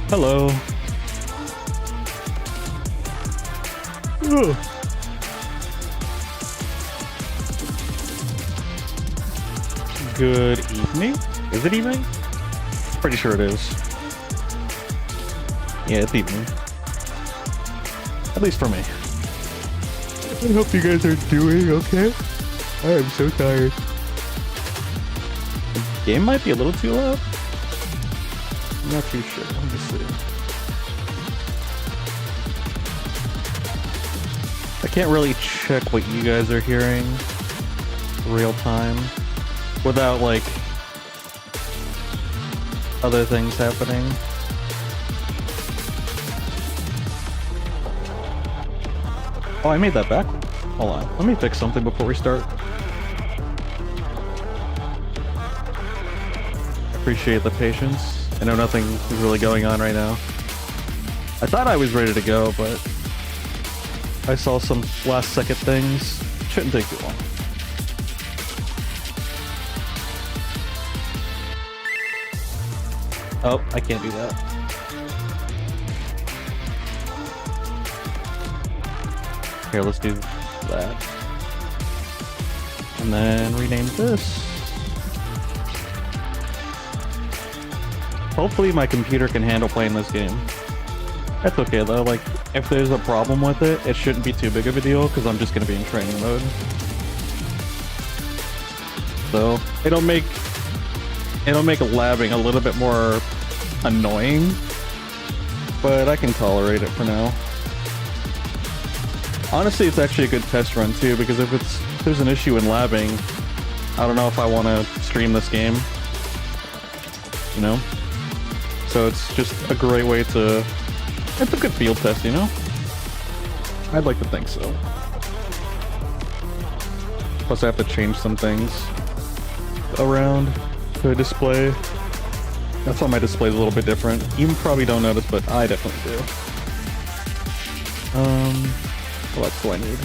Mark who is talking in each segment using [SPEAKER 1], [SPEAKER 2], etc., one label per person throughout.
[SPEAKER 1] Hello. Ugh. Good evening? Is it evening? Pretty sure it is. Yeah, it's evening. At least for me. I hope you guys are doing okay. I am so tired. The game might be a little too loud. I'm not too sure. Let me see. I can't really check what you guys are hearing real time without like other things happening. Oh, I made that back. Hold on. Let me fix something before we start. Appreciate the patience. I know nothing is really going on right now. I thought I was ready to go, but I saw some last second things. Shouldn't take too long. Oh, I can't do that. Here, let's do that. And then rename this. Hopefully my computer can handle playing this game. That's okay though, like, if there's a problem with it, it shouldn't be too big of a deal, because I'm just going to be in training mode. So, it'll make labbing a little bit more annoying, but I can tolerate it for now. Honestly, it's actually a good test run too, because if there's an issue in labbing, I don't know if I want to stream this game, you know? So it's just a great way to... It's a good field test, you know? I'd like to think so. Plus I have to change some things around the display. That's why my display is a little bit different. You probably don't notice, but I definitely do. What else do I need?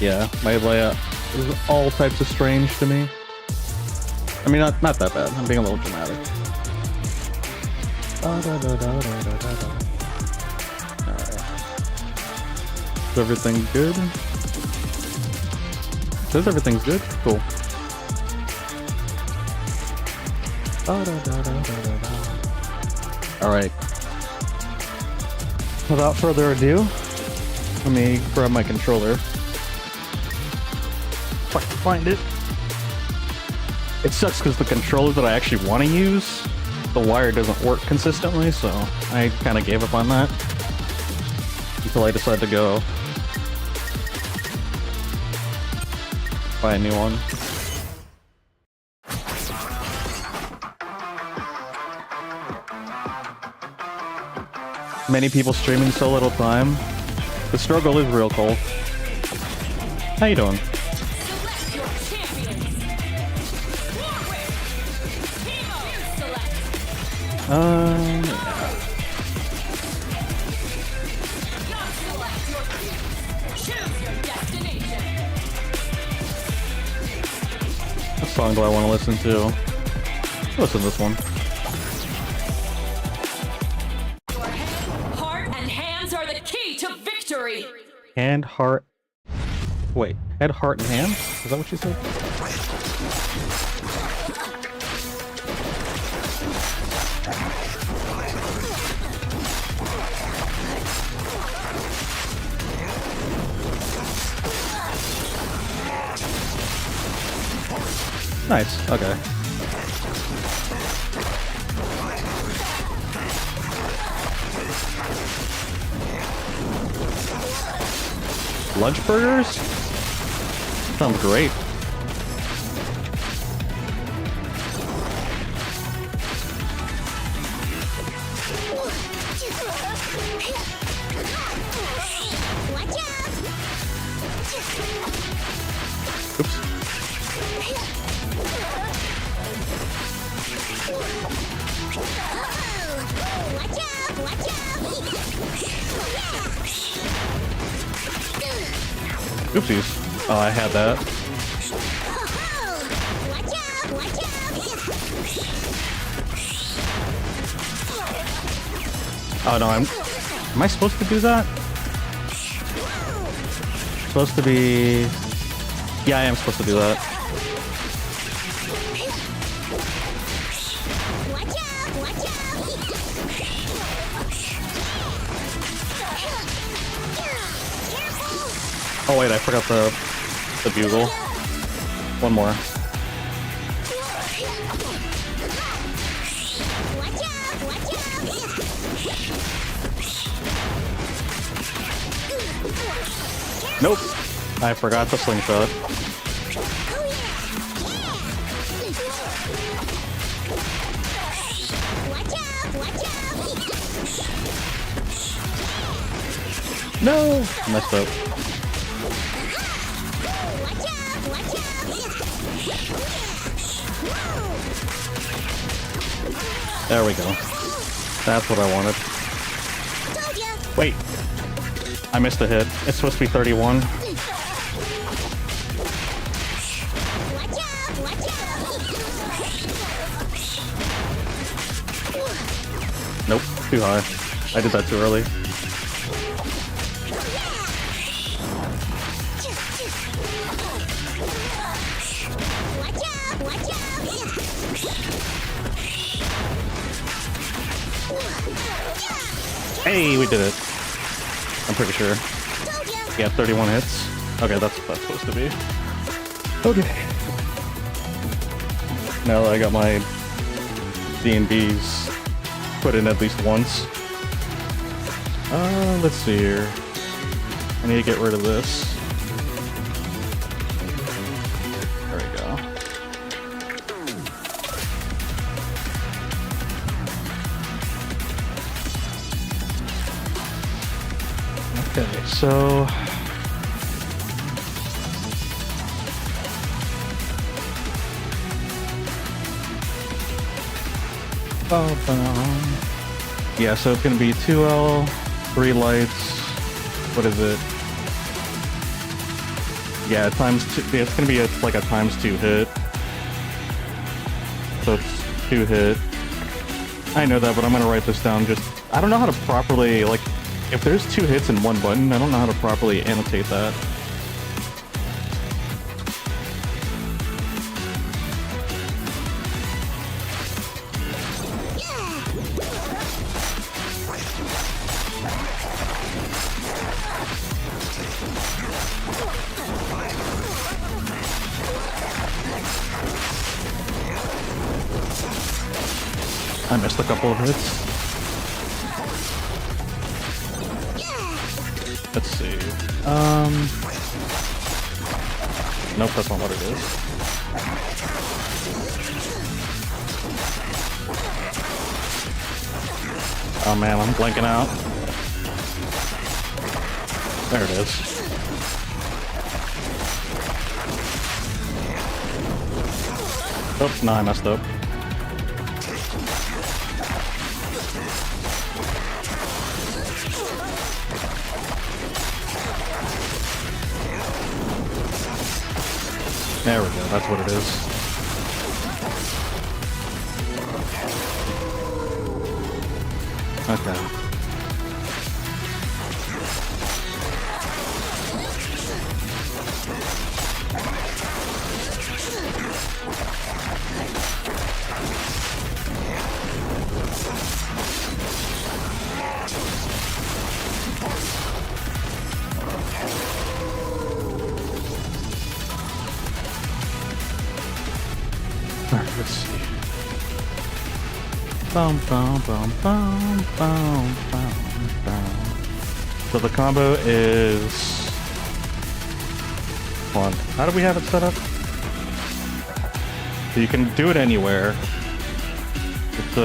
[SPEAKER 1] Yeah, my layout is all types of strange to me. I mean, not that bad. I'm being a little dramatic. Alright. Is everything good? Says everything's good? Cool. Alright. Without further ado, let me grab my controller. If I can find it. It sucks because the controller that I actually want to use, the wire doesn't work consistently, so I kind of gave up on that until I decided to go buy a new one. Many people streaming so little time. The struggle is real, Cole. How you doing? Yeah. What song do I want to listen to? Listen to this one.
[SPEAKER 2] Heart and hands are the key to victory.
[SPEAKER 1] Hand, heart. Wait, head, heart, and hands? Is that what you said? Nice, okay. Lunch burgers? Sounds great. Oops. Oopsies. Oh, I had that. Oh no, am I supposed to do that? Supposed to be... Yeah, I am supposed to do that. Oh wait, I forgot the bugle. One more. Nope. I forgot the slingshot. No! Messed up. There we go. That's what I wanted. Wait. I missed a hit. It's supposed to be 31. Nope, too high. I did that too early. Hey, we did it. I'm pretty sure. Yeah, 31 hits. Okay, that's what that's supposed to be. Okay. Now that I got my D&Bs put in at least once. Let's see here. I need to get rid of this. There we go. Okay, so... Yeah, so it's gonna be 2L, 3 lights. What is it? Yeah, ×2. It's gonna be like a ×2 hit. So it's 2 hit. I know that, but I'm gonna write this down. Just I don't know how to properly like. If there's 2 hits in one button, I don't know how to properly annotate that. I missed a couple of hits. Let's see. Nope, that's not what it is. Oh man, I'm blanking out. There it is. Oops, no, I messed up. There we go, that's what it is. Okay. Alright, let's see. Bum, bum, bum, bum, bum, bum, bum. So the combo is... Hold on. How do we have it set up? So you can do it anywhere. It's,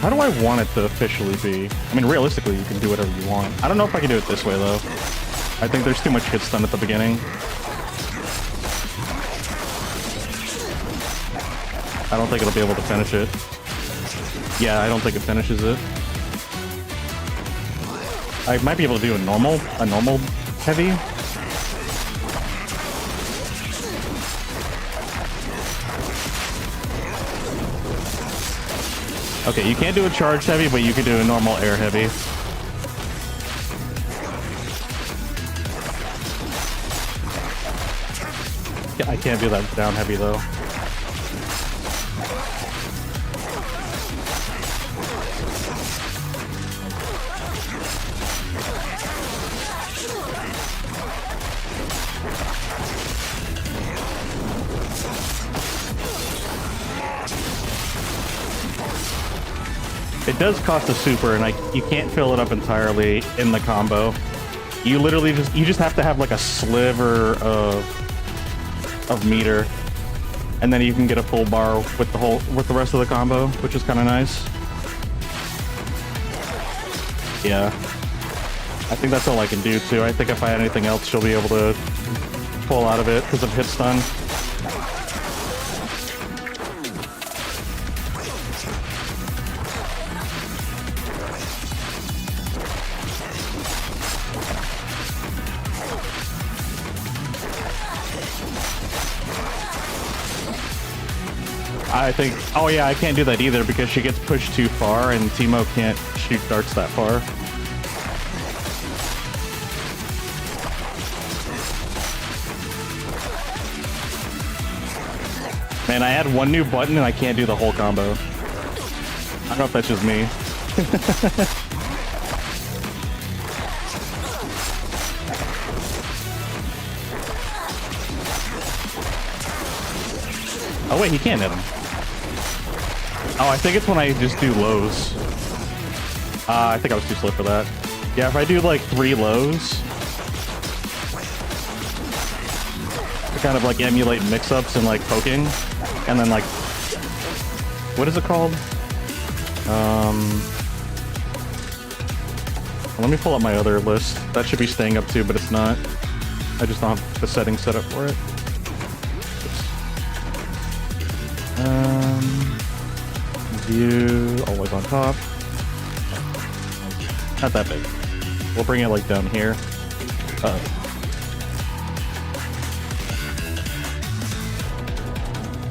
[SPEAKER 1] how do I want it to officially be? I mean, realistically, you can do whatever you want. I don't know if I can do it this way, though. I think there's too much hit stun at the beginning. I don't think it'll be able to finish it. Yeah, I don't think it finishes it. I might be able to do a normal heavy. Okay, you can't do a charged heavy, but you can do a normal air heavy. I can't do that down heavy though. It does cost a super, and you can't fill it up entirely in the combo. You literally just have to have like a sliver of meter, and then you can get a full bar with the rest of the combo, which is kind of nice. Yeah, I think that's all I can do too. I think if I had anything else, she'll be able to pull out of it because of hit stun. I think, oh yeah, I can't do that either because she gets pushed too far and Teemo can't shoot darts that far. Man, I add one new button and I can't do the whole combo. I don't know if that's just me. Oh wait, he can't hit him. Oh, I think it's when I just do lows. I think I was too slow for that. Yeah, if I do like 3 lows, to kind of like emulate mix-ups and like poking, and then like, what is it called? Let me pull up my other list. That should be staying up too, but it's not. I just don't have the settings set up for it. View, always on top. Not that big. We'll bring it like down here.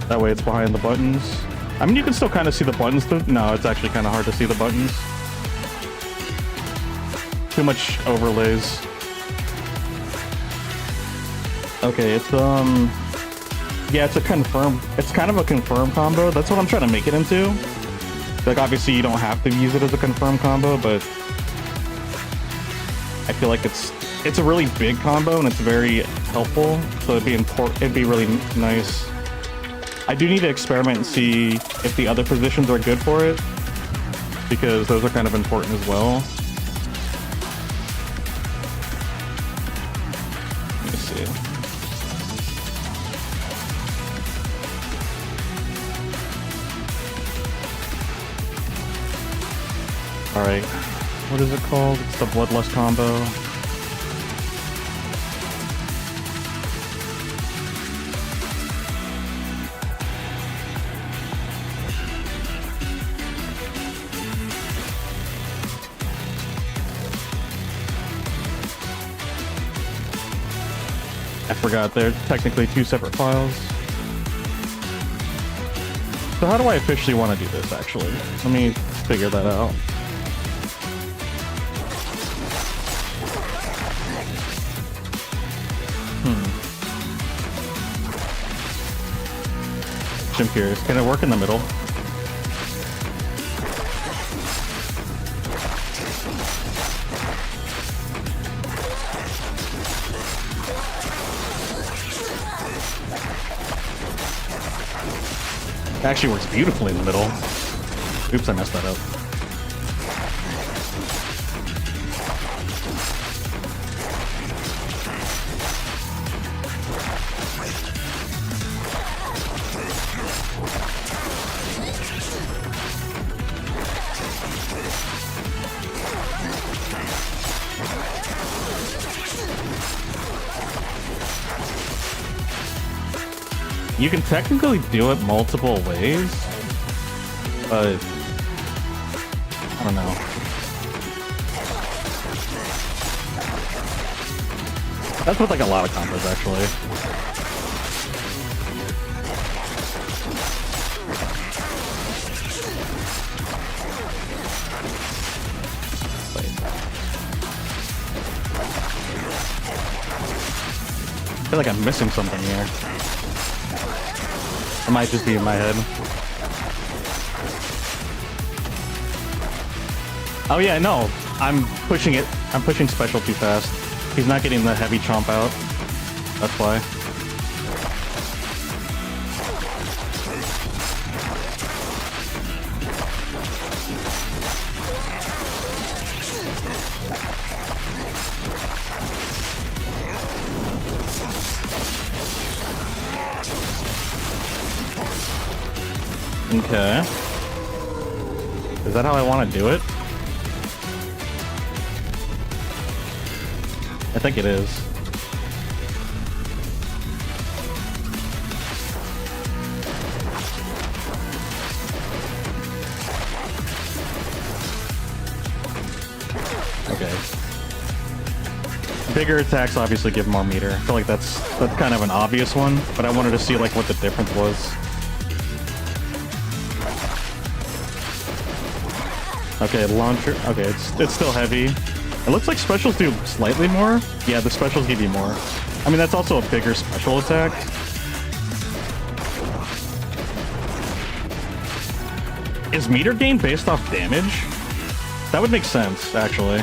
[SPEAKER 1] That way it's behind the buttons. I mean, you can still kind of see the buttons though. No, it's actually kind of hard to see the buttons. Too much overlays. Okay, it's yeah, it's a confirm. It's kind of a confirm combo. That's what I'm trying to make it into. Like, obviously, you don't have to use it as a confirm combo, but I feel like it's a really big combo and it's very helpful. So it'd be really nice. I do need to experiment and see if the other positions are good for it, because those are kind of important as well. Let me see. Alright, what is it called? It's the Bloodlust combo. I forgot, they're technically 2 separate files. So how do I officially want to do this, actually? Let me figure that out. I'm curious. Can it work in the middle? It actually works beautifully in the middle. Oops, I messed that up. You can technically do it multiple ways, but I don't know. That's with like a lot of combos, actually. feel like I'm missing something here. It might just be in my head. Oh yeah, no. I'm pushing it. I'm pushing special too fast. He's not getting the heavy chomp out. That's why. Okay. Is that how I want to do it? I think it is. Okay. Bigger attacks obviously give more meter. I feel like that's kind of an obvious one, but I wanted to see like what the difference was. Okay, launcher. Okay, it's still heavy. It looks like specials do slightly more. Yeah, the specials give you more. I mean, that's also a bigger special attack. Is meter gain based off damage? That would make sense, actually.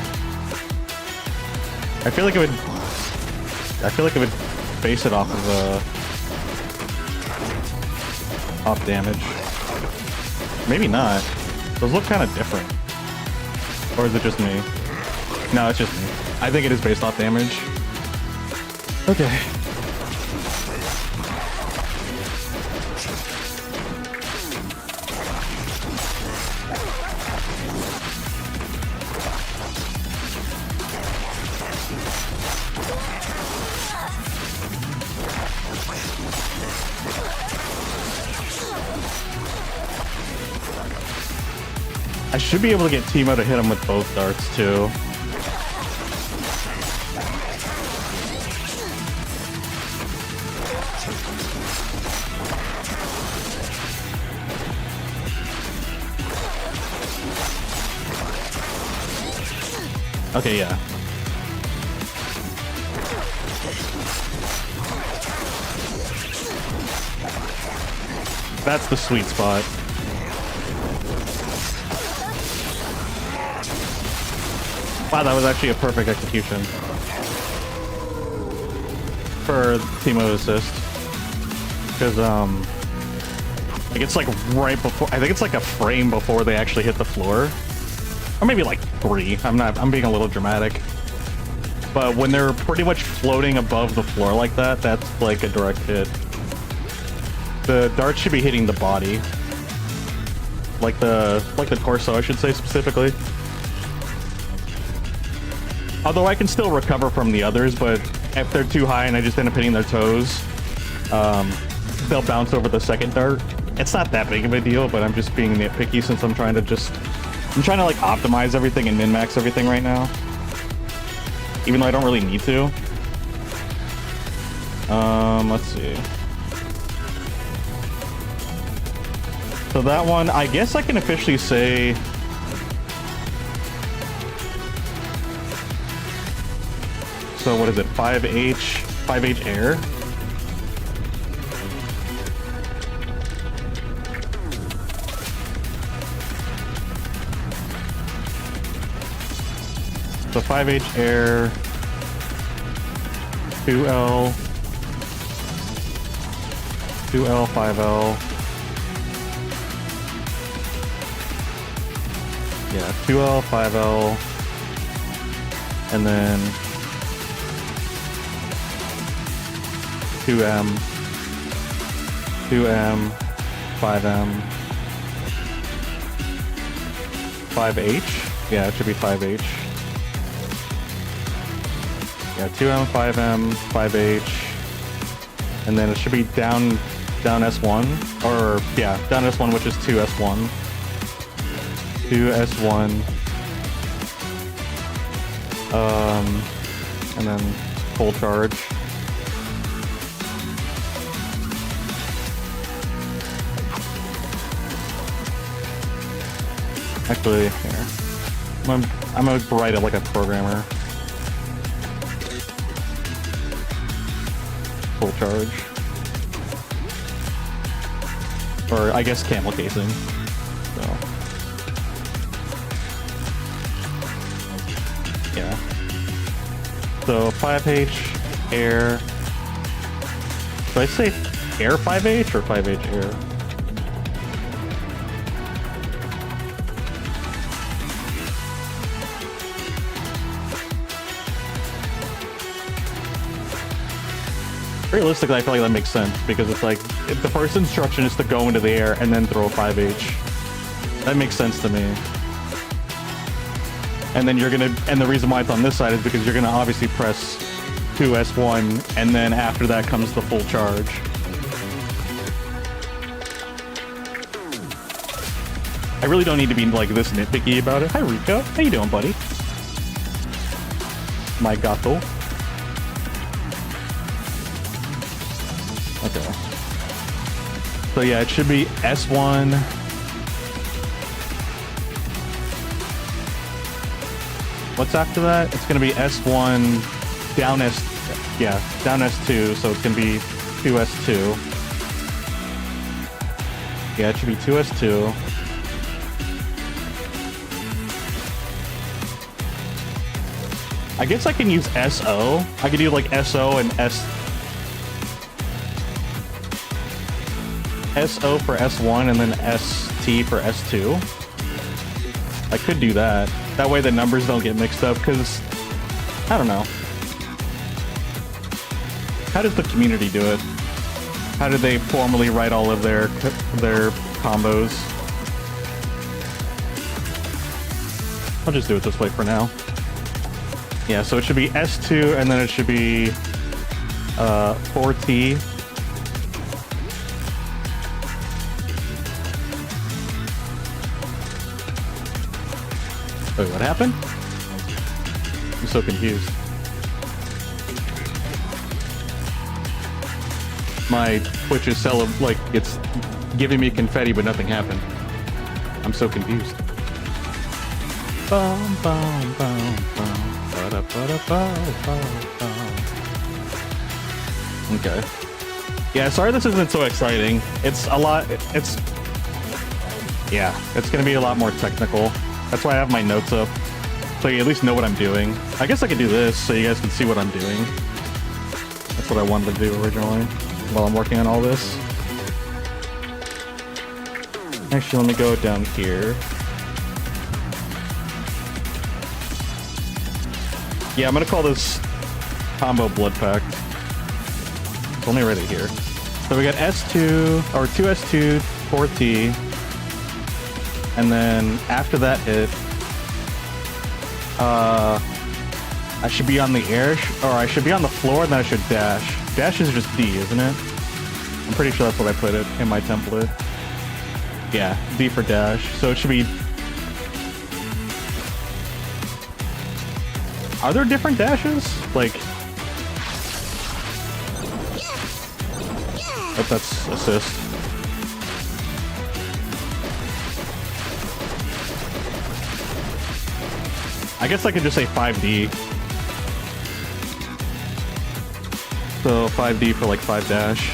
[SPEAKER 1] I feel like it would base it off of off damage. Maybe not. Those look kind of different. Or is it just me? No, it's just me. I think it is based off damage. Okay. I should be able to get Timo to hit him with both darts too. Okay, yeah. That's the sweet spot. Wow, that was actually a perfect execution for Timo assist. Because, like it's like right before, I think it's like a frame before they actually hit the floor. Or maybe like 3. I'm being a little dramatic. But when they're pretty much floating above the floor like that, that's like a direct hit. The dart should be hitting the body. Like the torso, I should say specifically. Although I can still recover from the others, but if they're too high and I just end up hitting their toes, they'll bounce over the second dart. It's not that big of a deal, but I'm just being nitpicky since I'm trying to like optimize everything and min-max everything right now. Even though I don't really need to. Let's see. So that one, I guess I can officially say... So what is it? 5H air? So 5H air, 2L, 5L. Yeah, 2L, 5L, and then 2M, 5M, 5H? Yeah, it should be 5H. Yeah, 2M, 5M, 5H, and then it should be down S1, or yeah, down S1, which is 2S1. 2S1, and then full charge. Actually, here. I'm gonna write it like a programmer. full charge. Or I guess camel casing. So yeah. So 5H air. Did I say air 5H or 5H air? Realistically, I feel like that makes sense because it's like if the first instruction is to go into the air and then throw a 5H. That makes sense to me. And then you're gonna, and the reason why it's on this side is because you're gonna obviously press 2S1 and then after that comes the full charge. I really don't need to be like this nitpicky about it. Hi Rico, how you doing, buddy? My gato. Okay. So yeah, it should be S1. What's after that? It's gonna be S1 down S, yeah, down S2. So it's gonna be 2S2. Yeah, it should be 2S2. I guess I can use SO. I could do like SO and SO for S1 and then ST for S2. I could do that. That way the numbers don't get mixed up, because I don't know. How does the community do it? How do they formally write all of their combos? I'll just do it this way for now. Yeah, so it should be S2 and then it should be 4T. Wait, what happened? I'm so confused. My Twitch is like it's giving me confetti, but nothing happened. I'm so confused. Bum, bum, bum, bum. Okay. Yeah, sorry this isn't so exciting. It's a lot. Yeah, it's gonna be a lot more technical. That's why I have my notes up, so you at least know what I'm doing. I guess I could do this so you guys can see what I'm doing. That's what I wanted to do originally, while I'm working on all this. Actually, let me go down here. Yeah, I'm gonna call this combo Blood Pact. Let me write it here. So we got S2, or 2S2, 4T. And then after that hit, I should be on the air, or I should be on the floor, and then I should dash. Dash is just D, isn't it? I'm pretty sure that's what I put it in my template. Yeah, D for dash. So it should be... Are there different dashes? Like... Oh, that's assist. I guess I could just say 5D. So 5D for like 5 dash.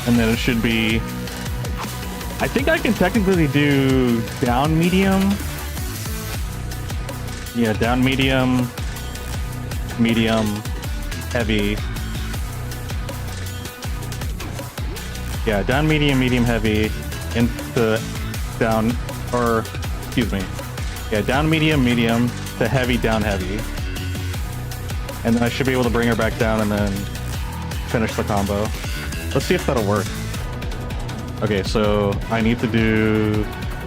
[SPEAKER 1] And then it should be... I think I can technically do down medium. Yeah, down medium, medium, heavy. Yeah, down medium, medium, heavy, into down, or excuse me. Yeah, down medium, medium, to heavy, down heavy. And then I should be able to bring her back down and then finish the combo. Let's see if that'll work. Okay, so I need to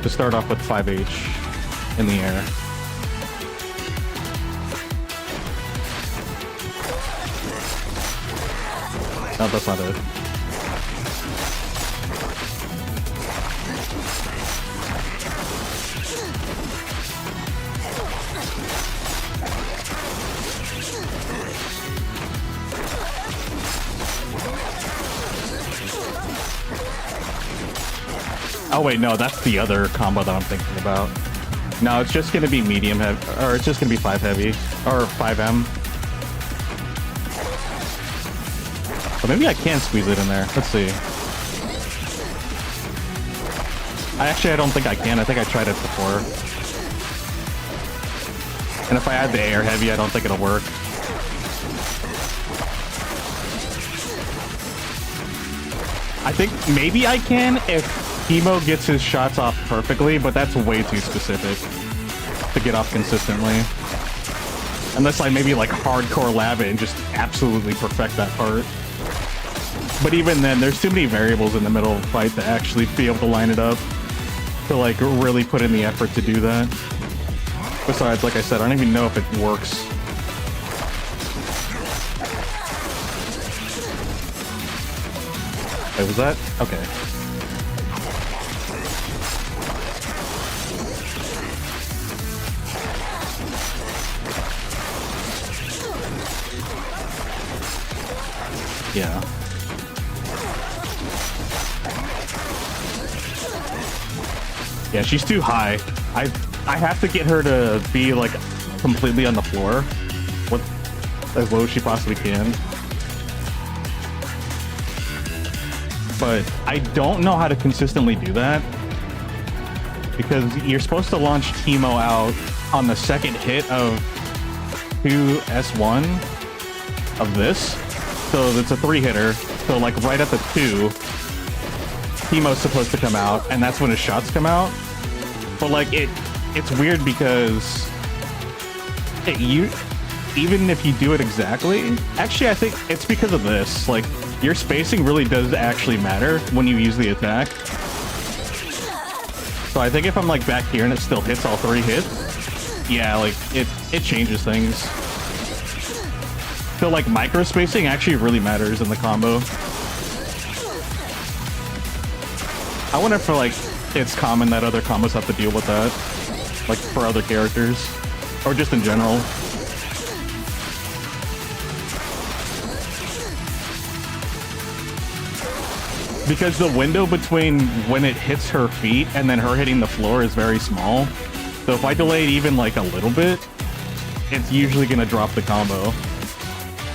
[SPEAKER 1] start off with 5H in the air. No, that's not it. Oh wait, no, that's the other combo that I'm thinking about. No, it's just gonna be medium heavy, or it's just gonna be 5 heavy, or 5M. But maybe I can squeeze it in there. Let's see. I don't think I can. I think I tried it before. And if I add the air heavy, I don't think it'll work. I think maybe I can if Emo gets his shots off perfectly, but that's way too specific to get off consistently. Unless I maybe like hardcore lab it and just absolutely perfect that part. But even then, there's too many variables in the middle of the fight to actually be able to line it up. To like really put in the effort to do that. Besides, like I said, I don't even know if it works. Wait, was that? Okay. Yeah. Yeah, she's too high. I have to get her to be like completely on the floor, as low as she possibly can. But I don't know how to consistently do that because you're supposed to launch Teemo out on the second hit of 2S1 of this. So it's a 3-hitter. So like right at the 2, Teemo's supposed to come out, and that's when his shots come out. But like it's weird because even if you do it exactly, actually I think it's because of this. Like your spacing really does actually matter when you use the attack. So I think if I'm like back here and it still hits all 3 hits, yeah, like it changes things. So like micro spacing actually really matters in the combo. I wonder if like it's common that other combos have to deal with that, like for other characters, or just in general. Because the window between when it hits her feet and then her hitting the floor is very small. So if I delay it even like a little bit, it's usually gonna drop the combo.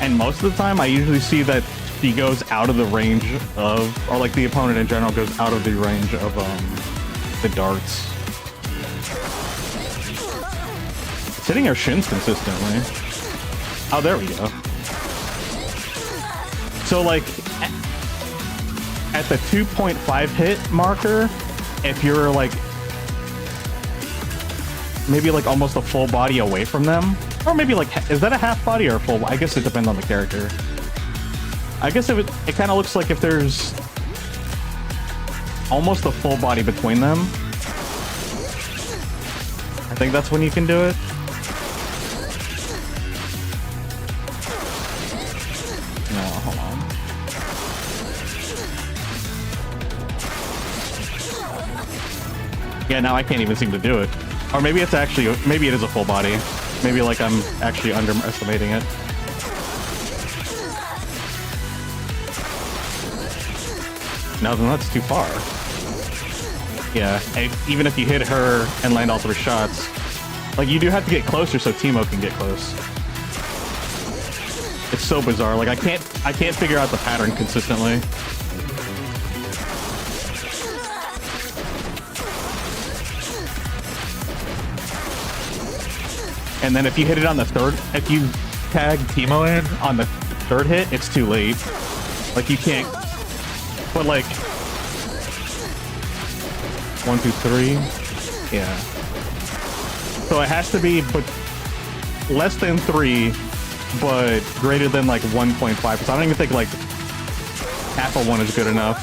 [SPEAKER 1] And most of the time I usually see that she goes out of the range of, or like the opponent in general goes out of the range of the darts. It's hitting her shins consistently. Oh, there we go. So like at the 2.5 hit marker, if you're like maybe like almost a full body away from them, or maybe like, is that a half body or a full? I guess it depends on the character. I guess it kind of looks like if there's almost a full body between them. I think that's when you can do it. No, hold on. Yeah, now I can't even seem to do it. Or maybe it's actually, maybe it is a full body. Maybe like I'm actually underestimating it. No, then that's too far. Yeah, even if you hit her and land all 3 shots, like you do have to get closer so Teemo can get close. It's so bizarre. Like I can't figure out the pattern consistently. And then if you hit it on the third, if you tag Teemo in on the 3rd hit, it's too late. Like you can't. But like 1, 2, 3, yeah. So it has to be but less than 3, but greater than like 1.5. So I don't even think like half of 1 is good enough.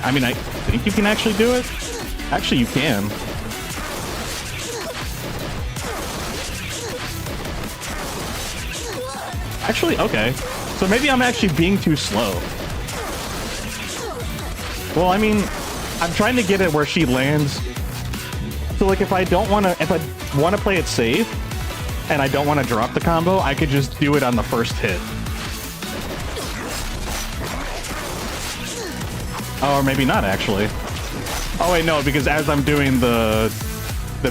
[SPEAKER 1] I mean, I think you can actually do it. Actually, you can. Actually, okay. So maybe I'm actually being too slow. Well, I mean, I'm trying to get it where she lands. So like if I want to play it safe and I don't want to drop the combo, I could just do it on the 1st hit. Oh, or maybe not actually. Oh wait, no, because as I'm doing the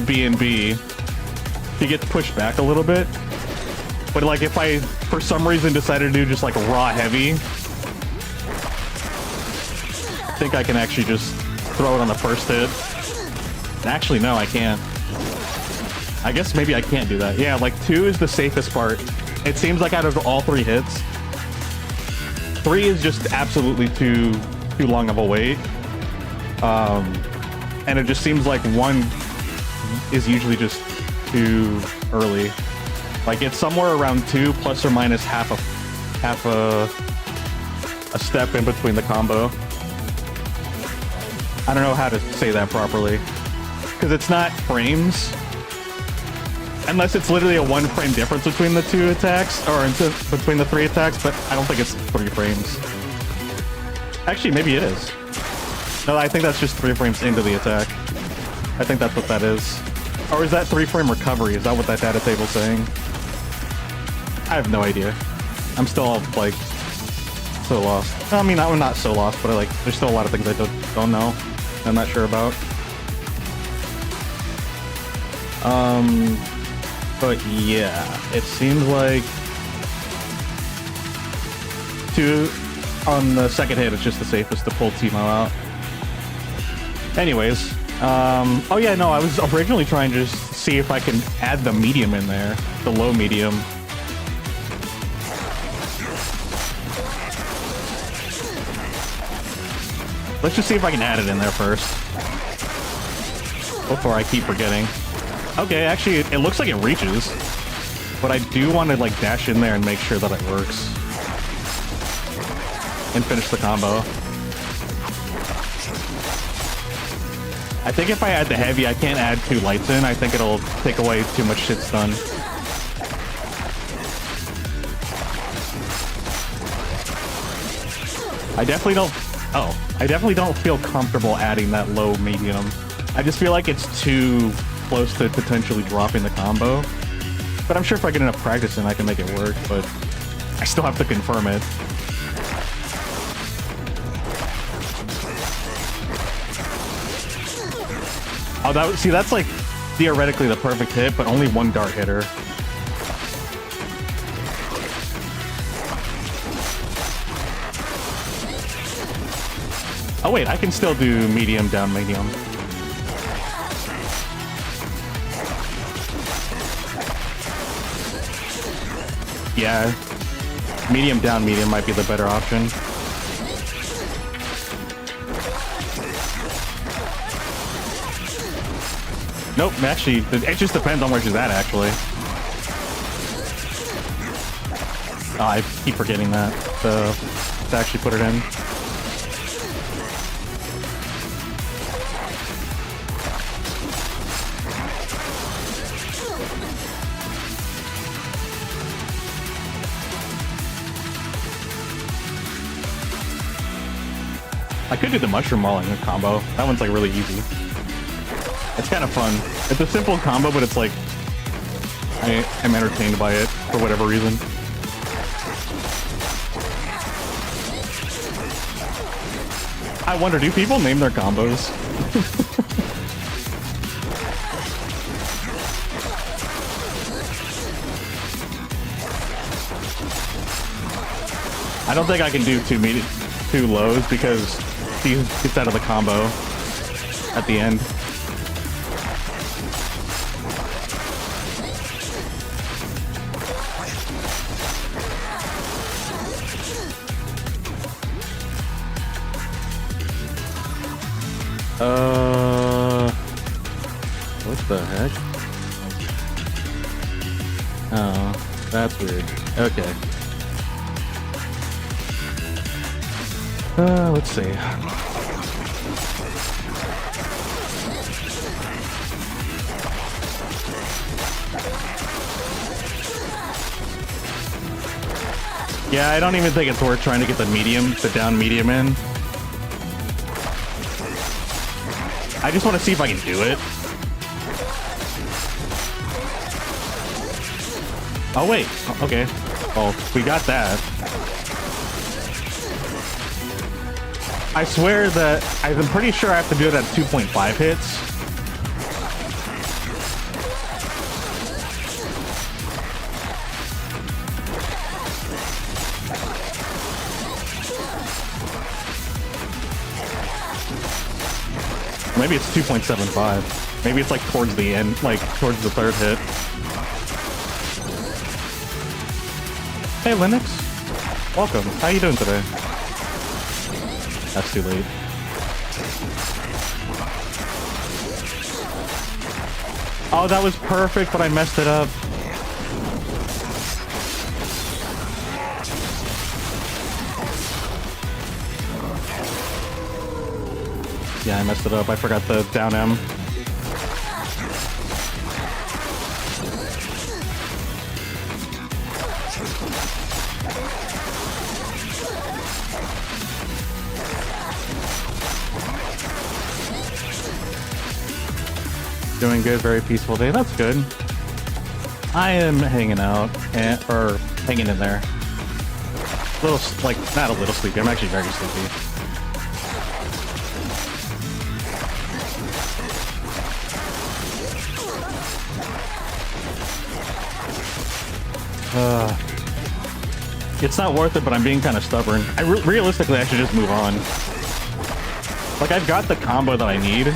[SPEAKER 1] B&B, she gets pushed back a little bit. But like if I, for some reason, decided to do just like raw heavy, I think I can actually just throw it on the first hit. Actually, no, I can't. I guess maybe I can't do that. Yeah, like 2 is the safest part. It seems like out of all 3 hits, 3 is just absolutely too long of a wait. And it just seems like 1 is usually just too early. Like it's somewhere around 2 plus or minus half a step in between the combo. I don't know how to say that properly, because it's not frames, unless it's literally a 1 frame difference between the 2 attacks, or between the 3 attacks, but I don't think it's 3 frames. Actually, maybe it is. No, I think that's just 3 frames into the attack. I think that's what that is. Or is that 3-frame recovery? Is that what that data table's saying? I have no idea. I'm still, like, so lost. I mean, I'm not so lost, but there's still a lot of things I don't know. I'm not sure about. But yeah, it seems like 2 on the second hit is just the safest to pull Timo out. Anyways, oh yeah, no, I was originally trying to just see if I can add the medium in there, the low medium. Let's just see if I can add it in there first, before I keep forgetting. Okay, actually, it looks like it reaches, but I do want to like dash in there and make sure that it works, and finish the combo. I think if I add the heavy, I can't add 2 lights in. I think it'll take away too much shit stun. I definitely don't feel comfortable adding that low medium. I just feel like it's too close to potentially dropping the combo. But I'm sure if I get enough practice in, I can make it work, but I still have to confirm it. Oh, that's like theoretically the perfect hit, but only 1 dart hitter. Oh wait, I can still do medium down medium. Yeah, medium down medium might be the better option. Nope, actually, it just depends on where she's at, actually. Oh, I keep forgetting that, so to actually put it in. I could do the mushroom mauling combo. That one's like really easy. It's kind of fun. It's a simple combo, but it's like I am entertained by it for whatever reason. I wonder, do people name their combos? I don't think I can do 2 lows because he gets out of the combo at the end. What the heck? Oh, that's weird. Okay. Let's see. Yeah, I don't even think it's worth trying to get the down medium in. I just want to see if I can do it. Oh, wait. Okay. Well, we got that. I swear that I'm pretty sure I have to do it at 2.5 hits. Maybe it's 2.75. Maybe it's like towards the end, like towards the third hit. Hey Linux, welcome. How you doing today? That's too late. Oh, that was perfect, but I messed it up. Yeah, I messed it up. I forgot the down M. Doing good, very peaceful day. That's good. I am hanging out, or hanging in there. A little, like, not a little sleepy. I'm actually very sleepy. It's not worth it, but I'm being kind of stubborn. Realistically, I should just move on. Like, I've got the combo that I need.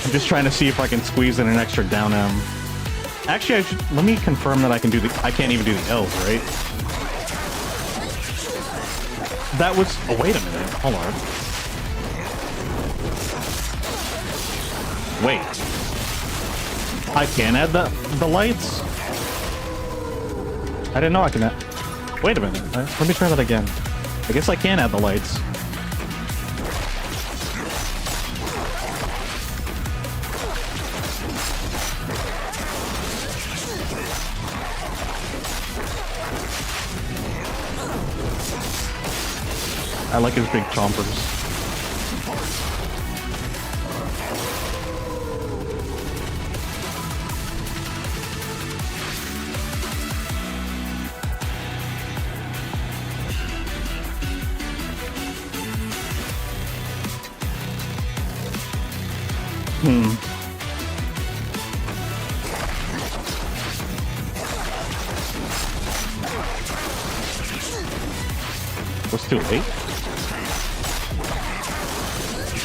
[SPEAKER 1] I'm just trying to see if I can squeeze in an extra down M. Actually, let me confirm that I can do I can't even do the L's, right? That was, oh, wait a minute, hold on. Wait. I can add the lights? I didn't know I can add, wait a minute, let me try that again. I guess I can add the lights. I like his big chompers. Was too late.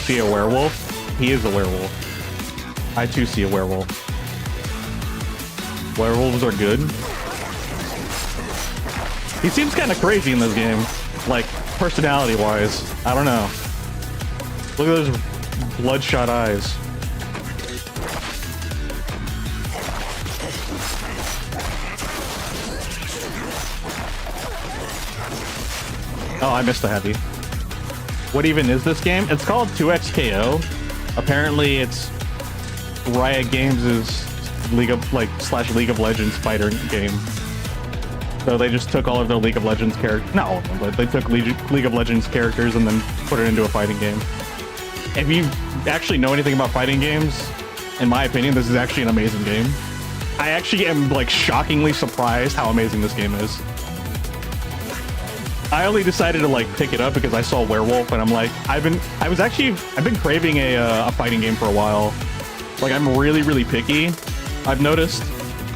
[SPEAKER 1] See a werewolf? He is a werewolf. I too see a werewolf. Werewolves are good. He seems kind of crazy in this game. Like, personality-wise. I don't know. Look at those bloodshot eyes. Oh, I missed the heavy. What even is this game? It's called 2XKO. Apparently, it's Riot Games' League of Legends fighter game. So they just took all of their League of Legends characters. Not all of them, but they took League of Legends characters and then put it into a fighting game. If you actually know anything about fighting games, in my opinion, this is actually an amazing game. I actually am like shockingly surprised how amazing this game is. I only decided to like pick it up because I saw Werewolf and I'm like, I've been craving a fighting game for a while. Like, I'm really, really picky, I've noticed,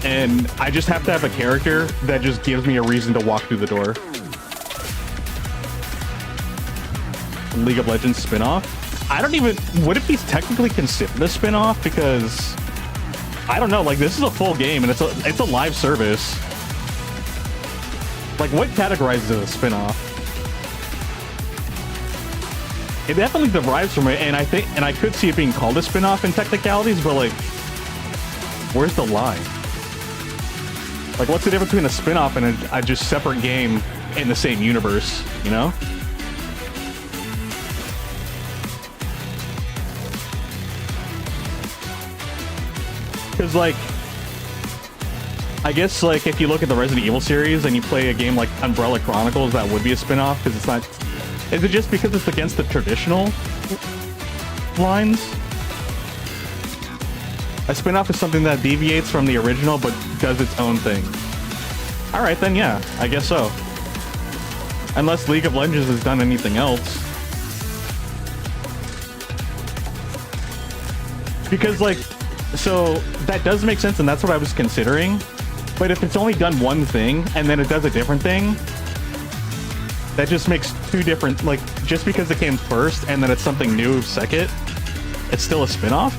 [SPEAKER 1] and I just have to have a character that just gives me a reason to walk through the door. League of Legends spin-off? I don't even, would it be technically considered a spin-off? Because I don't know, like, this is a full game and it's a live service. Like, what categorizes as a spin-off? It definitely derives from it, and I could see it being called a spin-off in technicalities, but like, where's the line? Like, what's the difference between a spin-off and a just separate game in the same universe, you know? Because, like, I guess, like, if you look at the Resident Evil series and you play a game like Umbrella Chronicles, that would be a spin-off, because it's not... Is it just because it's against the traditional lines? A spin-off is something that deviates from the original, but does its own thing. Alright, then yeah, I guess so. Unless League of Legends has done anything else. Because, like, so that does make sense, and that's what I was considering. But if it's only done one thing, and then it does a different thing, That just makes two different, like, just because it came first and then it's something new second, it's still a spin-off?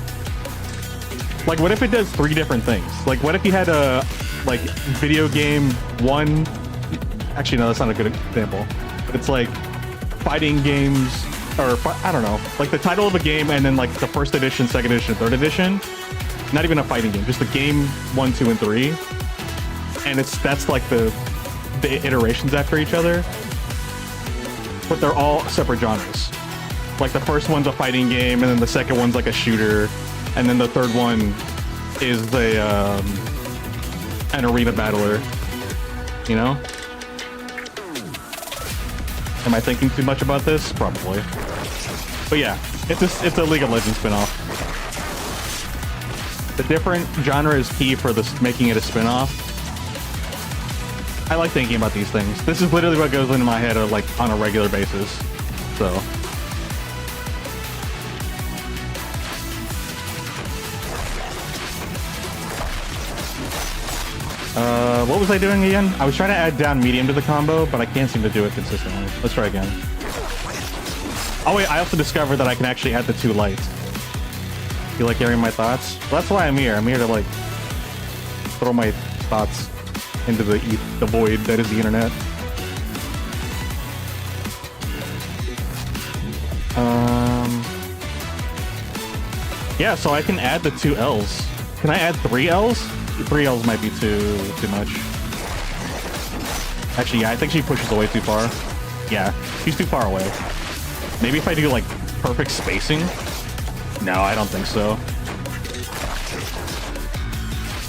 [SPEAKER 1] Like, what if it does three different things? Like, what if you had a, like, video game one... Actually, no, that's not a good example. But it's like fighting games, or I don't know, like the title of a game and then like the first edition, second edition, third edition. Not even a fighting game, just the game 1, 2, and 3. And that's like the iterations after each other. But they're all separate genres. Like the first one's a fighting game, and then the second one's like a shooter, and then the third one is an arena battler. You know? Am I thinking too much about this? Probably. But yeah, it's a League of Legends spinoff. The different genre is key for this, making it a spinoff. I like thinking about these things. This is literally what goes into my head like on a regular basis. So. What was I doing again? I was trying to add down medium to the combo, but I can't seem to do it consistently. Let's try again. Oh wait, I also discovered that I can actually add the 2 lights. You like hearing my thoughts? Well, that's why I'm here. I'm here to like throw my thoughts into the void that is the internet. Yeah, so I can add the 2 L's. Can I add 3 L's? 3 L's might be too much. Actually, yeah, I think she pushes away too far. Yeah, she's too far away. Maybe if I do like perfect spacing? No, I don't think so.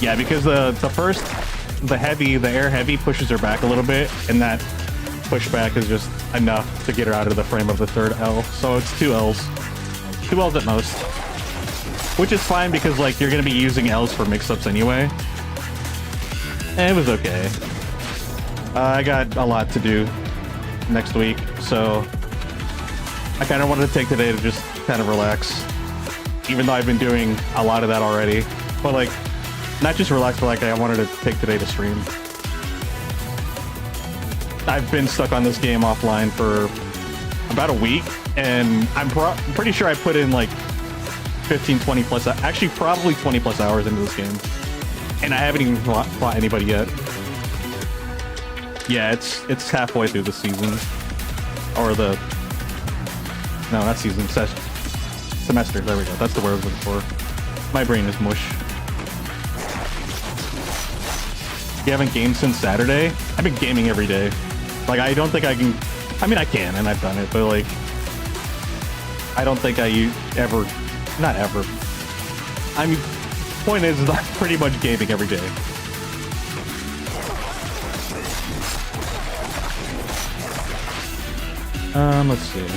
[SPEAKER 1] Yeah, because the air heavy pushes her back a little bit, and that pushback is just enough to get her out of the frame of the third L. So it's 2 L's. 2 L's at most. Which is fine because like you're gonna be using L's for mix-ups anyway. And it was okay. I got a lot to do next week, so I kind of wanted to take today to just kind of relax. Even though I've been doing a lot of that already. But like, not just relax, but like I wanted to take today to stream. I've been stuck on this game offline for about a week, and I'm pretty sure I put in like 15, 20 plus, actually probably 20 plus hours into this game. And I haven't even fought anybody yet. Yeah, it's halfway through the season. Or no, not season, semester, there we go. That's the word I was looking for. My brain is mush. You haven't gamed since Saturday? I've been gaming every day. Like, I don't think I can, I mean, I can, and I've done it, but like, I don't think I ever, not ever. I mean, point is, I'm pretty much gaming every day. Let's see.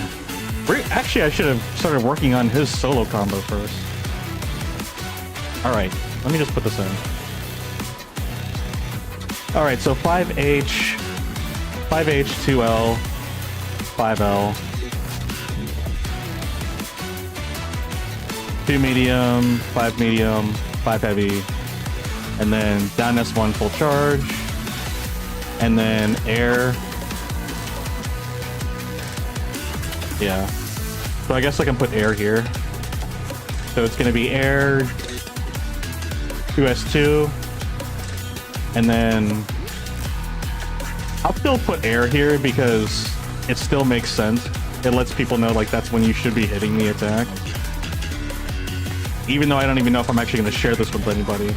[SPEAKER 1] Actually, I should have started working on his solo combo first. Alright, let me just put this in. Alright, so 5H, 2L, 5L, 2 medium, 5 medium, 5 heavy, and then down S1 full charge, and then air. Yeah. So I guess I can put air here. So it's gonna be air, 2S2, and then I'll still put air here because it still makes sense. It lets people know like that's when you should be hitting the attack. Even though I don't even know if I'm actually gonna share this with anybody.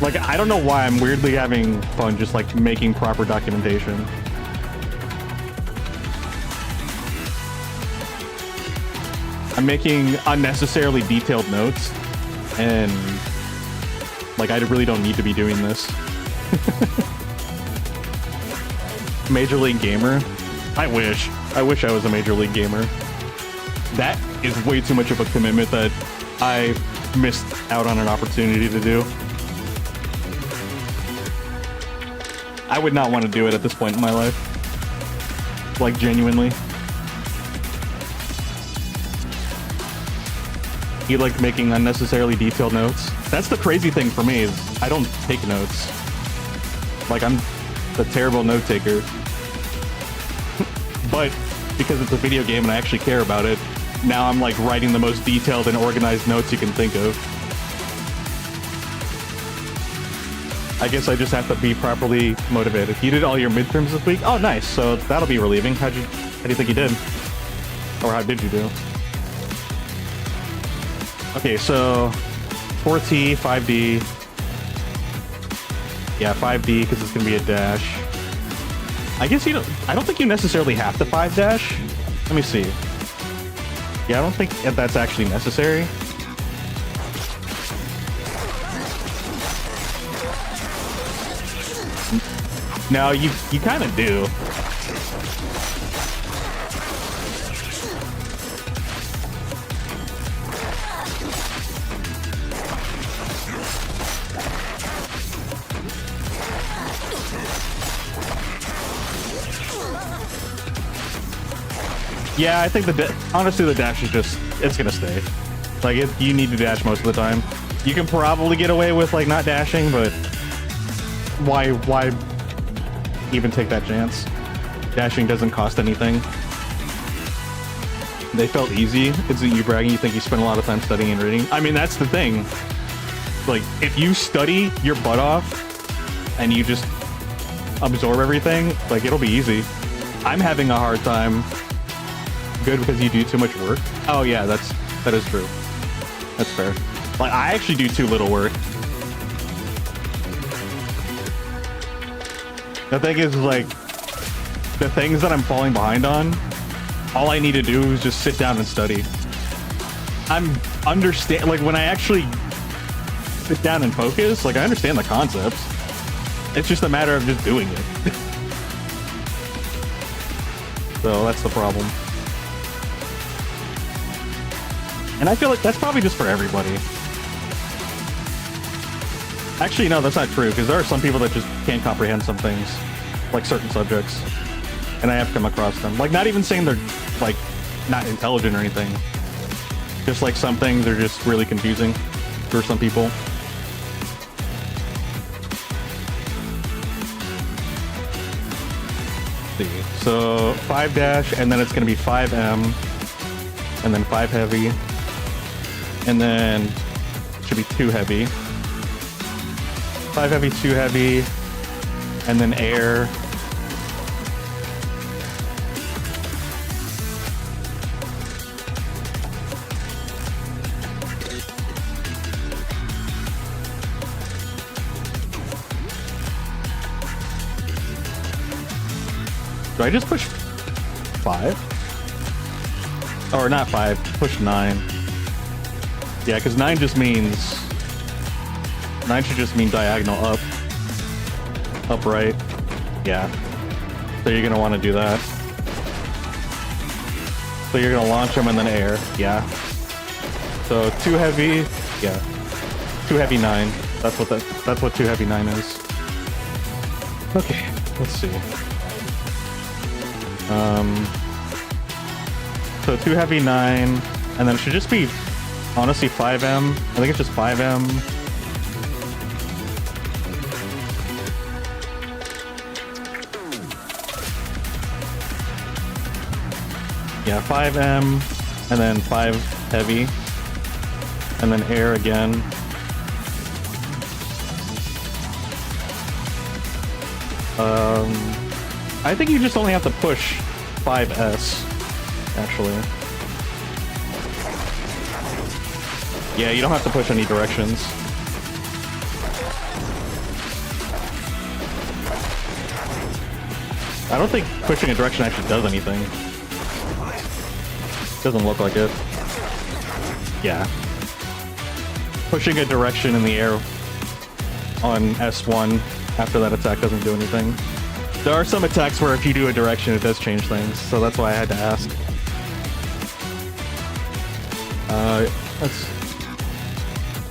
[SPEAKER 1] Like, I don't know why I'm weirdly having fun just like making proper documentation. I'm making unnecessarily detailed notes, and like I really don't need to be doing this. Major League Gamer? I wish I was a Major League Gamer. That is way too much of a commitment that I missed out on an opportunity to do. I would not want to do it at this point in my life. Like, genuinely. You like making unnecessarily detailed notes? That's the crazy thing for me, is I don't take notes. Like, I'm a terrible note taker. But because it's a video game and I actually care about it, now I'm like writing the most detailed and organized notes you can think of. I guess I just have to be properly motivated. You did all your midterms this week? Oh, nice. So that'll be relieving. How do you think you did? Or how did you do? Okay, so 4T, 5D. Yeah, 5D because it's gonna be a dash. I guess you don't. I don't think you necessarily have to 5 dash. Let me see. Yeah, I don't think that's actually necessary. No, you kind of do. Yeah, I think honestly the dash is just, it's gonna stay. Like, you need to dash most of the time. You can probably get away with, like, not dashing, but why even take that chance? Dashing doesn't cost anything. They felt easy. It's you bragging, you think you spend a lot of time studying and reading. I mean, that's the thing. Like, if you study your butt off and you just absorb everything, like, it'll be easy. I'm having a hard time. Good because you do too much work. Oh yeah, that is true. That's fair. Like, I actually do too little work. The thing is, like, the things that I'm falling behind on, all I need to do is just sit down and study. Like, when I actually sit down and focus, like, I understand the concepts. It's just a matter of just doing it. So that's the problem. And I feel like that's probably just for everybody. Actually, no, that's not true, because there are some people that just can't comprehend some things, like certain subjects. And I have come across them. Like, not even saying they're, like, not intelligent or anything. Just like some things are just really confusing for some people. Let's see. So 5 dash, and then it's going to be 5M, and then 5 heavy. And then it should be 2 heavy. 5 heavy, 2 heavy, and then air. Do I just push 5? Or not 5, push 9. Yeah, because 9 just means... 9 should just mean diagonal up. Upright. Yeah. So you're going to want to do that. So you're going to launch them and then air. Yeah. So 2 heavy... Yeah. 2 heavy 9. That's what 2 heavy 9 is. Okay, let's see. So 2 heavy 9, and then it should just be... Honestly, 5M. I think it's just 5M. Yeah, 5M, and then 5 heavy, and then air again. I think you just only have to push 5S, actually. Yeah, you don't have to push any directions. I don't think pushing a direction actually does anything. Doesn't look like it. Yeah. Pushing a direction in the air on S1 after that attack doesn't do anything. There are some attacks where if you do a direction, it does change things, so that's why I had to ask.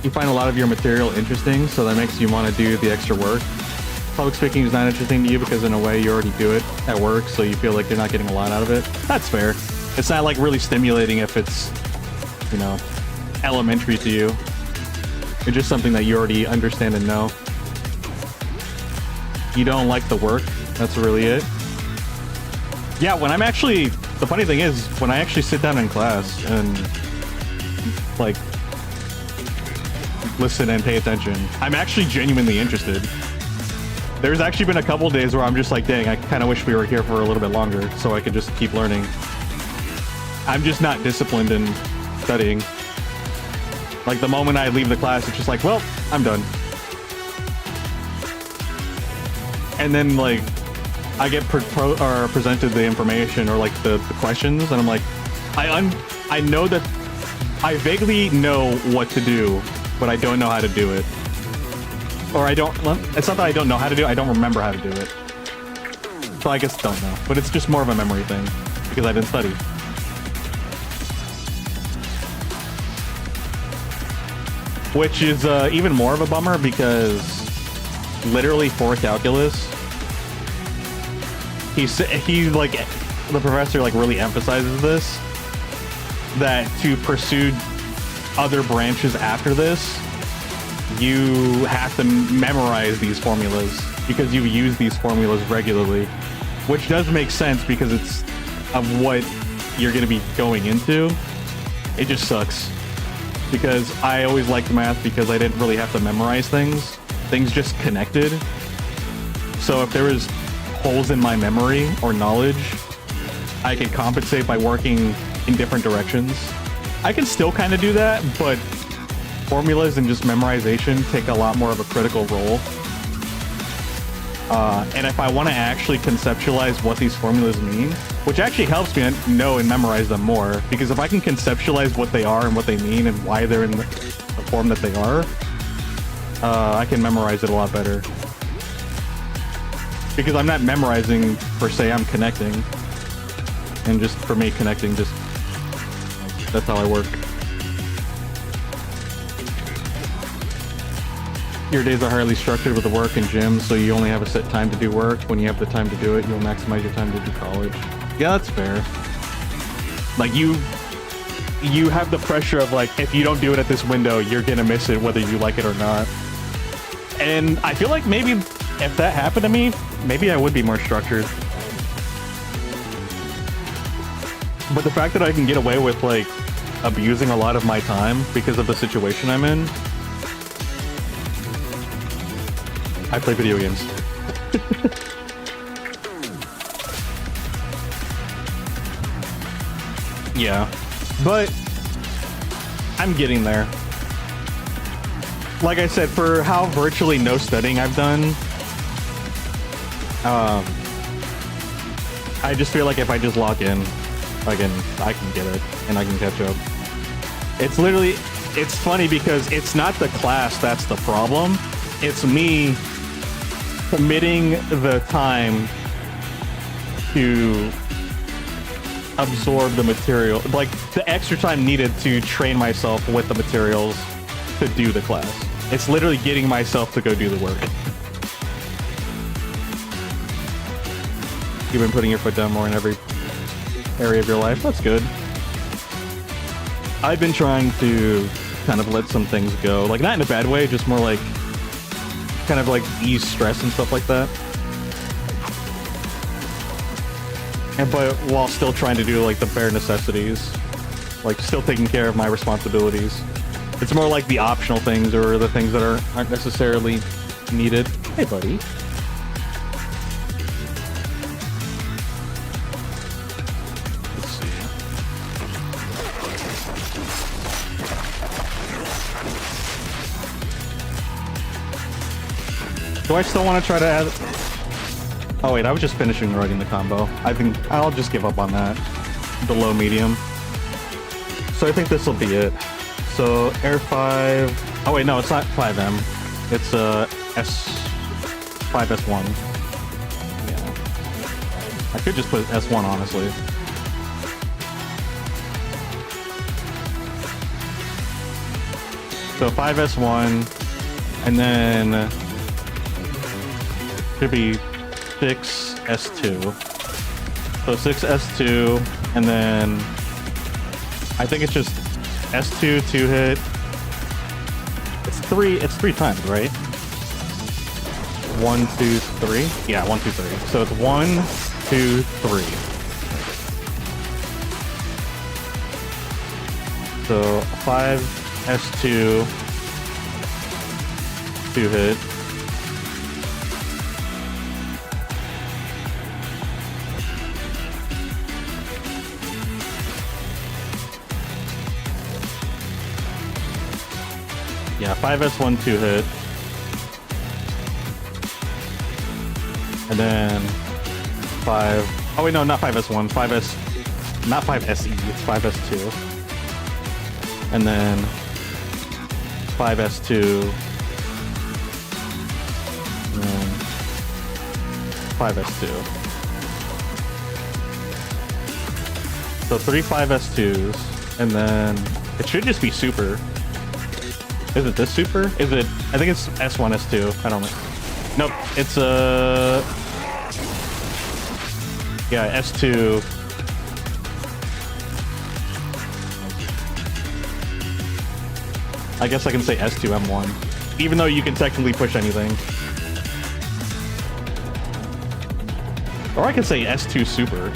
[SPEAKER 1] You find a lot of your material interesting, so that makes you want to do the extra work. Public speaking is not interesting to you because in a way you already do it at work, so you feel like you're not getting a lot out of it. That's fair. It's not like really stimulating if it's, you know, elementary to you. It's just something that you already understand and know. You don't like the work, that's really it. Yeah, when I'm actually, the funny thing is, when I actually sit down in class and like listen and pay attention, I'm actually genuinely interested. There's actually been a couple days where I'm just like, dang, I kind of wish we were here for a little bit longer so I could just keep learning. I'm just not disciplined in studying. Like the moment I leave the class, it's just like, well, I'm done. And then like I get presented the information or like the questions, and I'm like, I know that I vaguely know what to do, but I don't know how to do it. Or I don't, it's not that I don't know how to do it, I don't remember how to do it. So I guess don't know, but it's just more of a memory thing because I didn't study. Which is even more of a bummer because literally for calculus, he like, the professor like really emphasizes this, that to pursue other branches after this, you have to memorize these formulas because you use these formulas regularly, which does make sense because it's of what you're going to be going into. It just sucks because I always liked math because I didn't really have to memorize things. Things just connected. So if there was holes in my memory or knowledge, I could compensate by working in different directions. I can still kind of do that, but formulas and just memorization take a lot more of a critical role. And if I want to actually conceptualize what these formulas mean, which actually helps me know and memorize them more, because if I can conceptualize what they are and what they mean and why they're in the form that they are, I can memorize it a lot better. Because I'm not memorizing per se, I'm connecting. And just for me, connecting just, that's how I work. Your days are highly structured with the work and gym, so you only have a set time to do work. When you have the time to do it, you'll maximize your time to do college. Yeah, that's fair. Like you have the pressure of like, if you don't do it at this window, you're gonna miss it whether you like it or not. And I feel like maybe if that happened to me, maybe I would be more structured. But the fact that I can get away with like abusing a lot of my time because of the situation I'm in. I play video games. Yeah, but I'm getting there. Like I said, for how virtually no studying I've done, I just feel like if I just log in, I can get it and I can catch up. It's literally, it's funny because it's not the class that's the problem. It's me committing the time to absorb the material, like the extra time needed to train myself with the materials to do the class. It's literally getting myself to go do the work. You've been putting your foot down more in every area of your life. That's good. I've been trying to kind of let some things go, like not in a bad way, just more like kind of like ease stress and stuff like that. And but while still trying to do like the bare necessities, like still taking care of my responsibilities. It's more like the optional things or the things that aren't necessarily needed. Hey, buddy. Let's see. Do I still want to try to add? Oh wait, I was just finishing writing the combo. I think I'll just give up on that. The low medium. So I think this will be it. So Air 5. Oh wait, no, it's not 5M. It's S5S1. Yeah. I could just put S1 honestly. So 5S1, and then should be 6S2. So 6S2, and then I think it's just S2, 2 hit. It's three times, right? 1, 2, 3. Yeah, 1, 2, 3. So it's 1, 2, 3. So 5 S2 2 hit. Yeah, 5S1 2 hit. And then 5. Oh wait, no, not 5S1. 5S. Not 5SE. It's 5S2. And then 5S2. And then 5S2. So 3 5S2s. And then it should just be super. Is it this super? Is it? I think it's S1, S2. I don't know. Nope. It's yeah, S2. I guess I can say S2 M1, even though you can technically push anything. Or I could say S2 super.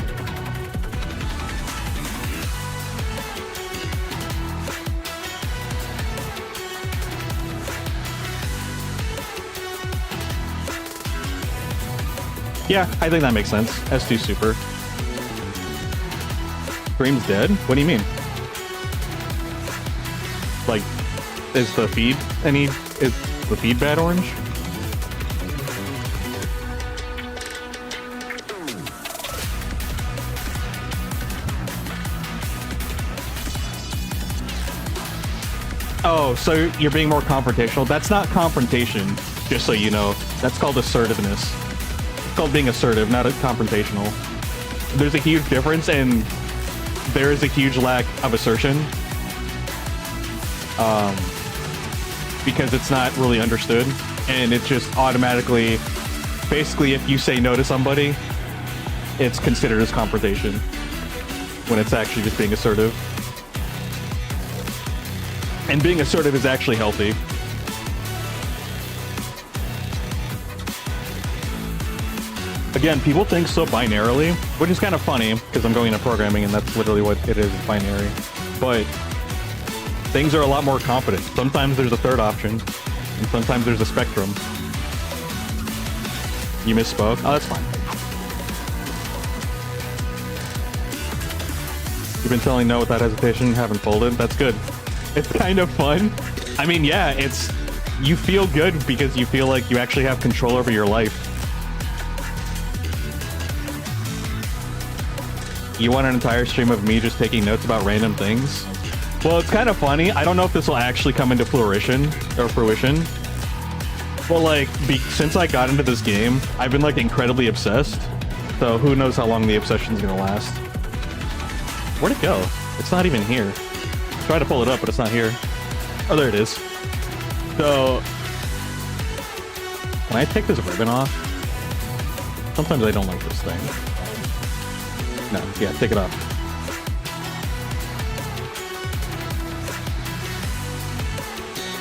[SPEAKER 1] Yeah, I think that makes sense. S2 super. Scream's dead? What do you mean? Like, is the feed is the feed bad orange? Oh, so you're being more confrontational? That's not confrontation, just so you know. That's called assertiveness. Called being assertive, not confrontational. There's a huge difference, and there is a huge lack of assertion because it's not really understood, and it's just automatically, basically, if you say no to somebody, it's considered as confrontation when it's actually just being assertive. And being assertive is actually healthy. Again, people think so binarily, which is kind of funny because I'm going into programming and that's literally what it is, binary. But things are a lot more confident. Sometimes there's a third option, and sometimes there's a spectrum. You misspoke? Oh, that's fine. You've been telling no without hesitation, haven't folded. That's good. It's kind of fun. I mean, yeah, it's... You feel good because you feel like you actually have control over your life. You want an entire stream of me just taking notes about random things? Well, it's kind of funny. I don't know if this will actually come into fruition. But like, since I got into this game, I've been like incredibly obsessed. So who knows how long the obsession's gonna last. Where'd it go? It's not even here. Try to pull it up, but it's not here. Oh, there it is. So, can I take this ribbon off? Sometimes I don't like this thing. No, yeah, take it off.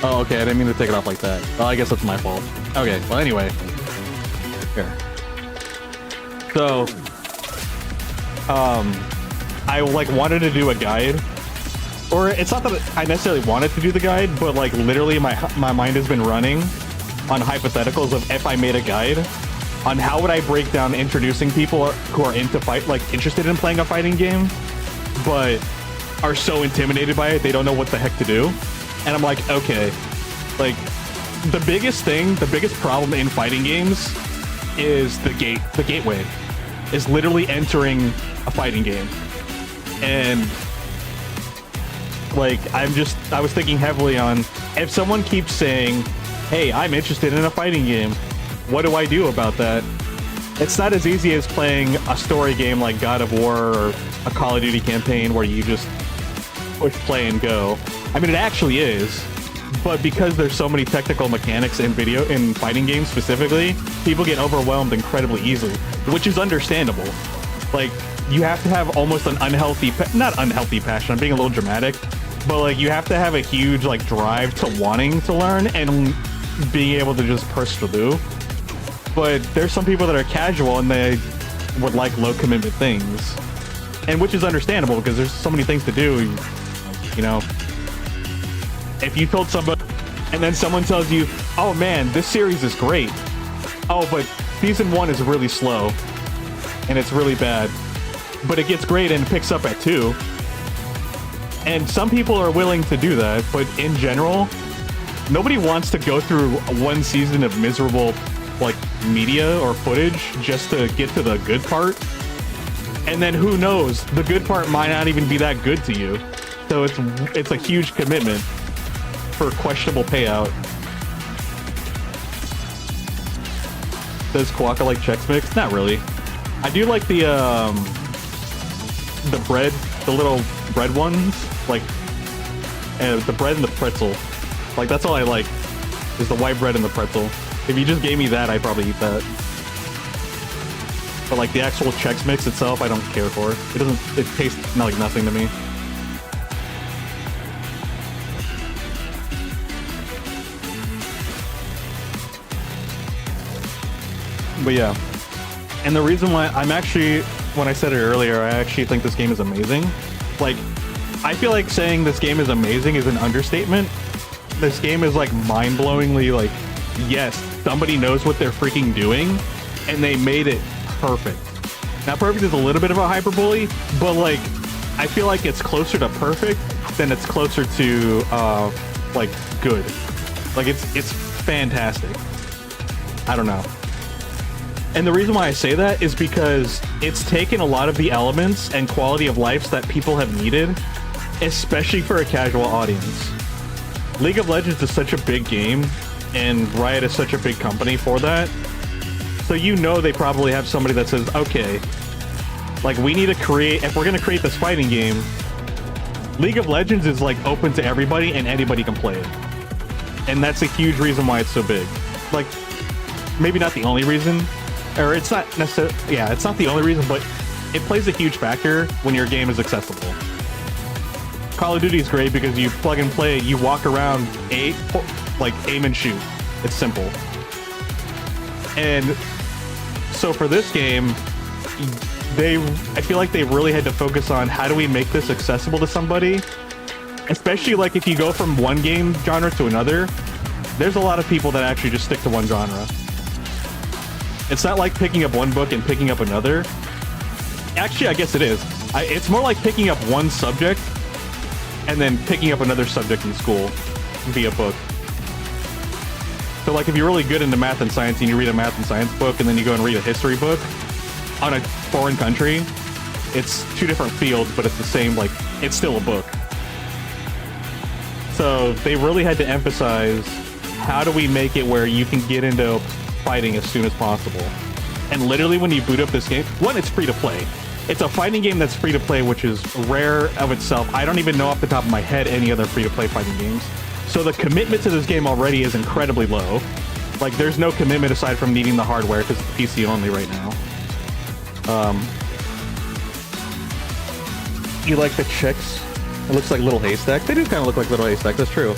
[SPEAKER 1] Oh, okay, I didn't mean to take it off like that. Well, I guess that's my fault. Okay, well, anyway. Here. So, I, like, wanted to do a guide. Or, it's not that I necessarily wanted to do the guide, but, like, literally my mind has been running on hypotheticals of if I made a guide on how would I break down introducing people who are interested in playing a fighting game, but are so intimidated by it they don't know what the heck to do. And I'm like, okay, like the biggest problem in fighting games is the gateway, is literally entering a fighting game. And like I was thinking heavily on if someone keeps saying, hey, I'm interested in a fighting game, what do I do about that? It's not as easy as playing a story game like God of War or a Call of Duty campaign where you just push play and go. I mean, it actually is, but because there's so many technical mechanics in fighting games specifically, people get overwhelmed incredibly easily, which is understandable. Like, you have to have almost an not unhealthy passion, I'm being a little dramatic, but like you have to have a huge like drive to wanting to learn and being able to just push through. But there's some people that are casual and they would like low commitment things, and which is understandable because there's so many things to do, you know. if you told somebody, and then someone tells you, oh man, this series is great. Oh, but season 1 is really slow, and it's really bad. But it gets great and picks up at 2. And some people are willing to do that, but in general, nobody wants to go through one season of miserable, like, media or footage just to get to the good part. And then who knows, the good part might not even be that good to you. So it's a huge commitment for questionable payout. Does Quokka like Chex Mix? Not really. I do like the bread, the little bread ones, like the bread and the pretzel. Like, that's all I like, is the white bread and the pretzel. If you just gave me that, I'd probably eat that. But like the actual Chex Mix itself, I don't care for. It tastes like nothing to me. But yeah, and the reason why I'm actually, when I said it earlier, I actually think this game is amazing. Like, I feel like saying this game is amazing is an understatement. This game is like mind-blowingly, like, yes, somebody knows what they're freaking doing, and they made it perfect. Now, perfect is a little bit of a hyperbole, but like, I feel like it's closer to perfect than it's closer to like good. Like, it's fantastic. I don't know. And the reason why I say that is because it's taken a lot of the elements and quality of life that people have needed, especially for a casual audience. League of Legends is such a big game, and Riot is such a big company for that. So you know they probably have somebody that says, okay, like, we need to create, if we're going to create this fighting game, League of Legends is like open to everybody and anybody can play it. And that's a huge reason why it's so big. Like, maybe not the only reason, or it's not necessarily, yeah, it's not the only reason, but it plays a huge factor when your game is accessible. Call of Duty is great because you plug and play, you walk around, aim and shoot. It's simple. And so for this game, I feel like they really had to focus on how do we make this accessible to somebody, especially like if you go from one game genre to another. There's a lot of people that actually just stick to one genre. It's not like picking up one book and picking up another. Actually, I guess it is. It's more like picking up one subject and then picking up another subject in school via book. So like if you're really good into math and science and you read a math and science book and then you go and read a history book on a foreign country, it's two different fields, but it's the same, like, it's still a book. So they really had to emphasize, how do we make it where you can get into fighting as soon as possible? And literally when you boot up this game, one, it's free to play. It's a fighting game that's free to play, which is rare of itself. I don't even know off the top of my head any other free to play fighting games. So the commitment to this game already is incredibly low. Like, there's no commitment aside from needing the hardware because it's PC only right now. You like the chicks? It looks like little haystacks. They do kind of look like little haystacks, that's true. I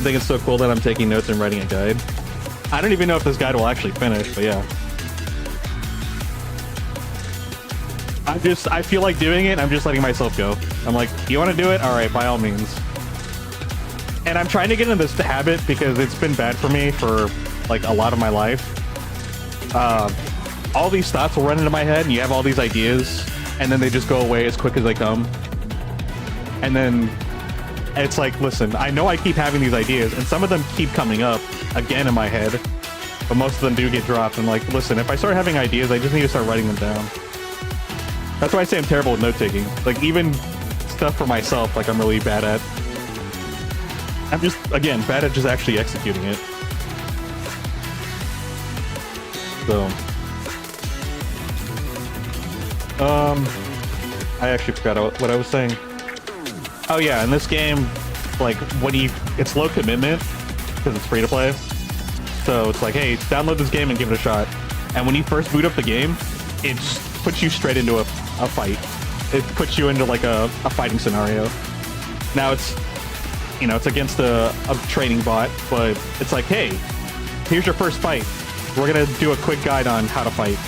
[SPEAKER 1] think it's so cool that I'm taking notes and writing a guide. I don't even know if this guide will actually finish, but yeah. I feel like doing it, I'm just letting myself go. I'm like, you want to do it? All right, by all means. And I'm trying to get into this habit because it's been bad for me for like a lot of my life. All these thoughts will run into my head and you have all these ideas and then they just go away as quick as they come. And then it's like, listen, I know I keep having these ideas and some of them keep coming up again in my head, but most of them do get dropped. And like, listen, if I start having ideas, I just need to start writing them down. That's why I say I'm terrible with note-taking. Like, even stuff for myself, like, I'm really bad at. I'm just, again, bad at just actually executing it. So. I actually forgot what I was saying. Oh yeah, in this game, like, it's low commitment, because it's free to play. So it's like, hey, download this game and give it a shot. And when you first boot up the game, it puts you straight into a fight. It puts you into like a fighting scenario. Now it's, you know, it's against a training bot, but it's like, hey, here's your first fight. We're gonna do a quick guide on how to fight.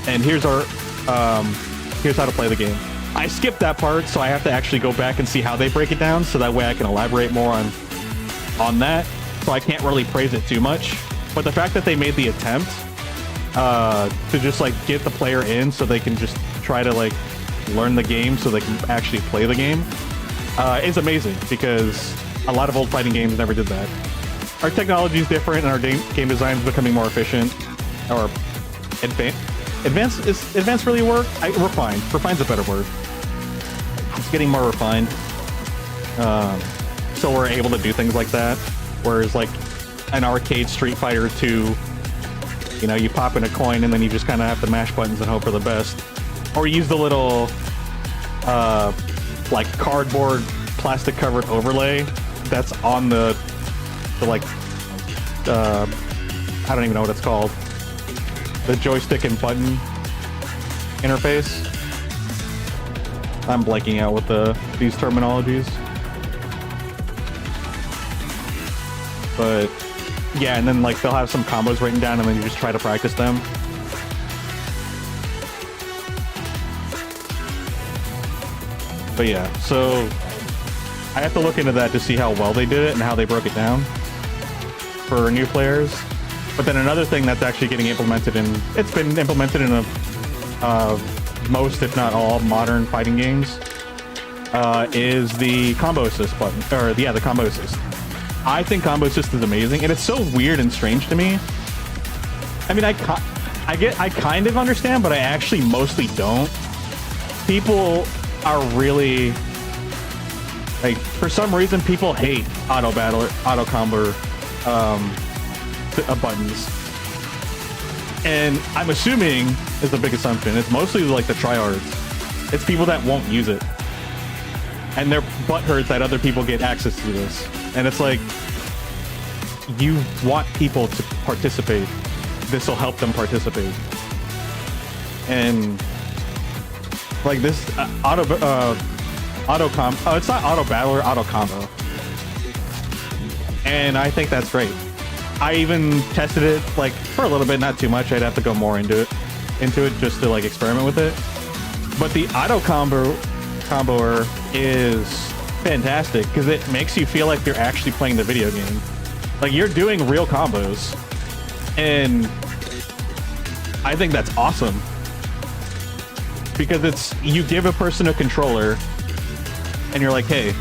[SPEAKER 1] And here's our, here's how to play the game. I skipped that part, so I have to actually go back and see how they break it down, so that way I can elaborate more on that. So I can't really praise it too much. But the fact that they made the attempt to just like get the player in so they can just try to like learn the game so they can actually play the game is amazing, because a lot of old fighting games never did that. Our technology is different and our game design is becoming more efficient, or advanced. Is advanced really a word? Refined. Refine's a better word. It's getting more refined. So we're able to do things like that. Whereas like an arcade Street Fighter 2, you know, you pop in a coin and then you just kind of have to mash buttons and hope for the best. Or use the little like cardboard plastic covered overlay that's on the like I don't even know what it's called, the joystick and button interface. I'm blanking out with these terminologies, but yeah, and then like they'll have some combos written down and then you just try to practice them. But yeah, so I have to look into that to see how well they did it and how they broke it down for new players. But then another thing that's actually getting implemented it's been implemented in most, if not all, modern fighting games, is the combo assist button, or yeah, the combo assist. I think combo assist is amazing, and it's so weird and strange to me. I mean, I kind of understand, but I actually mostly don't. People are really like, for some reason, people hate auto battle, auto combo buttons, and I'm assuming, is the big assumption, it's mostly like the tryhards. It's people that won't use it, and they're butthurt that other people get access to this. And it's like, you want people to participate. This will help them participate. And like this auto combo. Oh, it's not auto battle or auto combo. And I think that's great. I even tested it like for a little bit, not too much. I'd have to go more into it just to like experiment with it. But the auto comboer is fantastic because it makes you feel like you're actually playing the video game. Like you're doing real combos. And I think that's awesome. Because you give a person a controller and you're like, hey,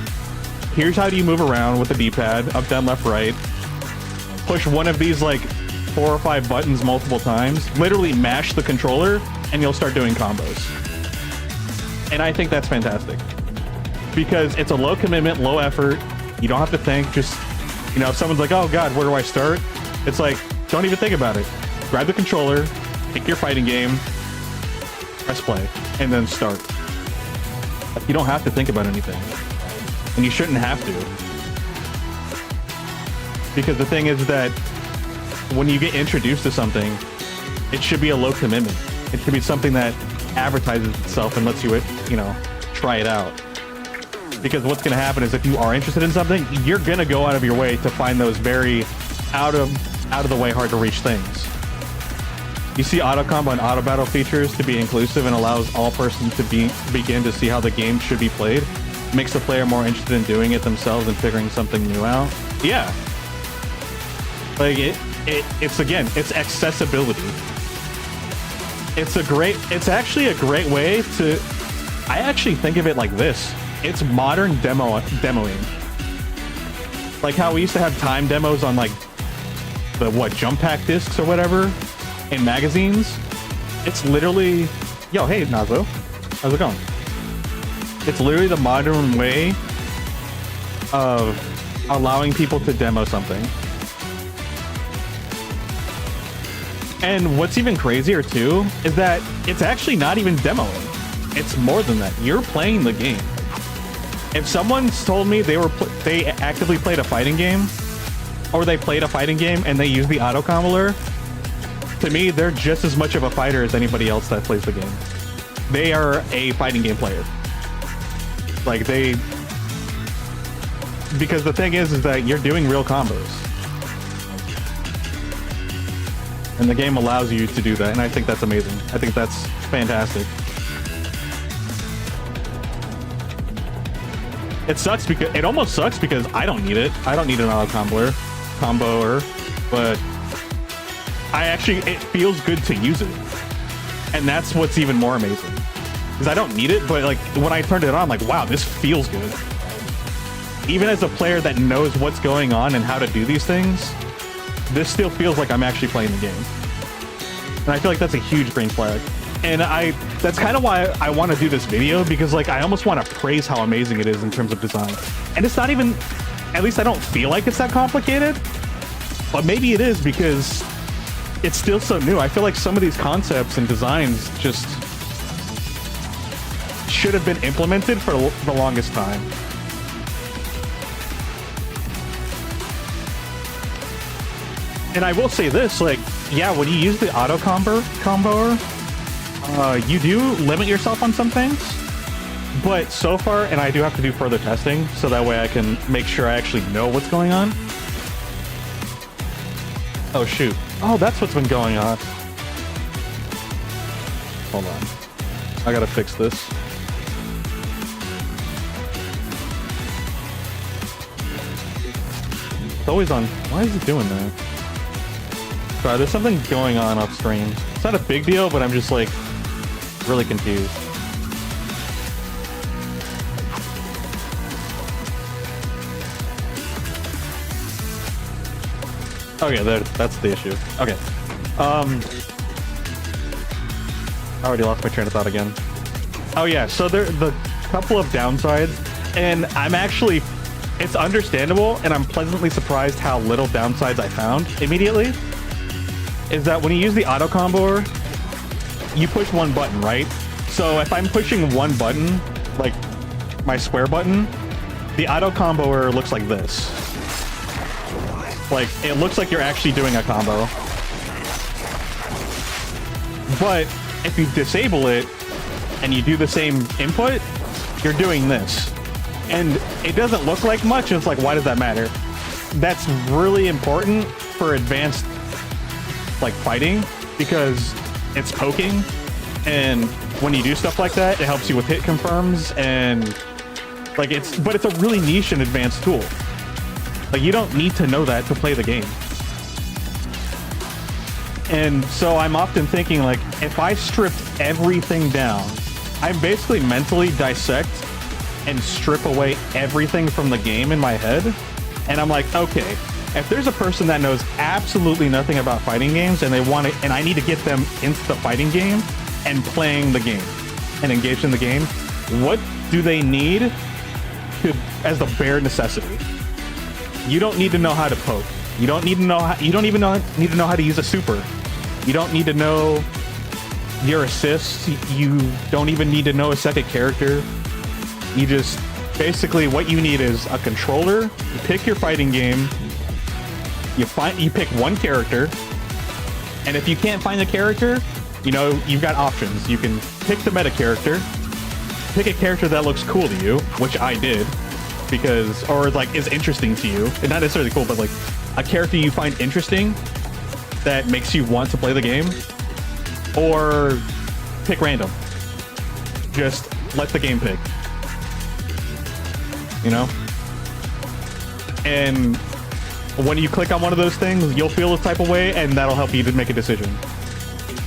[SPEAKER 1] here's how do you move around with the D-pad, up, down, left, right. Push one of these like 4 or 5 buttons multiple times, literally mash the controller, and you'll start doing combos. And I think that's fantastic. Because it's a low commitment, low effort. You don't have to think, just, you know, if someone's like, oh God, where do I start? It's like, don't even think about it. Grab the controller, pick your fighting game, press play, and then start. You don't have to think about anything. And you shouldn't have to. Because the thing is that when you get introduced to something, it should be a low commitment. It should be something that advertises itself and lets you, you know, try it out. Because what's going to happen is if you are interested in something, you're going to go out of your way to find those very out of the way, hard to reach things. You see auto combo and auto battle features to be inclusive and allows all persons to begin to see how the game should be played. Makes the player more interested in doing it themselves and figuring something new out. Yeah. Like it's accessibility. It's actually a great way to, I actually think of it like this. It's modern demoing. Like how we used to have time demos on like the jump pack discs or whatever in magazines. It's literally, yo, hey Nazo, how's it going? It's literally the modern way of allowing people to demo something. And what's even crazier too is that it's actually not even demoing. It's more than that. You're playing the game. If someone's told me they actively played a fighting game, or they played a fighting game and they use the auto comboer, to me they're just as much of a fighter as anybody else that plays the game. They are a fighting game player. Like because the thing is that you're doing real combos. And the game allows you to do that, and I think that's amazing. I think that's fantastic. It sucks because it almost sucks because I don't need it. I don't need an auto comboer, but it feels good to use it. And that's what's even more amazing. Because I don't need it, but like when I turned it on, I'm like, wow, this feels good. Even as a player that knows what's going on and how to do these things, this still feels like I'm actually playing the game. And I feel like that's a huge green flag. And that's kind of why I want to do this video, because like I almost want to praise how amazing it is in terms of design. And it's not even, at least I don't feel like it's that complicated, but maybe it is because it's still so new. I feel like some of these concepts and designs just should have been implemented for the longest time. And I will say this, like, yeah, when you use the auto comboer, you do limit yourself on some things, but so far, and I do have to do further testing, so that way I can make sure I actually know what's going on. Oh, shoot. Oh, that's what's been going on. Hold on. I gotta fix this. It's always on. Why is it doing that? Sorry, there's something going on off screen. It's not a big deal, but I'm just like really confused. Okay, that's the issue. Okay. I already lost my train of thought again. Oh yeah, so the couple of downsides, and it's understandable, and I'm pleasantly surprised how little downsides I found immediately, is that when you use the auto comboer, you push one button, right? So if I'm pushing one button, like my square button, the auto comboer looks like this. Like, it looks like you're actually doing a combo. But if you disable it and you do the same input, you're doing this. And it doesn't look like much. It's like, why does that matter? That's really important for advanced, like, fighting, because it's poking, and when you do stuff like that, it helps you with hit confirms, and like but it's a really niche and advanced tool. Like, you don't need to know that to play the game. And so I'm often thinking, like, if I stripped everything down, I basically mentally dissect and strip away everything from the game in my head, and I'm like, okay, if there's a person that knows absolutely nothing about fighting games and they want it, and I need to get them into the fighting game and playing the game and engaged in the game, what do they need as the bare necessity? You don't need to know how to poke. You don't need to know how, you don't even need to know how to use a super. You don't need to know your assists. You don't even need to know a second character. You just basically, what you need is a controller. You pick your fighting game. You pick one character, and if you can't find the character, you know, you've got options. You can pick the meta character, pick a character that looks cool to you, which I did, because, or like is interesting to you, and not necessarily cool, but like a character you find interesting that makes you want to play the game, or pick random. Just let the game pick, you know? And when you click on one of those things, you'll feel a type of way, and that'll help you to make a decision.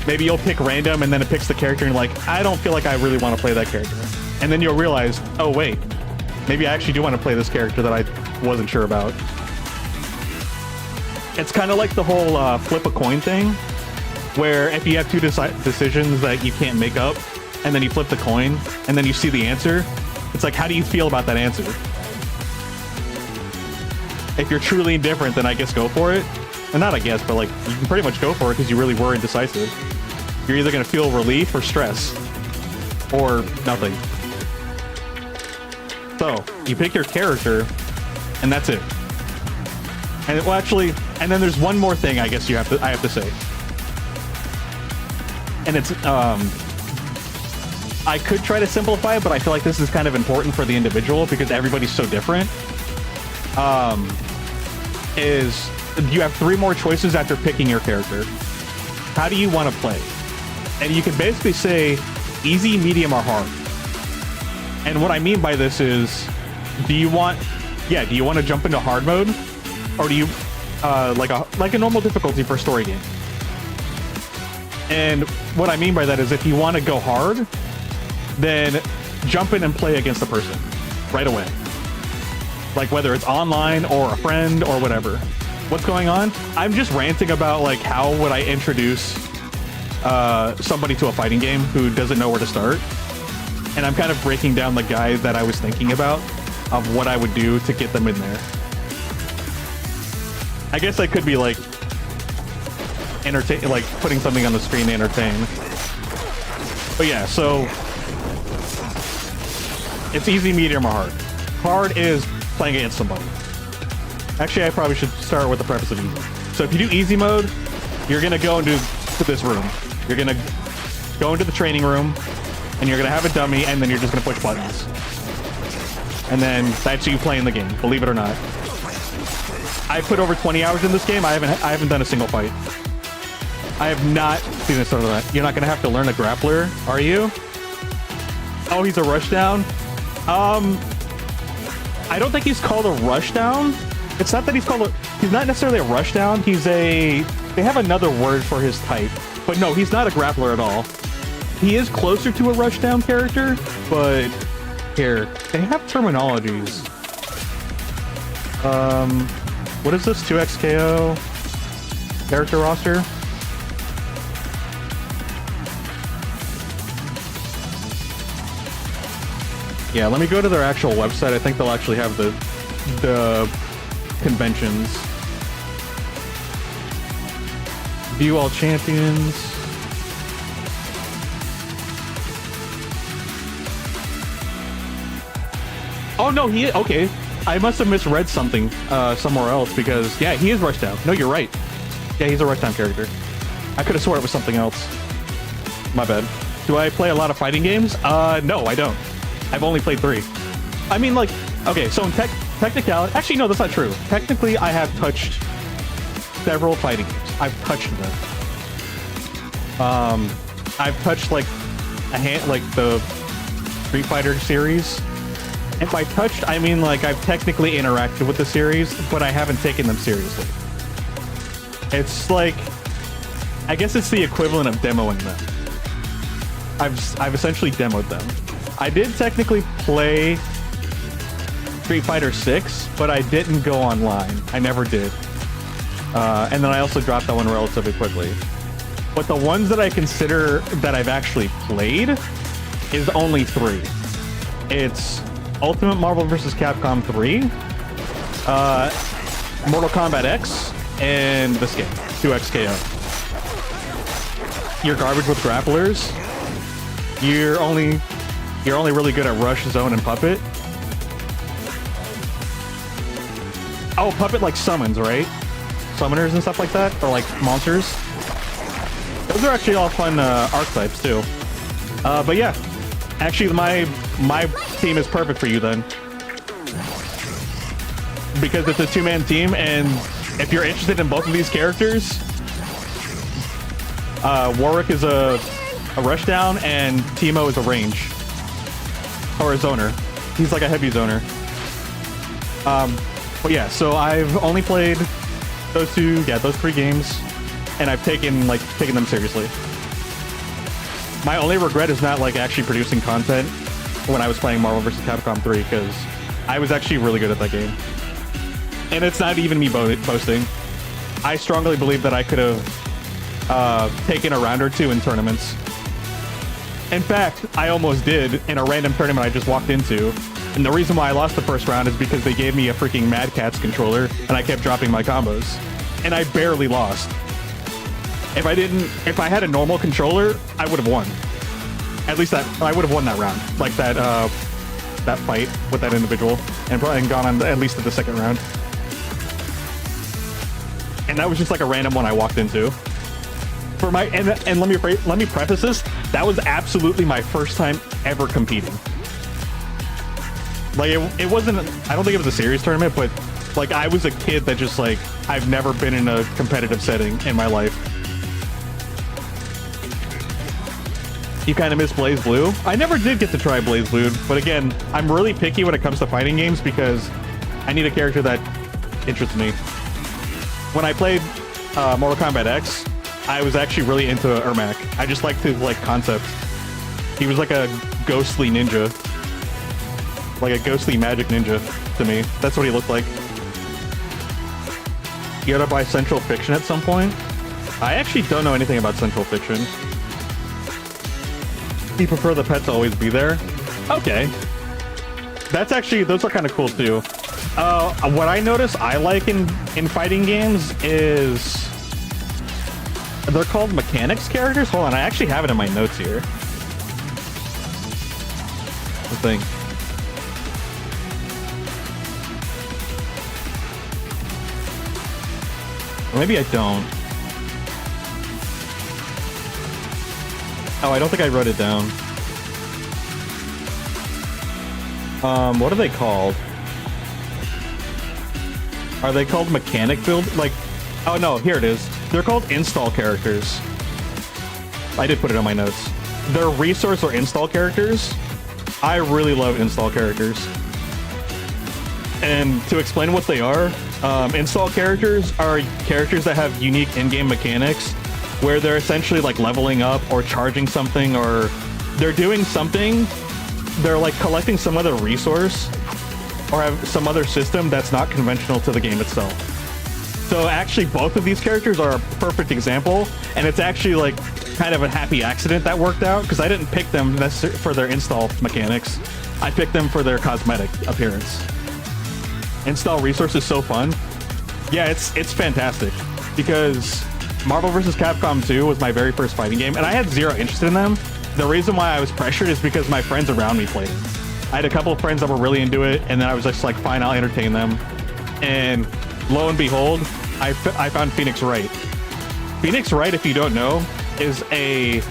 [SPEAKER 1] Maybe you'll pick random, and then it picks the character, and you're like, I don't feel like I really want to play that character. And then you'll realize, oh wait, maybe I actually do want to play this character that I wasn't sure about. It's kind of like the whole flip a coin thing, where if you have two decisions that you can't make up, and then you flip the coin, and then you see the answer, it's like, how do you feel about that answer? If you're truly indifferent, then I guess go for it. And not I guess, but like, you can pretty much go for it because you really were indecisive. You're either going to feel relief or stress, or nothing. So you pick your character, and that's it. And well, actually, and then there's one more thing I guess I have to say. And it's I could try to simplify it, but I feel like this is kind of important for the individual because everybody's so different. Is you have 3 more choices after picking your character. How do you want to play? And you can basically say easy, medium, or hard. And what I mean by this is,
[SPEAKER 3] do you want to jump into hard mode, or do you like a normal difficulty for a story game? And what I mean by that is, if you want to go hard, then jump in and play against the person right away. Like whether it's online or a friend or whatever. What's going on? I'm just ranting about like how would I introduce somebody to a fighting game who doesn't know where to start. And I'm kind of breaking down the guide that I was thinking about of what I would do to get them in there. I guess I could be like entertain, like putting something on the screen to entertain. But yeah, so it's easy, medium, or hard. Hard is playing against somebody. Actually, I probably should start with the preface of easy. So if you do easy mode, you're gonna go into this room. You're gonna go into the training room, and you're gonna have a dummy, and then you're just gonna push buttons. And then that's you playing the game, believe it or not. I put over 20 hours in this game. I haven't done a single fight. I have not seen this sort of that. You're not gonna have to learn a grappler, are you? Oh, he's a rushdown. I don't think he's called a rushdown. It's not that he's not necessarily a rushdown. They have another word for his type, but no, he's not a grappler at all. He is closer to a rushdown character, but here, they have terminologies. What is this? 2x KO character roster? Yeah, let me go to their actual website. I think they'll actually have the conventions. View all champions. Oh no, okay. I must have misread something somewhere else, because yeah, he is rushdown. No, you're right. Yeah, he's a rushdown character. I could have swore it was something else. My bad. Do I play a lot of fighting games? No, I don't. I've only played 3. I mean, like, okay, so in technicality, actually, no, that's not true. Technically, I have touched several fighting games. I've touched them. I've touched like the Street Fighter series. And by touched, I mean like I've technically interacted with the series, but I haven't taken them seriously. It's like, I guess it's the equivalent of demoing them. I've essentially demoed them. I did technically play Street Fighter 6, but I didn't go online. I never did. And then I also dropped that one relatively quickly. But the ones that I consider that I've actually played is only 3. It's Ultimate Marvel vs. Capcom 3, Mortal Kombat X, and this game, 2XKO. You're garbage with grapplers. You're only really good at Rush, Zone, and Puppet. Oh, Puppet like summons, right? Summoners and stuff like that, or like monsters. Those are actually all fun archetypes too. But yeah, actually my team is perfect for you then, because it's a 2-man team, and if you're interested in both of these characters, Warwick is a rushdown and Teemo is a range, or a zoner. He's like a heavy zoner. But yeah, so I've only played those 3 games, and I've taken them seriously. My only regret is not like actually producing content when I was playing Marvel vs. Capcom 3, because I was actually really good at that game. And it's not even me boasting. I strongly believe that I could have taken a round or 2 in tournaments. In fact, I almost did in a random tournament I just walked into. And the reason why I lost the first round is because they gave me a freaking Mad Catz controller, and I kept dropping my combos. And I barely lost. If I had a normal controller, I would have won. At least I would have won that round. Like that fight with that individual, and probably gone on at least to the second round. And that was just like a random one I walked into. For my and let me preface this. That was absolutely my first time ever competing. Like it wasn't. I don't think it was a serious tournament, but like I was a kid that just like I've never been in a competitive setting in my life. You kind of miss Blaze Blue. I never did get to try Blaze Blue, but again, I'm really picky when it comes to fighting games because I need a character that interests me. When I played Mortal Kombat X, I was actually really into Ermac. I just liked his like concept. He was like a ghostly ninja, like a ghostly magic ninja to me. That's what he looked like. You gotta buy Central Fiction at some point. I actually don't know anything about Central Fiction. You prefer the pet to always be there? Okay. That's actually, those are kind of cool too. What I notice I like in fighting games is they're called mechanics characters. Hold on, I actually have it in my notes here. The thing. Or maybe I don't. Oh, I don't think I wrote it down. What are they called? Are they called mechanic build? Like, oh no, here it is. They're called install characters. I did put it on my notes. They're resource or install characters. I really love install characters. And to explain what they are, install characters are characters that have unique in-game mechanics where they're essentially like leveling up or charging something, or they're doing something. They're like collecting some other resource or have some other system that's not conventional to the game itself. So actually both of these characters are a perfect example, and it's actually like kind of a happy accident that worked out because I didn't pick them for their install mechanics. I picked them for their cosmetic appearance. Install resource is so fun. Yeah, it's fantastic because Marvel vs. Capcom 2 was my very first fighting game, and I had zero interest in them. The reason why I was pressured is because my friends around me played it. I had a couple of friends that were really into it, and then I was just like, fine, I'll entertain them. And lo and behold, I found Phoenix Wright. Phoenix Wright, if you don't know, is a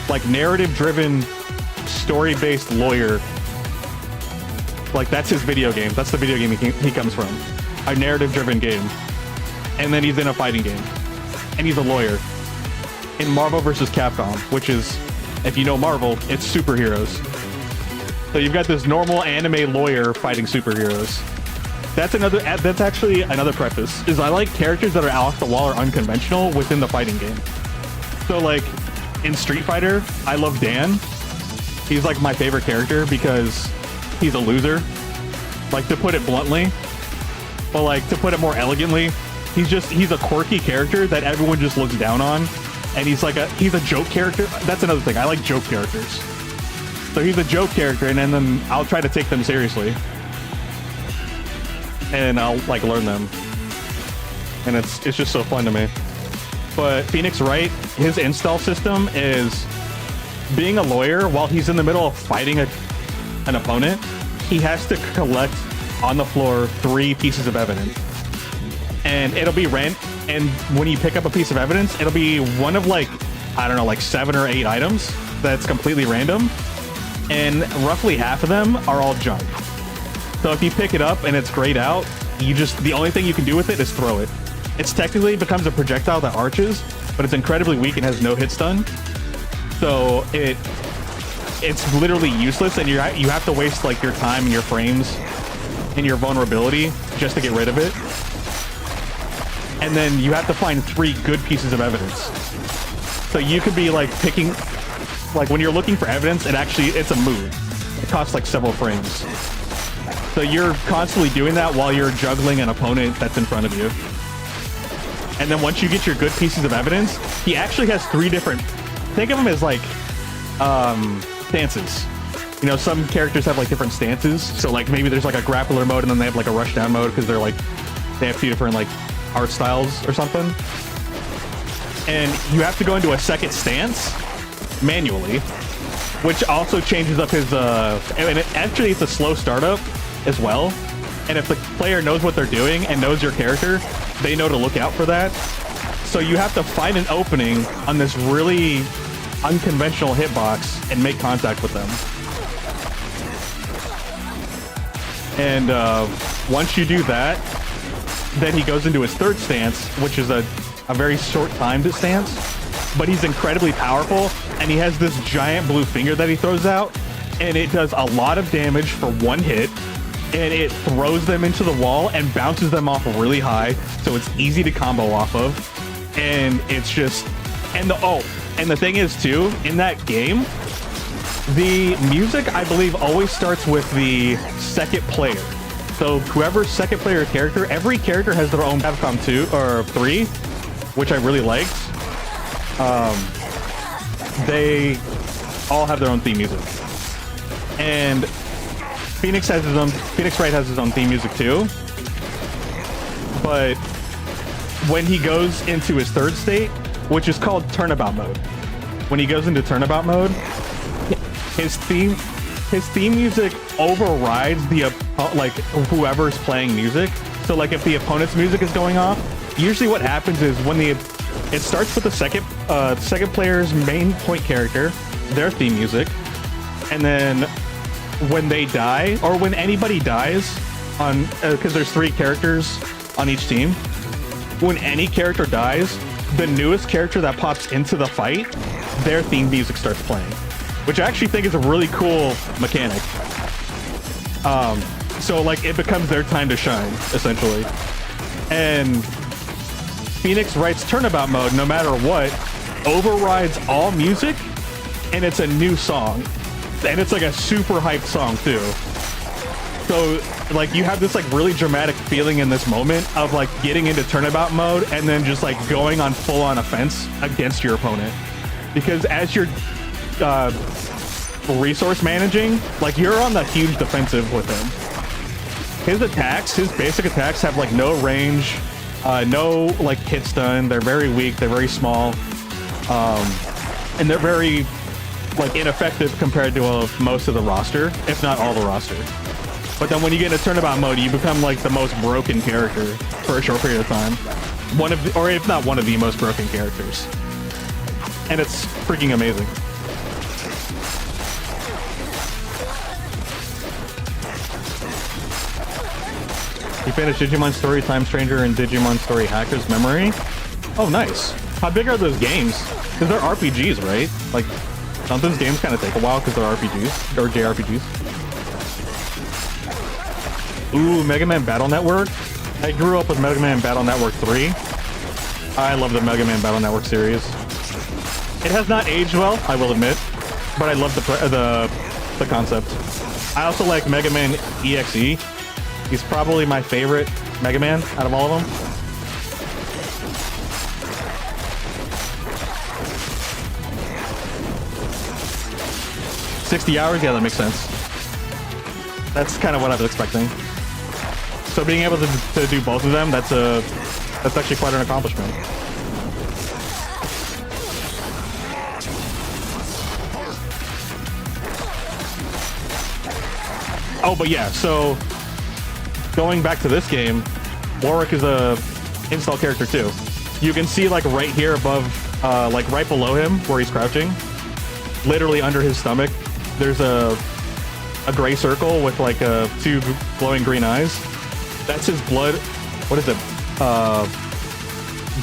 [SPEAKER 3] like narrative-driven, story-based lawyer. Like, that's his video game. That's the video game he comes from. A narrative-driven game. And then he's in a fighting game. And he's a lawyer. In Marvel vs. Capcom, which is, if you know Marvel, it's superheroes. So you've got this normal anime lawyer fighting superheroes. That's actually another preface, is I like characters that are off the wall or unconventional within the fighting game. So like, in Street Fighter, I love Dan. He's like my favorite character because he's a loser. Like, to put it bluntly. But like, to put it more elegantly, he's a quirky character that everyone just looks down on. And he's a joke character. That's another thing. I like joke characters. So he's a joke character, and then I'll try to take them seriously. And I'll like learn them. And it's just so fun to me. But Phoenix Wright, his install system is being a lawyer while he's in the middle of fighting an opponent. He has to collect on the floor 3 pieces of evidence. And it'll be and when you pick up a piece of evidence, it'll be one of like, I don't know, like 7 or 8 items that's completely random. And roughly half of them are all junk. So if you pick it up and it's grayed out, the only thing you can do with it is throw it. It's technically becomes a projectile that arches, but it's incredibly weak and has no hit stun. So it's literally useless, and you have to waste like your time and your frames and your vulnerability just to get rid of it. And then you have to find 3 good pieces of evidence. So you could be like picking, like when you're looking for evidence, it's a move. It costs like several frames. So you're constantly doing that while you're juggling an opponent that's in front of you. And then once you get your good pieces of evidence, he actually has 3 different, think of them as like stances. You know, some characters have like different stances. So like maybe there's like a grappler mode, and then they have like a rushdown mode because they have 2 different like art styles or something. And you have to go into a second stance manually, which also changes up his and actually it's a slow startup as well. And if the player knows what they're doing and knows your character, they know to look out for that. So you have to find an opening on this really unconventional hitbox and make contact with them. And once you do that, then he goes into his third stance, which is a very short timed stance. but he's incredibly powerful, and he has this giant blue finger that he throws out, and it does a lot of damage for one hit, and it throws them into the wall and bounces them off really high, so it's easy to combo off of. And it's just, and the thing is too, in that game, the music, I believe, always starts with the second player. So whoever's second player character, every character has their own Capcom 2 or 3, which I really liked. They all have their own theme music. And Phoenix Wright has his own theme music too. But when he goes into his third state, which is called turnabout mode, when he goes into turnabout mode, his theme music overrides the like whoever's playing music. So like if the opponent's music is going off, usually what happens is when it starts with the second player's main point character, their theme music, and then when they die, or when anybody dies on, because there's 3 characters on each team, when any character dies, the newest character that pops into the fight, their theme music starts playing, which I actually think is a really cool mechanic. So like it becomes their time to shine, essentially. And Phoenix Wright's turnabout mode, no matter what, overrides all music, and it's a new song. And it's like a super hyped song too. So like you have this like really dramatic feeling in this moment of like getting into turnabout mode and then just like going on full on offense against your opponent. Because as you're resource managing, like you're on the huge defensive with him. His attacks, his basic attacks have like no range, no like hit stun. They're very weak, they're very small, and they're very like ineffective compared to most of the roster, if not all the roster. But then when you get into turnabout mode, you become like the most broken character for a short period of time. Or if not one of the most broken characters. And it's freaking amazing. You finished Digimon Story Time Stranger and Digimon Story Hacker's Memory? Oh, nice. How big are those games? Because they're RPGs, right? Like, don't those games kind of take a while because they're RPGs? Or JRPGs? Ooh, Mega Man Battle Network? I grew up with Mega Man Battle Network 3. I love the Mega Man Battle Network series. It has not aged well, I will admit, but I love the concept. I also like Mega Man EXE. He's probably my favorite Mega Man out of all of them. $60 hours? Yeah, that makes sense. That's kind of what I was expecting. So being able to do both of them, that's actually quite an accomplishment. Oh, but yeah, so going back to this game, Warwick is a install character too. You can see like right here above, like right below him where he's crouching, literally under his stomach, there's a gray circle with like 2 glowing green eyes. That's his blood. What is it?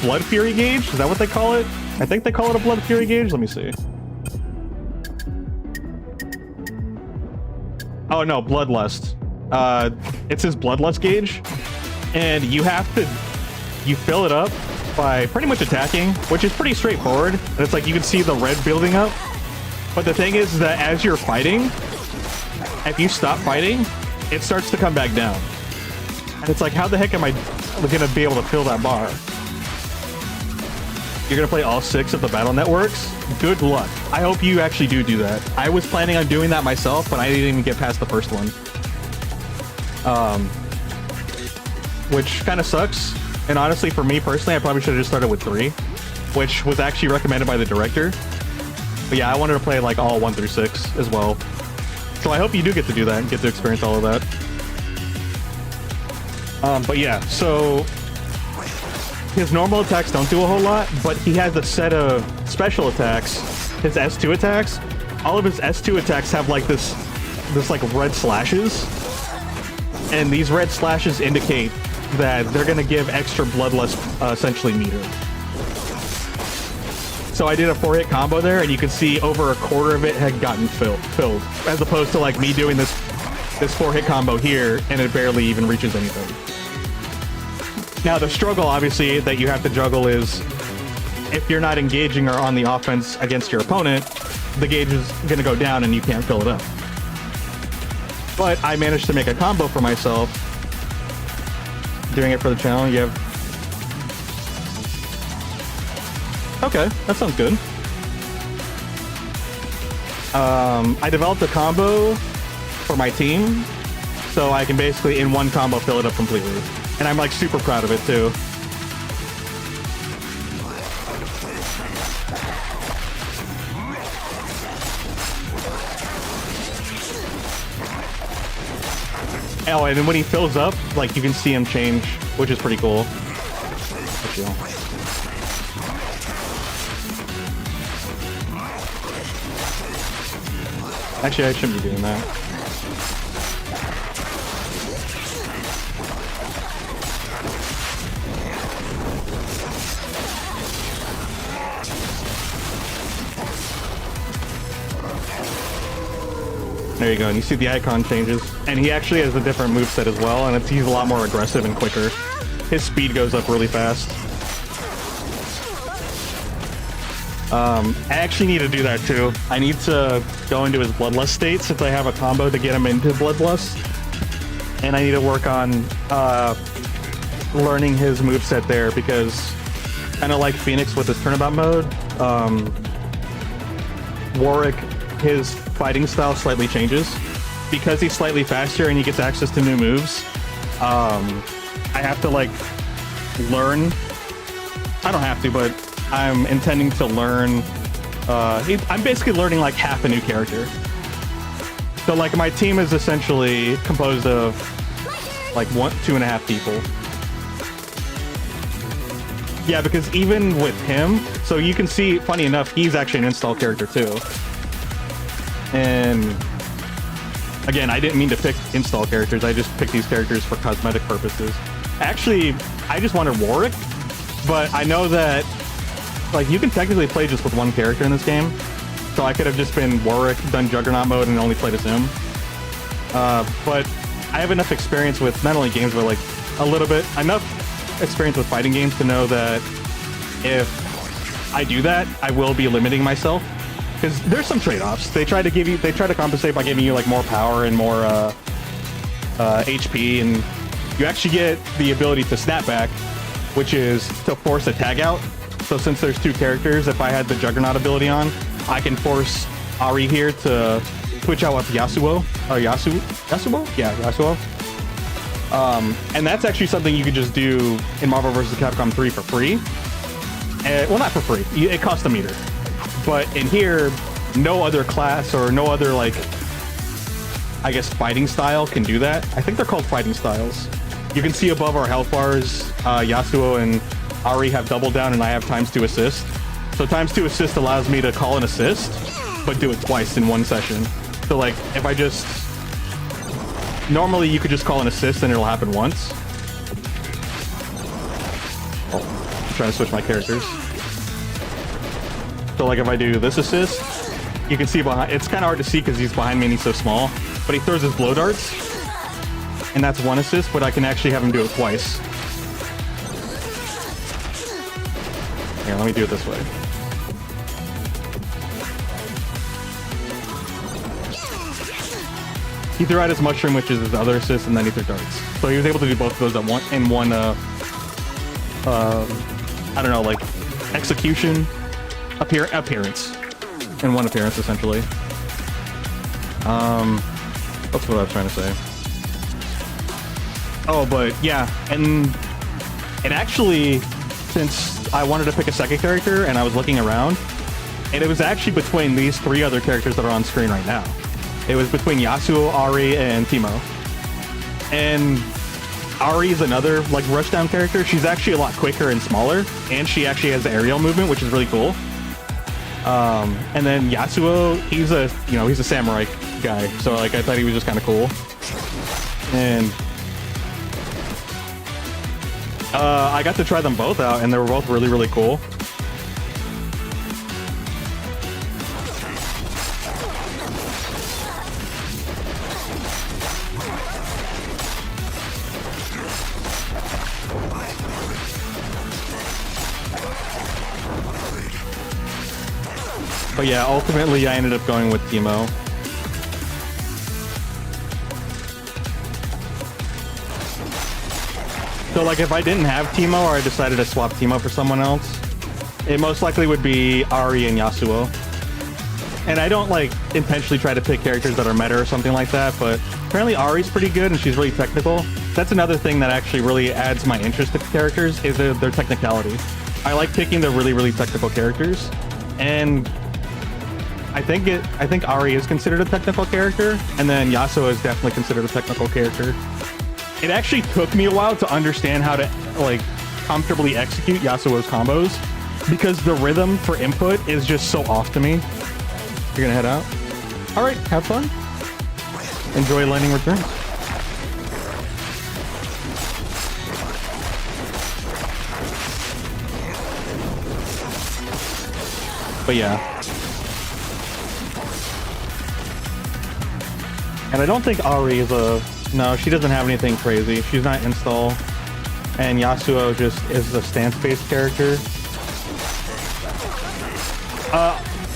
[SPEAKER 3] Blood Fury gauge? Is that what they call it? I think they call it a Blood Fury gauge. Let me see. Oh no, Bloodlust. It's his Bloodlust gauge, and you fill it up by pretty much attacking, which is pretty straightforward. And it's like you can see the red building up. But the thing is that as you're fighting, if you stop fighting, it starts to come back down. And it's like, how the heck am I gonna be able to fill that bar? You're gonna play all 6 of the battle networks? Good luck. I hope you actually do that. I was planning on doing that myself, but I didn't even get past the first one. Which kind of sucks. And honestly, for me personally, I probably should have just started with 3, which was actually recommended by the director. But yeah, I wanted to play like all 1 through 6 as well. So I hope you do get to do that and get to experience all of that. But yeah, so his normal attacks don't do a whole lot, but he has a set of special attacks, his S2 attacks. All of his S2 attacks have like this like red slashes. And these red slashes indicate that they're gonna give extra bloodlust essentially meter. So I did a 4-hit combo there, and you can see over a quarter of it had gotten filled, as opposed to like me doing this 4-hit combo here, and it barely even reaches anything. Now the struggle, obviously, that you have to juggle is if you're not engaging or on the offense against your opponent, the gauge is going to go down and you can't fill it up. But I managed to make a combo for myself. Doing it for the channel, you have... Okay, that sounds good. I developed a combo for my team, so I can basically, in one combo, fill it up completely. And I'm, like, super proud of it, too. Oh, and then when he fills up, like, you can see him change, which is pretty cool. Actually, I shouldn't be doing that. There you go, and you see the icon changes. And he actually has a different moveset as well, and he's a lot more aggressive and quicker. His speed goes up really fast. I actually need to do that too. I need to go into his Bloodlust state since I have a combo to get him into Bloodlust. And I need to work on learning his moveset there because kind of like Phoenix with his turnabout mode, Warwick, his fighting style slightly changes. Because he's slightly faster and he gets access to new moves, I have to like learn. I don't have to, but I'm intending to learn. I'm basically learning like half a new character. So like my team is essentially composed of like 2.5 people. Yeah, because even with him, so you can see, funny enough, he's actually an install character too. And again, I didn't mean to pick install characters. I just picked these characters for cosmetic purposes. Actually, I just wanted Warwick, but I know that like you can technically play just with one character in this game. So I could have just been Warwick, done Juggernaut mode, and only played as him. But I have enough experience with not only games, but like enough experience with fighting games to know that if I do that, I will be limiting myself. Because there's some trade-offs. They try to compensate by giving you like more power and more HP, and you actually get the ability to snap back, which is to force a tag out. So since there's 2 characters, if I had the Juggernaut ability on, I can force Ari here to switch out with Yasuo. Yasuo? Yeah, Yasuo. And that's actually something you could just do in Marvel vs. Capcom 3 for free. Well, not for free. It costs a meter. But in here, no other class or no other, like, I guess, fighting style can do that. I think they're called fighting styles. You can see above our health bars, Yasuo and Ari have double down and I have ×2 assist. So ×2 assist allows me to call an assist, but do it twice in one session. So like, if I just... Normally you could just call an assist and it'll happen once. Oh, I'm trying to switch my characters. So like if I do this assist, you can see behind... It's kind of hard to see because he's behind me and he's so small. But he throws his blow darts, and that's one assist, but I can actually have him do it twice. Here, let me do it this way. He threw out his mushroom, which is his other assist, and then he threw darts. So he was able to do both of those at one I don't know, like execution, appearance, in one appearance essentially. That's what I was trying to say. Oh, but yeah, and actually, since I wanted to pick a second character and I was looking around, and it was actually between these 3 other characters that are on screen right now. It was between Yasuo, Ari, and Teemo. And Ari is another like rushdown character. She's actually a lot quicker and smaller, and she actually has the aerial movement, which is really cool. And then Yasuo, he's a samurai guy, so like I thought he was just kind of cool. And I got to try them both out, and they were both really, really cool. But yeah, ultimately I ended up going with Teemo. So like if I didn't have Teemo or I decided to swap Teemo for someone else, it most likely would be Ari and Yasuo. And I don't like intentionally try to pick characters that are meta or something like that, but apparently Ari's pretty good and she's really technical. That's another thing that actually really adds my interest to characters is their technicality. I like picking the really, really technical characters. And I think Ari is considered a technical character, and then Yasuo is definitely considered a technical character. It actually took me a while to understand how to like comfortably execute Yasuo's combos because the rhythm for input is just so off to me. You're gonna head out? All right, have fun. Enjoy lightning returns. But yeah. And I don't think Ari is a... No, she doesn't have anything crazy. She's not install. And Yasuo just is a stance-based character.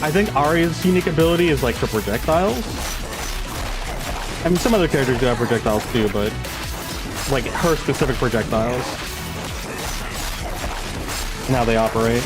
[SPEAKER 3] I think Ari's unique ability is like her projectiles. I mean, some other characters do have projectiles too, but like her specific projectiles and how they operate.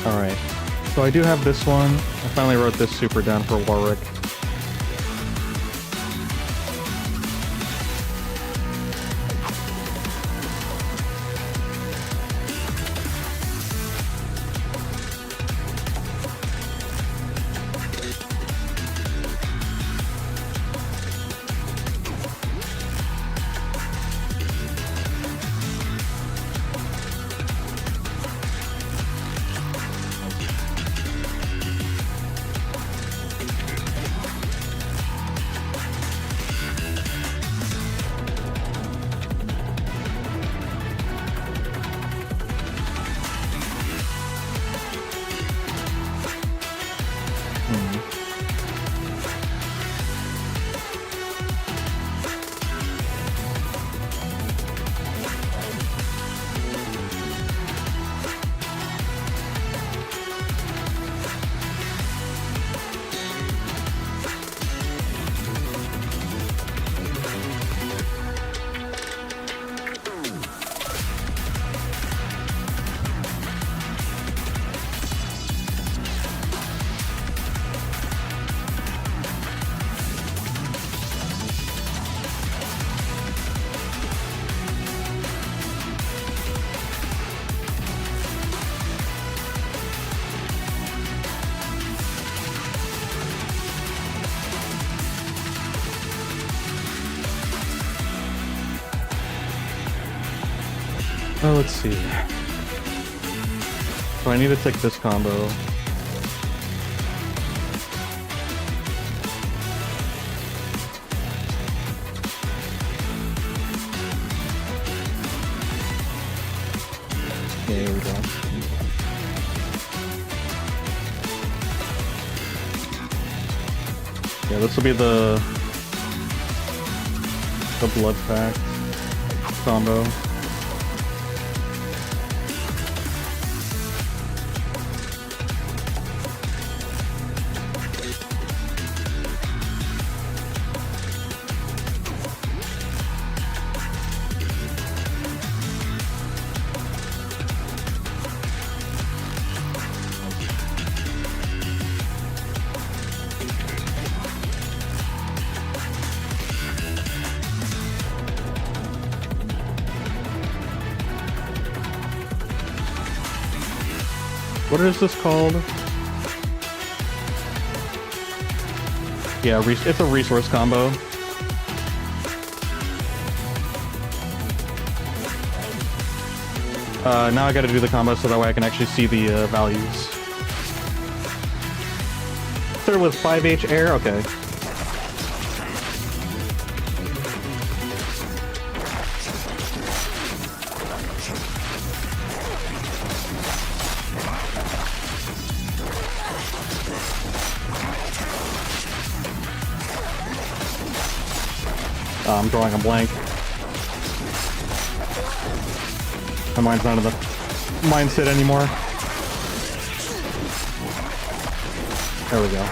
[SPEAKER 3] Alright, so I do have this one. I finally wrote this super down for Warwick. Oh, let's see. So I need to take this combo. Yeah, here we go. Yeah, this will be the blood pack combo. What is this called? Yeah, it's a resource combo. Now I gotta do the combo so that way I can actually see the values. Start with 5H air? Okay. I'm drawing a blank. My mind's not in the mindset anymore. There we go.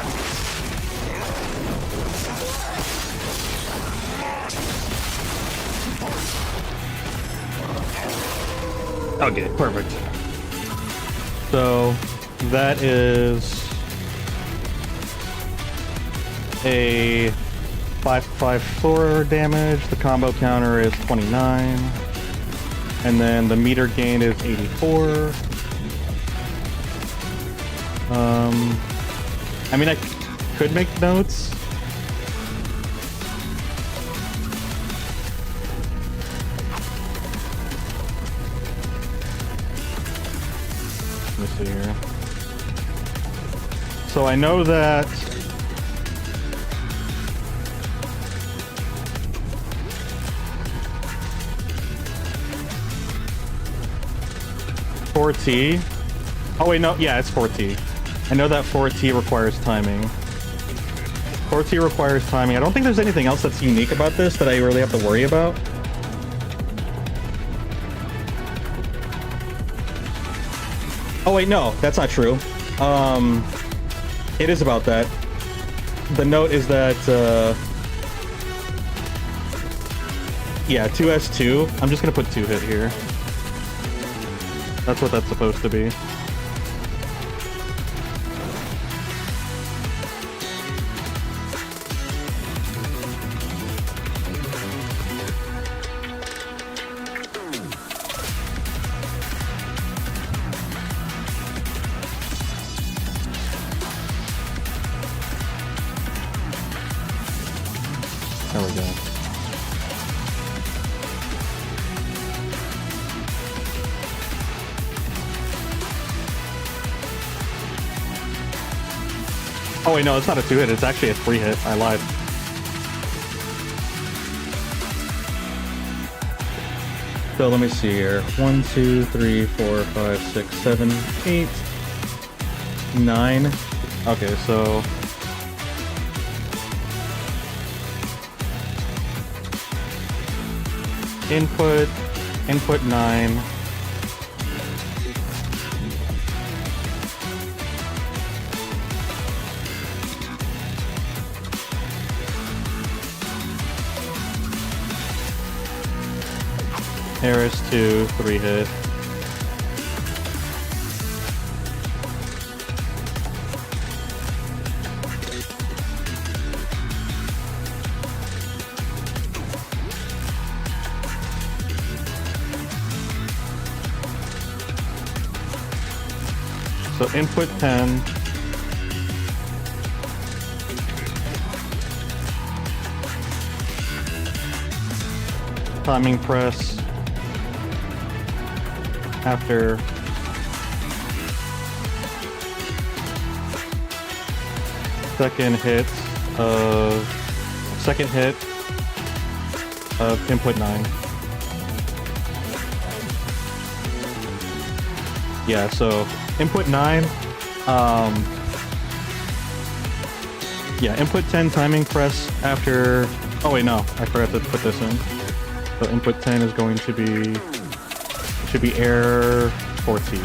[SPEAKER 3] Okay, perfect. So that is a 554 damage. The combo counter is 29. And then the meter gain is 84. I mean, I could make notes. Let me see here. So I know that T. Oh wait, no, yeah, it's 4T. I know that 4T requires timing. 4T requires timing. I don't think there's anything else that's unique about this that I really have to worry about. Oh wait, no, that's not true. It is about that. The note is that, yeah, 2S2. I'm just gonna put 2 hit here. That's what that's supposed to be. There we go. Oh wait, no, it's not a 2-hit, it's actually a 3-hit. I lied. So let me see here. 1, 2, 3, 4, 5, 6, 7, 8, 9. Okay, so input 9. Harris 2, 3-hit. So input 10. Timing press after second hit of input 9. Yeah, so input 9, yeah, input 10 timing press after, oh wait, no, I forgot to put this in. So input 10 is going to be, should be air 4T.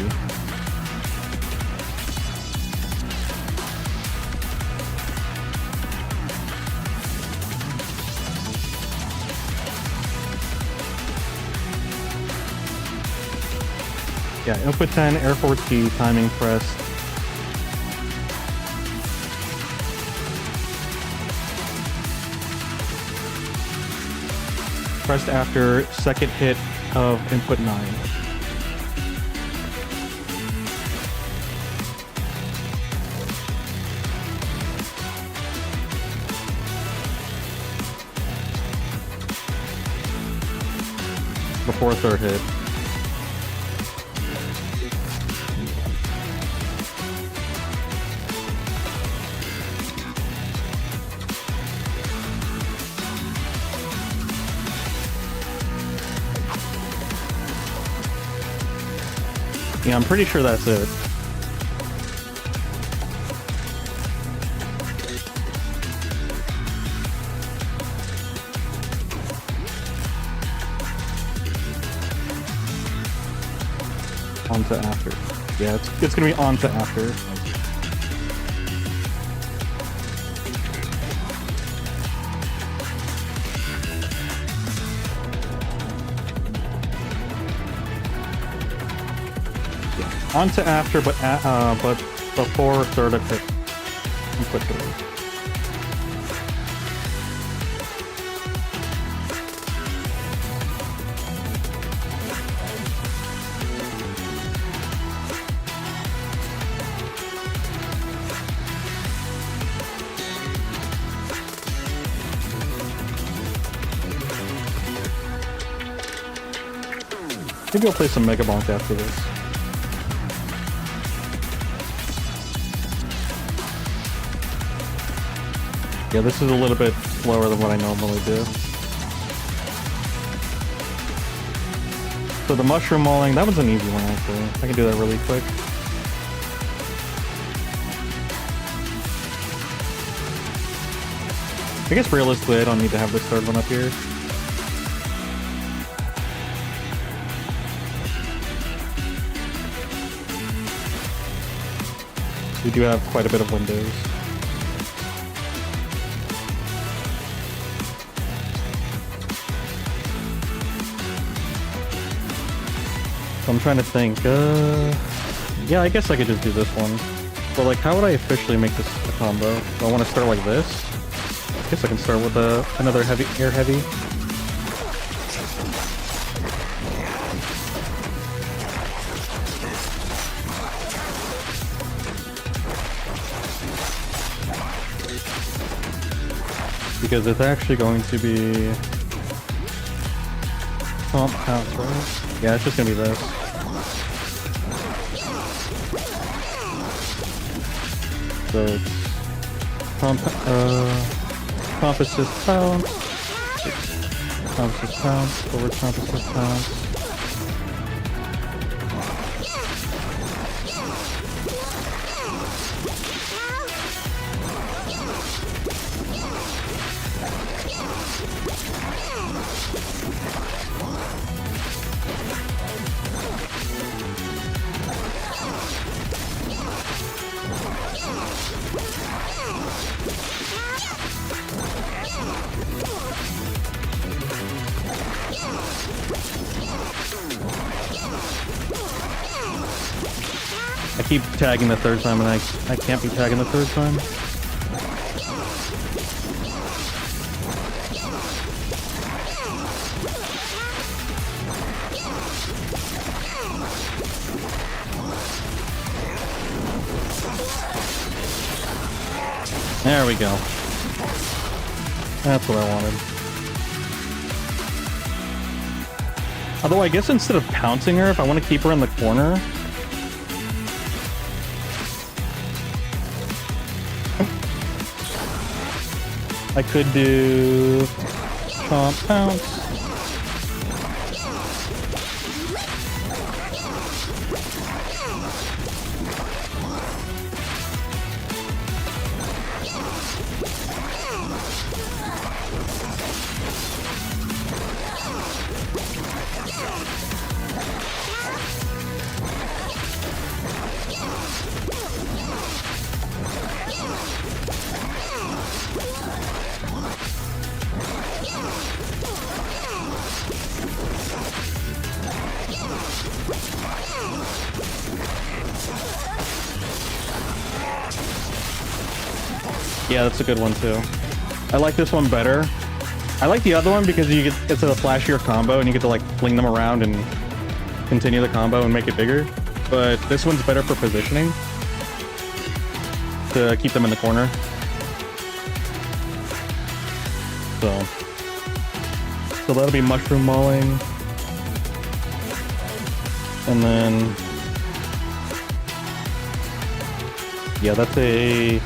[SPEAKER 3] Yeah, input 10, air 4T, timing press. Pressed after second hit of input 9. Before third hit. Yeah, I'm pretty sure that's it. On to after. Yeah, it's gonna be on to after. Yeah. On to after, but before third input. Maybe I'll play some Mega Bonk after this. Yeah, this is a little bit slower than what I normally do. So the mushroom mauling, that was an easy one actually. I can do that really quick. I guess realistically I don't need to have this third one up here. We do have quite a bit of windows. So I'm trying to think, yeah, I guess I could just do this one. But like, how would I officially make this a combo? Do I want to start like this? I guess I can start with another heavy, air heavy. Because it's actually going to be pump pounce, right? Yeah, it's just gonna be this. So it's pump assist pounce, pump assist pounce, forward pump assist pounce. I keep tagging the third time and I can't be tagging the third time. There we go. That's what I wanted. Although I guess instead of pouncing her, if I want to keep her in the corner, I could do chomp pounce. Yeah, that's a good one too. I like this one better. I like the other one because you get it's a flashier combo and you get to like fling them around and continue the combo and make it bigger. But this one's better for positioning to keep them in the corner. So that'll be mushroom mauling, and then yeah, that's a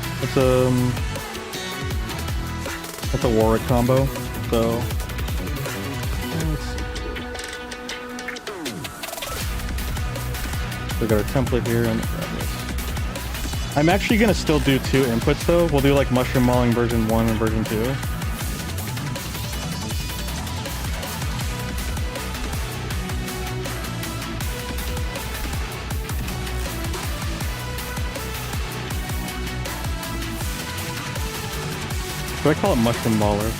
[SPEAKER 3] Warwick combo. So we got our template here, and I'm actually gonna still do 2 inputs though. We'll do like mushroom mauling version 1 and version 2.
[SPEAKER 1] Do I call it mushroom mauler?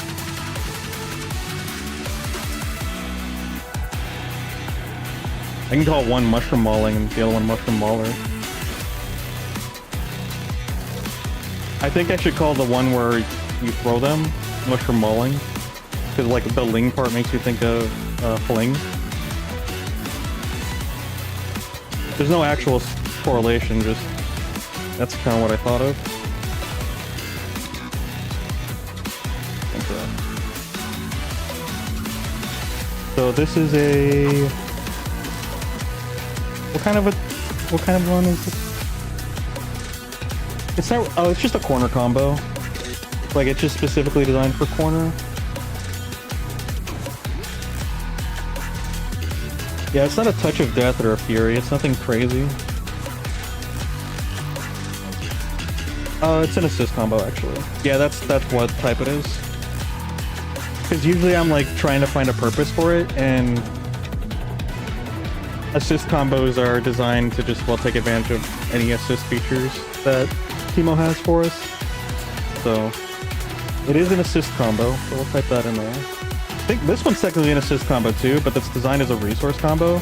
[SPEAKER 1] I can call one mushroom mauling and the other one mushroom mauler. I think I should call the one where you throw them mushroom mauling, because like the ling part makes you think of fling. There's no actual correlation, just that's kind of what I thought of. So this is a what kind of one is this? It's not. Oh, it's just a corner combo. Like it's just specifically designed for corner. Yeah, it's not a touch of death or a fury. It's nothing crazy. It's an assist combo actually. Yeah, that's what type it is. Because usually I'm like trying to find a purpose for it, and assist combos are designed to just take advantage of any assist features that Teemo has for us. So it is an assist combo, so we'll type that in there. I think this one's technically an assist combo too, but it's designed as a resource combo.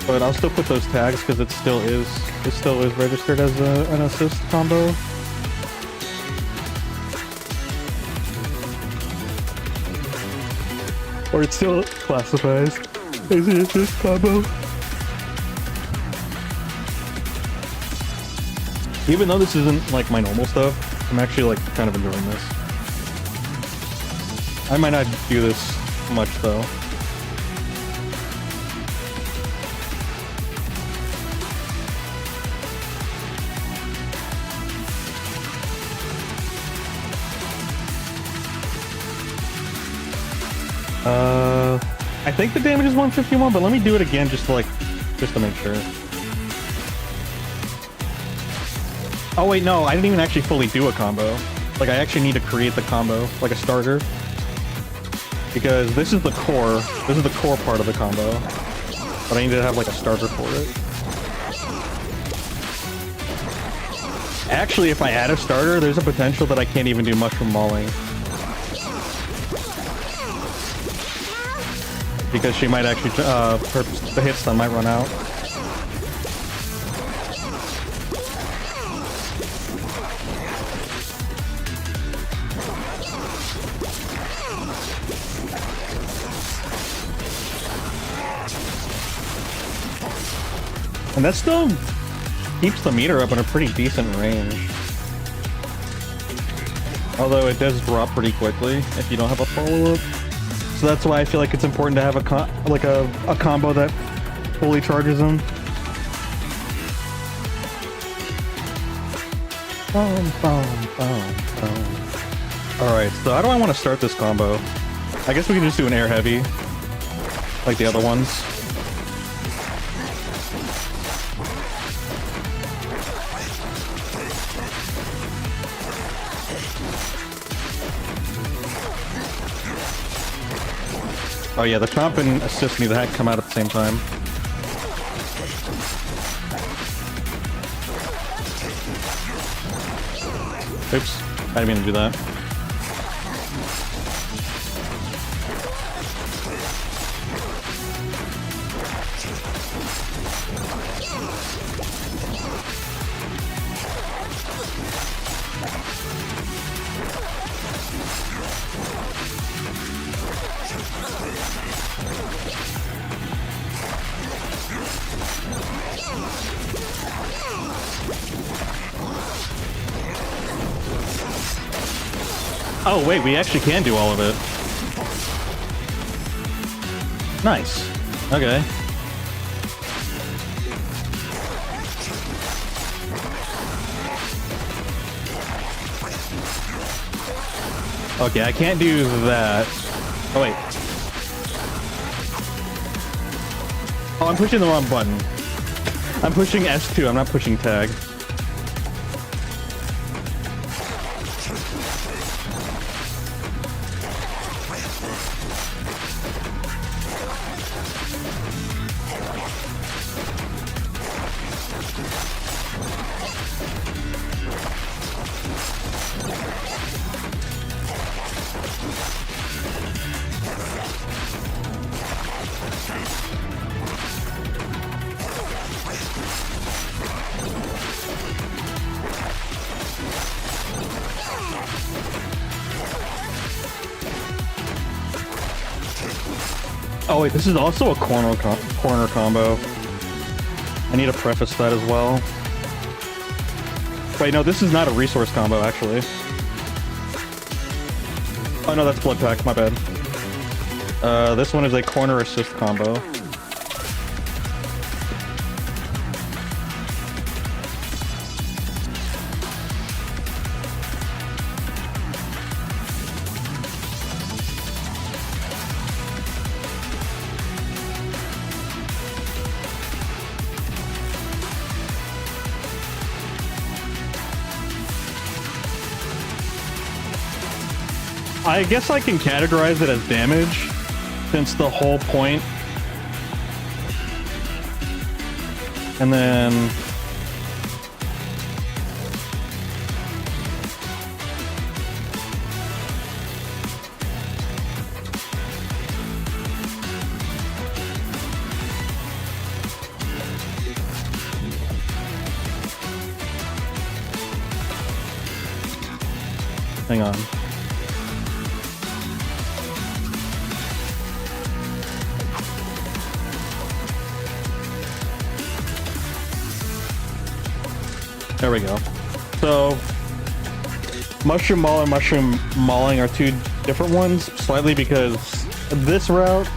[SPEAKER 1] But I'll still put those tags because it still is registered as an assist combo. Or it still classifies as an assist combo. Even though this isn't like my normal stuff, I'm actually like kind of enjoying this. I might not do this much though. I think the damage is 151, but let me do it again just to make sure. Oh wait, no, I didn't even actually fully do a combo. Like I actually need to create the combo, like a starter. Because this is the core part of the combo. But I need to have like a starter for it. Actually, if I add a starter, there's a potential that I can't even do mushroom mauling. Because she might actually, the hit stun might run out. And that still keeps the meter up in a pretty decent range. Although it does drop pretty quickly if you don't have a follow-up. So that's why I feel like it's important to have a combo that fully charges them. Alright, so how do I want to start this combo? I guess we can just do an air heavy, like the other ones. Oh yeah, the chomp and assist me that come out at the same time. Oops, I didn't mean to do that. Oh wait, we actually can do all of it. Nice. Okay. Okay, I can't do that. Oh wait. Oh, I'm pushing the wrong button. I'm pushing S2, I'm not pushing tag. Oh wait, this is also a corner combo. I need to preface that as well. Wait, no, this is not a resource combo, actually. Oh no, that's blood pack, my bad. This one is a corner assist combo. I guess I can categorize it as damage, since the whole point. And then... hang on. There we go. So, Mushroom Maul and Mushroom Mauling are two different ones, slightly because this route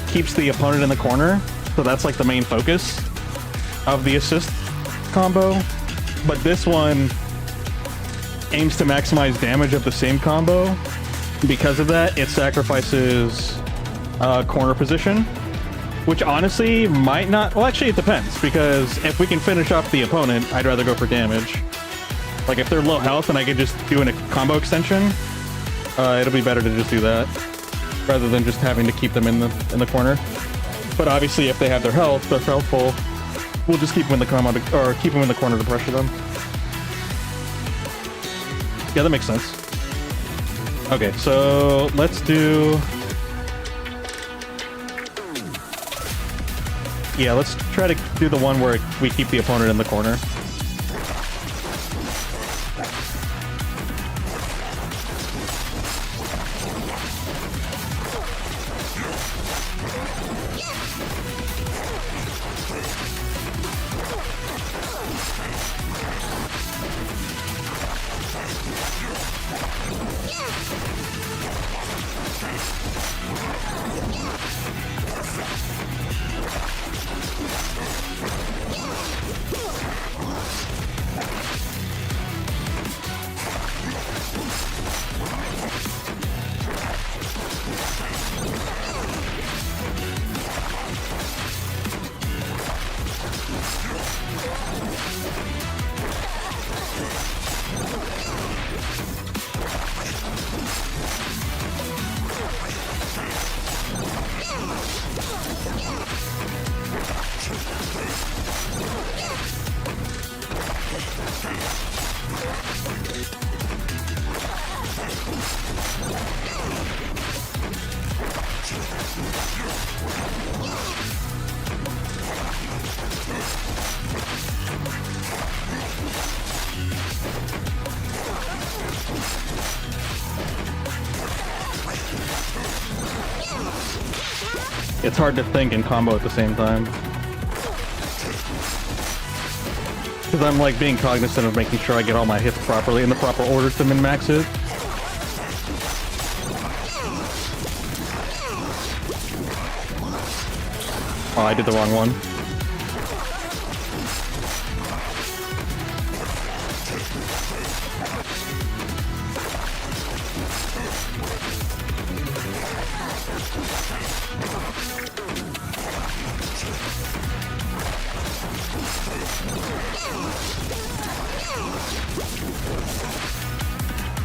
[SPEAKER 1] keeps the opponent in the corner, so that's like the main focus of the assist combo. But this one aims to maximize damage of the same combo. Because of that, it sacrifices corner position. Which honestly might not... Well, actually, it depends, because if we can finish off the opponent, I'd rather go for damage. Like, if they're low health and I could just do a combo extension, it'll be better to just do that, rather than just having to keep them in the corner. But obviously, if they have their health full, we'll just keep them in the combo, or keep them in the corner to pressure them. Yeah, that makes sense. Okay, so let's do... Yeah, let's try to do the one where we keep the opponent in the corner. It's hard to think and combo at the same time. Because I'm like being cognizant of making sure I get all my hits properly in the proper order to min-max it. Oh, I did the wrong one.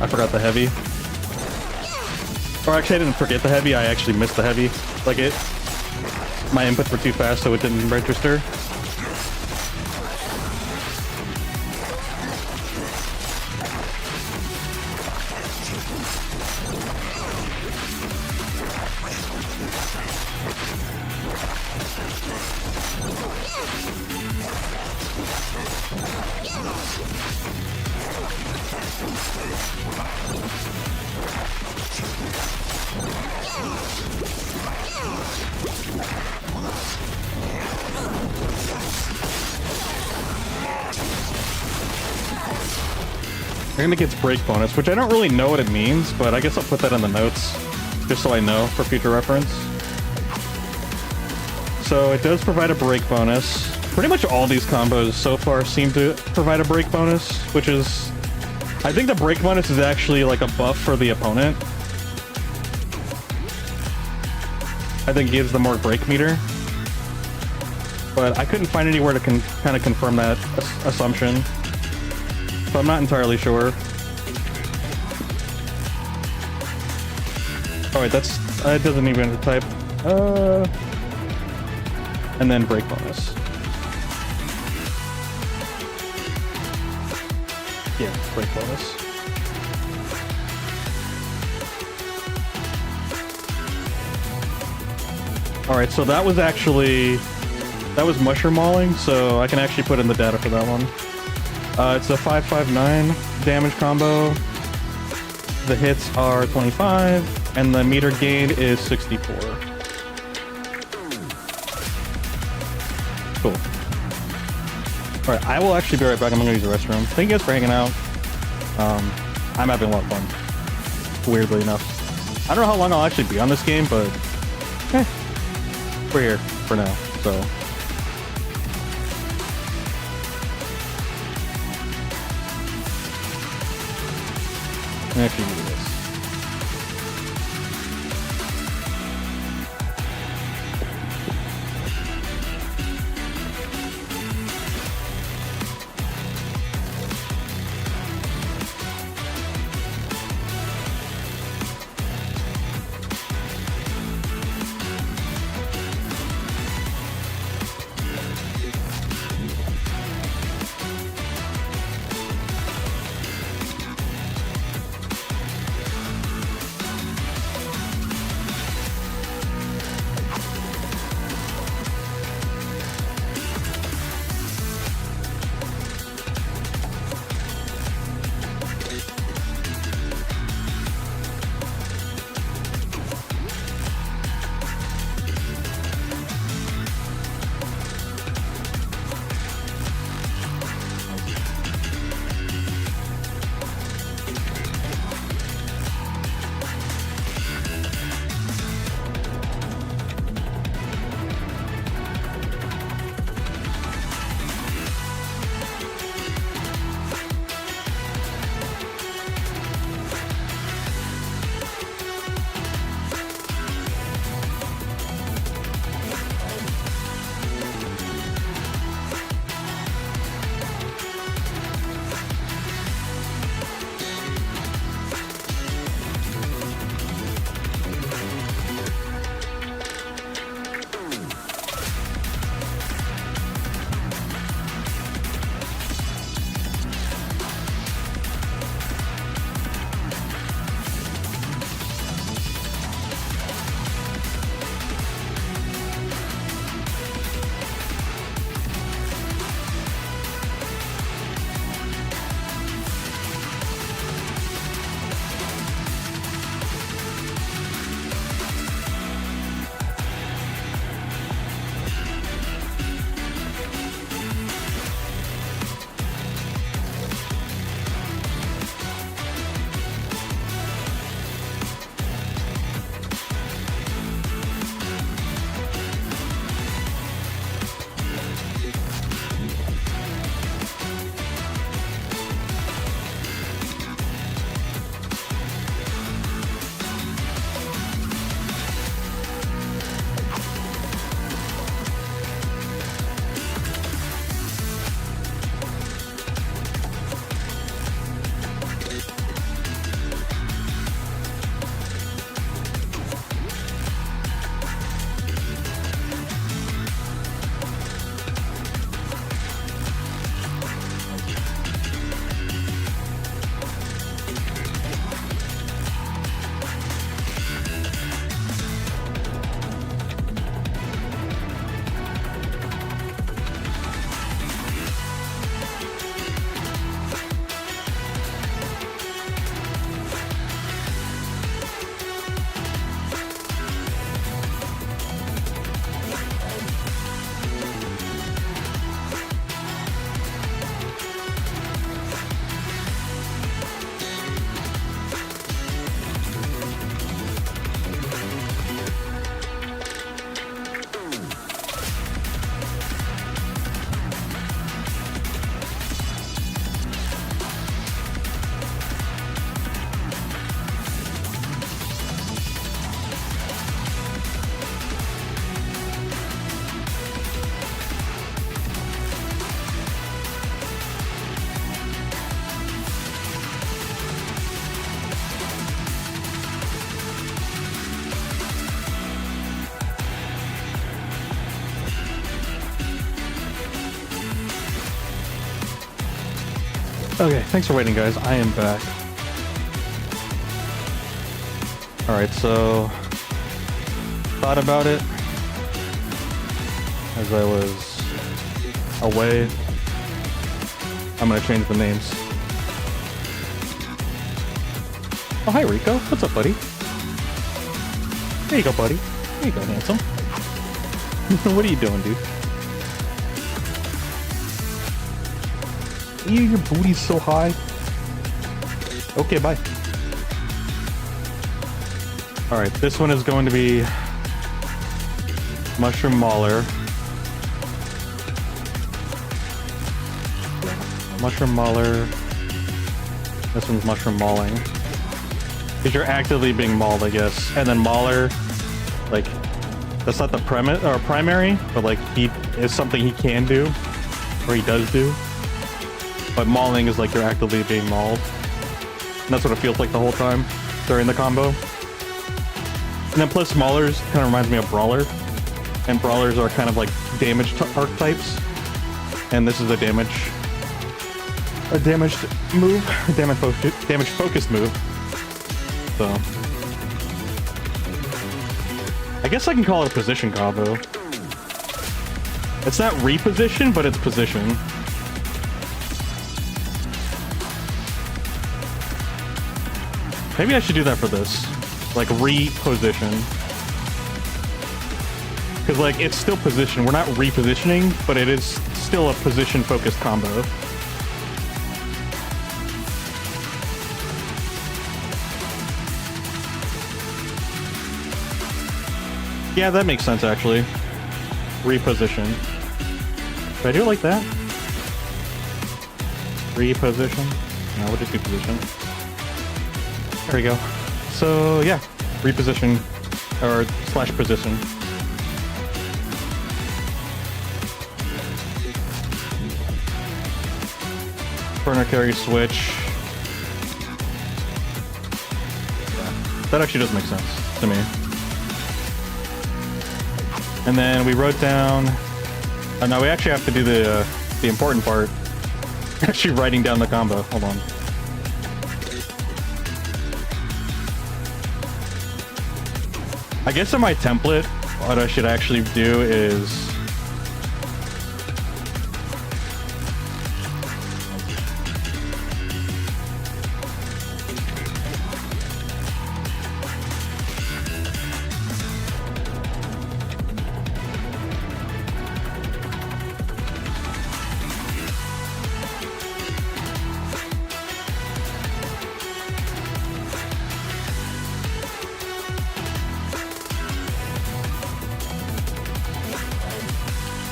[SPEAKER 1] I forgot the heavy. Or actually, I didn't forget the heavy, I actually missed the heavy. Like my inputs were too fast, so it didn't register. And it gets break bonus, which I don't really know what it means, but I guess I'll put that in the notes, just so I know for future reference. So it does provide a break bonus. Pretty much all these combos so far seem to provide a break bonus, which is... I think the break bonus is actually like a buff for the opponent. I think it gives them more break meter. But I couldn't find anywhere to kind of confirm that assumption. So I'm not entirely sure. Oh wait, that's... it doesn't even type. And then break bonus. Yeah, break bonus. Alright, so that was actually... That was mushroom mauling, so I can actually put in the data for that one. It's a 559 damage combo. The hits are 25, and the meter gain is 64. Cool. Alright, I will actually be right back. I'm gonna use the restroom. Thank you guys for hanging out. I'm having a lot of fun. Weirdly enough. I don't know how long I'll actually be on this game, but... we're here for now, so... Actually do this.
[SPEAKER 3] Okay, thanks for waiting, guys. I am back. Alright, so... thought about it as I was away. I'm gonna change the names. Oh, hi, Rico. What's up, buddy? There you go, buddy. There you go, handsome. What are you doing, dude? Your booty's so high. Okay, bye. Alright, this one is going to be Mushroom Mauler. Mushroom Mauler. This one's Mushroom Mauling. Because you're actively being mauled, I guess. And then Mauler, like, that's not the premise or primary, but like he is something he can do, or he does do. But mauling is like you're actively being mauled. And that's what it feels like the whole time during the combo. And then plus Maulers kind of reminds me of Brawler. And Brawlers are kind of like damage archetypes. And this is a damaged move, damage focused move. So I guess I can call it a position combo. It's not reposition, but it's position. Maybe I should do that for this. Like, reposition. Because, like, it's still position. We're not repositioning, but it is still a position-focused combo. Yeah, that makes sense, actually. Reposition. Should I do it like that? Reposition? No, we'll just do position. There we go. So, yeah. Reposition. Or slash position. Burner carry switch. Yeah. That actually does make sense to me. And then we wrote down... Oh, no, we actually have to do the important part. Actually writing down the combo. Hold on. I guess in my template, what I should actually do is...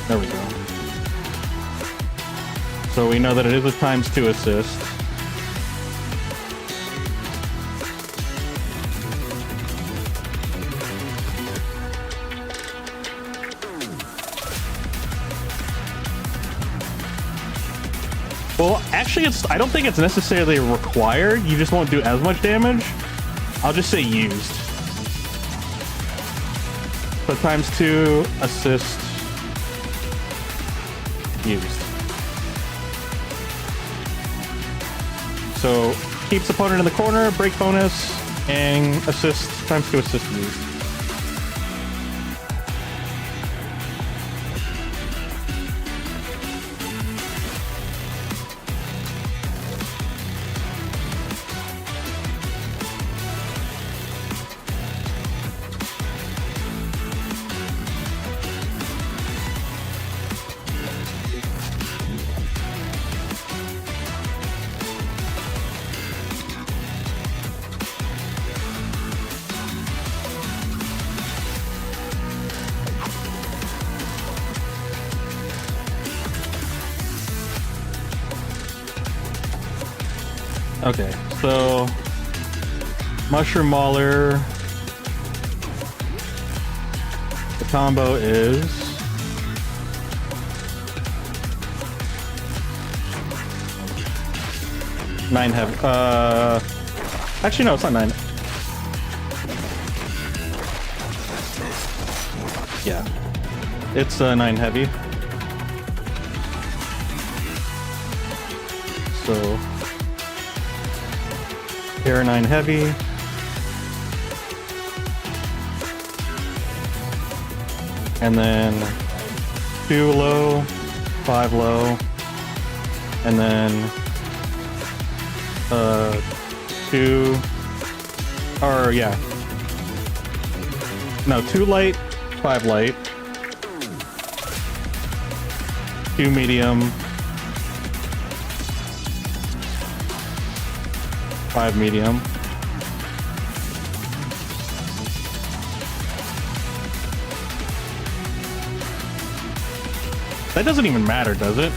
[SPEAKER 3] There we go. So we know that it is a ×2 assist. Well, actually, I don't think it's necessarily required. You just won't do as much damage. I'll just say used. So ×2 assist. Used. So keeps opponent in the corner, break bonus, and assist ×2 assist used. Okay, so Mushroom Mauler, the combo is nine heavy. Actually, no, it's not 9. Yeah, it's 9 heavy. So Air 9 heavy. And then 2 low, 5 low, and then 2, or yeah, no, 2 light, 5 light, 2 medium, 5 medium. That doesn't even matter, does it?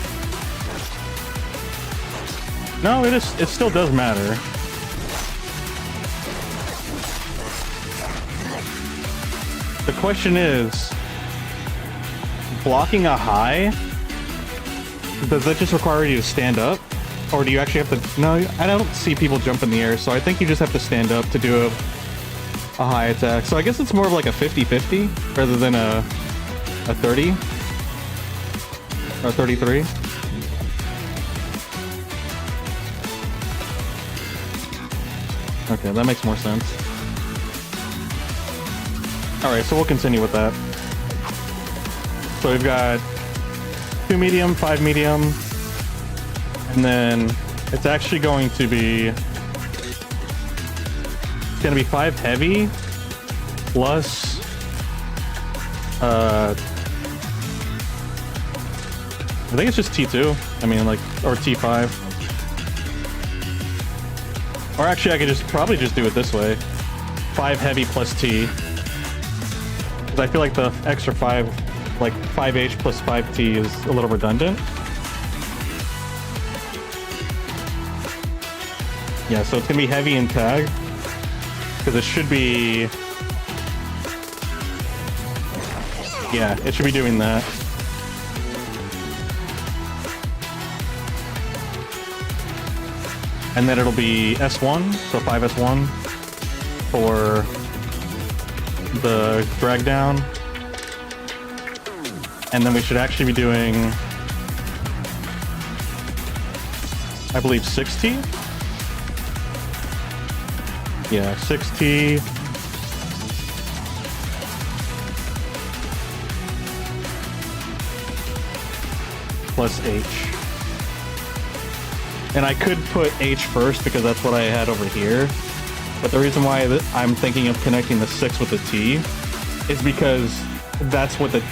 [SPEAKER 3] No, it is. It still does matter. The question is, blocking a high, does that just require you to stand up? Or do you actually have to... No, I don't see people jump in the air, so I think you just have to stand up to do a high attack. So I guess it's more of like a 50-50 rather than a 30. Or 33. Okay, that makes more sense. Alright, so we'll continue with that. So we've got 2 medium, 5 medium, and then it's actually going to be... It's going to be 5 heavy, plus... I think it's just T2. I mean, like, or T5. Or actually, I could probably just do it this way. 5 heavy plus T. Because I feel like the extra 5, like 5H plus 5T is a little redundant. Yeah, so it's gonna be heavy and tag. Because it should be... Yeah, it should be doing that. And then it'll be S1, so 5S1 for the drag down. And then we should actually be doing, I believe, 6T? Yeah, 6T. Plus H. And I could put H first because that's what I had over here. But the reason why I'm thinking of connecting the 6 with the T is because that's what the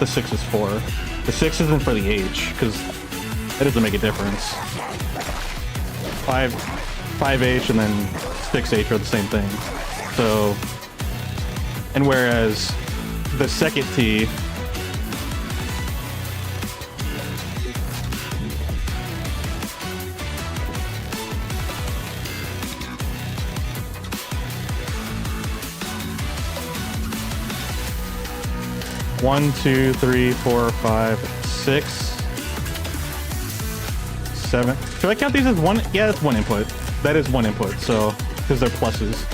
[SPEAKER 3] 6 is for. The 6 isn't for the H because it doesn't make a difference. 5H and then 6H are the same thing. So, and whereas the second T One, two, three, 4, 5, 6, 7. Should I count these as one? Yeah, that's one input. That is one input, so, because they're pluses.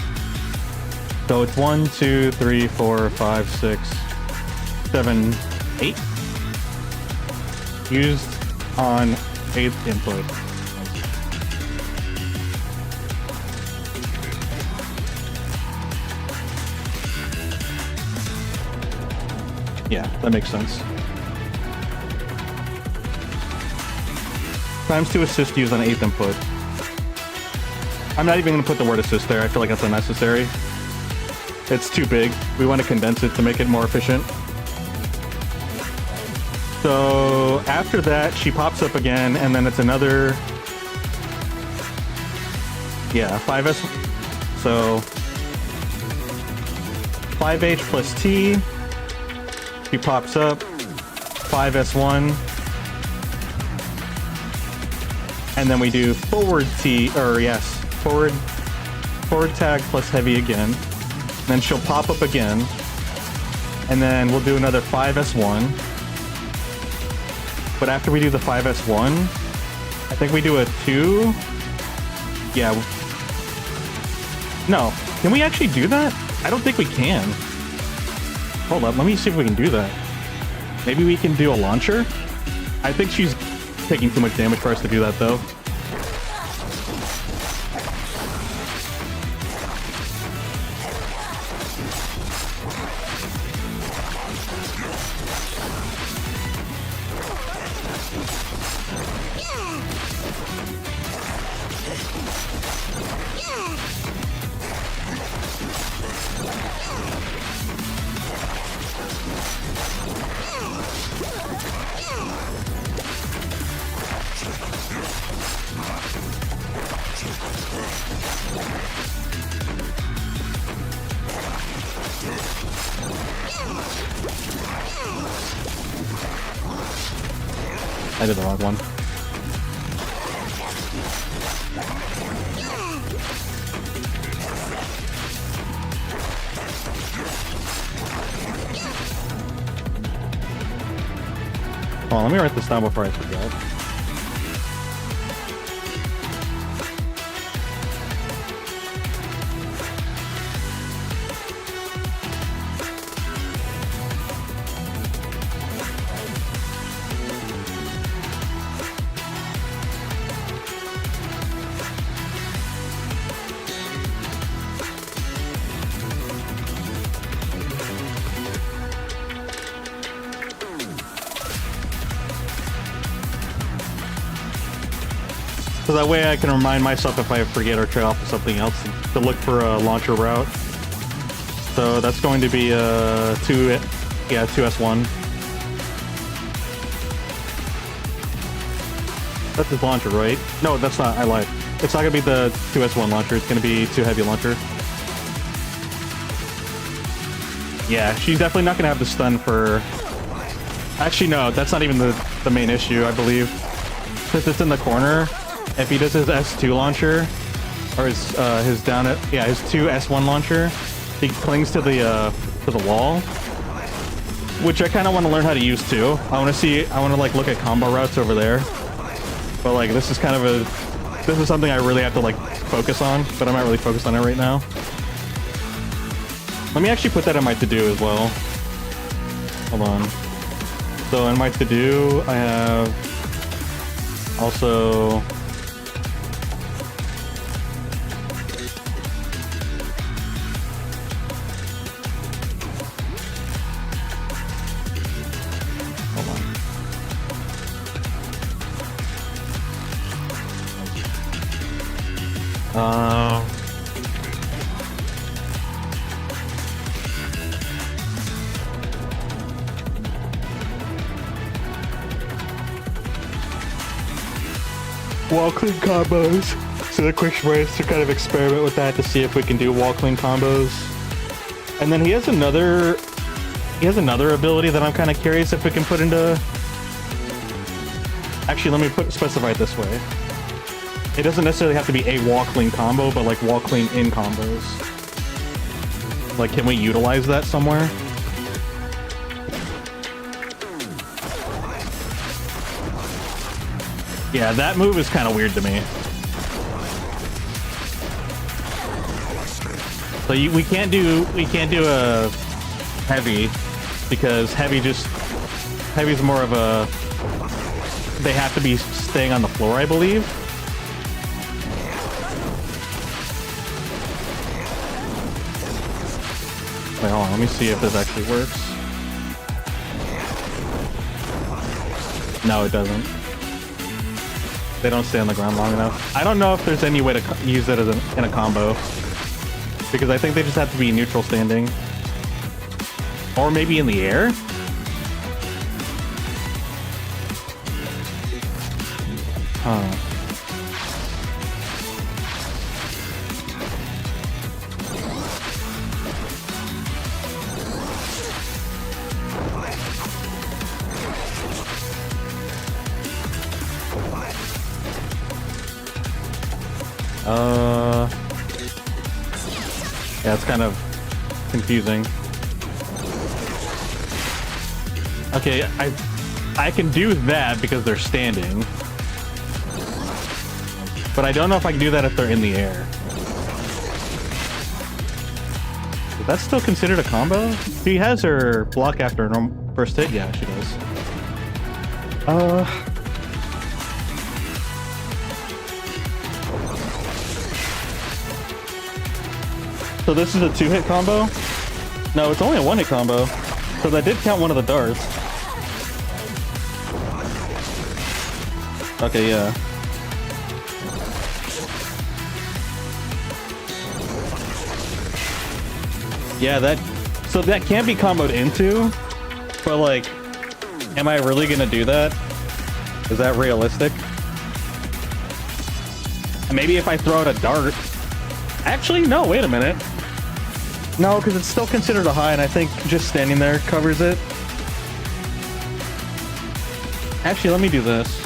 [SPEAKER 3] So it's 1, 2, 3, 4, 5, 6, 7, 8. Used on 8th input. Yeah, that makes sense. Times 2 assist used on 8th input. I'm not even going to put the word assist there. I feel like that's unnecessary. It's too big. We want to condense it to make it more efficient. So after that, she pops up again, and then it's another... Yeah, 5S... So... 5H plus T... She pops up, 5S1, and then we do forward T, or yes, forward tag plus heavy again. Then she'll pop up again, and then we'll do another 5S1. But after we do the 5S1, I think we do a 2. Yeah. No, can we actually do that? I don't think we can. Hold up, let me see if we can do that. Maybe we can do a launcher? I think she's taking too much damage for us to do that, though. I did the wrong one. Hold on, let me write this down before I forget. So that way I can remind myself if I forget or trail off to something else to look for a launcher route. So that's going to be 2S1. That's his launcher, right? No, that's not. I lied. It's not going to be the 2S1 launcher. It's going to be 2 heavy launcher. Yeah, she's definitely not going to have the stun for... Actually, no, that's not even the main issue, I believe. Since it's in the corner, if he does his S2 launcher, or his down at... Yeah, his 2S1 launcher, he clings to the wall, which I kind of want to learn how to use too. I want to like look at combo routes over there. But like this is something I really have to like focus on, but I'm not really focused on it right now. Let me actually put that in my to-do as well. Hold on. So in my to-do, I have also... wall clean combos. So the quick way is to kind of experiment with that to see if we can do wall clean combos. And then he has another ability that I'm kind of curious if we can put into... Actually, let me specify it this way. It doesn't necessarily have to be a wall clean combo, but like wall clean in combos. Like, can we utilize that somewhere? Yeah, that move is kind of weird to me. So we can't do a heavy because heavy's more of a... They have to be staying on the floor, I believe. Wait, hold on, let me see if this actually works. No, it doesn't. They don't stay on the ground long enough. I don't know if there's any way to use it in a combo. Because I think they just have to be neutral standing. Or maybe in the air? Huh. Yeah, it's kind of confusing. Okay, I can do that because they're standing. But I don't know if I can do that if they're in the air. Is that still considered a combo? She has her block after her first hit? Yeah, she does. So this is a 2-hit combo? No, it's only a 1-hit combo. So that did count one of the darts. Okay, yeah. Yeah, so that can be comboed into, but like, am I really gonna do that? Is that realistic? Maybe if I throw out a dart. Actually, no, wait a minute. No, because it's still considered a high, and I think just standing there covers it.
[SPEAKER 1] Actually, let me do this.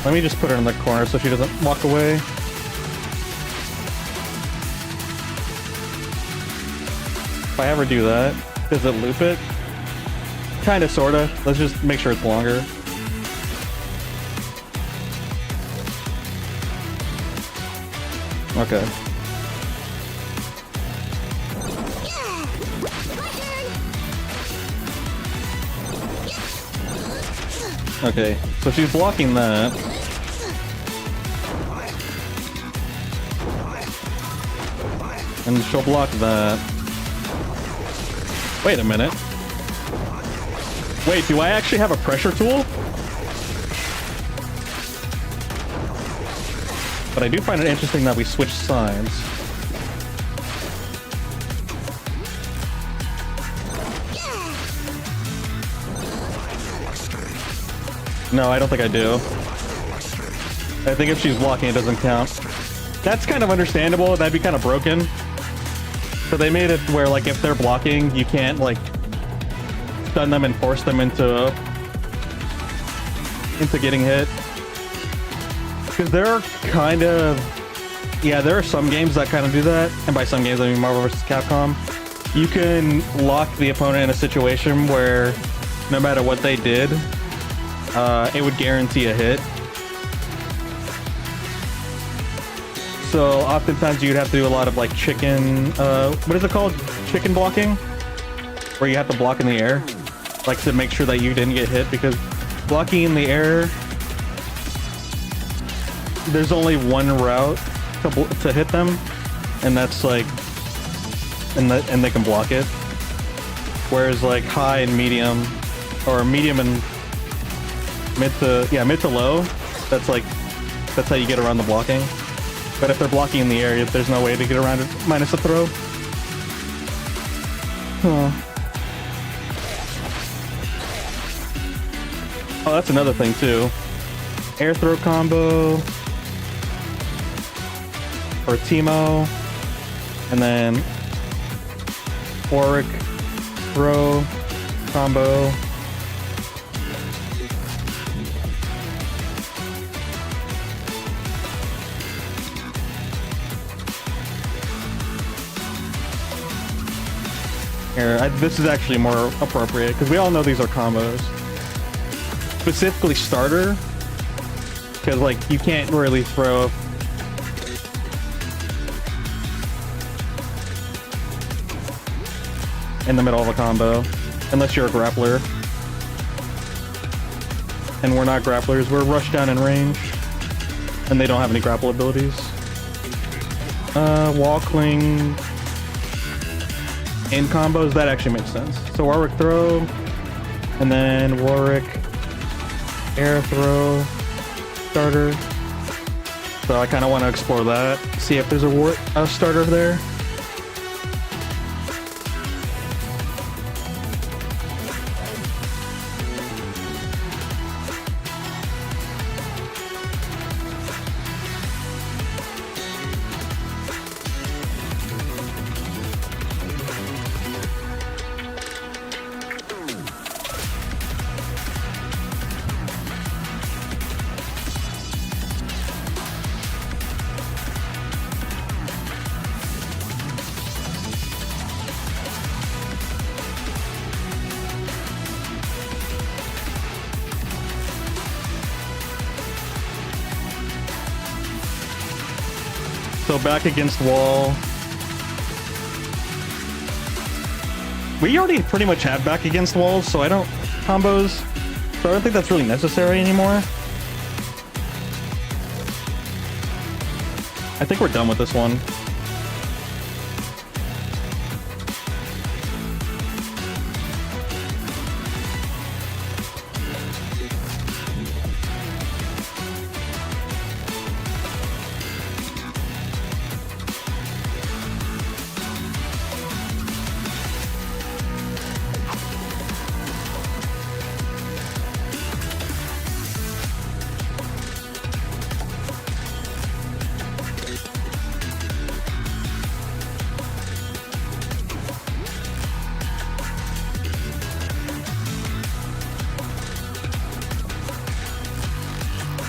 [SPEAKER 1] Let me just put her in the corner so she doesn't walk away. If I ever do that, does it loop it? Kinda, sorta. Let's just make sure it's longer. Okay. Okay, so she's blocking that. And she'll block that. Wait a minute. Wait, do I actually have a pressure tool? But I do find it interesting that we switch sides. No, I don't think I do. I think if she's blocking, it doesn't count. That's kind of understandable. That'd be kind of broken. So they made it where, like, if they're blocking, you can't, like, stun them and force them into getting hit. Because there are kind of... Yeah, there are some games that kind of do that. And by some games, I mean Marvel vs. Capcom. You can lock the opponent in a situation where no matter what they did, it would guarantee a hit. So oftentimes you'd have to do a lot of like chicken, what is it called? Chicken blocking? Where you have to block in the air, like to make sure that you didn't get hit, because blocking in the air, there's only one route to hit them, and that's like, and they can block it. Whereas like high and medium, or medium and mid to low, that's how you get around the blocking. But if they're blocking in the air, there's no way to get around it, minus a throw. Huh. Oh, that's another thing too. Air throw combo for Teemo, and then Warwick throw combo. Here, this is actually more appropriate because we all know these are combos. Specifically starter, because like you can't really throw in the middle of a combo unless you're a grappler. And we're not grapplers, we're rush down in range. And they don't have any grapple abilities. Wall cling in combos, that actually makes sense. So Warwick throw, and then Warwick air throw starter. So I kind of want to explore that, see if there's a starter there. So back against wall. We already pretty much have back against walls, so I don't combos. So I don't think that's really necessary anymore. I think we're done with this one.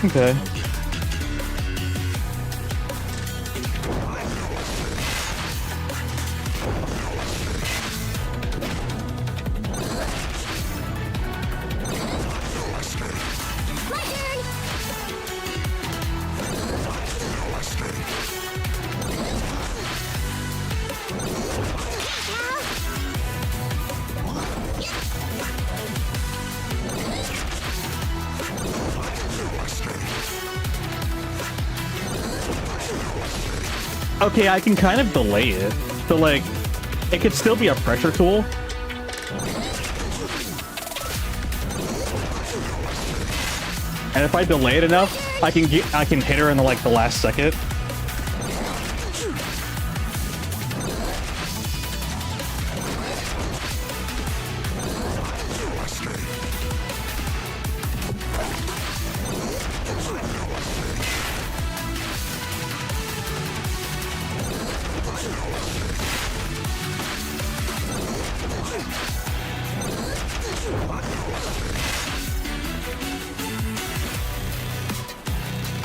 [SPEAKER 1] Okay. Okay, I can kind of delay it. So, like, it could still be a pressure tool. And if I delay it enough, I can hit her in the last second.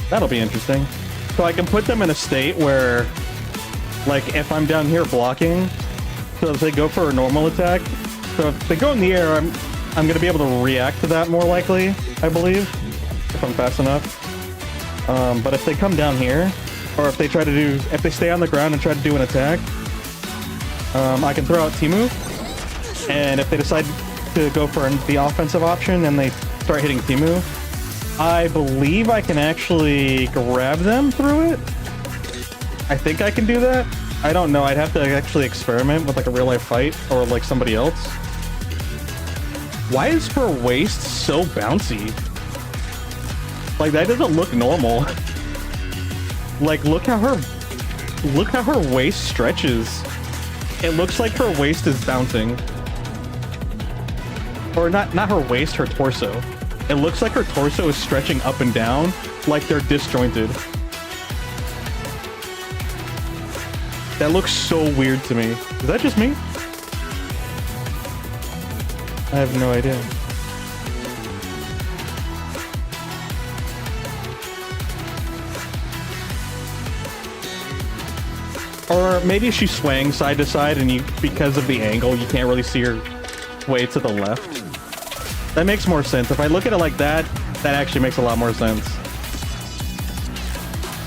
[SPEAKER 1] That'll be interesting. So I can put them in a state where, like, if I'm down here blocking, so if they go for a normal attack, so if they go in the air, I'm going to be able to react to that more likely, I believe, if I'm fast enough. But if they come down here, or if they stay on the ground and try to do an attack, I can throw out T-move, and if they decide to go for the offensive option and they start hitting T-move, I believe I can actually grab them through it. I think I can do that. I don't know. I'd have to actually experiment with like a real life fight or like somebody else. Why is her waist so bouncy? Like that doesn't look normal. Like look how her waist stretches. It looks like her waist is bouncing. Or not her waist, her torso. It looks like her torso is stretching up and down like they're disjointed. That looks so weird to me. Is that just me? I have no idea. Or maybe she's swaying side to side and because of the angle, you can't really see her way to the left. That makes more sense. If I look at it like that, that actually makes a lot more sense.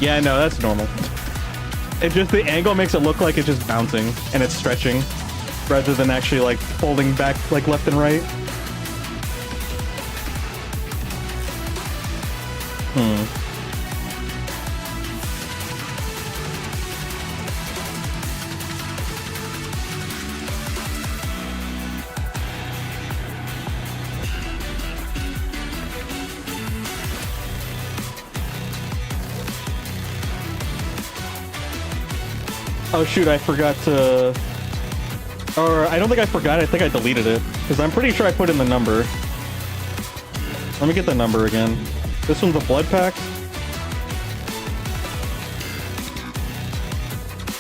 [SPEAKER 1] Yeah, no, that's normal. It just, the angle makes it look like it's just bouncing and it's stretching rather than actually like folding back like left and right. Oh shoot, I forgot to... Or, I don't think I forgot, I think I deleted it. Because I'm pretty sure I put in the number. Let me get the number again. This one's a blood pack?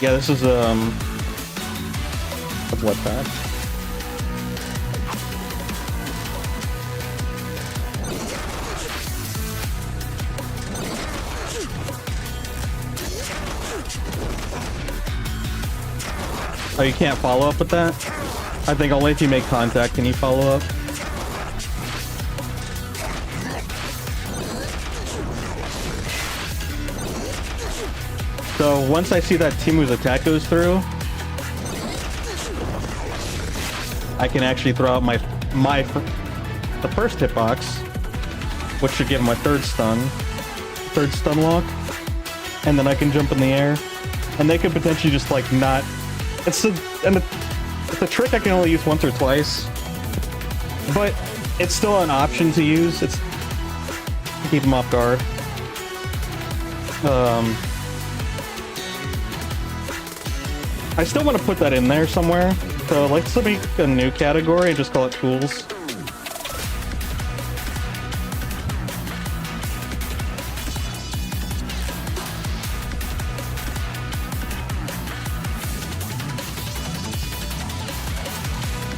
[SPEAKER 1] Yeah, this is, a blood pack. Oh, you can't follow up with that? I think only if you make contact can you follow up. So once I see that Timu's attack goes through, I can actually throw out the first hitbox, which should give him my third stun lock, and then I can jump in the air, and they could potentially just like not. It's a trick I can only use once or twice, but it's still an option to use. It's to keep them off guard. I still want to put that in there somewhere, so let's make a new category and just call it tools.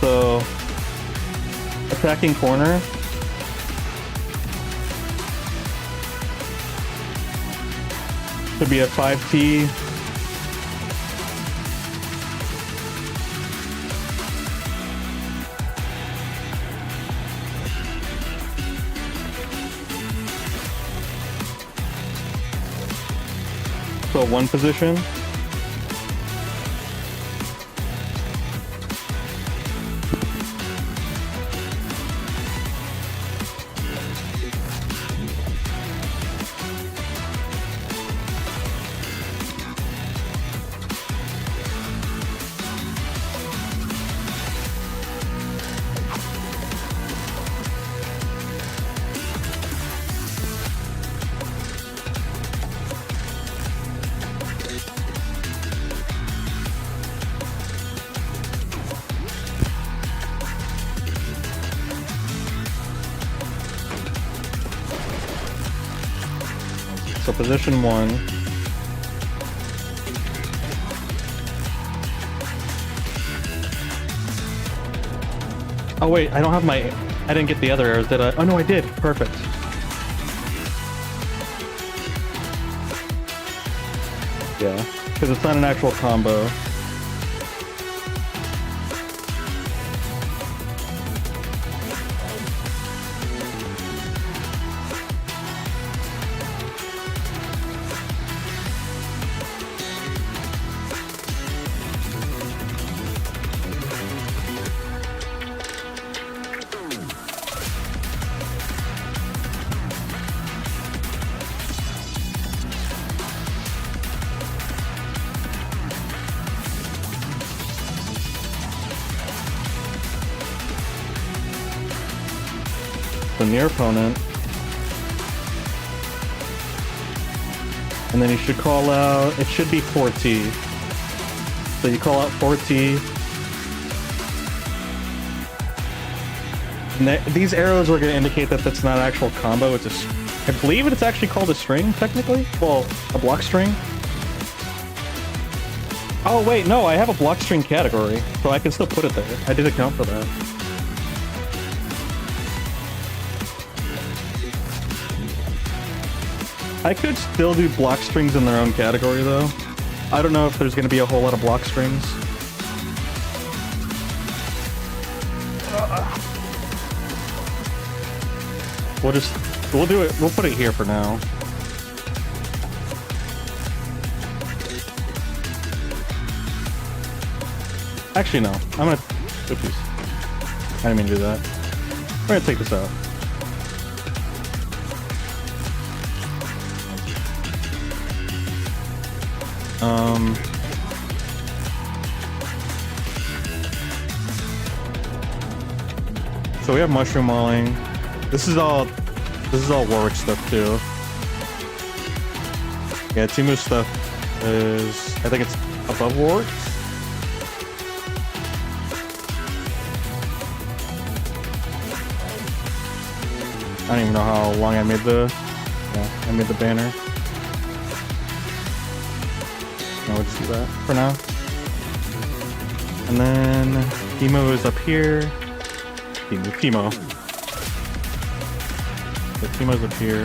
[SPEAKER 1] So, attacking corner. to be a 5T. So one position. So position 1. Oh wait, I don't have my... I didn't get the other arrows, did I? Oh no, I did. Perfect. Yeah, because it's not an actual combo. The near opponent. And then you should call out, it should be 4T. So you call out 4T. And these arrows are going to indicate that that's not an actual combo. It's a, I believe it's actually called a string, technically. Well, a block string. Oh wait, no, I have a block string category, so I can still put it there. I did account for that. I could still do block strings in their own category, though. I don't know if there's going to be a whole lot of block strings. We'll do it, we'll put it here for now. Actually, no. I'm gonna... Oops. I didn't mean to do that. We're gonna take this out. So we have mushroom mauling. This is all Warwick stuff too. Yeah, Timu's stuff is, I think it's above Warwick. I don't even know how long I made the banner. No, we'll just do that for now. And then Timo is up here. Timo. So Timo's up here.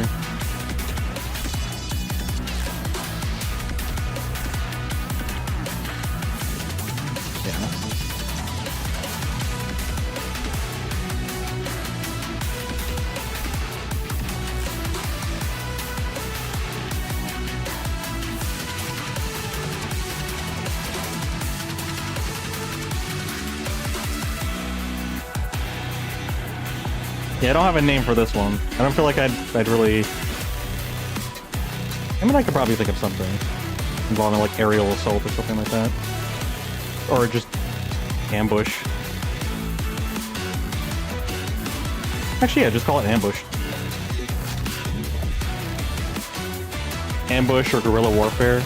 [SPEAKER 1] Yeah. Yeah, I don't have a name for this one. I don't feel like I'd really... I mean, I could probably think of something involving like aerial assault or something like that. Or just ambush. Actually, yeah, just call it ambush. Ambush or guerrilla warfare.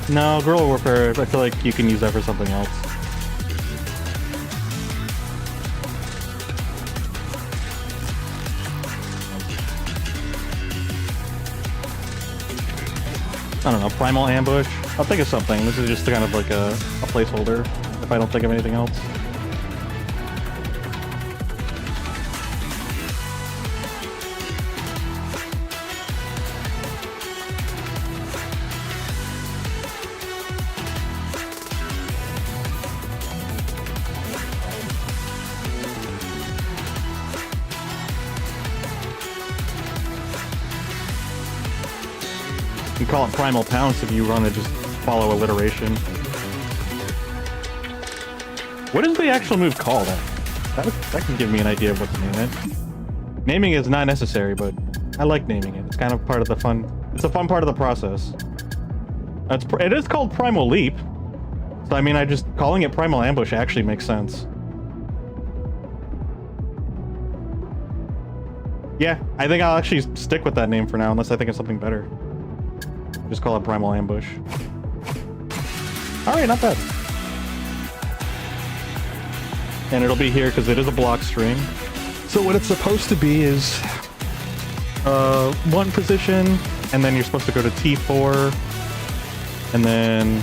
[SPEAKER 1] No, guerrilla warfare, I feel like you can use that for something else.
[SPEAKER 3] I don't know, Primal Ambush. I'll think of something. This is just kind of like a placeholder if I don't think of anything else. You can call it Primal Pounce if you want to just follow alliteration. What is the actual move called? That can give me an idea of what to name it. Naming is not necessary, but I like naming it. It's kind of part of the fun. It's a fun part of the process. It is called Primal Leap. So I mean, calling it Primal Ambush actually makes sense. Yeah, I think I'll actually stick with that name for now, unless I think of something better. Just call it Primal Ambush. Alright, not bad. And it'll be here because it is a block string. So what it's supposed to be is one position, and then you're supposed to go to T4, and then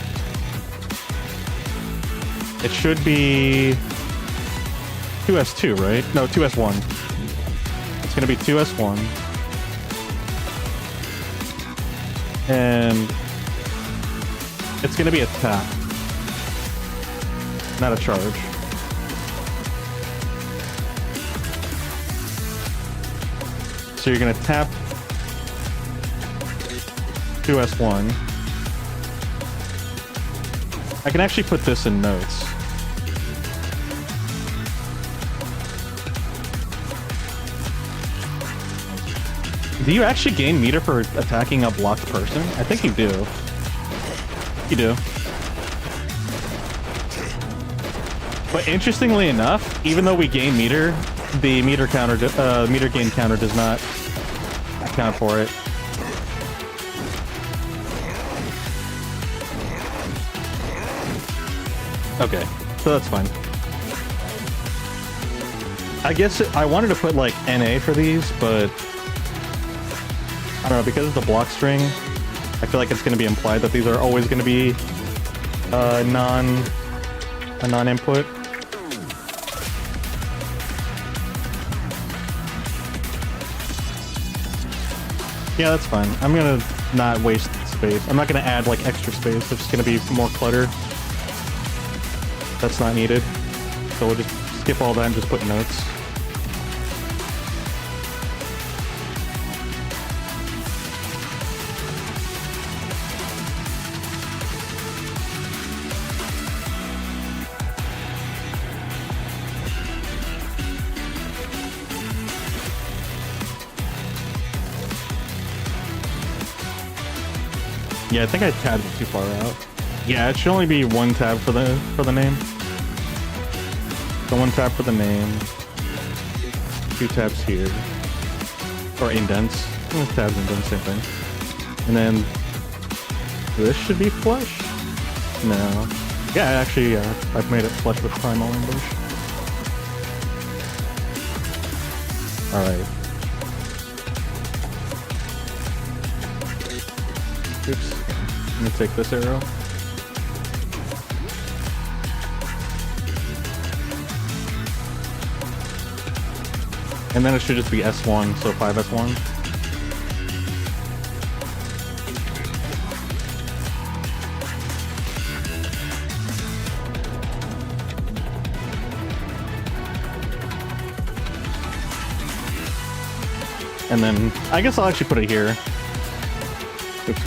[SPEAKER 3] it should be 2S2, right? No, 2S1. It's gonna be 2S1. And it's gonna be a tap, not a charge. So you're gonna tap 2S1. I can actually put this in notes. Do you actually gain meter for attacking a blocked person? I think you do. You do. But interestingly enough, even though we gain meter, the meter gain counter does not account for it. Okay, so that's fine. I guess I wanted to put like NA for these, but I don't know, because it's a block string, I feel like it's going to be implied that these are always going to be a non-input. Yeah, that's fine. I'm going to not waste space. I'm not going to add like extra space. It's just going to be more clutter. That's not needed. So we'll just skip all that and just put notes. Yeah, I think I tabbed it too far out. Yeah, it should only be one tab for the name. So one tab for the name. Two tabs here. Or indents. Tabs, indents, same thing. And then this should be flush? No. Yeah, actually, I've made it flush with Primal Ambush. Alright. Oops. Let me take this arrow. And then it should just be S1, so 5S1. And then, I guess I'll actually put it here. Oops.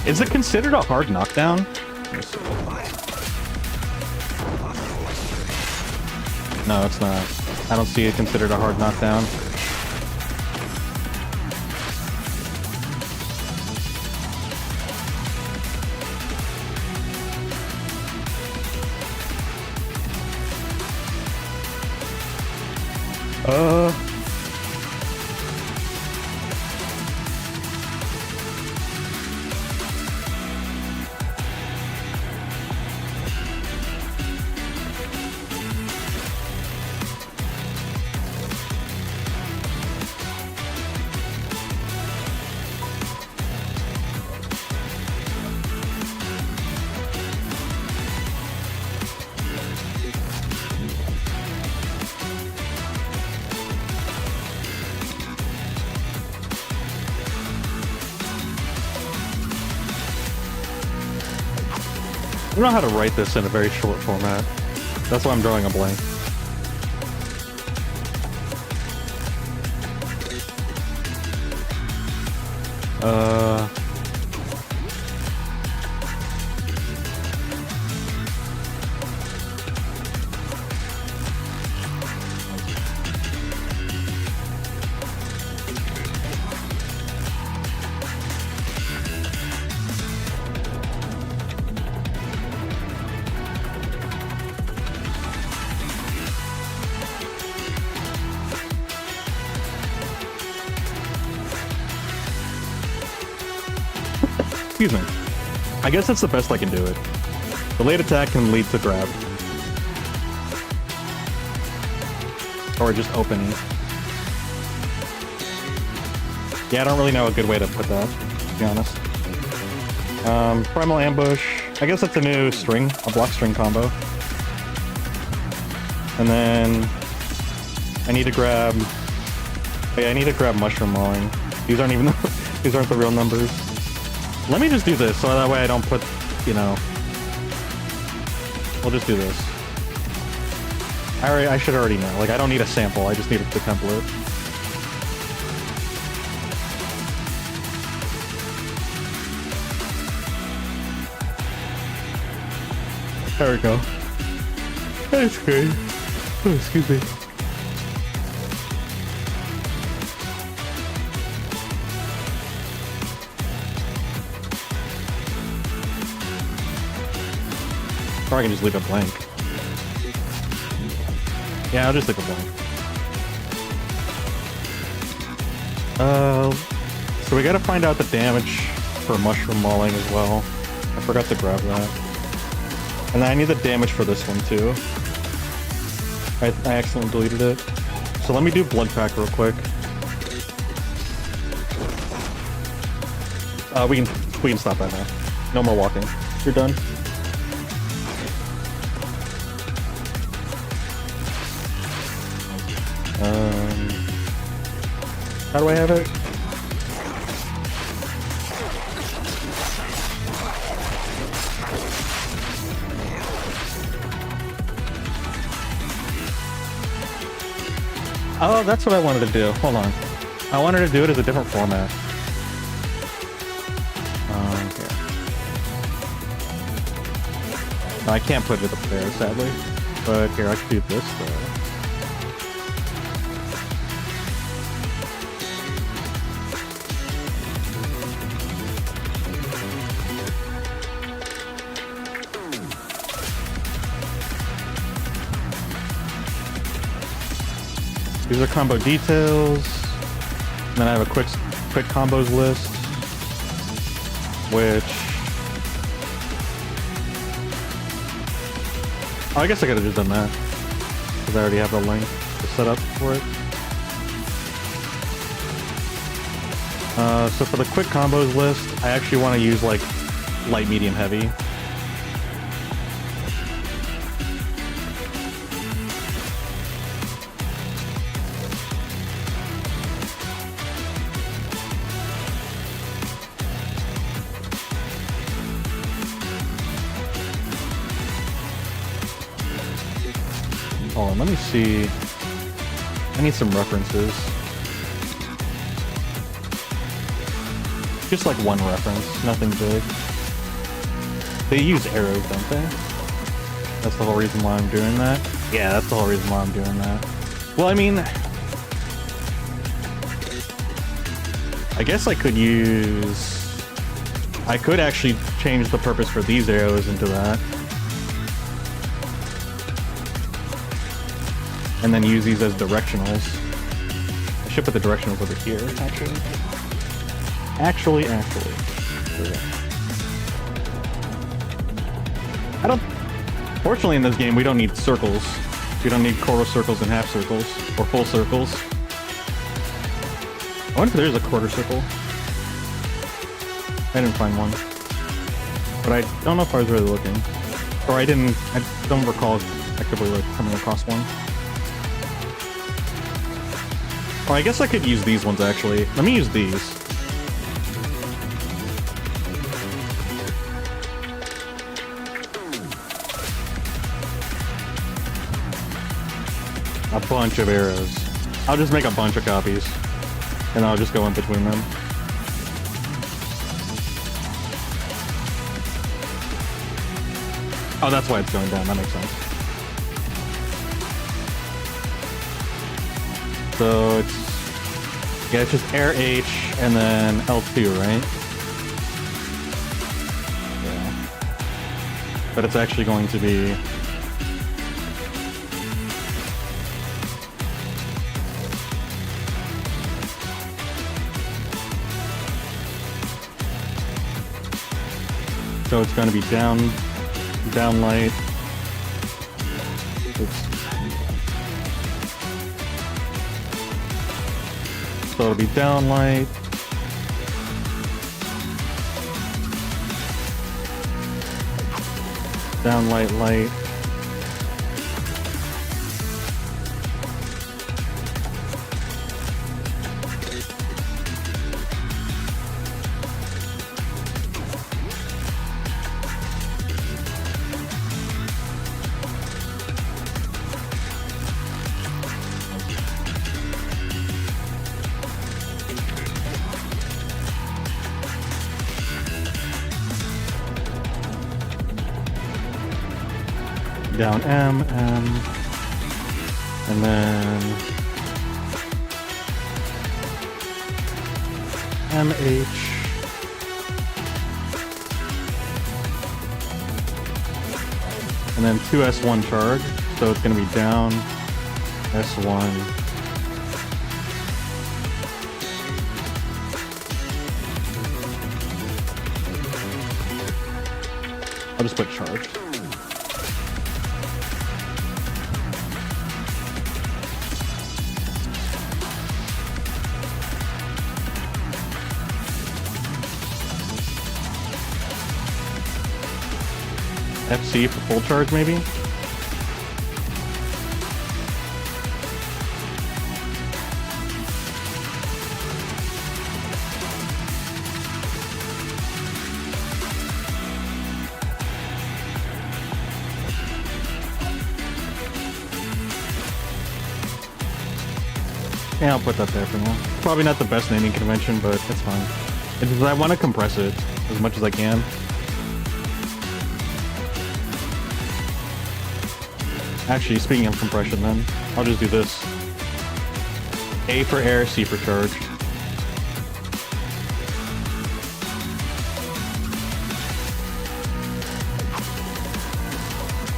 [SPEAKER 3] Is it considered a hard knockdown? No, it's not. I don't see it considered a hard knockdown. don't know how to write this in a very short format. That's why I'm drawing a blank. Excuse me. I guess that's the best I can do it. Delayed attack can lead to grab. Or just opening. Yeah, I don't really know a good way to put that, to be honest. Primal Ambush. I guess that's a new string, a block string combo. And then I need to grab... Oh yeah, I need to grab Mushroom Mauling. These aren't even these aren't the real numbers. Let me just do this, so that way I don't put, you know... We'll just do this. I should already know. Like, I don't need a sample, I just need the template. There we go. That's great. Oh, excuse me. Or I can just leave it blank. Yeah, I'll just leave it blank. So we gotta find out the damage for Mushroom Mauling as well. I forgot to grab that. And then I need the damage for this one too. I accidentally deleted it. So let me do Blood Pack real quick. We can stop that now. No more walking. You're done. How do I have it? Oh, that's what I wanted to do. Hold on. I wanted to do it as a different format. Okay. No, I can't put it up there, sadly. But here, I can do this, though. These are combo details. And then I have a quick combos list, which... Oh, I guess I could have just done that, because I already have the link to set up for it. So for the quick combos list, I actually want to use like light, medium, heavy. Hold on, let me see. I need some references. Just like one reference, nothing big. They use arrows, don't they? That's the whole reason why I'm doing that? Yeah, that's the whole reason why I'm doing that. Well, I mean... I guess I could use... I could actually change the purpose for these arrows into that. And then use these as directionals. I should put the directionals over here, actually. Actually. I don't... Fortunately in this game, we don't need circles. We don't need quarter circles and half circles. Or full circles. I wonder if there's a quarter circle. I didn't find one. But I don't know if I was really looking. Or I don't recall actively like coming across one. Oh, I guess I could use these ones, actually. Let me use these. a bunch of arrows. I'll just make a bunch of copies, and I'll just go in between them. Oh, that's why it's going down. That makes sense. So it's just air H and then L2, right? Yeah. But it's actually going to be so it's going to be down light. Oops. So it'll be down light. Down light, light. Down M, and then MH, and then 2 S1 charge, so it's going to be down S1, I'll just put charge. FC for full charge, maybe? Yeah, I'll put that there for now. Probably not the best naming convention, but it's fine. It's just I want to compress it as much as I can. Actually, speaking of compression then, I'll just do this. A for air, C for charge.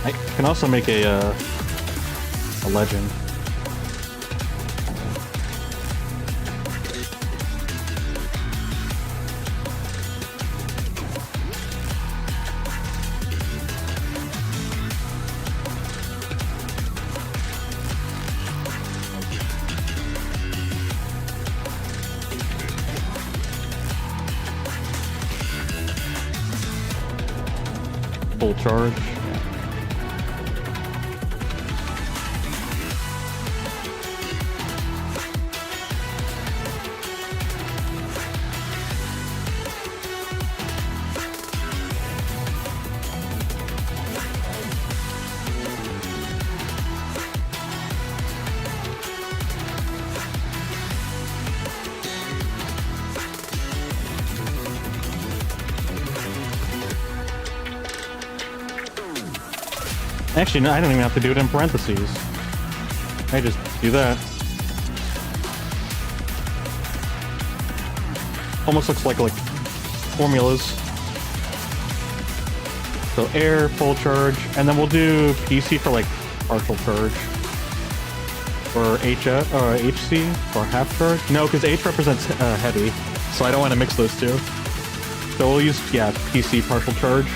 [SPEAKER 3] I can also make a legend. Full charge. Actually, no, I don't even have to do it in parentheses. I just do that. Almost looks like formulas. So air, full charge, and then we'll do PC for like partial charge. Or HC for half charge. No, because H represents heavy, so I don't want to mix those two. So we'll use, yeah, PC partial charge.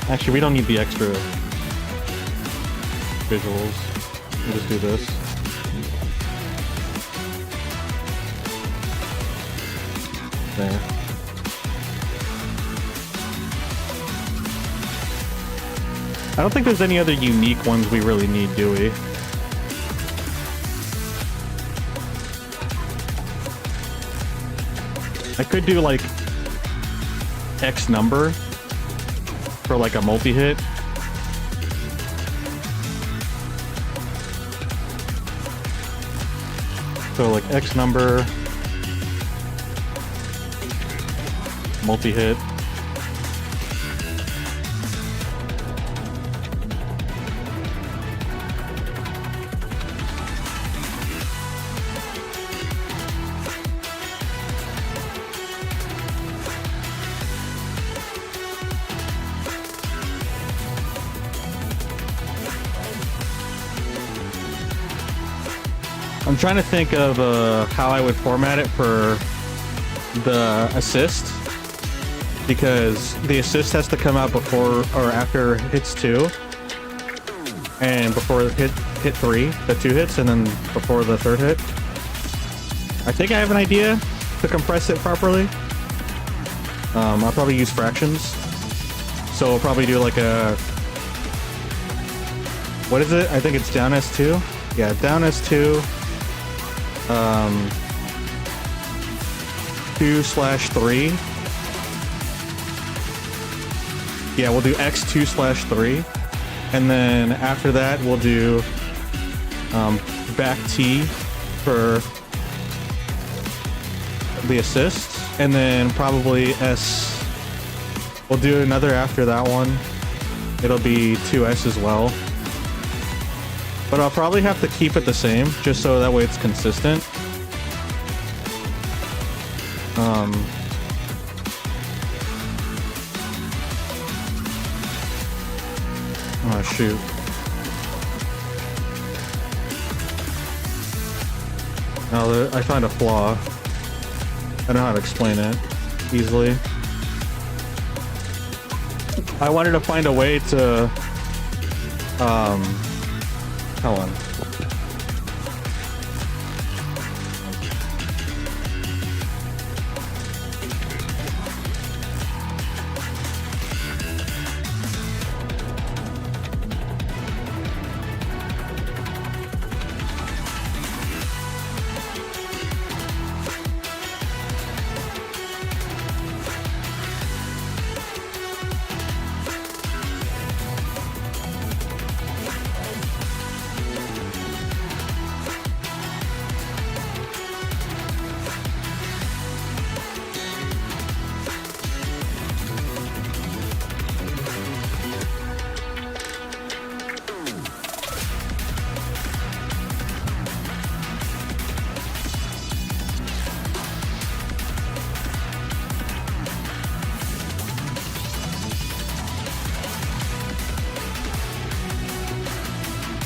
[SPEAKER 3] Actually, we don't need the extra visuals. We'll just do this. There. I don't think there's any other unique ones we really need, do we? I could do like X number for like a multi-hit. So like X number, multi-hit. I'm trying to think of how I would format it for the assist, because the assist has to come out before or after hits 2, and before hit 3, the 2 hits, and then before the 3rd hit. I think I have an idea to compress it properly. I'll probably use fractions, so we'll probably do like a, what is it? I think it's down S2. Yeah, down S2. 2/3. Yeah, we'll do X2/3, and then after that we'll do back T for the assist, and then probably S. We'll do another after that one. It'll be 2S as well. But I'll probably have to keep it the same, just so that way it's consistent. Oh shoot. Now I found a flaw. I don't know how to explain it easily. I wanted to find a way to hold on.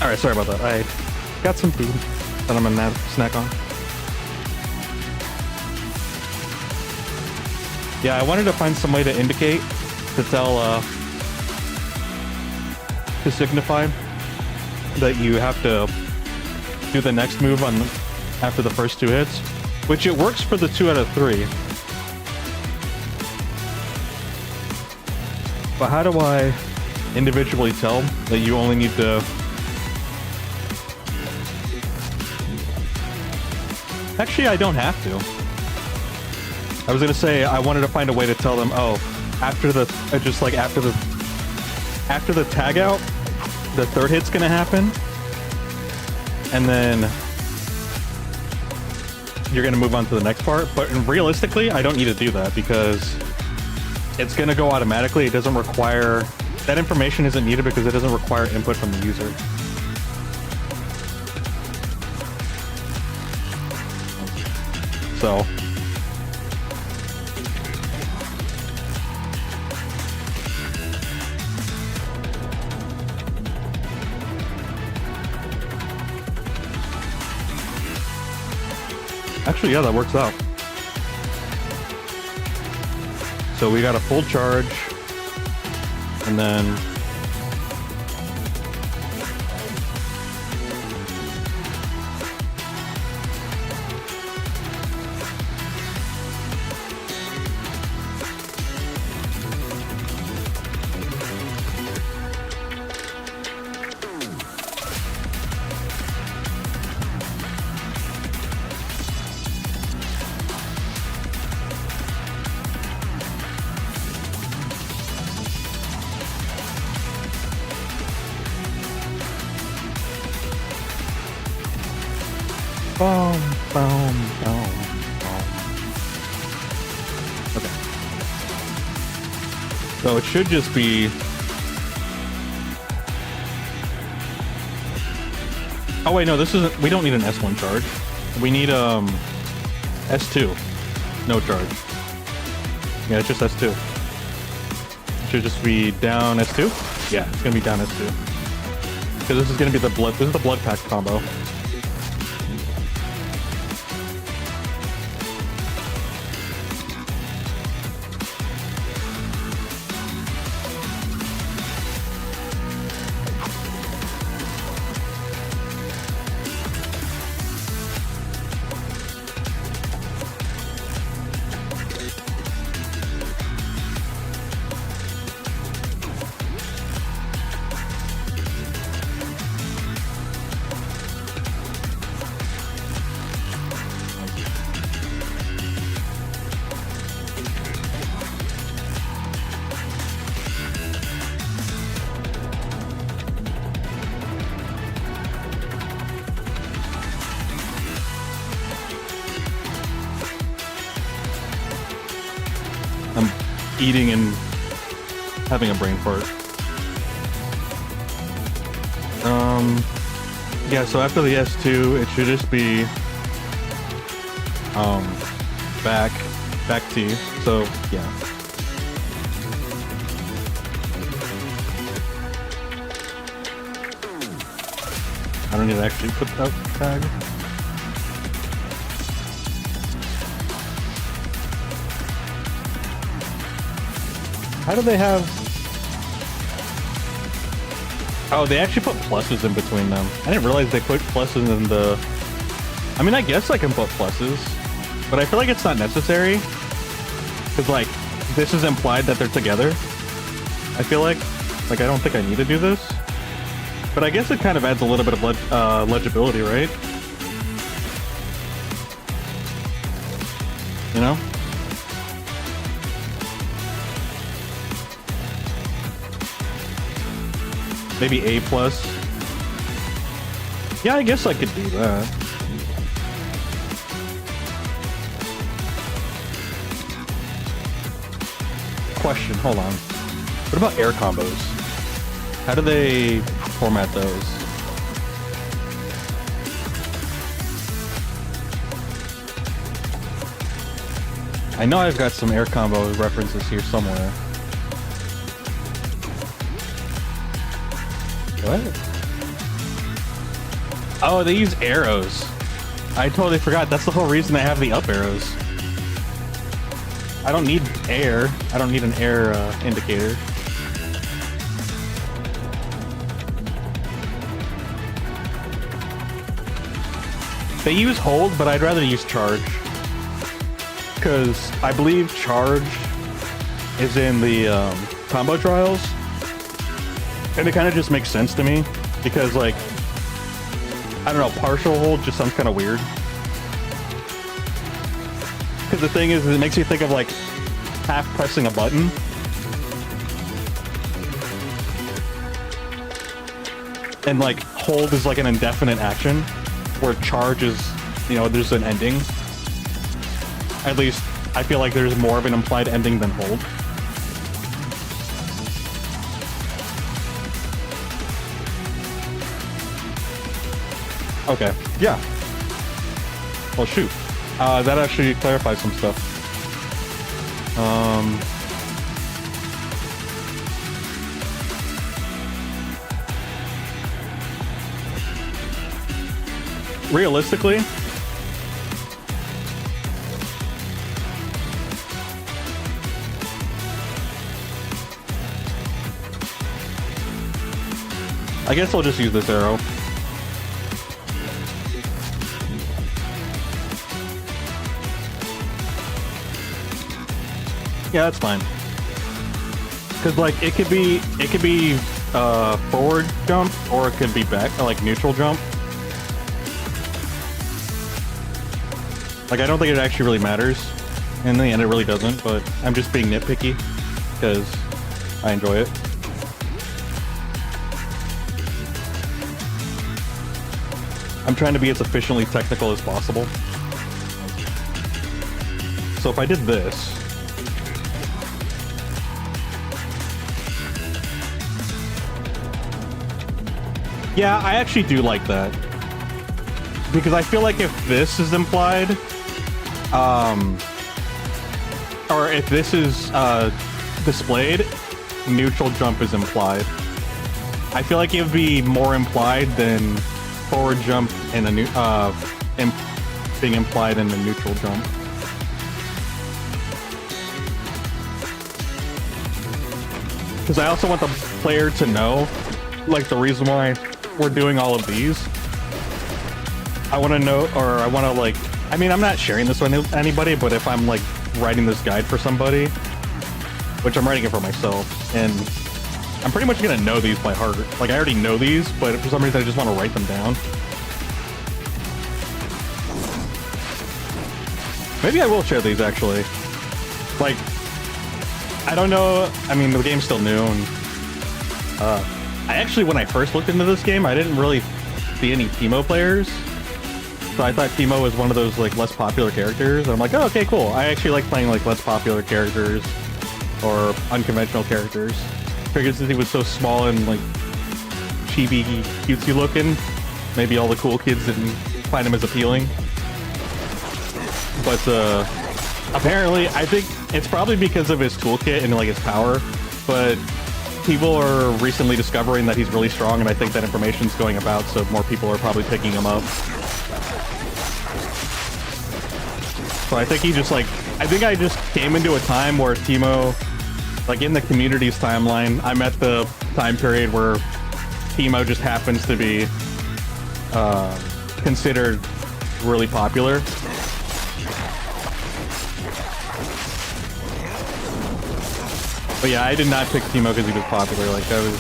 [SPEAKER 3] Alright, sorry about that. I got some food that I'm gonna snack on. Yeah, I wanted to find some way to indicate, to tell, to signify that you have to do the next move on after the first 2 hits, which it works for the 2 out of 3. But how do I individually tell that you only need to... Actually, I don't have to. I was gonna say I wanted to find a way to tell them, oh, after the just like after the tag out, the 3rd hit's gonna happen, and then you're gonna move on to the next part. But realistically, I don't need to do that because it's gonna go automatically. It doesn't require, that information isn't needed because it doesn't require input from the user. So actually, yeah, that works out. So we got a full charge, and then Boom, boom, boom, boom. Okay. So it should just be... Oh wait, no, this isn't... We don't need an S1 charge. We need, S2. No charge. Yeah, it's just S2. It should just be down S2? Yeah, it's gonna be down S2. Because this is gonna be the blood... This is the blood pack combo. I'm eating and having a brain fart. Yeah, so after the S2, it should just be back T. So yeah. I don't need to actually put that tag. How do they have... Oh, they actually put pluses in between them. I didn't realize they put pluses in the... I mean, I guess I can put pluses, but I feel like it's not necessary. Because, like, this is implied that they're together. I feel like I don't think I need to do this. But I guess it kind of adds a little bit of legibility, right? You know? Maybe A+. Yeah, I guess I could do that. Question, hold on. What about air combos? How do they format those? I know I've got some air combo references here somewhere. What? Oh, they use arrows. I totally forgot. That's the whole reason they have the up arrows. I don't need air. I don't need an air indicator. They use hold, but I'd rather use charge. Because I believe charge is in the combo trials. And it kind of just makes sense to me. Because, like, I don't know, partial hold just sounds kind of weird. Because the thing is, it makes you think of, like, half pressing a button. And, like, hold is, like, an indefinite action. Where charge is, you know, there's an ending. At least, I feel like there's more of an implied ending than hold. Okay, yeah. Well, shoot. That actually clarifies some stuff. Realistically, I guess I'll just use this arrow. Yeah, that's fine. Cause like it could be forward jump or it could be back, like neutral jump. Like I don't think it actually really matters. In the end, it really doesn't. But I'm just being nitpicky because I enjoy it. I'm trying to be as efficiently technical as possible. So if I did this, yeah, I actually do like that. Because I feel like if this is implied, or if this is displayed, neutral jump is implied. I feel like it would be more implied than forward jump and a new being implied in the neutral jump. Because I also want the player to know, like, the reason why we're doing all of these. I want to know, or I want to, like, I mean, I'm not sharing this with anybody, but if I'm, like, writing this guide for somebody, which I'm writing it for myself, and I'm pretty much gonna know these by heart. Like, I already know these, but for some reason I just want to write them down. Maybe I will share these, actually. Like, I don't know, I mean, the game's still new, and I actually, when I first looked into this game, I didn't really see any Teemo players. So I thought Teemo was one of those, like, less popular characters. And I'm like, oh, okay, cool. I actually like playing, like, less popular characters or unconventional characters. Figured since he was so small and, like, chibi, cutesy looking, maybe all the cool kids didn't find him as appealing. But apparently, I think it's probably because of his toolkit and, like, his power. But people are recently discovering that he's really strong, and I think that information's going about, so more people are probably picking him up. So I think he just, like, I think I just came into a time where Teemo, like, in the community's timeline, I'm at the time period where Teemo just happens to be considered really popular. But yeah, I did not pick Teemo because he was popular. Like, I was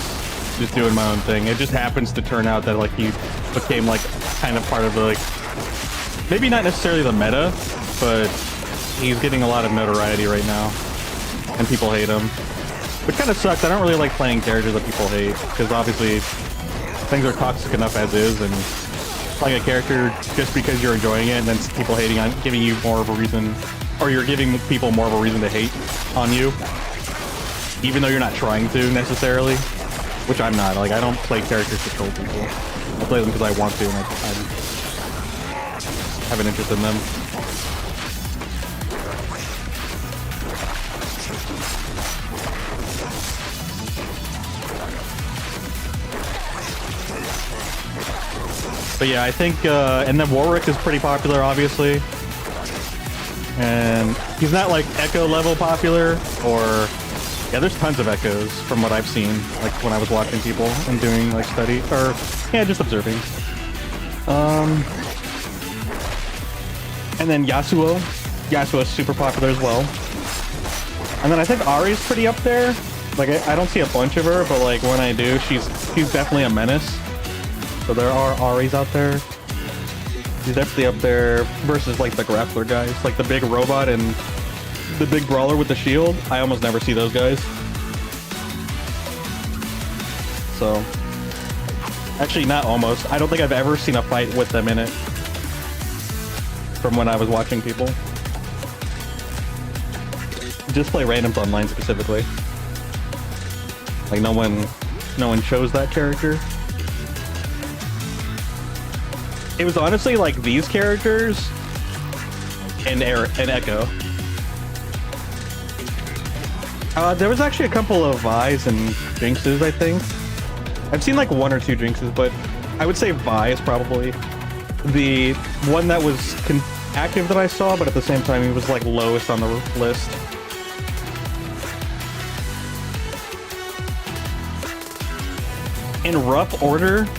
[SPEAKER 3] just doing my own thing. It just happens to turn out that, like, he became, like, kind of part of the, like, maybe not necessarily the meta, but he's getting a lot of notoriety right now, and people hate him. Which kind of sucks. I don't really like playing characters that people hate, because obviously things are toxic enough as is, and playing a character just because you're enjoying it and then people hating on, giving you more of a reason, or you're giving people more of a reason to hate on you, even though you're not trying to necessarily, which I'm not. Like, I don't play characters to troll people. I play them because I want to, and I have an interest in them. But yeah, I think, and then Warwick is pretty popular, obviously. And he's not, like, Echo level popular, or, yeah, there's tons of Echoes from what I've seen, like, when I was watching people and doing, like, study, or, yeah, just observing. And then Yasuo. Yasuo is super popular as well. And then I think Ari's pretty up there. Like, I don't see a bunch of her, but, like, when I do, she's definitely a menace. So there are Aris out there. He's definitely up there versus, like, the grappler guys. Like, the big robot and the big brawler with the shield. I almost never see those guys. So, actually, not almost. I don't think I've ever seen a fight with them in it from when I was watching people. Just play randoms online specifically. Like, no one chose that character. It was honestly like these characters and Echo. There was actually a couple of Vi's and Jinxes, I think. I've seen like 1 or 2 Jinxes, but I would say Vi is probably the one that was active that I saw, but at the same time he was like lowest on the list. In rough order,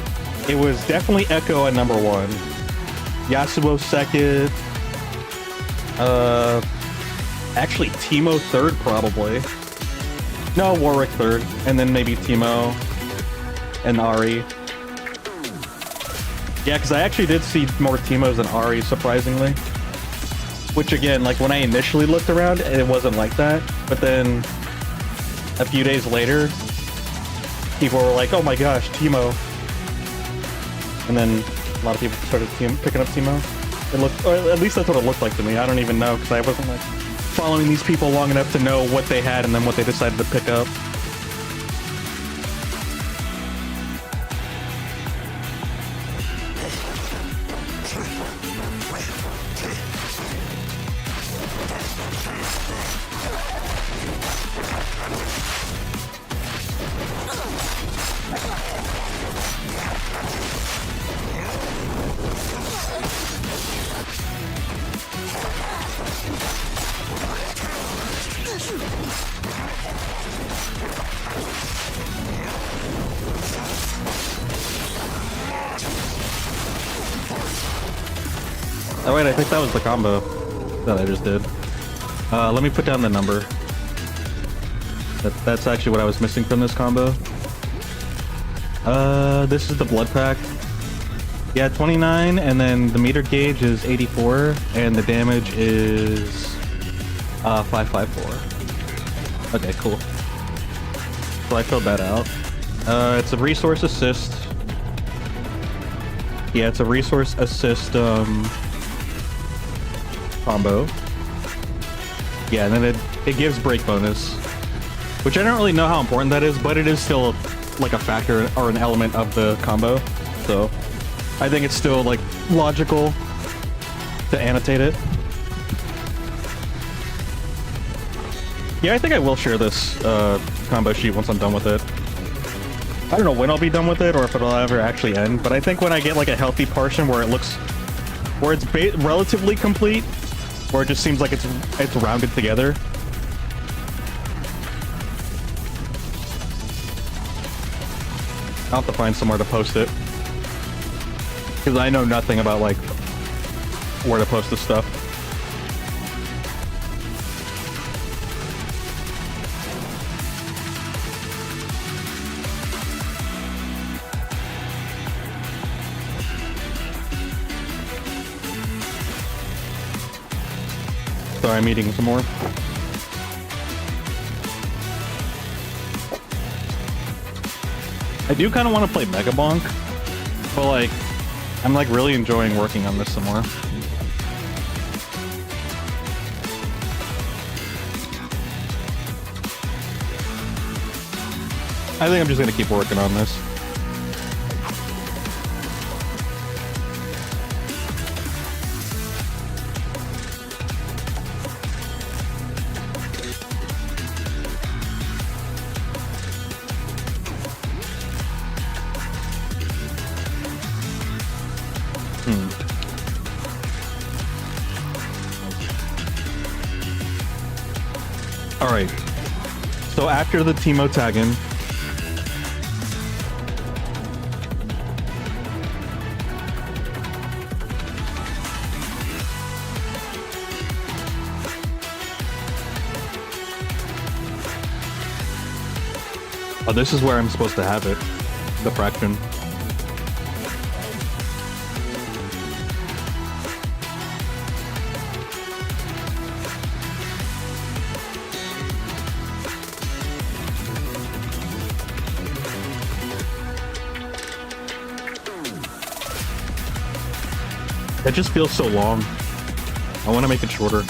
[SPEAKER 3] it was definitely Echo at number 1, Yasuo second, actually Teemo third probably. No, Warwick third, and then maybe Teemo and Ari. Yeah, because I actually did see more Teemos than Ari, surprisingly. Which again, like when I initially looked around, it wasn't like that. But then a few days later, people were like, "Oh my gosh, Teemo!" And then
[SPEAKER 1] A lot of people started picking up Teemo. It looked, or at least that's what it looked like to me. I don't even know because I wasn't like following these people long enough to know what they had and then what they decided to pick up. Oh wait, I think that was the combo that I just did. Let me put down the number. That's actually what I was missing from this combo. This is the blood pack. Yeah, 29, and then the meter gauge is 84, and the damage is 554. Okay, cool. So I filled that out. It's a resource assist. Yeah, it's a resource assist combo. Yeah, and then it gives break bonus, which I don't really know how important that is, but it is still like a factor or an element of the combo. So I think it's still like logical to annotate it. Yeah, I think I will share this combo sheet once I'm done with it. I don't know when I'll be done with it or if it'll ever actually end, but I think when I get like a healthy portion where it looks, where it's relatively complete, where it just seems like it's rounded together. I'll have to find somewhere to post it, because I know nothing about like where to post this stuff. Sorry, I'm eating some more. I do kind of want to play Mega Bonk, but like, I'm like really enjoying working on this some more. I think I'm just gonna keep working on this. Alright, so after the Teemo tagging, oh, this is where I'm supposed to have it, the fraction. It just feels so long. I want to make it shorter.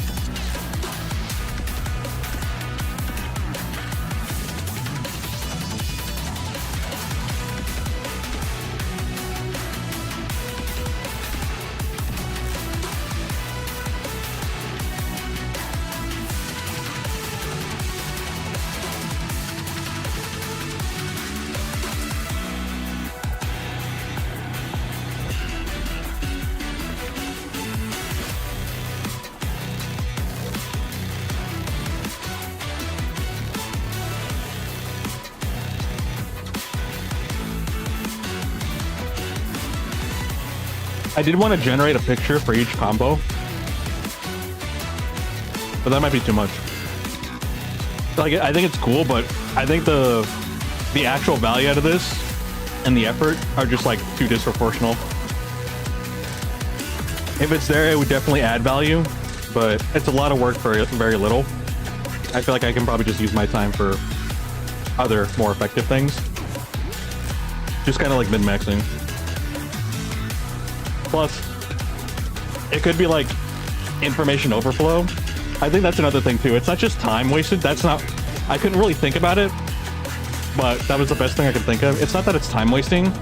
[SPEAKER 1] I did want to generate a picture for each combo, but that might be too much. Like, I think it's cool, but I think the actual value out of this and the effort are just like too disproportional. If it's there, it would definitely add value, but it's a lot of work for very little. I feel like I can probably just use my time for other more effective things. Just kind of like min-maxing.
[SPEAKER 3] Plus, it could be like information overflow. I think that's another thing too. It's not just time wasted. That's not, I couldn't really think about it, but that was the best thing I could think of. It's not that it's time wasting.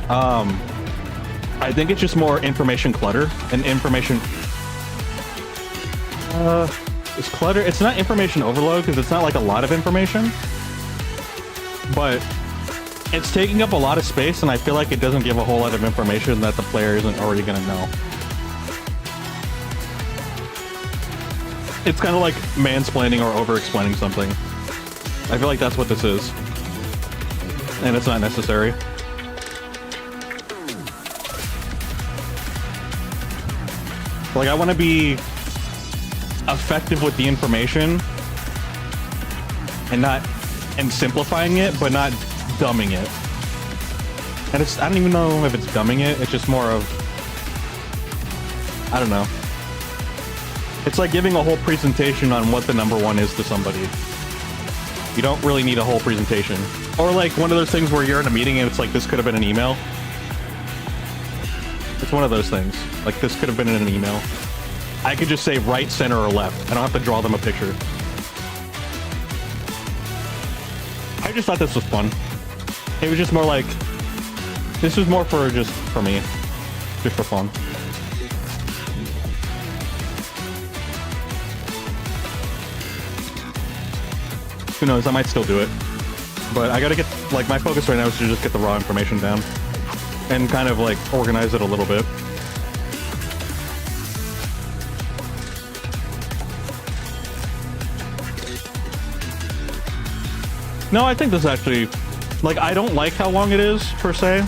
[SPEAKER 3] I think it's just more information clutter and information. It's clutter. It's not information overload because it's not like a lot of information, but it's taking up a lot of space, and I feel like it doesn't give a whole lot of information that the player isn't already gonna know. It's kind of like mansplaining or over-explaining something. I feel like that's what this is, and it's not necessary. Like, I want to be effective with the information and simplifying it, but not dumbing it. And it's, I don't even know if it's dumbing it. It's just more of, I don't know. It's like giving a whole presentation on what the number one is to somebody. You don't really need a whole presentation. Or like one of those things where you're in a meeting and it's like, this could have been an email. It's one of those things. Like, this could have been in an email. I could just say right, center, or left. I don't have to draw them a picture. I just thought this was fun. It was just more like, this was more for just for me. Just for fun. Who knows, I might still do it. But I gotta get, like, my focus right now is to just get the raw information down. And kind of, like, organize it a little bit. No, I think this actually, like, I don't like how long it is, per se.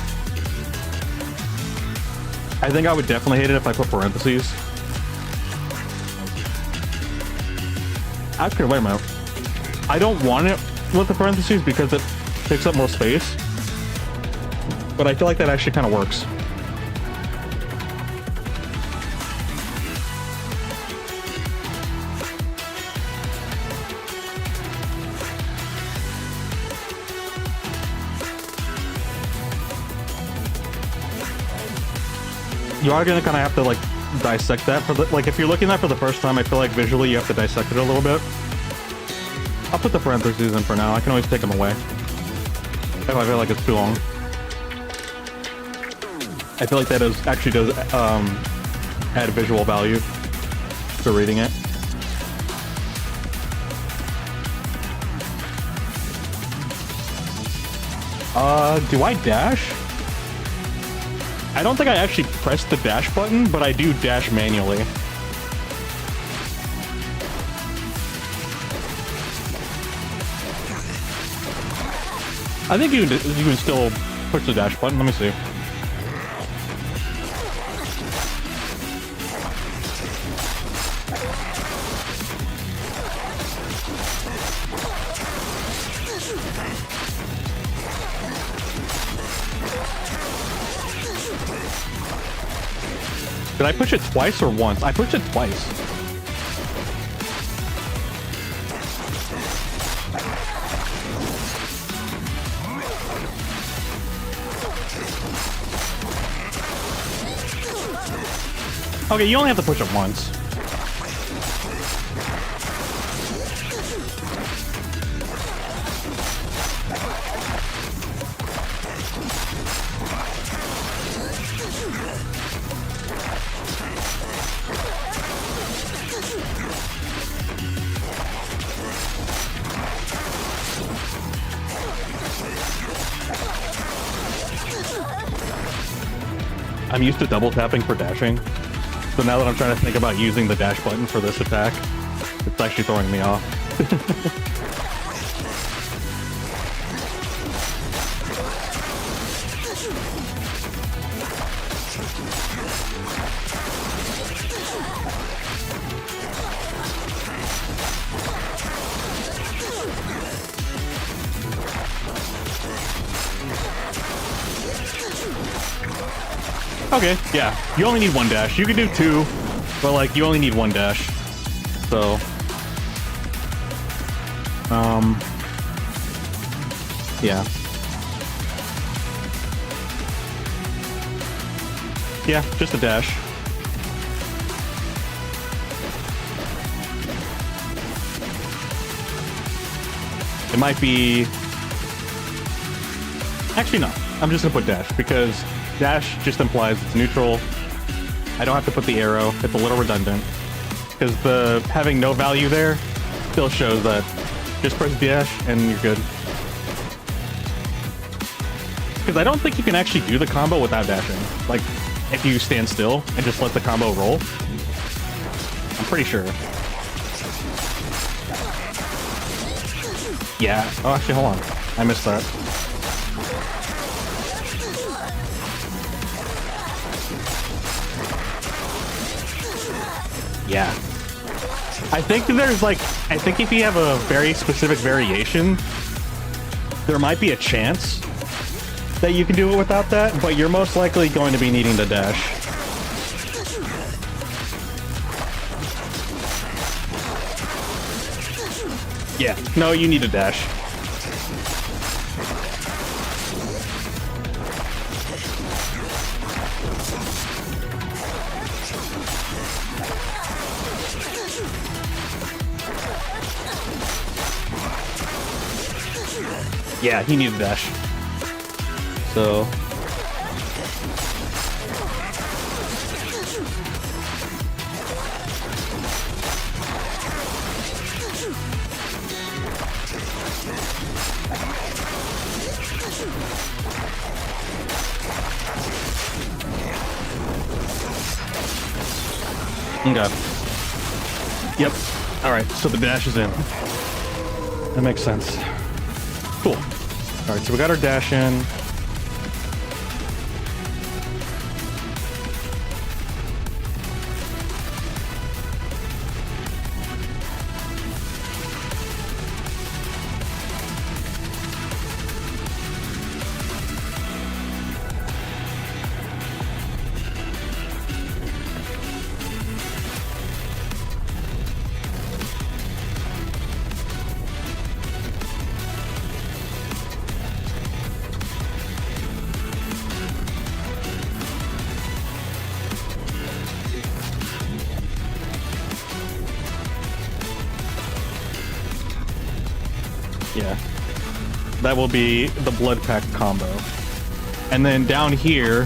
[SPEAKER 3] I think I would definitely hate it if I put parentheses. Actually, wait a minute. I don't want it with the parentheses because it takes up more space. But I feel like that actually kind of works. You are gonna kind of have to like dissect that for the, like, if you're looking at that for the first time, I feel like visually you have to dissect it a little bit. I'll put the parentheses in for now. I can always take them away if I feel like it's too long. I feel like that actually does add visual value to reading it. Do I dash? I don't think I actually pressed the dash button, but I do dash manually. I think you can still push the dash button. Let me see. Did I push it twice or once? I pushed it twice. Okay, you only have to push it once. I'm used to double tapping for dashing, so now that I'm trying to think about using the dash button for this attack, it's actually throwing me off. Okay, yeah, you only need one dash. You can do two, but like, you only need one dash. So, yeah. Yeah, just a dash. It might be... Actually, no. I'm just gonna put dash, because dash just implies it's neutral. I don't have to put the arrow. It's a little redundant. Because the having no value there still shows that just press dash and you're good. Because I don't think you can actually do the combo without dashing. Like, if you stand still and just let the combo roll. I'm pretty sure. Yeah. Oh, actually, hold on. I missed that. Yeah. I think there's like, I think if you have a very specific variation, there might be a chance that you can do it without that, but you're most likely going to be needing to dash. Yeah, no, you need a dash. Yeah, he needed a dash. So... Okay. Yep. Alright, so the dash is in. That makes sense. Cool. Alright, so we got our dash in. Yeah. That will be the Blood Pact combo. And then down here,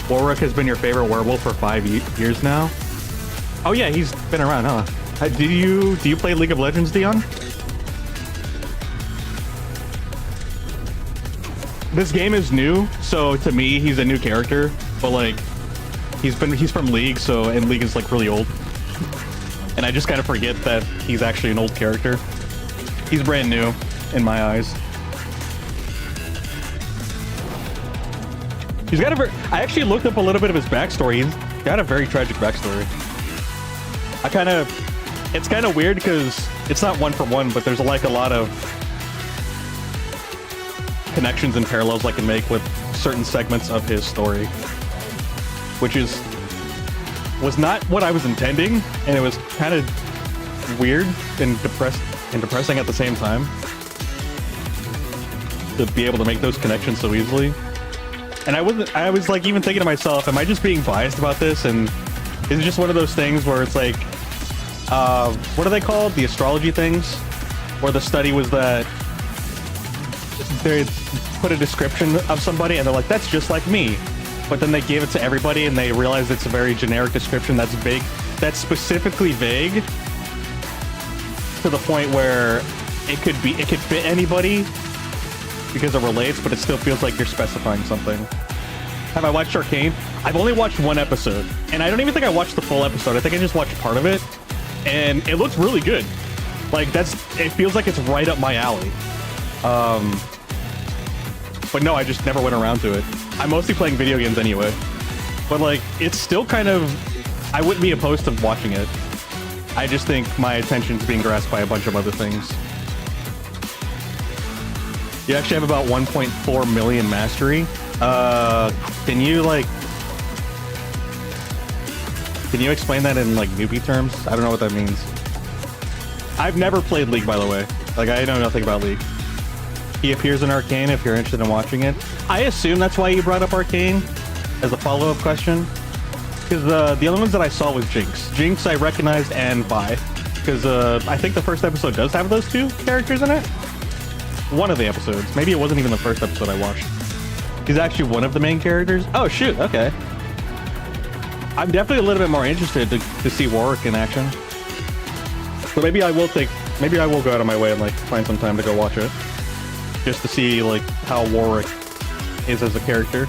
[SPEAKER 3] Warwick has been your favorite werewolf for 5 years now. Oh yeah, he's been around, huh? Do you play League of Legends, Dion? This game is new, so to me, he's a new character. But like, he's from League, so and League is like really old. And I just kind of forget that he's actually an old character. He's brand new, in my eyes. He's got a I actually looked up a little bit of his backstory. He's got a very tragic backstory. It's kind of weird because it's not one for one, but there's like a lot of connections and parallels I can make with certain segments of his story. Which was not what I was intending, and it was kind of weird and depressing at the same time to be able to make those connections so easily. And I was like even thinking to myself, am I just being biased about this? And is it just one of those things where it's like, what are they called? The astrology things? Where the study was that they put a description of somebody and they're like, that's just like me. But then they gave it to everybody and they realized it's a very generic description that's vague, that's specifically vague to the point where it could fit anybody because it relates, but it still feels like you're specifying something. Have I watched Arcane? I've only watched one episode, and I don't even think I watched the full episode. I think I just watched part of it, and it looks really good. Like, it feels like it's right up my alley. But no, I just never went around to it. I'm mostly playing video games anyway. But like, it's still kind of, I wouldn't be opposed to watching it. I just think my attention's being grasped by a bunch of other things. You actually have about 1.4 million mastery. Can you explain that in like newbie terms? I don't know what that means. I've never played League, by the way. Like, I know nothing about League. He appears in Arcane if you're interested in watching it. I assume that's why you brought up Arcane, as a follow-up question. Because the only ones that I saw was Jinx. Jinx I recognized and Vi. Because I think the first episode does have those two characters in it. One of the episodes. Maybe it wasn't even the first episode I watched. He's actually one of the main characters. Oh shoot, okay. I'm definitely a little bit more interested to see Warwick in action. So maybe I will go out of my way and like find some time to go watch it. Just to see like how Warwick is as a character.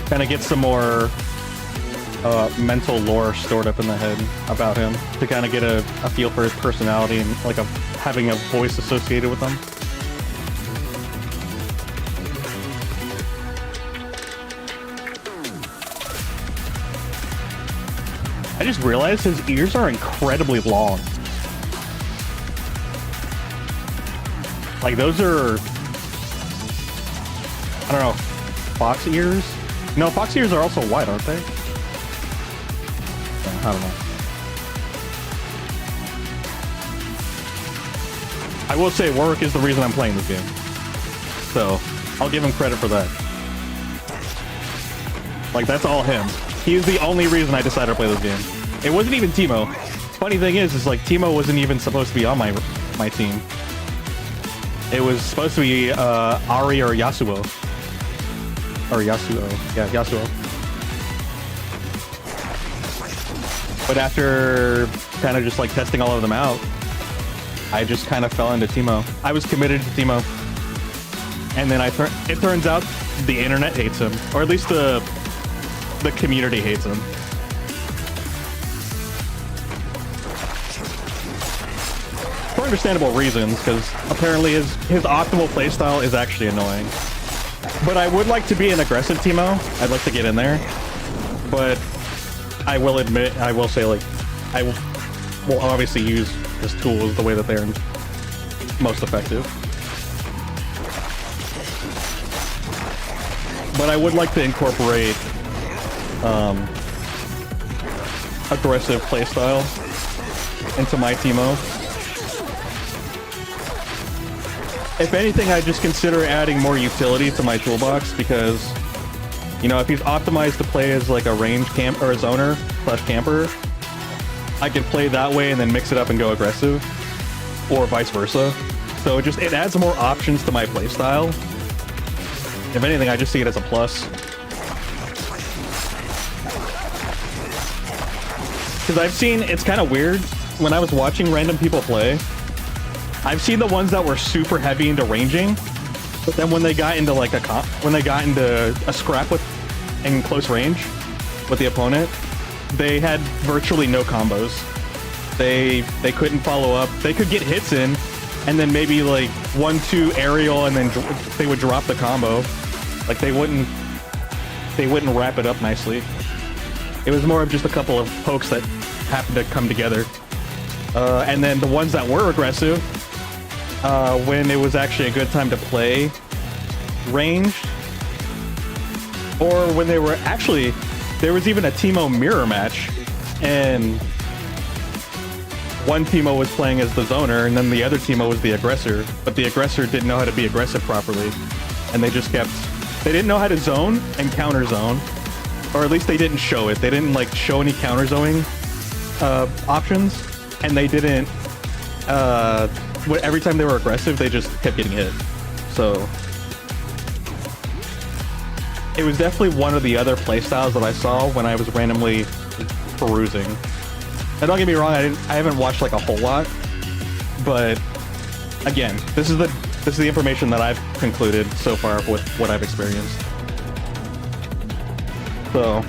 [SPEAKER 3] Kind of get some more mental lore stored up in the head about him to kind of get a feel for his personality and like having a voice associated with him. I just realized his ears are incredibly long. Like those are, I don't know, fox ears? No, fox ears are also wide, aren't they? I don't know. I will say Warwick is the reason I'm playing this game. So, I'll give him credit for that. Like, that's all him. He is the only reason I decided to play this game. It wasn't even Teemo. Funny thing is like, Teemo wasn't even supposed to be on my team. It was supposed to be Ari or Yasuo. Or Yasuo. Yeah, Yasuo. But after kind of just like testing all of them out, I just kind of fell into Teemo. I was committed to Teemo. And then it turns out the internet hates him. Or at least the community hates him. For understandable reasons, because apparently his optimal playstyle is actually annoying. But I would like to be an aggressive Teemo. I'd like to get in there. But I will admit, I will say, like, I will obviously use his tools the way that they're most effective. But I would like to incorporate aggressive playstyle into my Teemo. If anything, I just consider adding more utility to my toolbox because, you know, if he's optimized to play as like a range camp or a zoner / camper, I can play that way and then mix it up and go aggressive, or vice versa. So it adds more options to my playstyle. If anything, I just see it as a plus. Because I've seen, it's kind of weird, when I was watching random people play, I've seen the ones that were super heavy into ranging, but then when they got into like a scrap in close range with the opponent, they had virtually no combos. They couldn't follow up. They could get hits in, and then maybe like 1-2 aerial, and then they would drop the combo. Like they wouldn't wrap it up nicely. It was more of just a couple of pokes that happened to come together. And then the ones that were aggressive, when it was actually a good time to play ranged, or when they were actually, there was even a Teemo mirror match, and one Teemo was playing as the zoner, and then the other Teemo was the aggressor, but the aggressor didn't know how to be aggressive properly, and they didn't know how to zone and counter zone, or at least they didn't show it. They didn't like show any counter zoning options, and they didn't, every time they were aggressive, they just kept getting hit. So it was definitely one of the other playstyles that I saw when I was randomly perusing. And don't get me wrong, I haven't watched like a whole lot, but again, this is the information that I've concluded so far with what I've experienced. So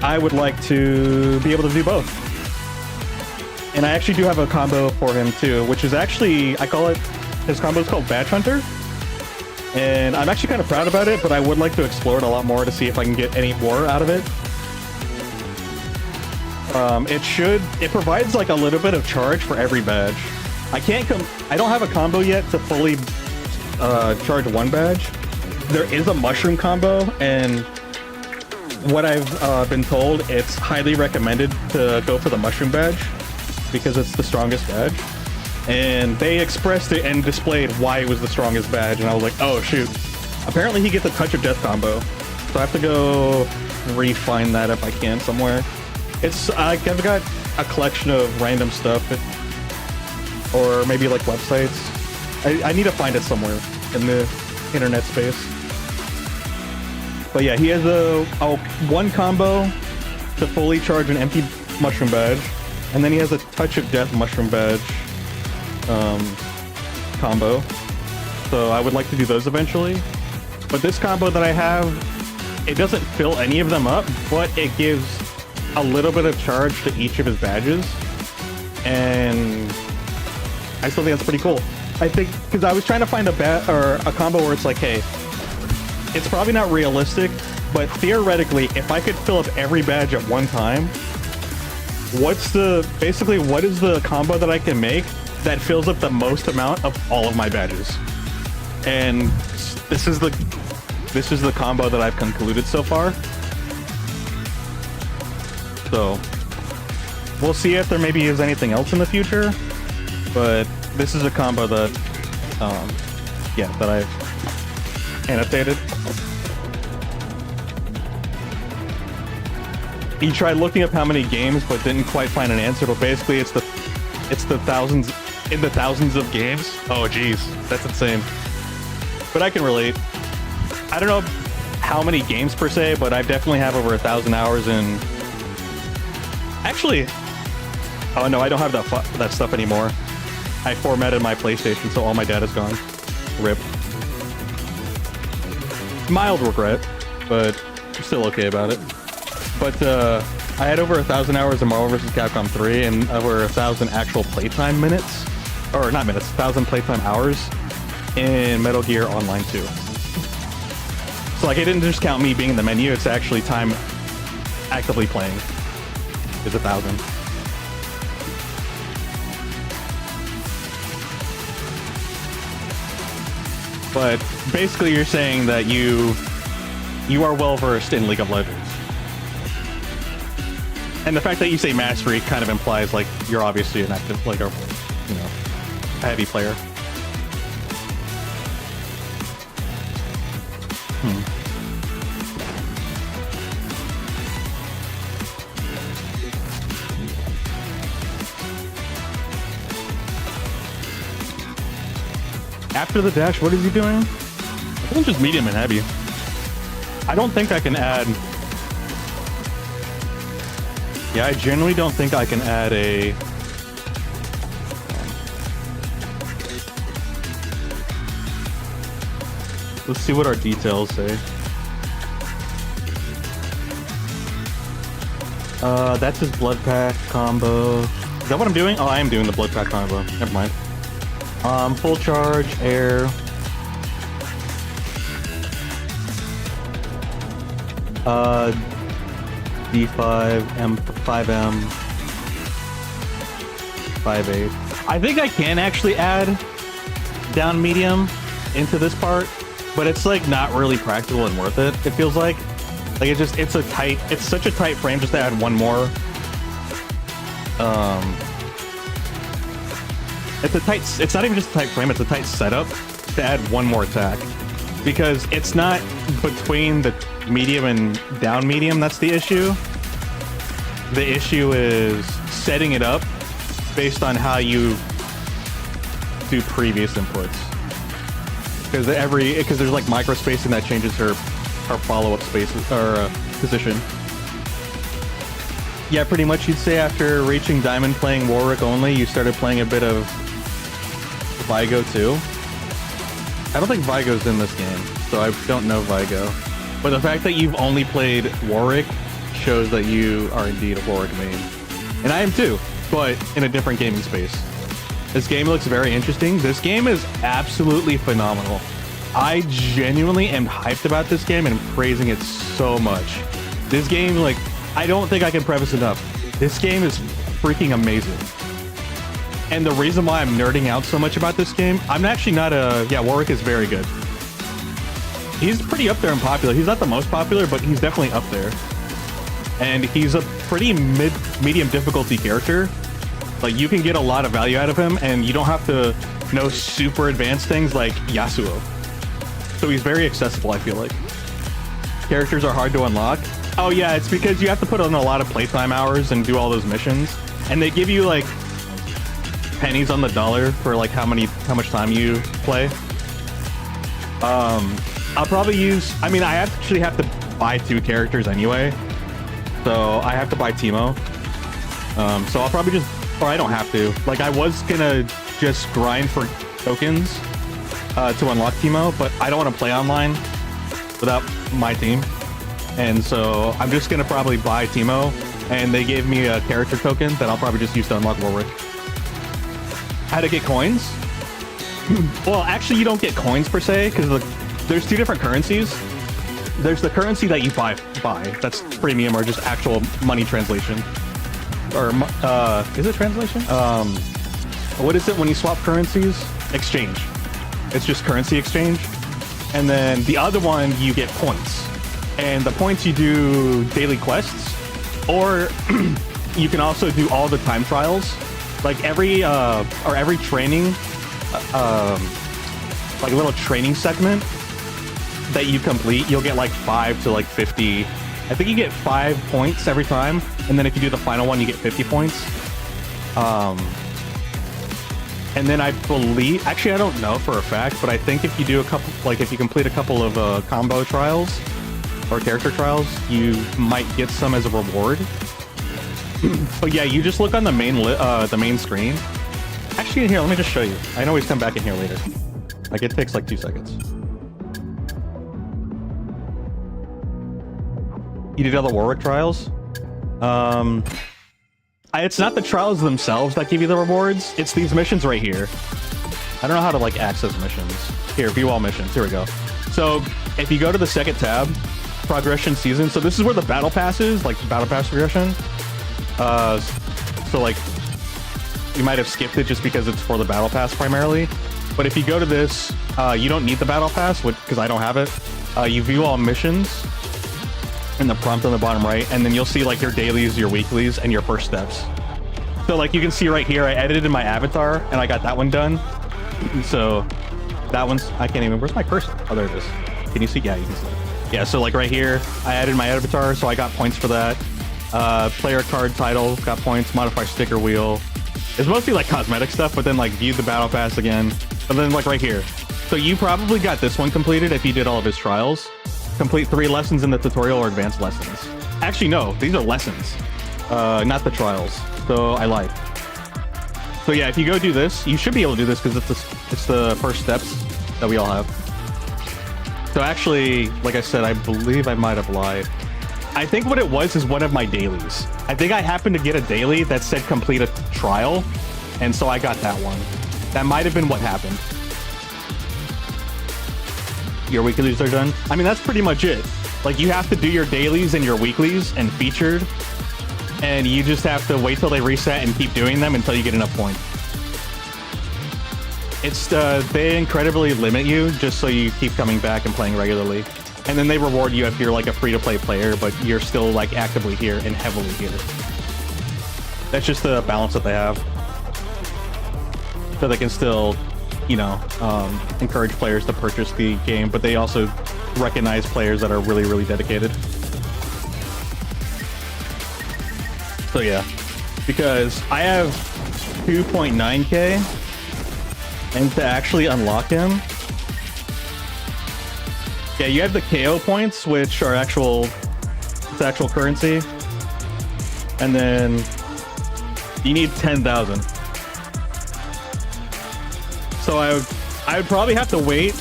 [SPEAKER 3] I would like to be able to do both. And I actually do have a combo for him too, which is actually, his combo is called Badge Hunter. And I'm actually kind of proud about it, but I would like to explore it a lot more to see if I can get any more out of it. It provides like a little bit of charge for every badge. I don't have a combo yet to fully charge one badge. There is a mushroom combo, and what I've been told, it's highly recommended to go for the mushroom badge because it's the strongest badge. And they expressed it and displayed why it was the strongest badge, and I was like, oh shoot. Apparently he gets a Touch of Death combo,
[SPEAKER 1] So I have to go refine that if I can somewhere. I've got a collection of random stuff, or maybe like websites. I need to find it somewhere in the internet space. But yeah, he has a one combo to fully charge an empty mushroom badge, and then he has a touch of death mushroom badge combo. So I would like to do those eventually. But this combo that I have, it doesn't fill any of them up, but it gives a little bit of charge to each of his badges, and I still think that's pretty cool. I think because I was trying to find a combo where it's like, hey, it's probably not realistic, but theoretically, if I could fill up every badge at one time, what is the combo that I can make that fills up the most amount of all of my badges? And this is the combo that I've concluded so far. So we'll see if there maybe is anything else in the future, but this is a combo that that I've annotated. He tried looking up how many games, but didn't quite find an answer. But basically, it's the thousands of games. Oh, geez, that's insane. But I can relate. I don't know how many games per se, but I definitely have over 1,000 hours in. Actually, oh no, I don't have that stuff anymore. I formatted my PlayStation, so all my data's gone. RIP. Mild regret, but I'm still okay about it. But I had over 1,000 hours of Marvel vs. Capcom 3 and over 1,000 actual playtime minutes, or not minutes, 1,000 playtime hours in Metal Gear Online 2. So like, it didn't just count me being in the menu; it's actually time actively playing is 1,000. But basically, you're saying that you are well versed in League of Legends. And the fact that you say mastery kind of implies like you're obviously an active, like a heavy player. After the dash, what is he doing? I think just medium and heavy. I don't think I can add. Yeah, I generally don't think I can add a. Let's see what our details say. That's his blood pack combo. Is that what I'm doing? Oh, I am doing the blood pack combo. Never mind. Full charge, air. D5, M5M, 5-8. I think I can actually add down medium into this part, but it's like not really practical and worth it. It feels like it's such a tight frame just to add one more. It's not even just a tight frame, it's a tight setup to add one more attack. Because it's not between the medium and down medium that's the issue. The issue is setting it up based on how you do previous inputs. Because there's like micro spacing that changes her follow-up spaces or position. Yeah, pretty much you'd say after reaching Diamond playing Warwick only, you started playing a bit of Vigo too. I don't think Vigo's in this game, so I don't know Vigo. But the fact that you've only played Warwick shows that you are indeed a Warwick main. And I am too, but in a different gaming space. This game looks very interesting. This game is absolutely phenomenal. I genuinely am hyped about this game and praising it so much. This game, like, I don't think I can preface enough. This game is freaking amazing. And the reason why I'm nerding out so much about this game, I'm actually not Warwick is very good. He's pretty up there and popular. He's not the most popular, but he's definitely up there. And he's a pretty medium difficulty character. Like, you can get a lot of value out of him, and you don't have to know super advanced things like Yasuo. So he's very accessible, I feel like.
[SPEAKER 3] characters are hard to unlock. Oh yeah, it's because you have to put in a lot of playtime hours and do all those missions, and they give you like pennies on the dollar for like how much time you play. I'll probably use. I mean, I actually have to buy 2 characters anyway, so I have to buy Teemo. So I'll probably just, or I don't have to. Like I was gonna just grind for tokens to unlock Teemo, but I don't want to play online without my team, and so I'm just gonna probably buy Teemo, and they gave me a character token that I'll probably just use to unlock Warwick. How to get coins? Well, actually, you don't get coins per se because there's 2 different currencies. There's the currency that you buy. That's premium or just actual money translation. Or is it translation? What is it when you swap currencies? Exchange. It's just currency exchange. And then the other one, you get points. And the points you do daily quests, or you can also do all the time trials. Like every training, like a little training segment that you complete, you'll get like 5 to like 50. I think you get 5 points every time, and then if you do the final one, you get 50 points. And then I believe, actually I don't know for a fact, but I think if you do a couple, like if you complete a couple of combo trials or character trials, you might get some as a reward. But yeah, you just look on the main screen. Actually, here, let me just show you. I can always come back in here later. Like, it takes like 2 seconds. You did all the Warwick trials? It's not the trials themselves that give you the rewards. It's these missions right here. I don't know how to, like, access missions. Here, view all missions. Here we go. So, if you go to the second tab, progression season. So this is where the battle pass is, like, battle pass progression. So like you might have skipped it just because it's for the battle pass primarily, but if you go to this, you don't need the battle pass because I don't have it. You view all missions in the prompt on the bottom right, and then you'll see like your dailies, your weeklies, and your first steps. So like you can see right here, I edited my avatar and I got that one done. So that one's, I can't even, where's my cursor? Oh, there it is. Can you see? Yeah, you can see it. Yeah, so like right here, I added my avatar, so I got points for that. Player card title, got points. Modify sticker wheel. It's mostly like cosmetic stuff, but then like view the battle pass again. And then like right here. So you probably got this one completed if you did all of his trials. Complete 3 lessons in the tutorial or advanced lessons. Actually, no, these are lessons, not the trials. So I lied. So yeah, if you go do this, you should be able to do this because it's the first steps that we all have. So actually, like I said, I believe I might have lied. I think what it was is one of my dailies. I think I happened to get a daily that said complete a trial, and so I got that one. That might have been what happened. Your weeklies are done? I mean, that's pretty much it. Like, you have to do your dailies and your weeklies and featured, and you just have to wait till they reset and keep doing them until you get enough points. It's, they incredibly limit you just so you keep coming back and playing regularly. And then they reward you if you're like a free-to-play player, but you're still like actively here and heavily here. That's just the balance that they have. So they can still, you know, encourage players to purchase the game, but they also recognize players that are really, really dedicated. So yeah, because I have 2.9k, and to actually unlock him, yeah, you have the KO points, which are actual currency, and then you need 10,000. So I would probably have to wait,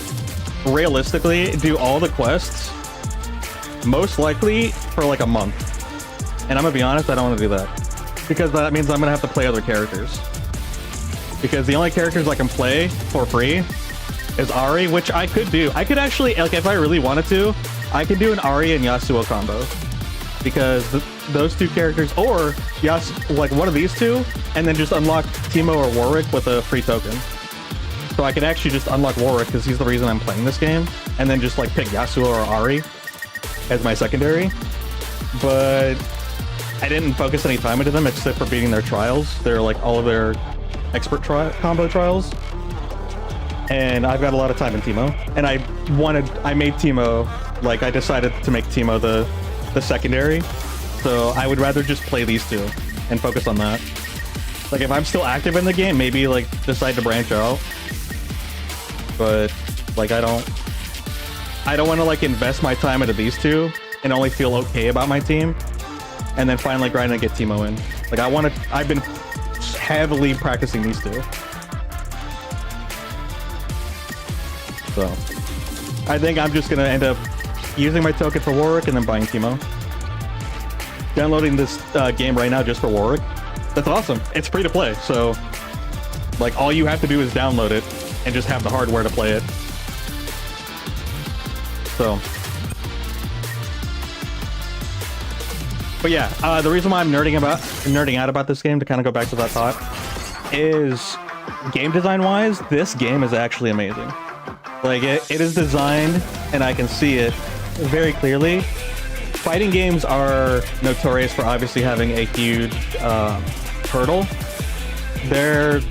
[SPEAKER 3] realistically, do all the quests, most likely for like a month. And I'm gonna be honest, I don't want to do that because that means I'm gonna have to play other characters. Because the only characters I can play for free is Ari, which I could do. I could actually, like, if I really wanted to, I could do an Ari and Yasuo combo. Because those 2 characters, or like one of these 2, and then just unlock Teemo or Warwick with a free token. So I could actually just unlock Warwick because he's the reason I'm playing this game, and then just like pick Yasuo or Ari as my secondary. But I didn't focus any time into them except for beating their trials. They're like all of their expert combo trials. And I've got a lot of time in Teemo, and I made Teemo like I decided to make Teemo the secondary. So I would rather just play these two and focus on that. Like if I'm still active in the game, maybe like decide to branch out. But like I don't want to like invest my time into these two and only feel okay about my team and then finally grind and get Teemo in. Like I've been heavily practicing these two. So I think I'm just gonna end up using my token for Warwick and then buying Teemo. Downloading this game right now just for Warwick. That's awesome. It's free to play, so like all you have to do is download it and just have the hardware to play it. So, but yeah, the reason why I'm nerding out about this game, to kind of go back to that thought, is game design wise, this game is actually amazing. Like it is designed, and I can see it very clearly. Fighting games are notorious for obviously having a huge hurdle. Their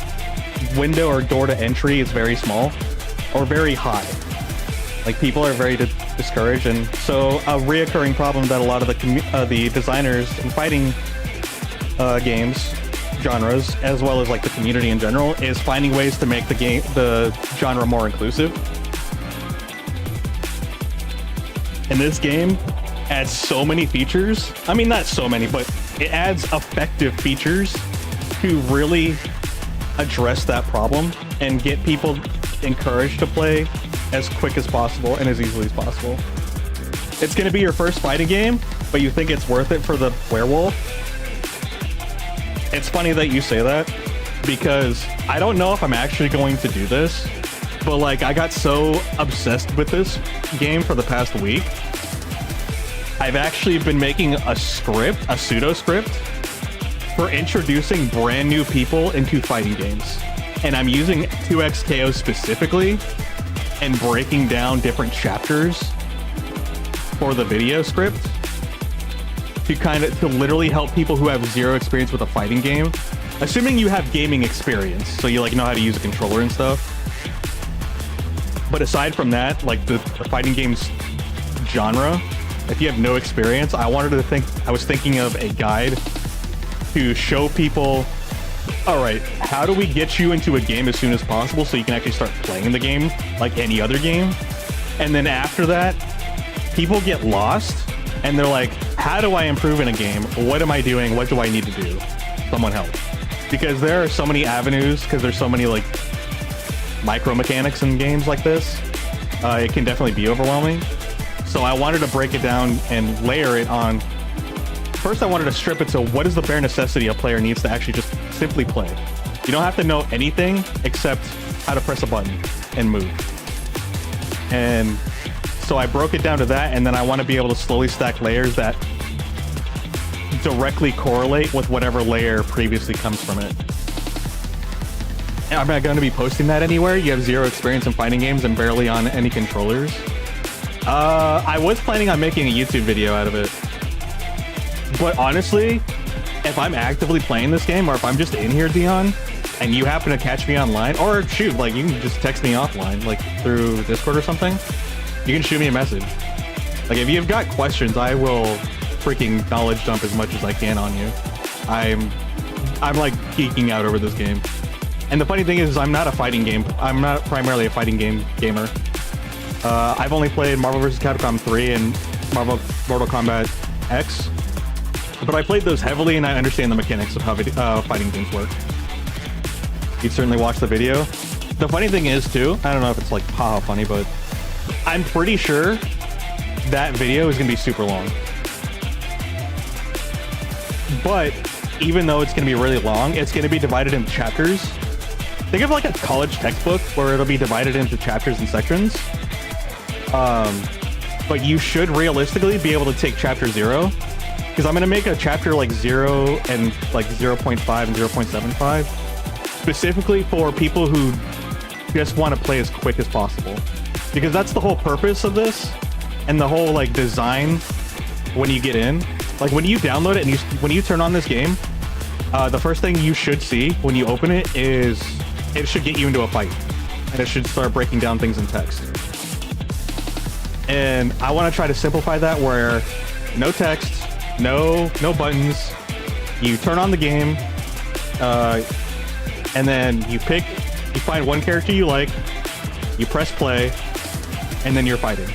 [SPEAKER 3] window or door to entry is very small or very high. Like people are very discouraged, and so a reoccurring problem that a lot of the designers in fighting games genres, as well as like the community in general, is finding ways to make the genre more inclusive. And this game adds so many features. I mean, not so many, but it adds effective features to really address that problem and get people encouraged to play as quick as possible and as easily as possible. It's going to be your first fighting game, but you think it's worth it for the werewolf? It's funny that you say that, because I don't know if I'm actually going to do this, but like I got so obsessed with this game for the past week. I've actually been making a pseudo script for introducing brand new people into fighting games. And I'm using 2XKO specifically and breaking down different chapters for the video script to literally help people who have zero experience with a fighting game. Assuming you have gaming experience, so you like know how to use a controller and stuff. But aside from that, like the fighting games genre, if you have no experience, I was thinking of a guide to show people, all right, how do we get you into a game as soon as possible so you can actually start playing the game like any other game? And then after that, people get lost and they're like, how do I improve in a game? What am I doing? What do I need to do? Someone help. Because there are so many avenues, because there's so many like micro mechanics in games like this, it can definitely be overwhelming. So I wanted to break it down and layer it on. First, I wanted to strip it to what is the bare necessity a player needs to actually just simply play. You don't have to know anything except how to press a button and move. And so I broke it down to that, and then I want to be able to slowly stack layers that directly correlate with whatever layer previously comes from it. I'm not going to be posting that anywhere. You have zero experience in fighting games and barely on any controllers. I was planning on making a YouTube video out of it. But honestly, if I'm actively playing this game, or if I'm just in here, Dion, and you happen to catch me online, or shoot, like you can just text me offline, like through Discord or something, you can shoot me a message. Like if you've got questions, I will freaking knowledge dump as much as I can on you. I'm like geeking out over this game. And the funny thing is, I'm not primarily a fighting game gamer. I've only played Marvel vs. Capcom 3 and Mortal Kombat X, but I played those heavily and I understand the mechanics of how fighting games work. You'd certainly watch the video. The funny thing is too, I don't know if it's like haha funny, but I'm pretty sure that video is gonna be super long. But even though it's gonna be really long, it's gonna be divided into chapters. Think of like a college textbook where it'll be divided into chapters and sections. But you should realistically be able to take chapter 0, because I'm going to make a chapter like 0 and like 0.5 and 0.75 specifically for people who just want to play as quick as possible, because that's the whole purpose of this and the whole like design. When you get in, like when you download it and when you turn on this game, the first thing you should see when you open it is it should get you into a fight, and it should start breaking down things in text. And I want to try to simplify that where no text, no buttons. You turn on the game, and then you find one character you like, you press play, and then you're fighting.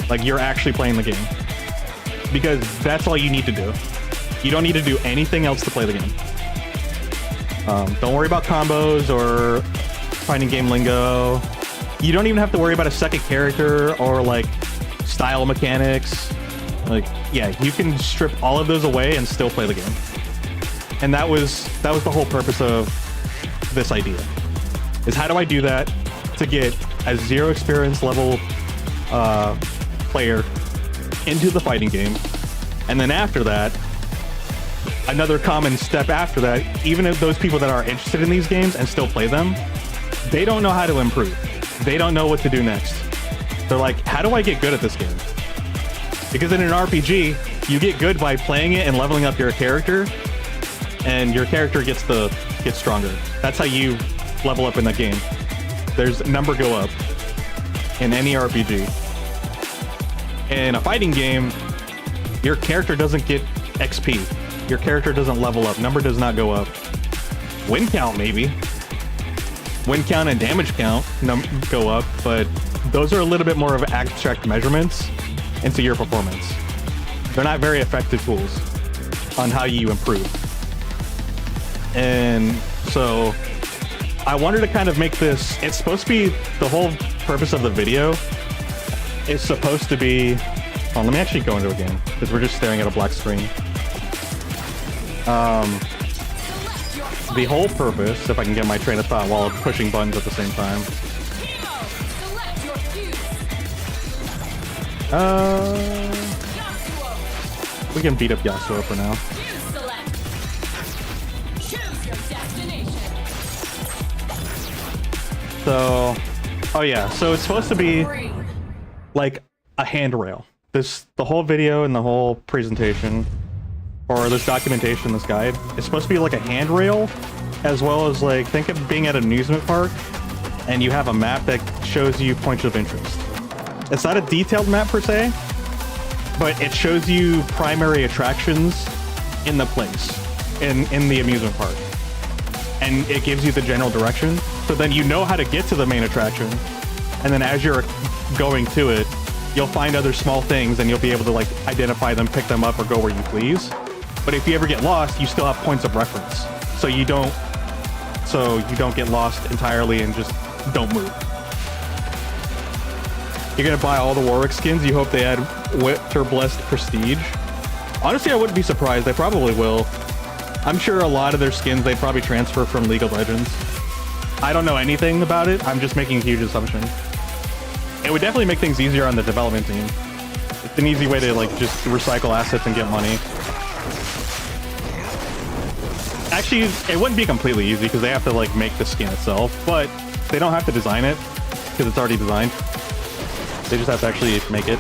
[SPEAKER 3] Like, you're actually playing the game. Because that's all you need to do. You don't need to do anything else to play the game. Don't worry about combos or finding game lingo. You don't even have to worry about a second character or like style mechanics. Like, yeah, you can strip all of those away and still play the game. And that was the whole purpose of this idea. Is how do I do that to get a 0 experience level player into the fighting game, and then after that, another common step after that, even if those people that are interested in these games and still play them, they don't know how to improve. They don't know what to do next. They're like, how do I get good at this game? Because in an RPG, you get good by playing it and leveling up your character, and your character gets stronger. That's how you level up in that game. There's number go up in any RPG. In a fighting game, your character doesn't get XP. Your character doesn't level up. Number does not go up. Win count, maybe. Win count and damage count go up, but those are a little bit more of abstract measurements into your performance. They're not very effective tools on how you improve. And so I wanted to kind of make this, it's supposed to be, the whole purpose of the video is supposed to be, let me actually go into a game, because we're just staring at a black screen. The whole purpose, if I can get my train of thought while pushing buttons at the same time. We can beat up Yasuo for now. So, oh yeah, so it's supposed to be like a handrail. The whole video and the whole presentation, or this documentation, this guide, is supposed to be like a handrail, as well as like, think of being at an amusement park, and you have a map that shows you points of interest. It's not a detailed map per se, but it shows you primary attractions in the place, in the amusement park. And it gives you the general direction, so then you know how to get to the main attraction, and then as you're going to it, you'll find other small things and you'll be able to like identify them, pick them up, or go where you please. But if you ever get lost, you still have points of reference, so you don't get lost entirely and just don't move. You're gonna buy all the Warwick skins. You hope they add Winter Blessed Prestige. Honestly, I wouldn't be surprised. They probably will. I'm sure a lot of their skins they'd probably transfer from League of Legends. I don't know anything about it. I'm just making a huge assumption. It would definitely make things easier on the development team. It's an easy way to like just recycle assets and get money. Actually, it wouldn't be completely easy because they have to like make the skin itself, but they don't have to design it because it's already designed. They just have to actually make it.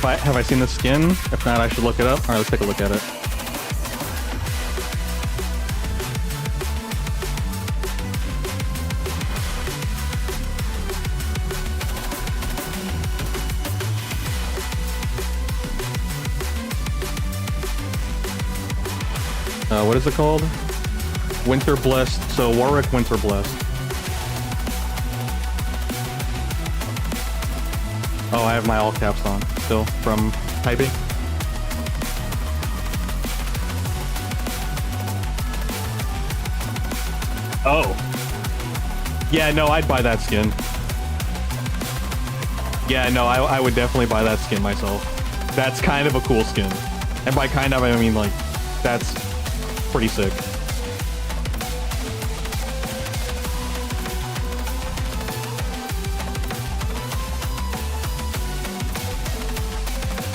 [SPEAKER 3] Have I seen the skin? If not, I should look it up. All right, let's take a look at it. What is it called? Winter Blessed. So Warwick Winter Blessed. Oh, I have my all caps on still from typing. Oh. Yeah, no, I'd buy that skin. Yeah, no, I would definitely buy that skin myself. That's kind of a cool skin. And by kind of, I mean, like, that's pretty sick.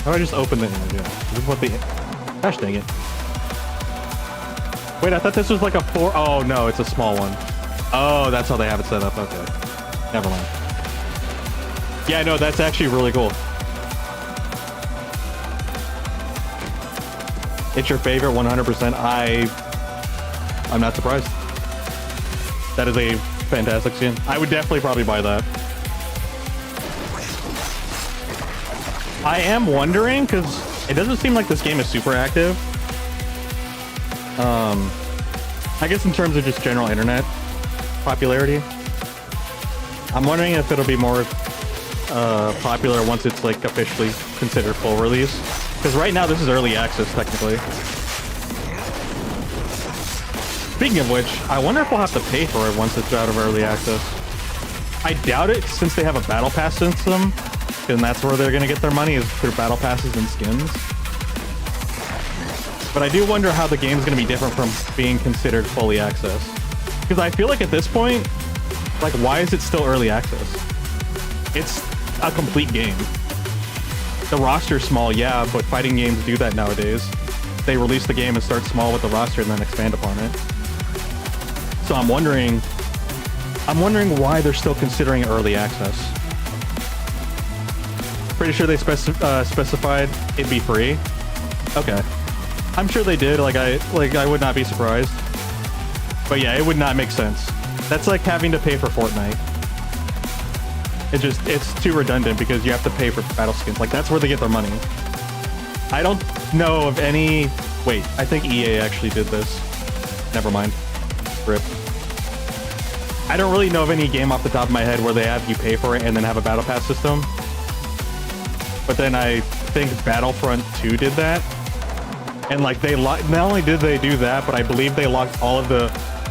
[SPEAKER 3] How do I just open the image? Yeah. This is what the... Gosh dang it. Wait, I thought this was like a 4... Oh, no, it's a small one. Oh, that's how they have it set up. Okay. Never mind. Yeah, no, that's actually really cool. It's your favorite 100%. I'm not surprised. That is a fantastic skin. I would definitely probably buy that. I am wondering, because it doesn't seem like this game is super active. I guess in terms of just general internet popularity. I'm wondering if it'll be more popular once it's like officially considered full release. Because right now this is early access technically. Speaking of which, I wonder if we'll have to pay for it once it's out of early access. I doubt it, since they have a battle pass system, and that's where they're gonna get their money, is through battle passes and skins. But I do wonder how the game's gonna be different from being considered fully access. Because I feel like at this point, like, why is it still early access? It's a complete game. The roster's small, yeah, but fighting games do that nowadays. They release the game and start small with the roster and then expand upon it. So I'm wondering why they're still considering early access. Pretty sure they specified it'd be free. Okay, I'm sure they did. I would not be surprised. But yeah, it would not make sense. That's like having to pay for Fortnite. It's too redundant because you have to pay for battle skins. Like, that's where they get their money. I don't know of any. Wait, I think EA actually did this. Never mind. RIP. I don't really know of any game off the top of my head where they have you pay for it and then have a battle pass system. But then I think Battlefront 2 did that. And like not only did they do that, but I believe they locked all of the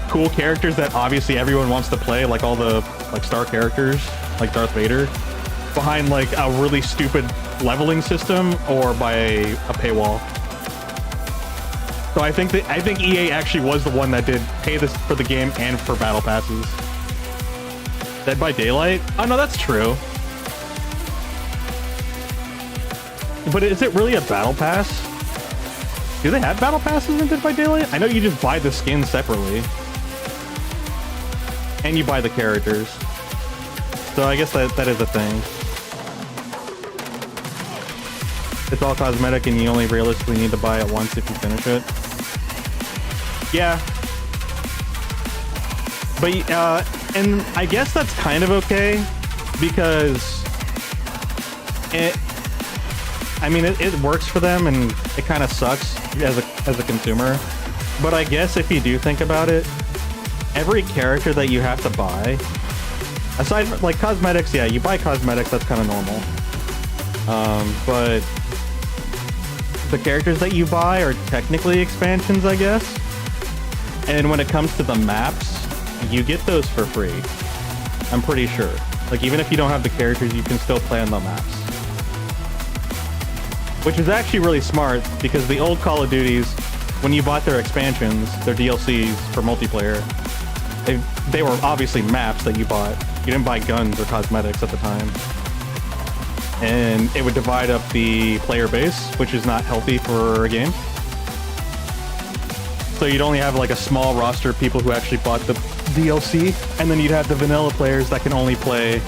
[SPEAKER 3] cool characters that obviously everyone wants to play, like all the like star characters, like Darth Vader, behind like a really stupid leveling system or by a paywall. So I think EA actually was the one that did pay this for the game and for battle passes. Dead by Daylight? Oh no, that's true. But is it really a battle pass? Do they have battle passes in Dead by Daylight? I know you just buy the skin separately. And you buy the characters. So I guess that is a thing. It's all cosmetic and you only realistically need to buy it once if you finish it. Yeah. But, and I guess that's kind of okay, because it works for them and it kind of sucks as a consumer. But I guess if you do think about it, every character that you have to buy, aside from like cosmetics, yeah, you buy cosmetics, that's kind of normal. But the characters that you buy are technically expansions, I guess. And when it comes to the maps, you get those for free. I'm pretty sure. Like, even if you don't have the characters, you can still play on the maps. Which is actually really smart, because the old Call of Duties, when you bought their expansions, their DLCs for multiplayer, they were obviously maps that you bought. You didn't buy guns or cosmetics at the time. And it would divide up the player base, which is not healthy for a game. So you'd only have like a small roster of people who actually bought the DLC, and then you'd have the vanilla players that can only play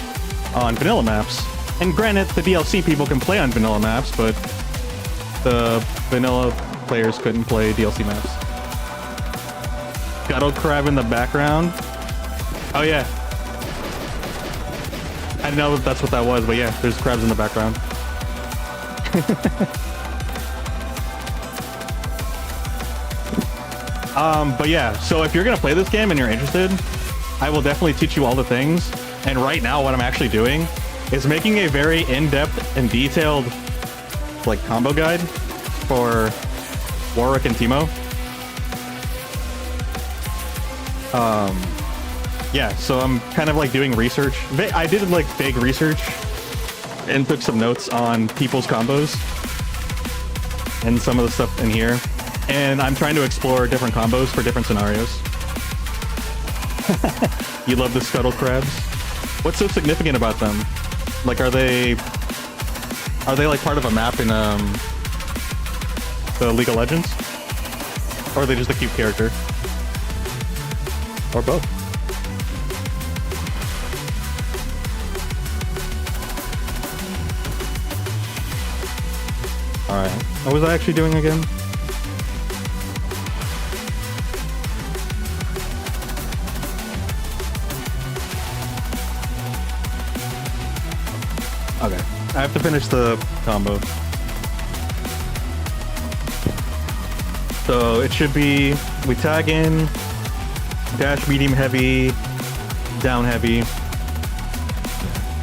[SPEAKER 3] on vanilla maps. And granted, the DLC people can play on vanilla maps, but the vanilla players couldn't play DLC maps. Scuttle crab in the background. Oh yeah. I didn't know if that's what that was, but yeah, there's crabs in the background. But yeah, so if you're gonna play this game and you're interested, I will definitely teach you all the things. And right now, what I'm actually doing is making a very in-depth and detailed, like, combo guide for Warwick and Teemo. Yeah, so I'm kind of like doing research. I did like big research and took some notes on people's combos and some of the stuff in here. And I'm trying to explore different combos for different scenarios. You love the scuttle crabs? What's so significant about them? Like, are they like part of a map in the League of Legends? Or are they just a cute character? Or both? Alright. What was I actually doing again? Okay. I have to finish the combo. So it should be, we tag in, dash medium heavy, down heavy.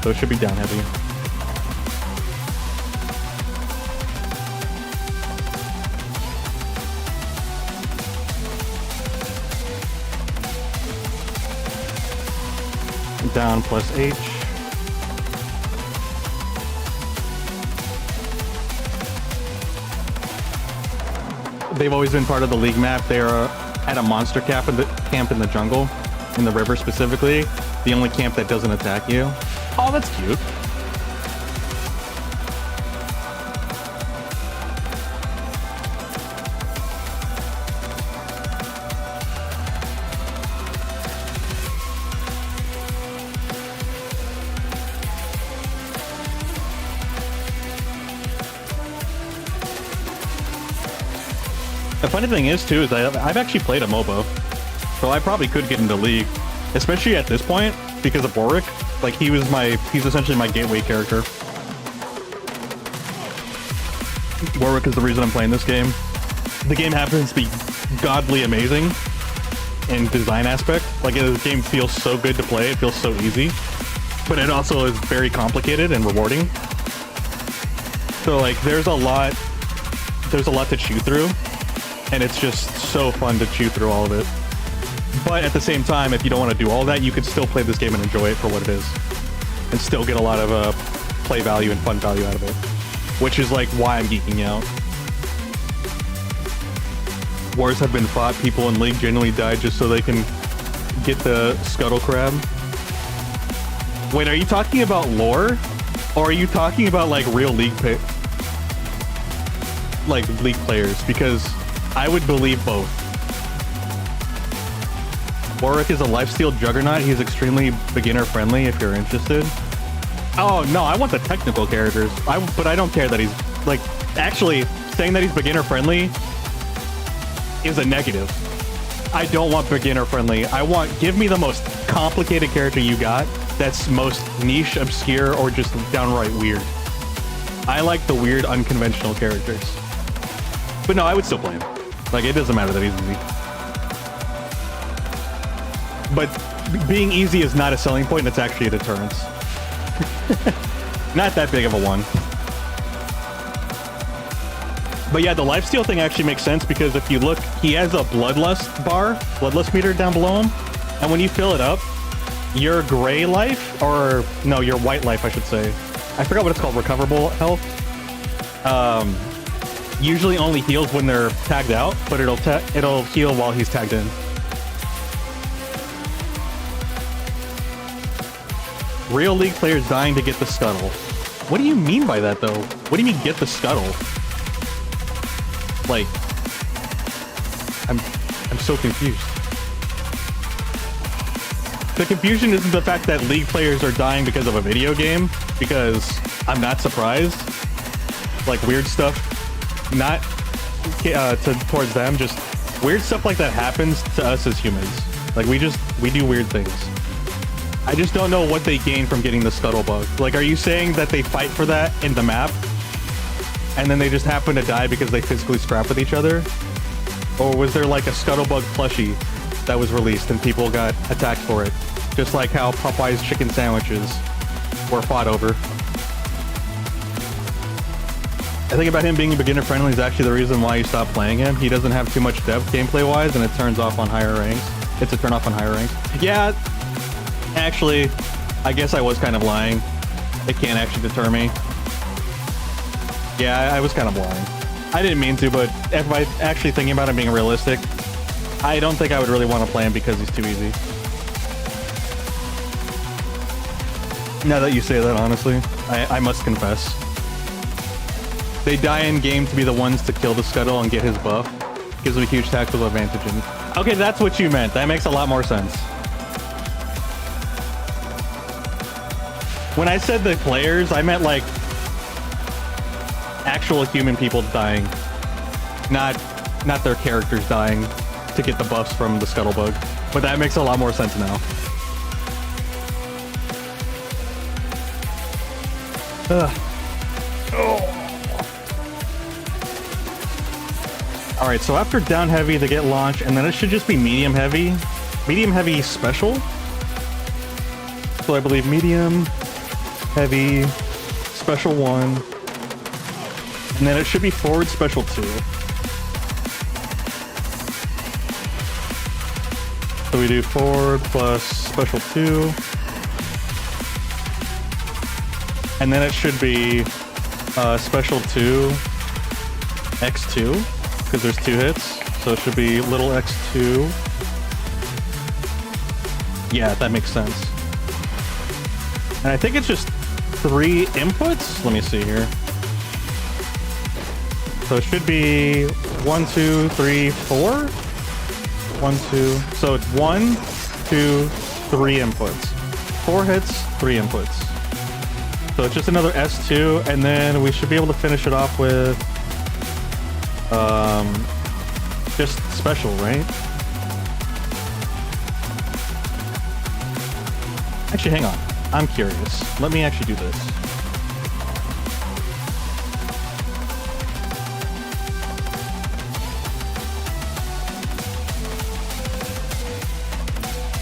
[SPEAKER 3] So it should be down heavy. Down plus H. They've always been part of the league map. They're at a monster camp in the jungle, in the river specifically. The only camp that doesn't attack you. Oh, that's cute. The funny thing is, too, is I've actually played a MOBA, so I probably could get into League, especially at this point, because of Warwick. Like, he's essentially my gateway character. Warwick is the reason I'm playing this game. The game happens to be godly amazing in design aspect. Like, the game feels so good to play, it feels so easy, but it also is very complicated and rewarding. So, like, there's a lot to chew through. And it's just so fun to chew through all of it. But at the same time, if you don't want to do all that, you could still play this game and enjoy it for what it is. And still get a lot of play value and fun value out of it. Which is like why I'm geeking out. Wars have been fought, people in League genuinely died just so they can get the Scuttle Crab. Wait, are you talking about lore? Or are you talking about like real League players? Because I would believe both. Warwick is a lifesteal juggernaut. He's extremely beginner friendly if you're interested. Oh no, I want the technical characters. But I don't care that he's like, actually saying that he's beginner friendly is a negative. I don't want beginner friendly. Give me the most complicated character you got that's most niche, obscure, or just downright weird. I like the weird, unconventional characters. But no, I would still play him. Like, it doesn't matter that he's easy. But being easy is not a selling point, it's actually a deterrence. Not that big of a one. But yeah, the lifesteal thing actually makes sense because if you look, he has a bloodlust meter down below him. And when you fill it up, your gray life, or no, your white life, I should say. I forgot what it's called, recoverable health. Usually only heals when they're tagged out, but it'll heal while he's tagged in. Real League players dying to get the Scuttle. What do you mean by that, though? What do you mean get the Scuttle? Like, I'm so confused. The confusion isn't the fact that League players are dying because of a video game, because I'm not surprised. Like, weird stuff. Not towards them, just weird stuff like that happens to us as humans. Like, we do weird things. I just don't know what they gain from getting the Scuttlebug. Like, are you saying that they fight for that in the map and then they just happen to die because they physically scrap with each other? Or was there like a Scuttlebug plushie that was released and people got attacked for it? Just like how Popeye's chicken sandwiches were fought over. I think about him being beginner friendly is actually the reason why you stop playing him. He doesn't have too much depth gameplay wise, and it turns off on higher ranks. It's a turn off on higher ranks. Yeah, actually, I guess I was kind of lying. It can't actually deter me. Yeah, I was kind of lying. I didn't mean to, but if I actually thinking about him being realistic, I don't think I would really want to play him because he's too easy. Now that you say that, honestly, I must confess. They die in game to be the ones to kill the Scuttle and get his buff. Gives him a huge tactical advantage. Okay, that's what you meant. That makes a lot more sense. When I said the players, I meant like actual human people dying. Not their characters dying to get the buffs from the Scuttlebug. But that makes a lot more sense now. All right, so after down heavy, they get launch, and then it should just be medium heavy. Medium heavy special. So I believe medium heavy special 1. And then it should be forward special 2. So we do forward plus special 2. And then it should be special 2 X2, because there's 2 hits. So it should be little X2. Yeah, that makes sense. And I think it's just 3 inputs. Let me see here. So it should be 1, 2, 3, 4. 1, 2. So it's 1, 2, 3 inputs. 4 hits, 3 inputs. So it's just another S2, and then we should be able to finish it off with just special, right? Actually, hang on. I'm curious. Let me actually do this.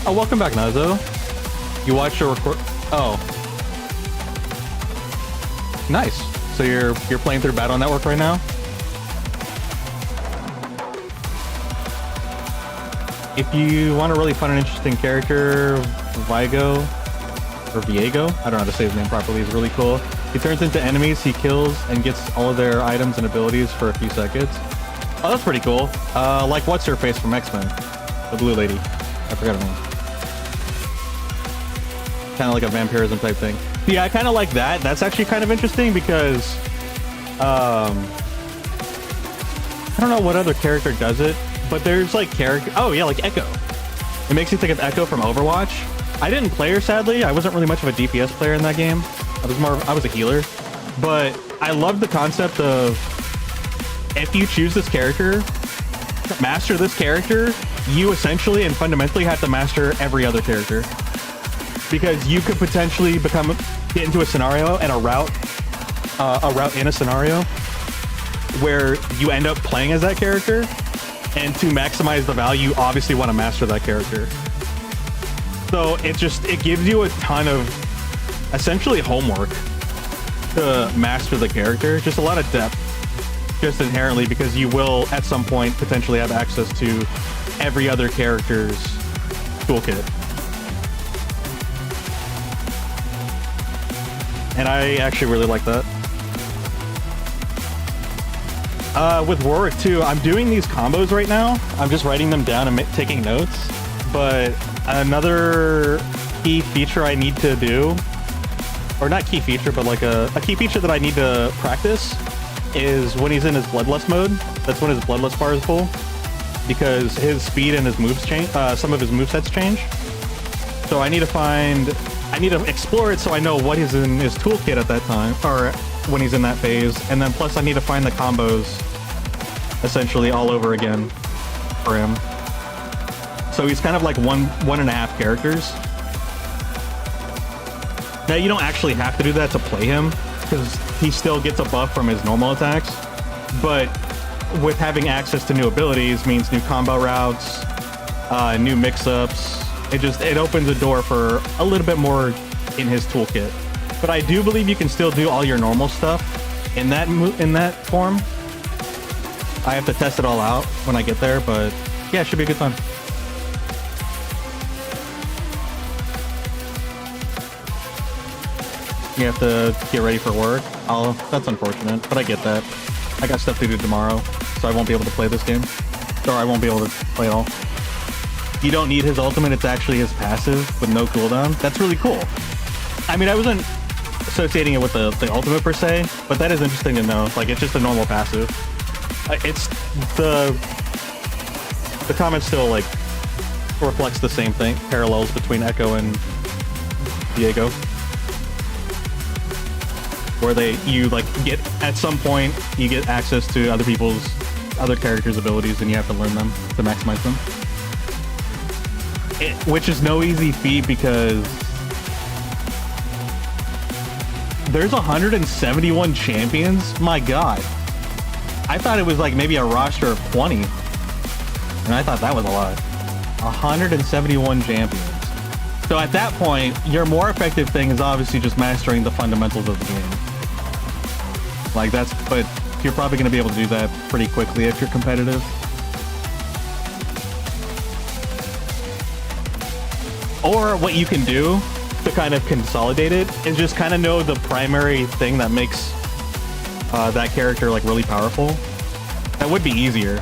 [SPEAKER 3] Oh, welcome back, Nazo. You watched your record. Oh, nice. So you're playing through Battle Network right now. If you want a really fun and interesting character, Vigo or Viego, I don't know how to say his name properly, is really cool. He turns into enemies, he kills, and gets all of their items and abilities for a few seconds. Oh, that's pretty cool. Like what's her face from X-Men? The blue lady. I forgot her name. Kind of like a vampirism type thing. Yeah, I kind of like that. That's actually kind of interesting because I don't know what other character does it, but there's like character. Oh yeah, like Echo. It makes you think of Echo from Overwatch. I didn't play her, sadly. I wasn't really much of a DPS player in that game. I was a healer, but I loved the concept of if you choose this character, master this character, you essentially and fundamentally have to master every other character. Because you could potentially get into a scenario and a route in a scenario where you end up playing as that character, and to maximize the value, you obviously want to master that character. So it gives you a ton of essentially homework to master the character, just a lot of depth, just inherently, because you will at some point potentially have access to every other character's toolkit. And I actually really like that. With Warwick too, I'm doing these combos right now. I'm just writing them down and taking notes. But another key feature I need to do, or not key feature, but like a key feature that I need to practice is when he's in his Bloodlust mode. That's when his Bloodlust bar is full, because his speed and his moves change. Some of his movesets change. So I need to explore it so I know what is in his toolkit at that time, or when he's in that phase, and then plus I need to find the combos essentially all over again for him. So he's kind of like one and a half characters. Now you don't actually have to do that to play him, because he still gets a buff from his normal attacks, but with having access to new abilities means new combo routes, new mix-ups. It opens a door for a little bit more in his toolkit. But I do believe you can still do all your normal stuff in that form. I have to test it all out when I get there, but yeah, it should be a good time. You have to get ready for work. That's unfortunate, but I get that. I got stuff to do tomorrow, so I won't be able to play this game. Or I won't be able to play at all. You don't need his ultimate, it's actually his passive with no cooldown. That's really cool. I mean, I wasn't associating it with the ultimate per se, but that is interesting to know. Like, it's just a normal passive. It's the comment still like reflects the same thing, parallels between Echo and Diego, where you like get at some point you get access to other characters' abilities, and you have to learn them to maximize them. Which is no easy feat, because There's 171 champions? My god. I thought it was like maybe a roster of 20. And I thought that was a lot. 171 champions. So at that point, your more effective thing is obviously just mastering the fundamentals of the game. Like that's, but you're probably going to be able to do that pretty quickly if you're competitive. Or what you can do to kind of consolidate it is just kind of know the primary thing that makes that character like really powerful. That would be easier.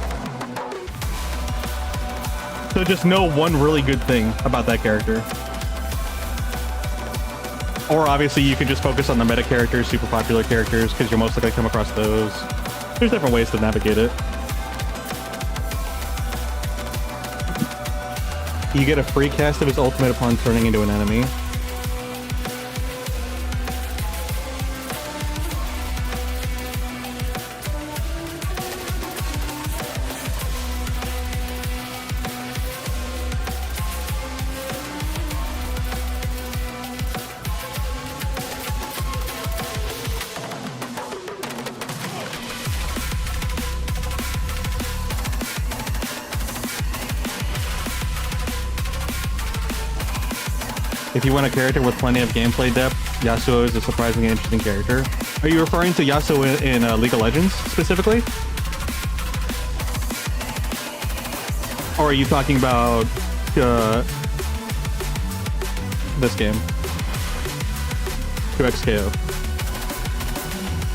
[SPEAKER 3] So just know one really good thing about that character. Or obviously you can just focus on the meta characters, super popular characters, because you're most likely to come across those. There's different ways to navigate it. You get a free cast of his ultimate upon turning into an enemy. If you want a character with plenty of gameplay depth, Yasuo is a surprisingly interesting character. Are you referring to Yasuo in League of Legends specifically? Or are you talking about this game? 2XKO.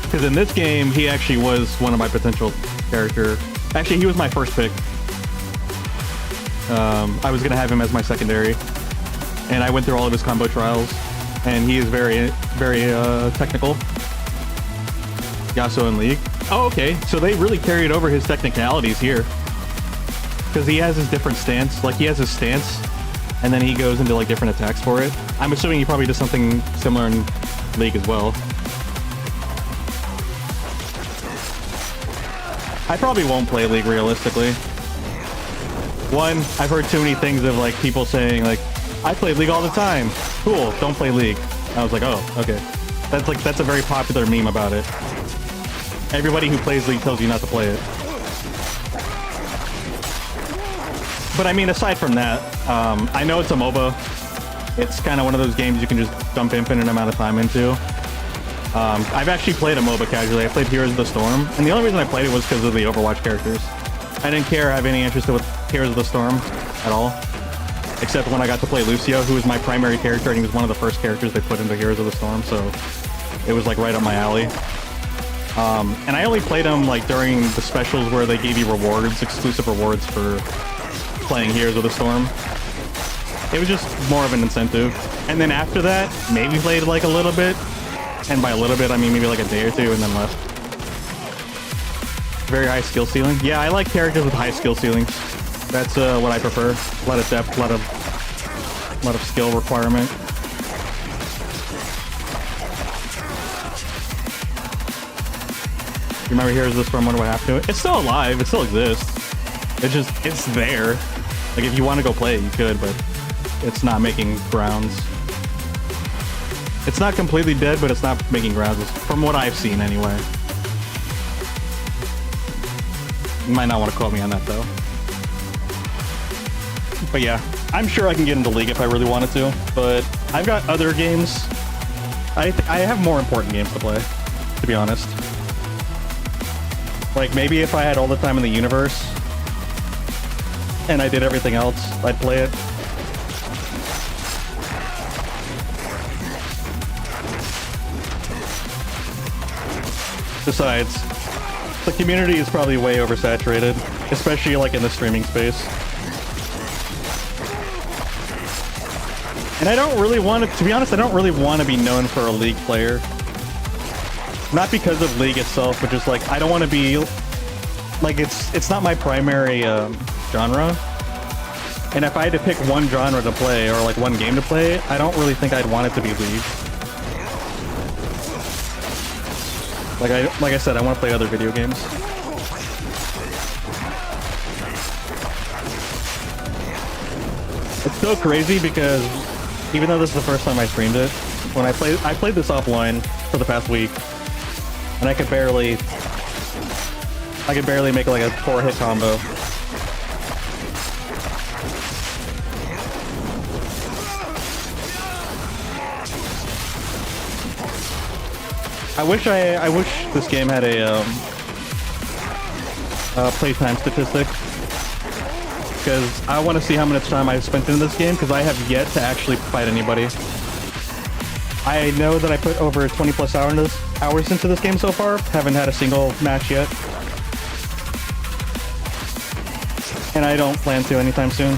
[SPEAKER 3] Because in this game, he actually was one of my potential character. Actually, he was my first pick. I was going to have him as my secondary. And I went through all of his combo trials, and he is very, very technical. Yasuo in League. Oh, okay. So they really carried over his technicalities here. Because he has his different stance. Like, he has his stance, and then he goes into, like, different attacks for it. I'm assuming he probably does something similar in League as well. I probably won't play League realistically. One, I've heard too many things of, like, people saying, like, I play League all the time. Cool, don't play League. I was like, oh, okay. That's a very popular meme about it. Everybody who plays League tells you not to play it. But I mean, aside from that, I know it's a MOBA. It's kind of one of those games you can just dump infinite amount of time into. I've actually played a MOBA casually. I played Heroes of the Storm, and the only reason I played it was because of the Overwatch characters. I didn't have any interest with Heroes of the Storm at all. Except when I got to play Lucio, who was my primary character, and he was one of the first characters they put into Heroes of the Storm, so it was like right up my alley. And I only played him like during the specials where they gave you rewards, exclusive rewards for playing Heroes of the Storm. It was just more of an incentive. And then after that, maybe played like a little bit, and by a little bit I mean maybe like a day or two, and then left. Very high skill ceiling. Yeah, I like characters with high skill ceilings. That's what I prefer. A lot of depth, a lot of skill requirement. You remember Heroes of the Storm? Wonder what happened to it? It's still alive. It still exists. It's there. Like if you want to go play it, you could, but it's not making grounds. It's not completely dead, but it's not making grounds, from what I've seen anyway. You might not want to quote me on that though. But yeah, I'm sure I can get into League if I really wanted to, but I've got other games. I have more important games to play, to be honest. Like maybe if I had all the time in the universe and I did everything else, I'd play it. Besides, the community is probably way oversaturated, especially like in the streaming space. And I don't really want to be honest, I don't really want to be known for a League player. Not because of League itself, but just like, I don't want to be, like, it's not my primary genre. And if I had to pick one genre to play, or like one game to play, I don't really think I'd want it to be League. Like I said, I want to play other video games. It's so crazy because even though this is the first time I streamed it, when I played this offline for the past week, and I could barely make like a 4-hit combo. I wish this game had a playtime statistic, because I want to see how much time I've spent in this game, because I have yet to actually fight anybody. I know that I put over 20 plus hours into this game so far. Haven't had a single match yet, and I don't plan to anytime soon.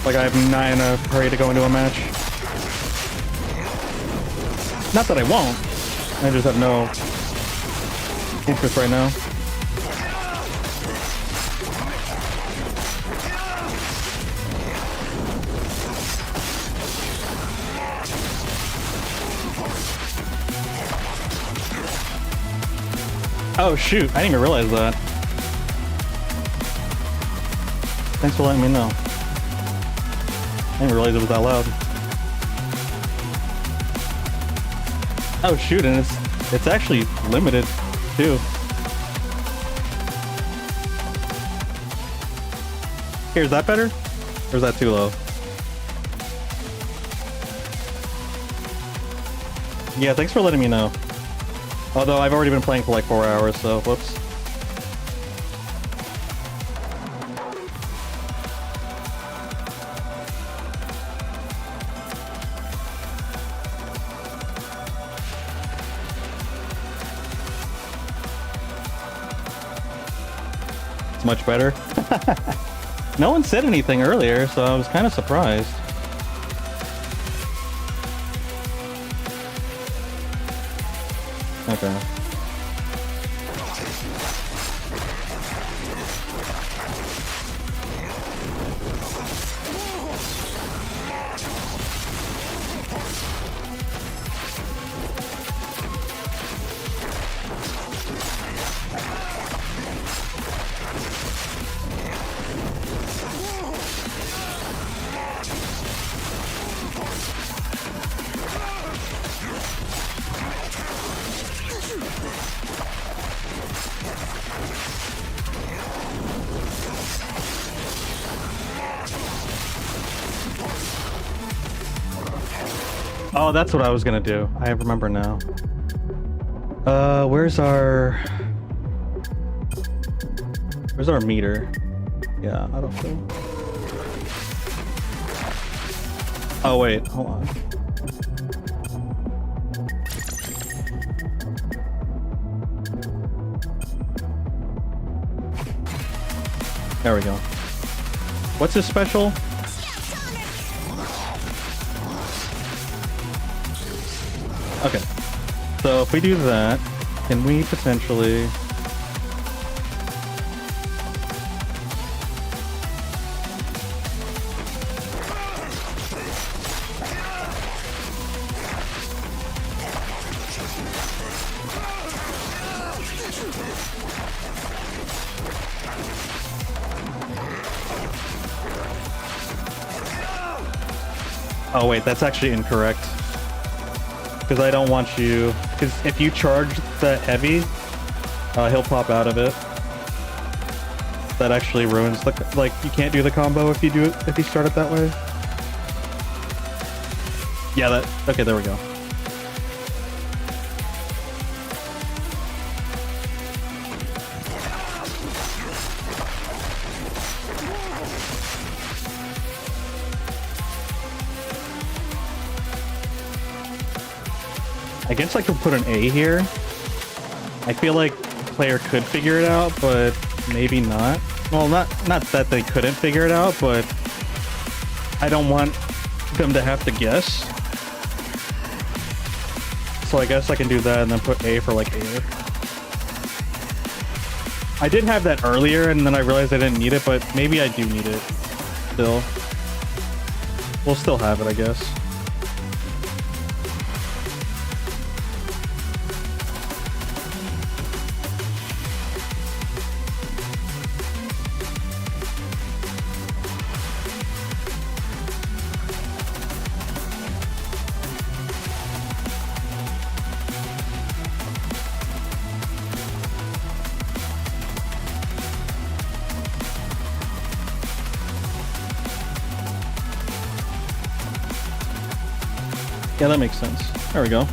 [SPEAKER 3] Like, I'm not in a hurry to go into a match. Not that I won't. I just have no interest right now. Oh shoot, I didn't even realize that. Thanks for letting me know. I didn't realize it was that loud. Oh shoot, and it's actually limited too. Here, is that better? Or is that too low? Yeah, thanks for letting me know. Although I've already been playing for like 4 hours, so whoops. Much better. No one said anything earlier, so I was kind of surprised. Okay. Oh, that's what I was gonna do. I remember now. Where's our meter? Yeah, I don't know. Oh wait, hold on. There we go. What's his special? Okay, so if we do that, can we potentially... Oh wait, that's actually incorrect. Because I don't want you... Because if you charge that heavy, he'll pop out of it. That actually ruins the... Like, you can't do the combo if you do it, if you start it that way. Yeah, that... Okay, there we go. I guess I could put an A here. I feel like the player could figure it out, but maybe not. Well, not that they couldn't figure it out, but I don't want them to have to guess. So I guess I can do that and then put A for like air. I did have that earlier and then I realized I didn't need it, but maybe I do need it still. We'll still have it, I guess.
[SPEAKER 1] Yeah, that makes sense. There we go.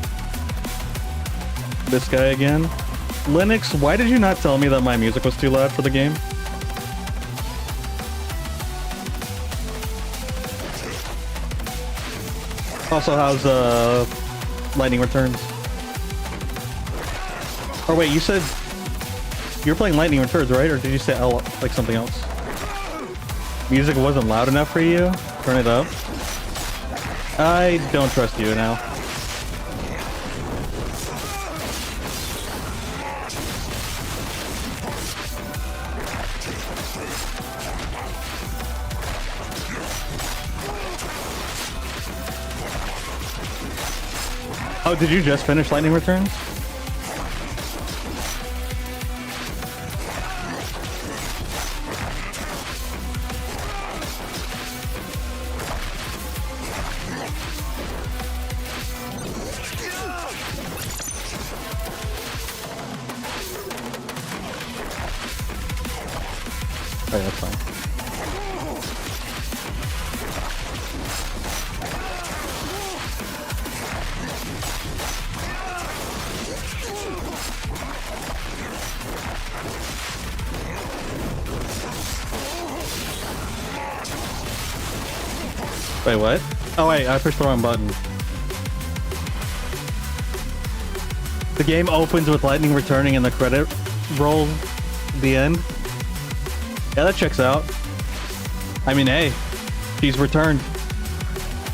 [SPEAKER 1] This guy again. Linux, why did you not tell me that my music was too loud for the game? Also, how's Lightning Returns? Oh wait, you said you're playing Lightning Returns, right? Or did you say like something else? Music wasn't loud enough for you? Turn it up. I don't trust you now. Oh, did you just finish Lightning Returns? Oh, yeah, that's fine. Wait, what? Oh wait, I pushed the wrong button. The game opens with Lightning returning and the credit roll at the end. Yeah, that checks out. I mean, hey, she's returned.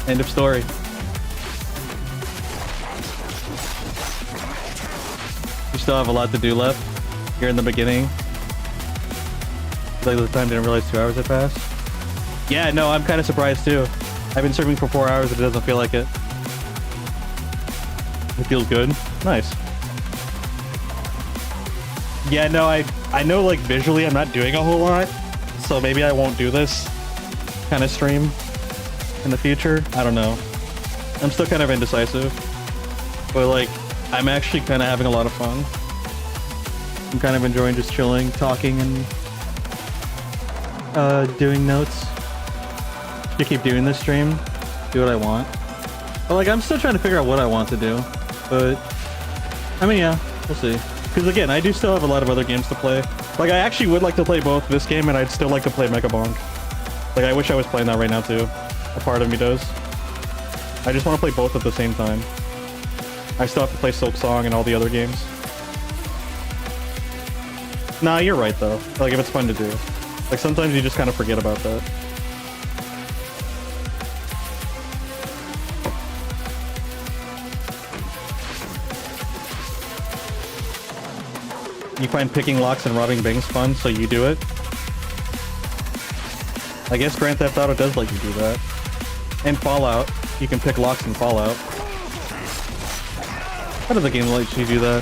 [SPEAKER 1] End of story. You still have a lot to do left. Here in the beginning. Like the time didn't realize 2 hours had passed. Yeah, no, I'm kind of surprised too. I've been streaming for 4 hours and it doesn't feel like it. It feels good. Nice. Yeah, no, I know like visually I'm not doing a whole lot, so maybe I won't do this kind of stream in the future. I don't know. I'm still kind of indecisive, but like I'm actually kind of having a lot of fun. I'm kind of enjoying just chilling, talking, and doing notes. To keep doing this stream, do what I want. But like I'm still trying to figure out what I want to do, but I mean, yeah, we'll see. Because again, I do still have a lot of other games to play. Like, I actually would like to play both this game, and I'd still like to play Mega Bonk. Like, I wish I was playing that right now, too. A part of me does. I just want to play both at the same time. I still have to play Silk Song and all the other games. Nah, you're right, though. Like, if it's fun to do. Like, sometimes you just kind of forget about that. You find picking locks and robbing banks fun, so you do it. I guess Grand Theft Auto does let you do that. And Fallout. You can pick locks in Fallout. How does the game let you do that?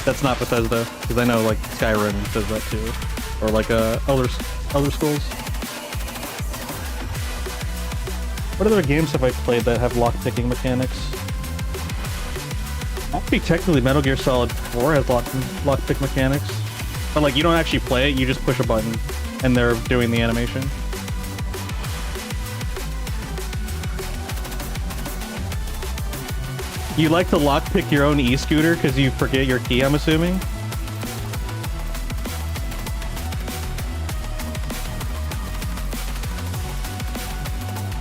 [SPEAKER 1] That's not Bethesda, because I know like Skyrim does that too. Or like Elder Scrolls. What other games have I played that have lock-picking mechanics? Actually, technically, Metal Gear Solid 4 has lockpick mechanics. But, like, you don't actually play it, you just push a button, and they're doing the animation. You like to lockpick your own e-scooter because you forget your key, I'm assuming?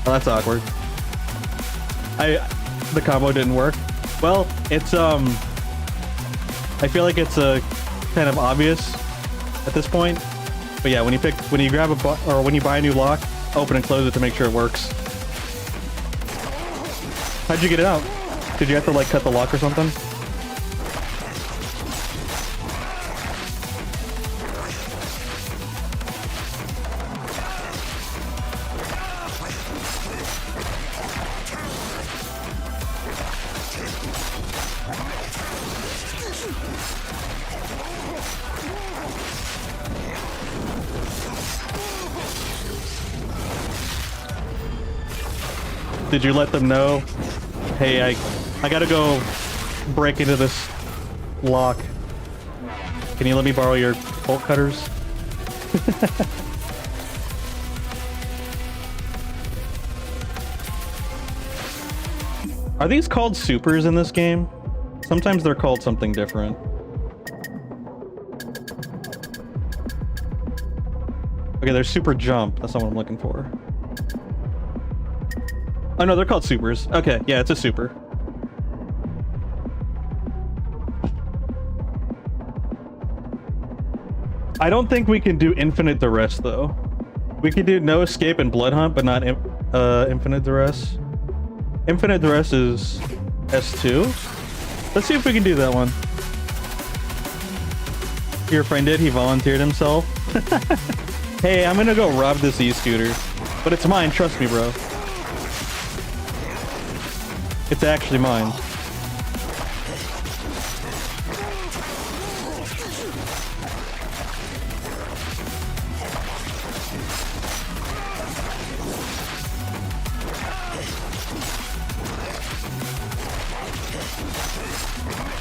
[SPEAKER 1] Oh, that's awkward. The combo didn't work. Well, it's I feel like it's kind of obvious at this point. But yeah, when you grab when you buy a new lock, open and close it to make sure it works. How'd you get it out? Did you have to like cut the lock or something? Did you let them know, hey, I gotta go break into this lock. Can you let me borrow your bolt cutters? Are these called supers in this game? Sometimes they're called something different. Okay, there's super jump. That's not what I'm looking for. Oh no, they're called supers. Okay, yeah, it's a super. I don't think we can do infinite duress though. We could do no escape and blood hunt, but not infinite duress. Infinite duress is S2. Let's see if we can do that one. Your friend did, he volunteered himself. Hey, I'm gonna go rob this e-scooter. But it's mine, trust me, bro. It's actually mine.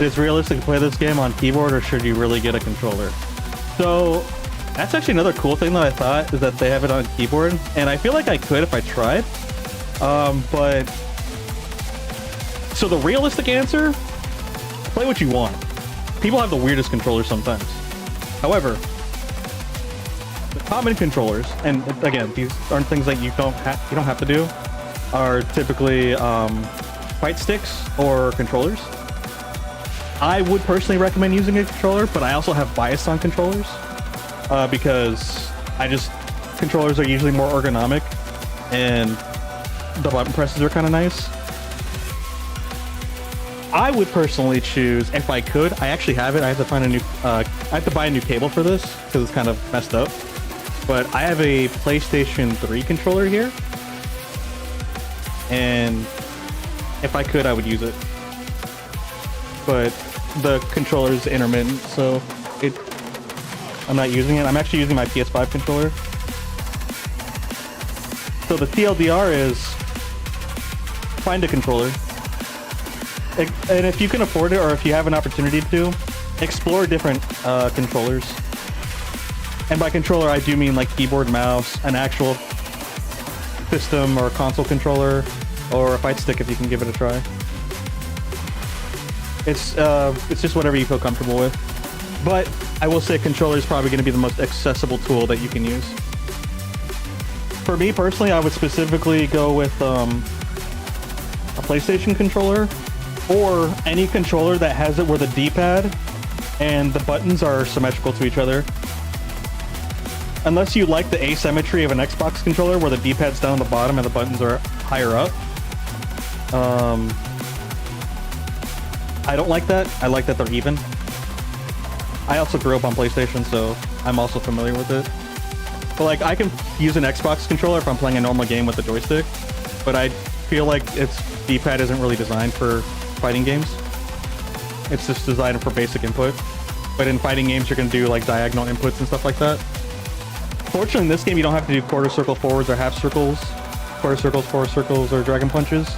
[SPEAKER 1] Is it realistic to play this game on keyboard, or should you really get a controller? So that's actually another cool thing that I thought, is that they have it on keyboard, and I feel like I could if I tried. But so the realistic answer, play what you want. People have the weirdest controllers sometimes. However, the common controllers, and again, these aren't things that you don't have to do, are typically fight sticks or controllers. I would personally recommend using a controller, but I also have bias on controllers because controllers are usually more ergonomic and the button presses are kind of nice. I would personally choose, if I could, I actually have it. I have to find a new, I have to buy a new cable for this because it's kind of messed up. But I have a PlayStation 3 controller here, and if I could, I would use it. But the controller is intermittent, so I'm not using it. I'm actually using my PS5 controller. So the TLDR is find a controller. And if you can afford it, or if you have an opportunity to, explore different controllers. And by controller, I do mean like keyboard, mouse, an actual system or console controller, or a fight stick if you can give it a try. It's just whatever you feel comfortable with. But I will say controller is probably going to be the most accessible tool that you can use. For me personally, I would specifically go with a PlayStation controller, or any controller that has it where the D-pad and the buttons are symmetrical to each other. Unless you like the asymmetry of an Xbox controller where the D-pad's down at the bottom and the buttons are higher up. I don't like that. I like that they're even. I also grew up on PlayStation, so I'm also familiar with it. But like, I can use an Xbox controller if I'm playing a normal game with a joystick, but I feel like its D-pad isn't really designed for fighting games. It's just designed for basic input. But in fighting games, you're going to do like diagonal inputs and stuff like that. Fortunately, in this game, you don't have to do quarter circle forwards or half circles, quarter circles, forward circles, or dragon punches,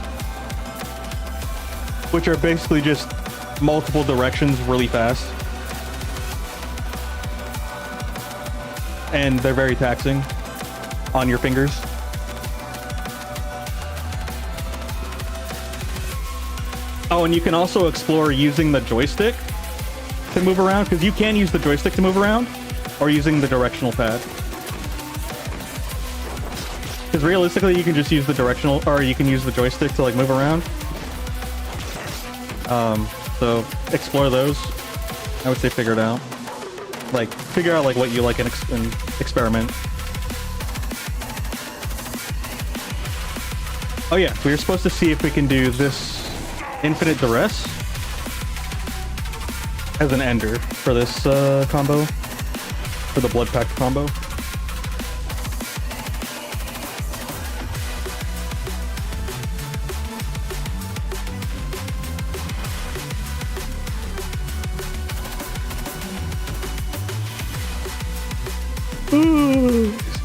[SPEAKER 1] which are basically just multiple directions really fast. And they're very taxing on your fingers. Oh, and you can also explore using the joystick to move around, because you can use the joystick to move around, or using the directional pad. Because realistically, you can just use the directional, or you can use the joystick to like move around. So explore those. I would say figure it out. Like, figure out like what you like and experiment. Oh yeah, we were supposed to see if we can do this infinite duress as an ender for this combo, for the blood pact combo.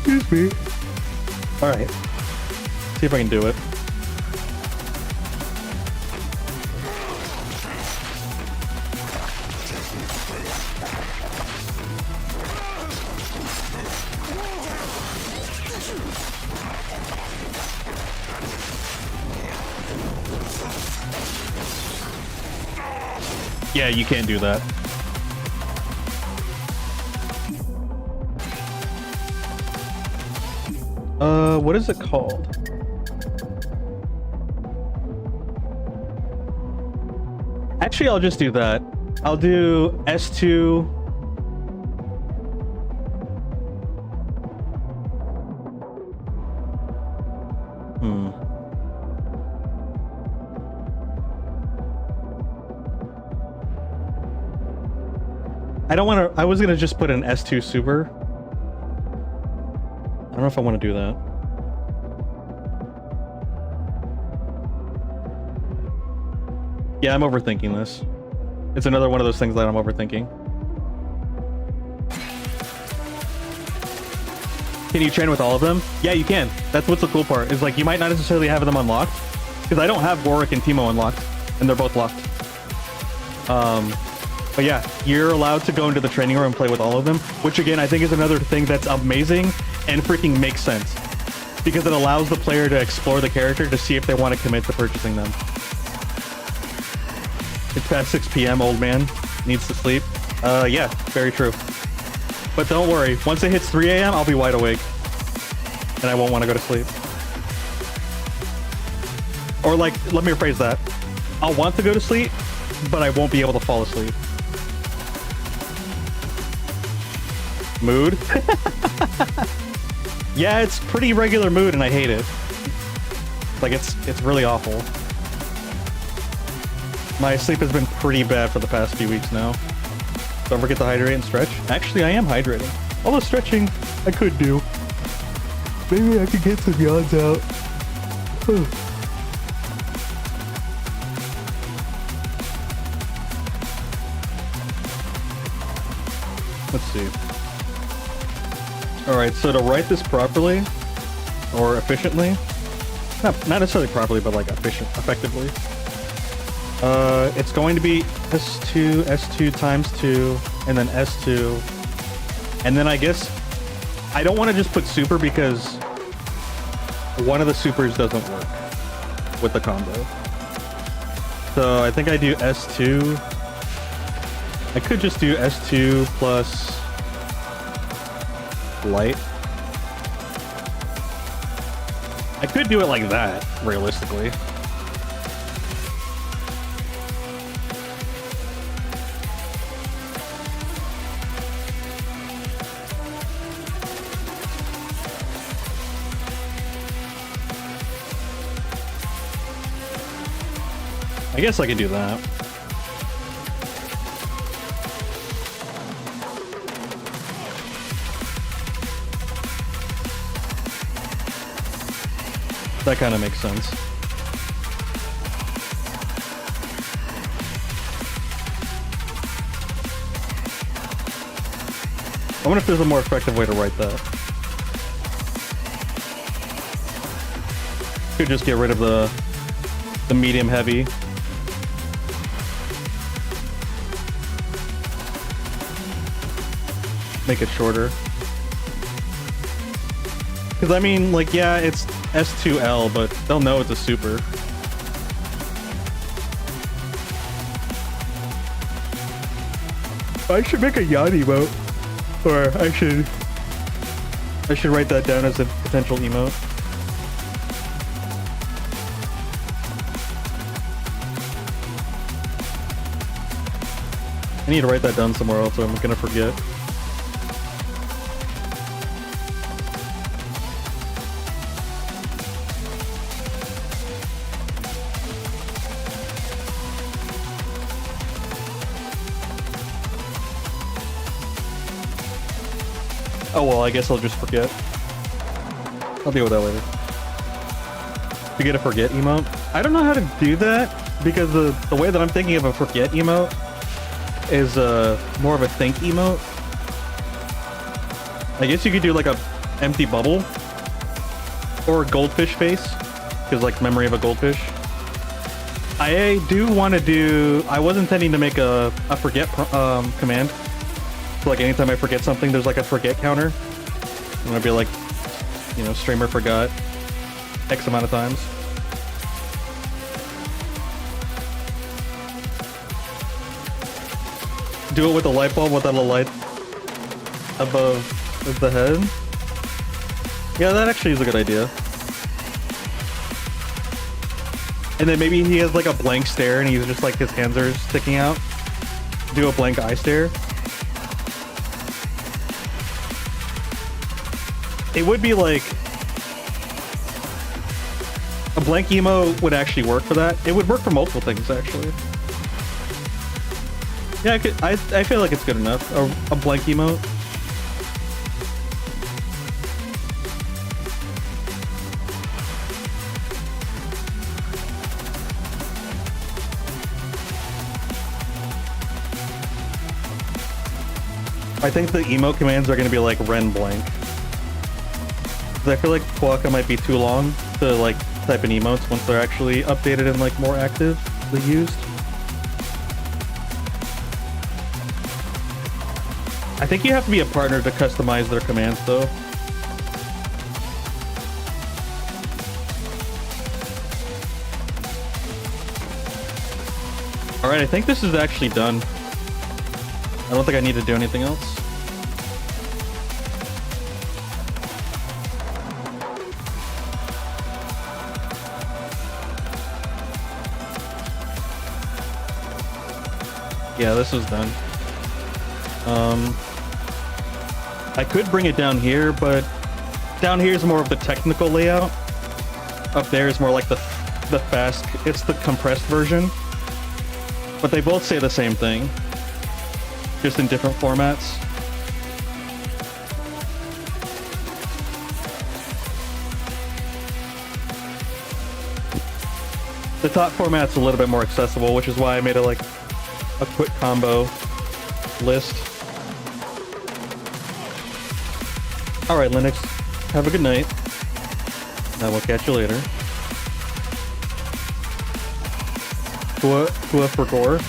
[SPEAKER 1] Excuse me. All right, see if I can do it.
[SPEAKER 3] Yeah, you can't do that. What is it called? Actually, I'll just do that. I'll do S2. I don't want to. I was gonna just put an S2 super. I don't know if I want to do that. Yeah, I'm overthinking this. It's another one of those things that I'm overthinking. Can you train with all of them? Yeah, you can. That's what's the cool part. Is like you might not necessarily have them unlocked, because I don't have Warwick and Teemo unlocked, and they're both locked. But yeah, you're allowed to go into the training room and play with all of them, which again I think is another thing that's amazing and freaking makes sense, because it allows the player to explore the character to see if they want to commit to purchasing them. It's past 6 p.m. Old man needs to sleep. Yeah, very true. But don't worry, once it hits 3 a.m., I'll be wide awake, and I won't want to go to sleep. Or like, let me rephrase that. I'll want to go to sleep, but I won't be able to fall asleep. Mood? Yeah, it's pretty regular mood, and I hate it. Like, it's really awful. My sleep has been pretty bad for the past few weeks now. Don't forget to hydrate and stretch. Actually, I am hydrating. Although stretching, I could do. Maybe I could get some yawns out. Let's see. Alright, so to write this properly, or efficiently, not necessarily properly, but like effectively, it's going to be S2, S2 times 2, and then S2, and then I guess, I don't want to just put super because one of the supers doesn't work with the combo. So I think I do S2, I could just do S2 plus light. I could do it like that, realistically. I guess I could do that. That kind of makes sense. I wonder if there's a more effective way to write that. Could just get rid of the medium heavy. Make it shorter. Because I mean, like, yeah, it's S2L, but they'll know it's a super. I should make a yawn emote. Or I should write that down as a potential emote. I need to write that down somewhere else or I'm gonna forget. Oh well, I guess I'll just forget. I'll deal with that later. To get a forget emote? I don't know how to do that because the way that I'm thinking of a forget emote is more of a think emote. I guess you could do like a empty bubble or a goldfish face, because like memory of a goldfish. I do want to do. I was intending to make a forget command. So like anytime I forget something, there's like a forget counter. And I'd be like, you know, streamer forgot X amount of times.
[SPEAKER 1] do it with a light bulb without a light above the head. Yeah, that actually is a good idea. And then maybe he has like a blank stare and he's just like his hands are sticking out. Do a blank eye stare. It would be like a blank emo would actually work for that. It would work for multiple things actually. Yeah, I feel like it's good enough. A blank emote. I think the emote commands are going to be like Ren blank. 'Cause I feel like Quokka might be too long to like type in emotes once they're actually updated and like more actively used. I think you have to be a partner to customize their commands though. Alright, I think this is actually done. I don't think I need to do anything else. Yeah, this is done. I could bring it down here, but down here is more of the technical layout. Up there is more like the fast, it's the compressed version. But they both say the same thing, just in different formats. The top format's a little bit more accessible, which is why I made it like a quick combo list. Alright, Linux, have a good night. I will catch you later. Kua for gore.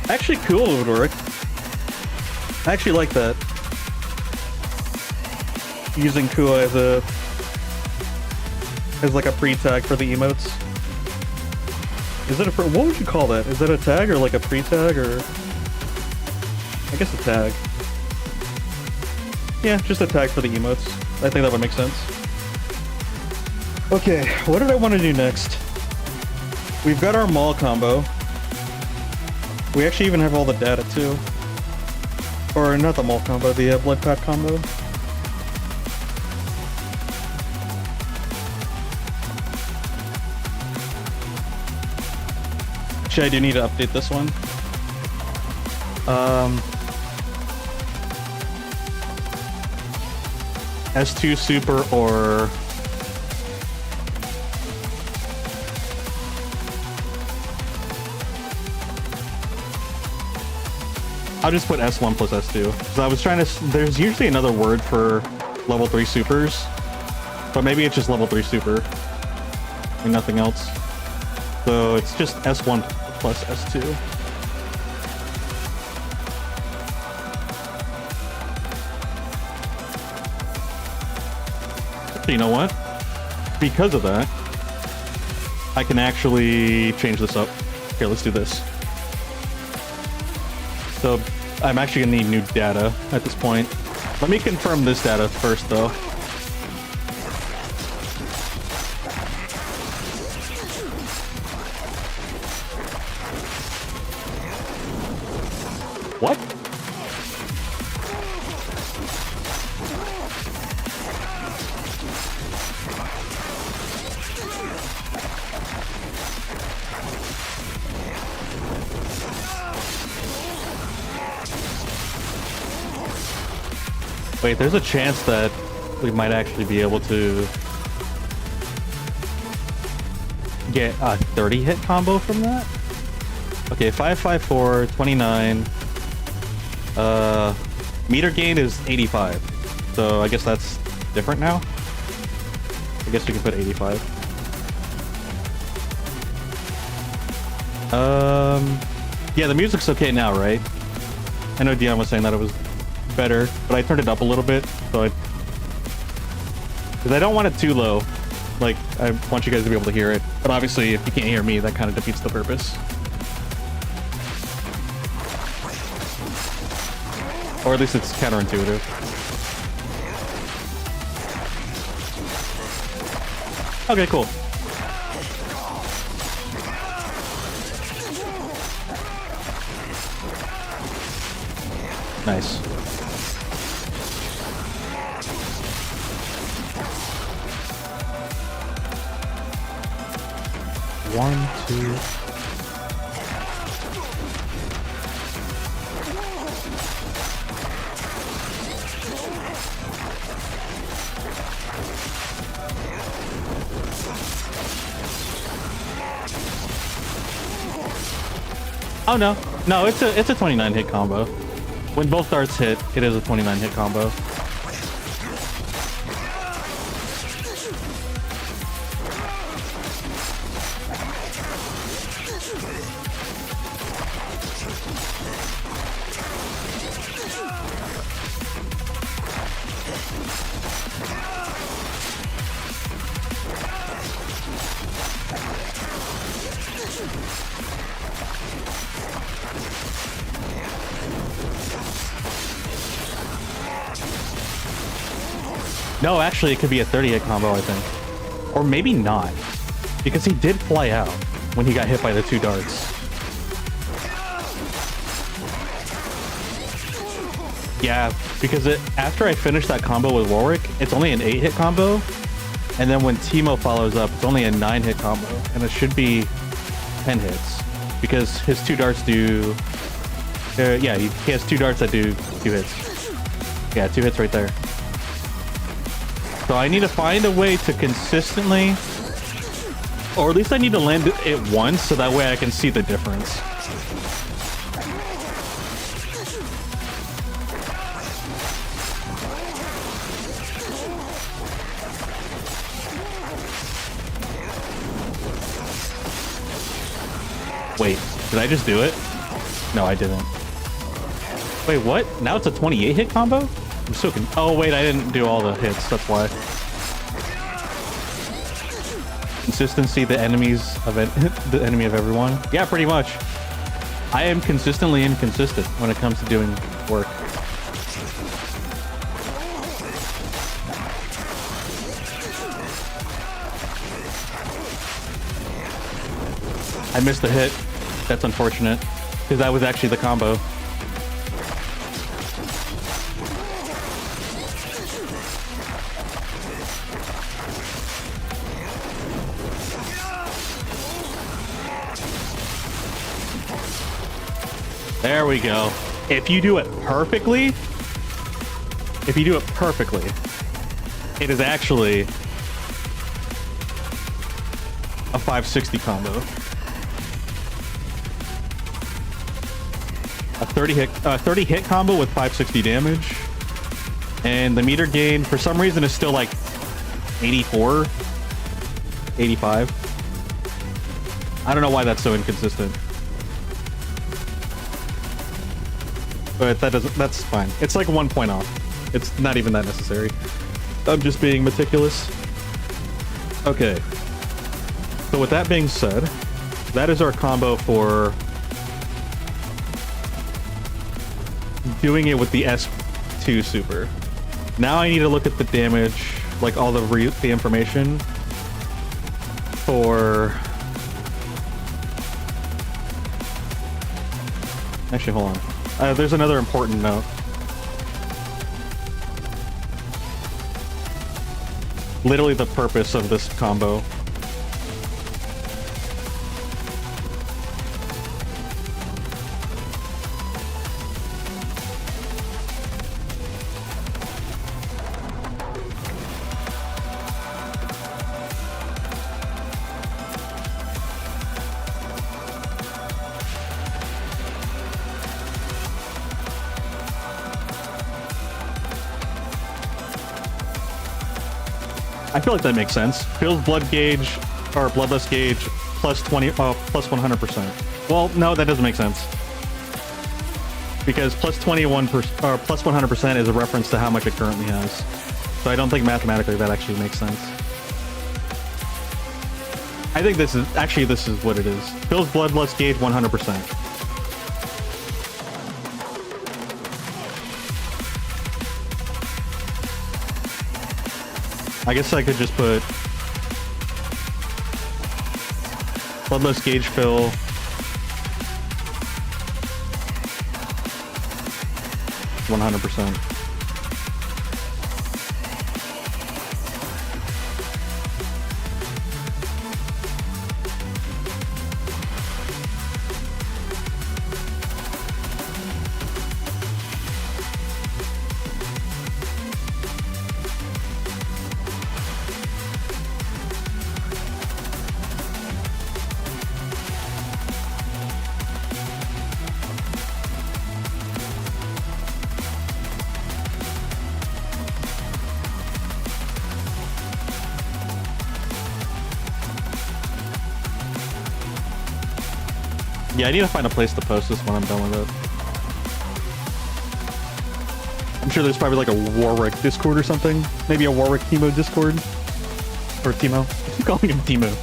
[SPEAKER 1] Actually, cool would work. I actually like that. Using Kua as like a pre-tag for the emotes. Is it a what would you call that? Is that a tag or like a pre-tag or? I guess a tag. Yeah, just a tag for the emotes. I think that would make sense. Okay, what did I want to do next? We've got our Maul combo. We actually even have all the data too. Or not the Maul combo, the Blood Pact combo. Actually, I do need to update this one. S2 Super or... I'll just put S1 plus S2. So I was trying to... There's usually another word for level 3 supers. But maybe it's just level 3 super. And nothing else. So it's just S1 plus S2. You know what? Because of that, I can actually change this up. Here, let's do this. So I'm actually gonna need new data at this point. Let me confirm this data first, though. What? Wait, there's a chance that we might actually be able to get a 30 hit combo from that? Okay, 554, 29. Meter gain is 85. So I guess that's different now? I guess we can put 85. Yeah, the music's okay now, right? I know Dion was saying that it was better, but I turned it up a little bit, so because I don't want it too low. Like, I want you guys to be able to hear it. But obviously, if you can't hear me, that kind of defeats the purpose.
[SPEAKER 3] Or at least it's counterintuitive. Okay, cool. Nice. One, two. Oh no, no, it's a 29 hit combo. When both darts hit, it is a 29 hit combo. No, actually, it could be a 30 hit combo, I think. Or maybe not. Because he did fly out when he got hit by the 2 darts. Yeah, because after I finish that combo with Warwick, it's only an 8 hit combo. And then when Teemo follows up, it's only a 9 hit combo. And it should be 10 hits. Because his 2 darts do... yeah, he has 2 darts that do 2 hits. Yeah, 2 hits right there. So I need to find a way to consistently, or at least I need to land it once so that way I can see the difference. Wait, did I just do it? No, I didn't. Wait, what? Now it's a 28 hit combo? I'm so oh wait, I didn't do all the hits, that's why. Consistency, the the enemy of everyone. Yeah, pretty much. I am consistently inconsistent when it comes to doing work. I missed the hit. That's unfortunate, because that was actually the combo. There we go. If you do it perfectly, it is actually a 560 combo. A 30 hit combo with 560 damage. And the meter gain, for some reason, is still like 84, 85. I don't know why that's so inconsistent. But that's fine. It's like 1 point off. It's not even that necessary. I'm just being meticulous. Okay. So with that being said, that is our combo for doing it with the S2 super. Now I need to look at the damage, like all the information for... Actually, hold on. There's another important note. Literally the purpose of this combo. I feel like that makes sense. Feels blood gauge or bloodless gauge plus 20, plus 100%. Well, no, that doesn't make sense. Because plus 21% or plus 100% is a reference to how much it currently has. So I don't think mathematically that actually makes sense. I think this is what it is. Feels bloodless gauge 100%. I guess I could just put bloodless gauge fill. %. Yeah, I need to find a place to post this when I'm done with it. I'm sure there's probably like a Warwick Discord or something. Maybe a Warwick Timo Discord. Or Timo. I'm calling him Timo.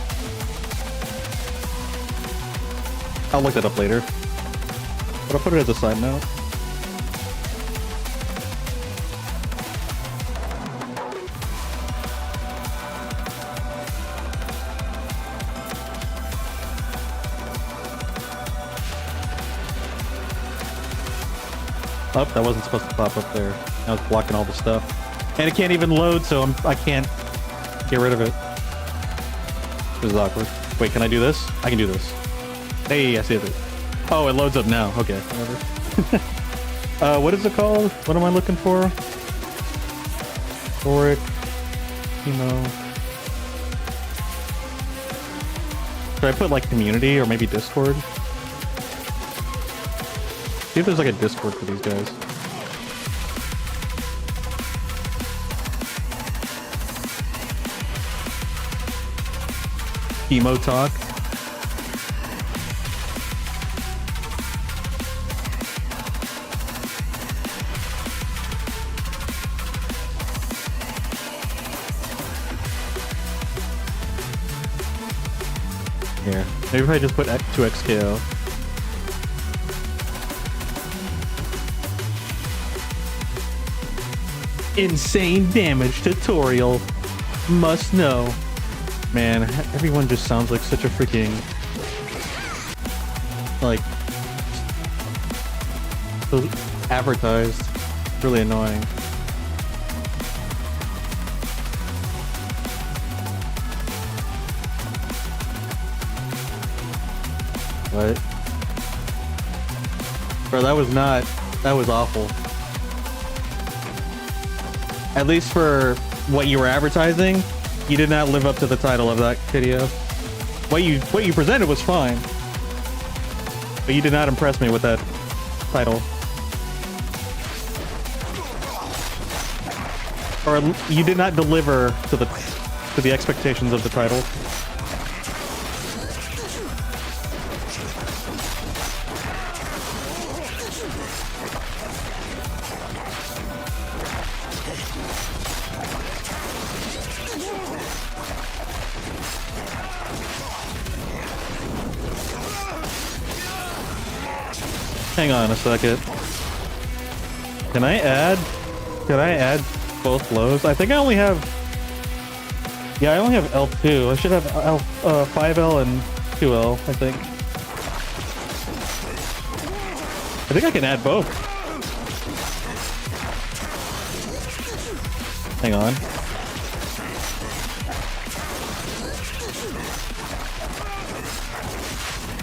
[SPEAKER 3] I'll look that up later. But I'll put it as a side note. Oh, that wasn't supposed to pop up there. Now it's blocking all the stuff. And it can't even load, so I can't get rid of it. This is awkward. Wait, can I do this? I can do this. Hey, I see it. Oh, it loads up now. Okay, whatever. What is it called? What am I looking for? Warwick. Timo. Should I put like community or maybe Discord? See if there's like a Discord for these guys. Emo talk. Here. Maybe if I just put 2xKO. Insane damage tutorial. Must know. Man, everyone just sounds like such a freaking... like... so advertised. Really annoying. What? Bro, that was not... that was awful. At least for what you were advertising, you did not live up to the title of that video. What you presented was fine, but you did not impress me with that title. Or you did not deliver to the expectations of the title. Hang on a second. Can I add both blows? I think I only have... yeah, I only have L2. I should have 5L and 2L, I think. I think I can add both. Hang on.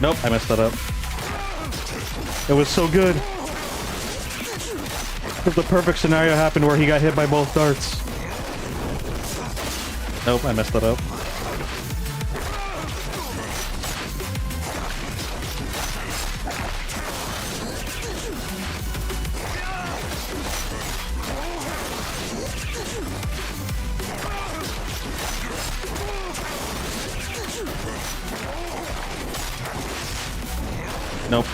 [SPEAKER 3] Nope, I messed that up. It was so good. If the perfect scenario happened where he got hit by both darts. Nope, I messed that up. Nope.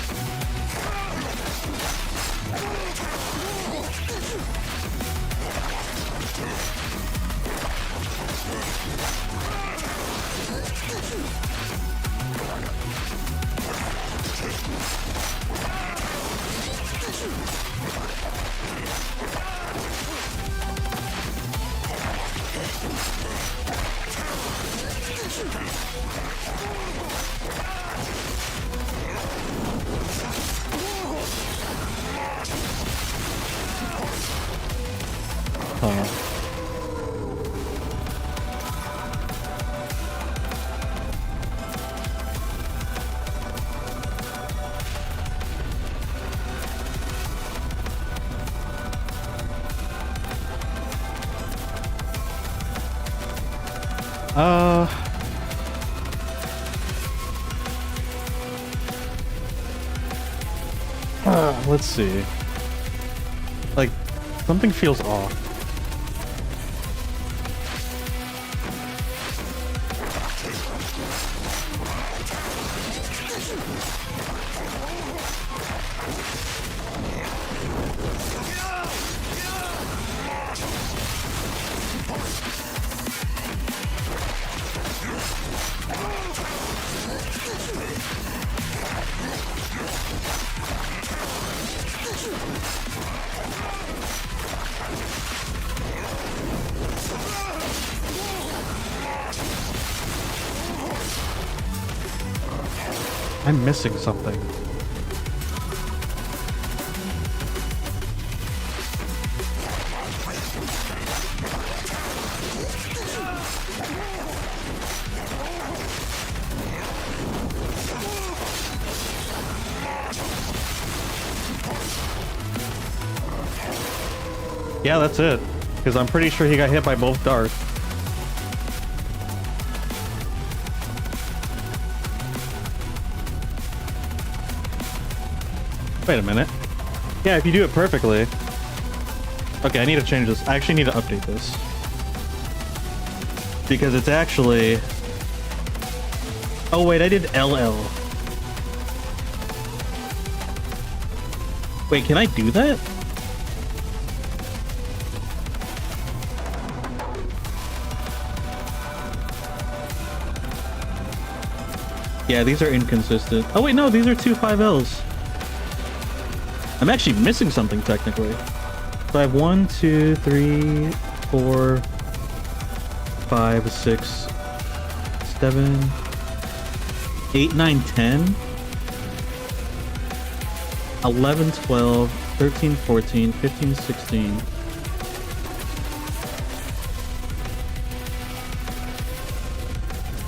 [SPEAKER 3] Let's see. Like, something feels off. I'm missing something. Yeah, that's it. Because I'm pretty sure he got hit by both darts. Wait a minute. Yeah, if you do it perfectly. Okay, I need to change this. I actually need to update this. Because it's actually... Oh wait, I did LL. Wait, can I do that? Yeah, these are inconsistent. Oh wait, no, these are two 5Ls. I'm actually missing something technically. So I have 1, 2, 3, 4, 5, 6, 7, 8, 9, 10, 11, 12, 13, 14, 15, 16.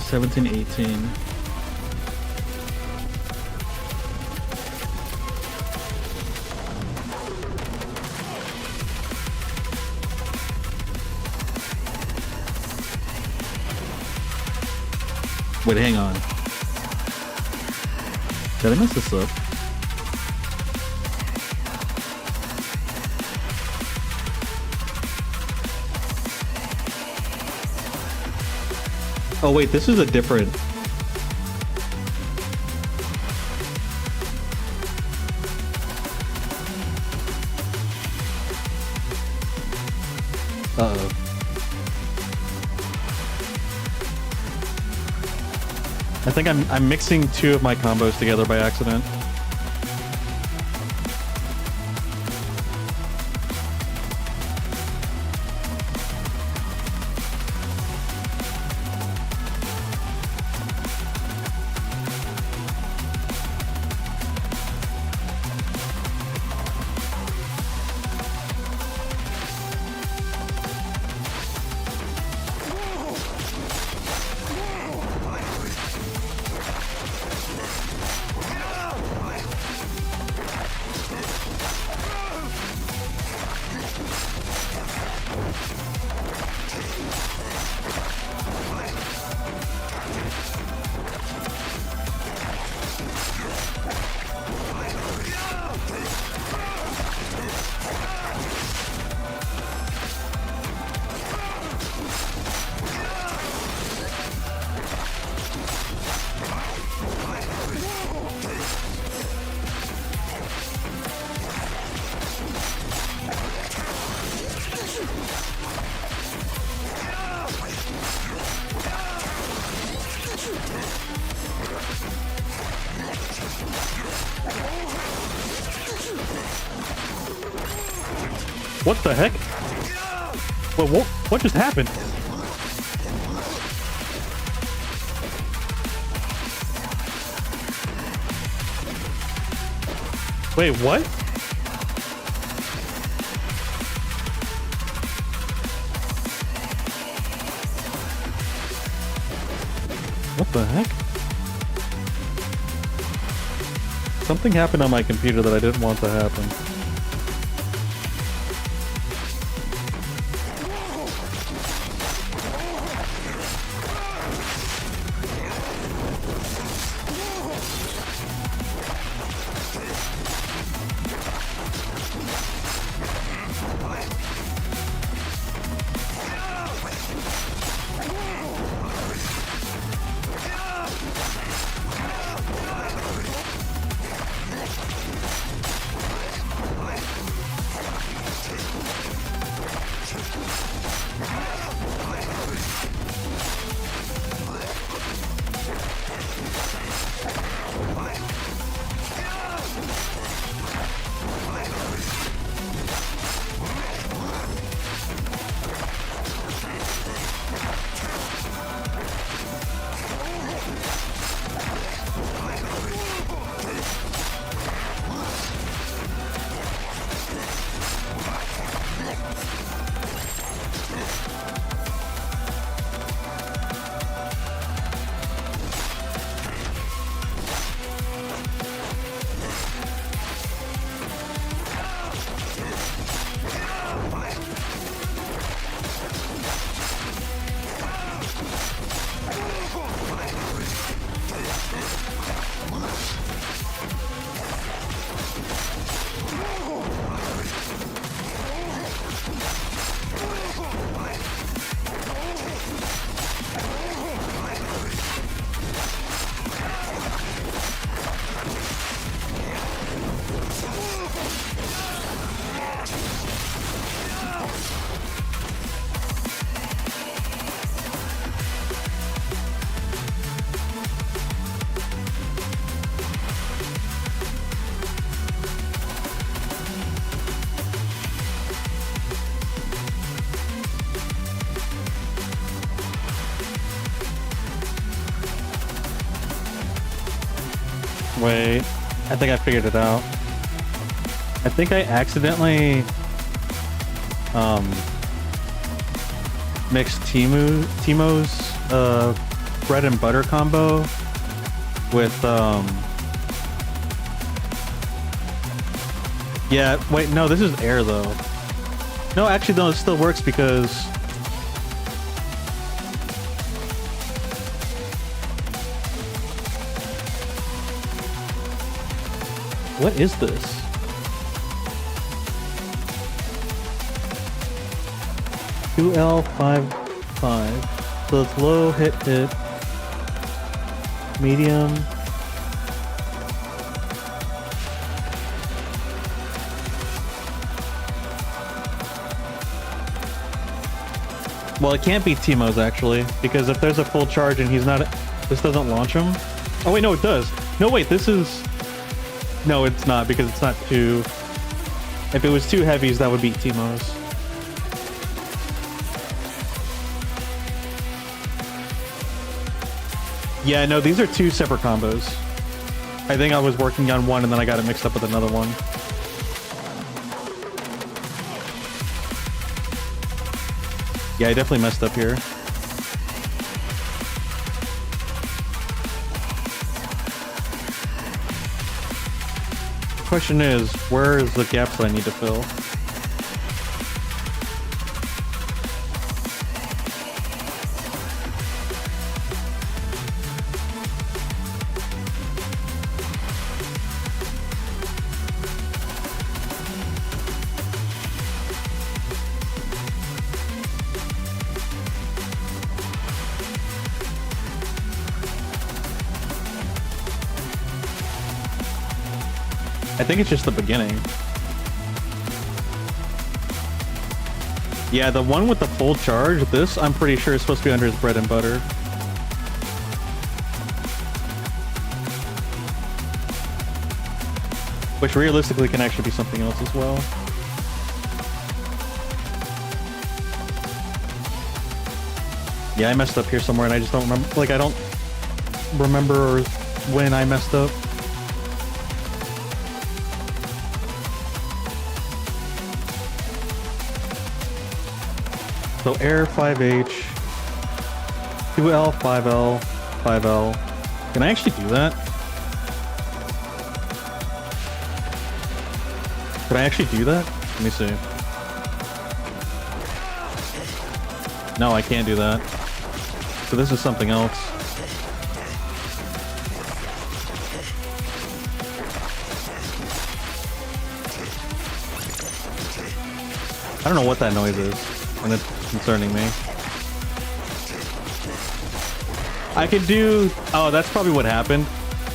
[SPEAKER 3] Seventeen, 18. Wait, hang on. Did I mess this up? Oh wait, this is a different... Uh-oh. I think I'm mixing two of my combos together by accident. What the heck? What just happened? Wait, what?
[SPEAKER 1] What the heck? Something happened on my computer that I didn't want to happen. Wait, I think I figured it out. I think I accidentally mixed Timo's bread and butter combo with yeah, wait, no, this is air though. No, actually no, it still works because what is this? $2L55. So it's low, hit, medium. Well, it can't be Timo's actually, because if there's a full charge and he's not, this doesn't launch him. Oh wait, no, it does. No, wait, this is. No, it's not, because it's not two. If it was two heavies, that would be Timo's. Yeah, no, these are two separate combos. I think I was working on one and then I got it mixed up with another one. Yeah, I definitely messed up here. Question is, where is the gaps that I need to fill? I think it's just the beginning. Yeah, the one with the full charge, this I'm pretty sure is supposed to be under his bread and butter. Which realistically can actually be something else as well. Yeah, I messed up here somewhere and I just don't remember, like I don't remember when I messed up. So air 5H, 2L, 5L,
[SPEAKER 3] 5L. Can I actually do that? Can I actually do that? Let me see. No, I can't do that. So this is something else. I don't know what that noise is, and it's concerning me. I could do... Oh, that's probably what happened.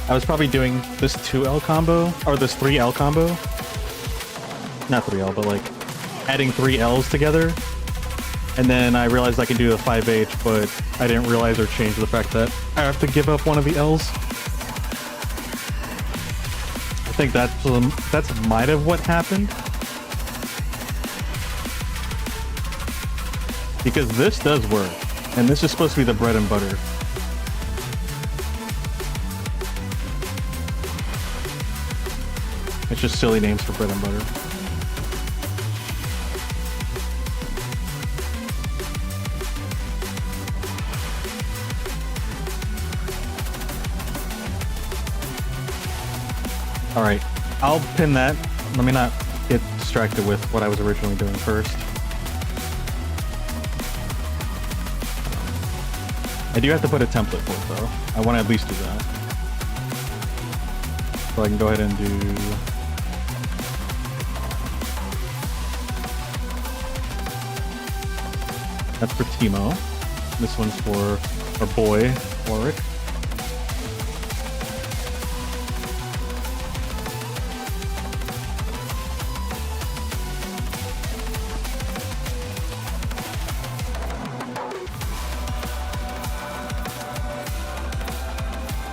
[SPEAKER 3] I was probably doing this 2L combo, or this 3L combo. Not 3L, but like adding 3 Ls together. And then I realized I can do the 5H, but I didn't realize or change the fact that I have to give up one of the Ls. I think that's might have what happened. Because this does work, and this is supposed to be the bread and butter. It's just silly names for bread and butter. Alright, I'll pin that. Let me not get distracted with what I was originally doing first. I do have to put a template for it though. I want to at least do that. So I can go ahead and do... That's for Timo. This one's for our boy, Warwick.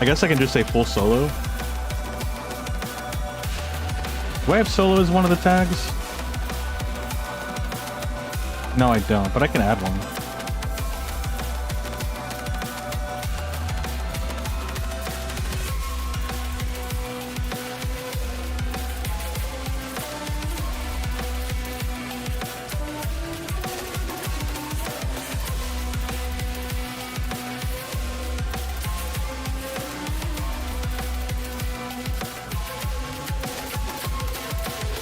[SPEAKER 3] I guess I can just say full solo. Do I have solo as one of the tags? No, I don't, but I can add one.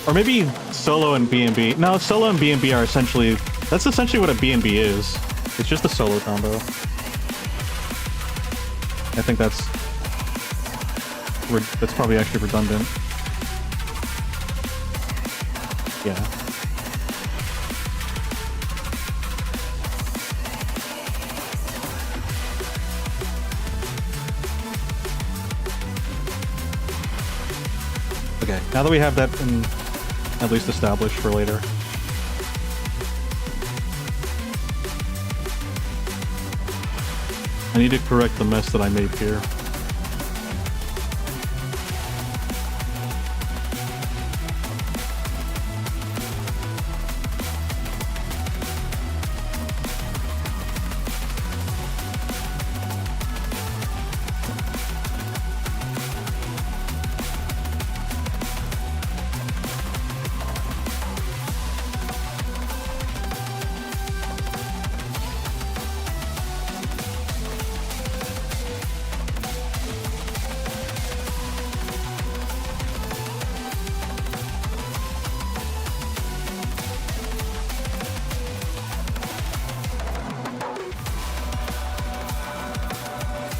[SPEAKER 3] Or maybe solo and B&B. No, solo and B&B are essentially... That's essentially what a B&B is. It's just a solo combo. I think that's probably actually redundant. Yeah. Okay, now that we have that at least established for later. I need to correct the mess that I made here.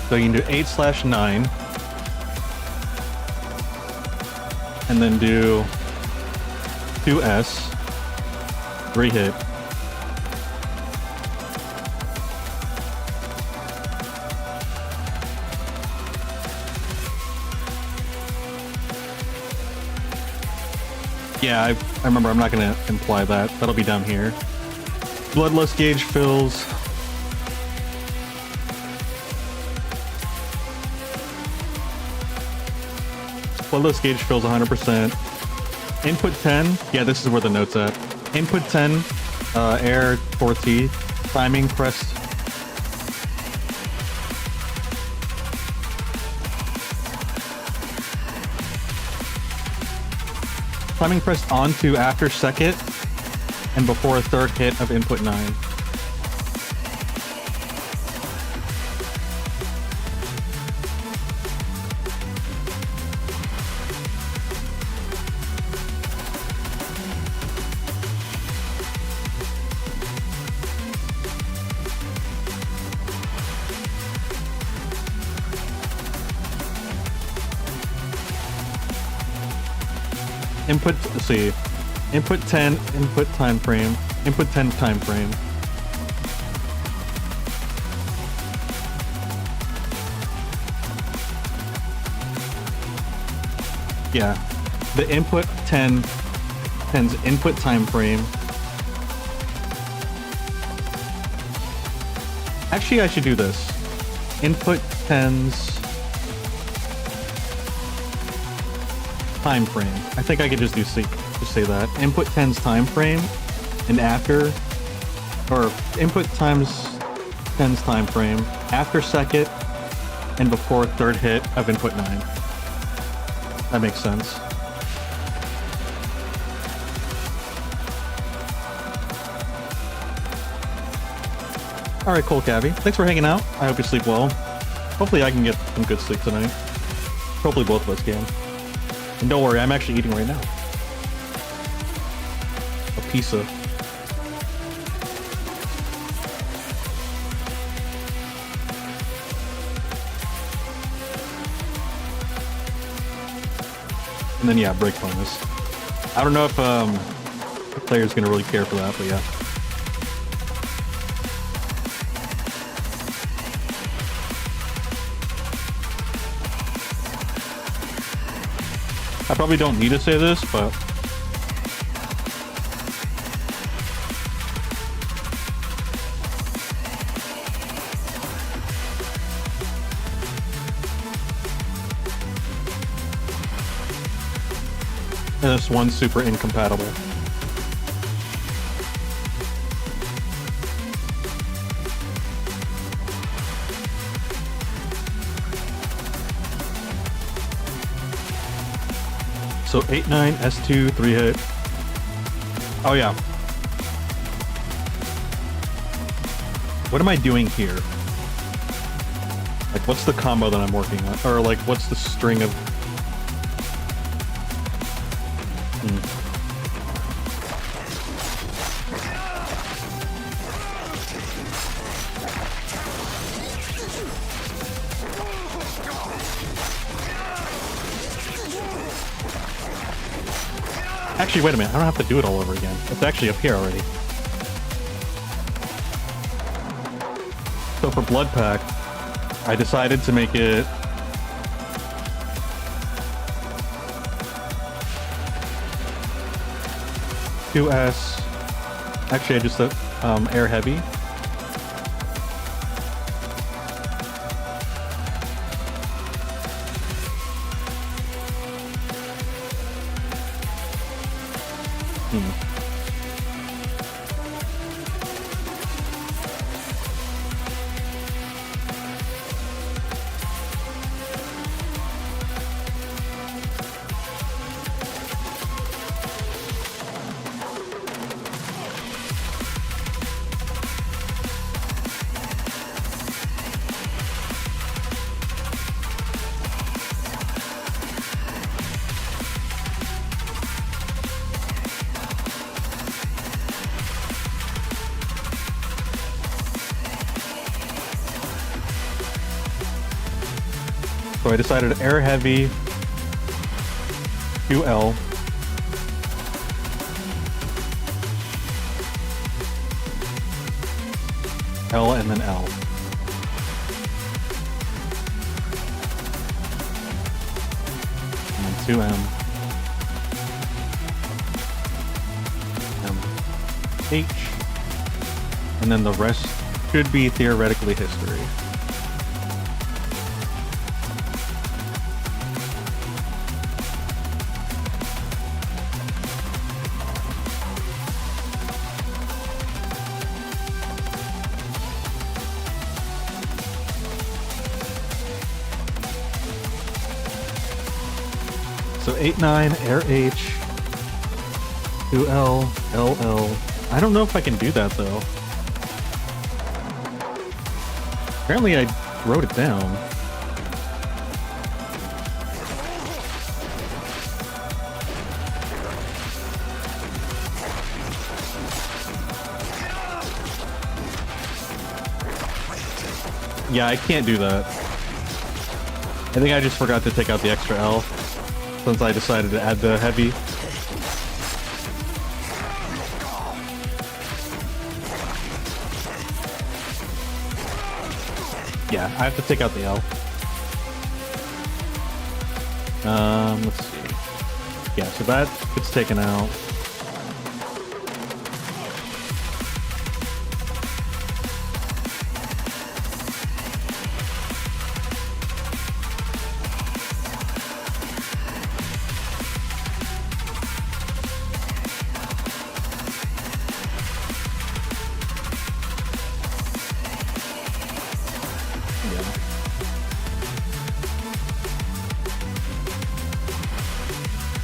[SPEAKER 3] So you can do 8/9, and then do 2S, 3 hit. Yeah, I remember. I'm not going to imply that. That'll be down here. Bloodlust gauge fills. Bloodlust gauge fills 100%. Input 10. Yeah, this is where the note's at. Input 10. Air 4T. Timing pressed. Timing pressed onto after second and before a third hit of input 9. Input, let's see. Input 10, input time frame. Input 10 time frame. Yeah. The input 10's input time frame. Actually, I should do this. Input 10's time frame. I think I could just say that. Input 10's time frame, and after, or input times 10's time frame, after second, and before third hit of input 9. That makes sense. Alright, Cole Cabby. Thanks for hanging out. I hope you sleep well. Hopefully I can get some good sleep tonight. Hopefully both of us can. And don't worry, I'm actually eating right now. A pizza. And then yeah, break bonus. I don't know if the player's gonna really care for that, but yeah. I probably don't need to say this, but this one's super incompatible. So 8-9, S2, 3 hit. Oh yeah. What am I doing here? Like, what's the combo that I'm working on? Or like, what's the string of... Actually, wait a minute. I don't have to do it all over again. It's actually up here already. So for Blood Pack, I decided to make it... (2S). Actually, I just air heavy. So I decided air heavy, 2L. L and then L. And then 2M. H. And then the rest should be theoretically history. So 8-9, air H, 2L, LL. I don't know if I can do that though. Apparently I wrote it down. Yeah, I can't do that. I think I just forgot to take out the extra L since I decided to add the heavy. Yeah, I have to take out the L. Let's see. Yeah, so that gets taken out.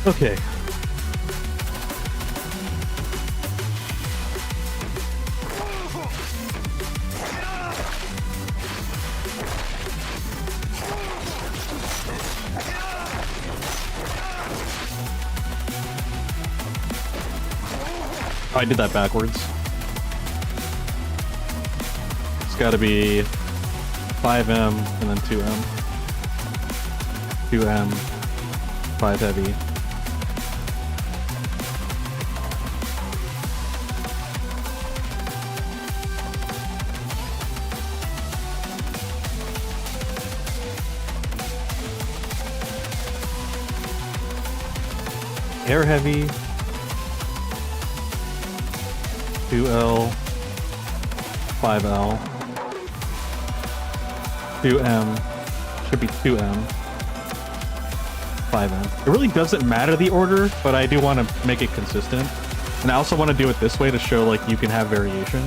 [SPEAKER 3] Okay. Oh, I did that backwards. It's gotta be 5M and then 2M. 2M, 5 heavy. Air heavy, 2L, 5L, 2M, should be 2M, 5M. It really doesn't matter the order, but I do want to make it consistent. And I also want to do it this way to show like you can have variation.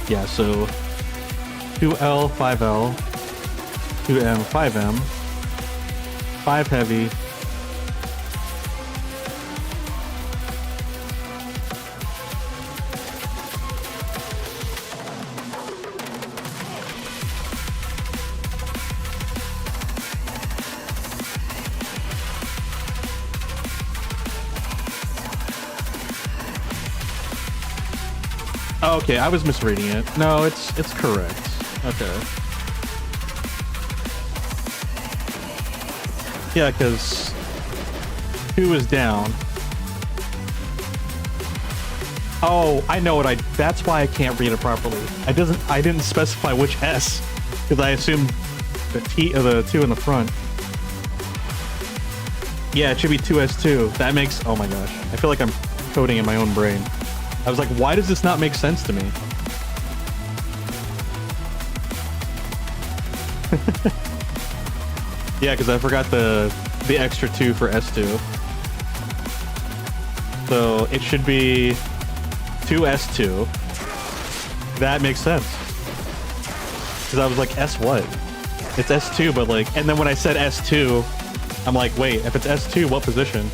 [SPEAKER 3] Yeah, so 2L, 5L, 2M, 5M, 5 heavy, oh, okay, I was misreading it. No, it's correct. Okay. Yeah, because 2 is down. Oh, I know what that's why I can't read it properly. I didn't specify which S, because I assumed the T or the 2 in the front. Yeah, it should be 2S2. That makes, oh my gosh. I feel like I'm coding in my own brain. I was like, why does this not make sense to me? Yeah, because I forgot the extra 2 for S2. So it should be 2S2. That makes sense. Because I was like, S what? It's S2, but like, and then when I said S2, I'm like, wait, if it's S2, what position?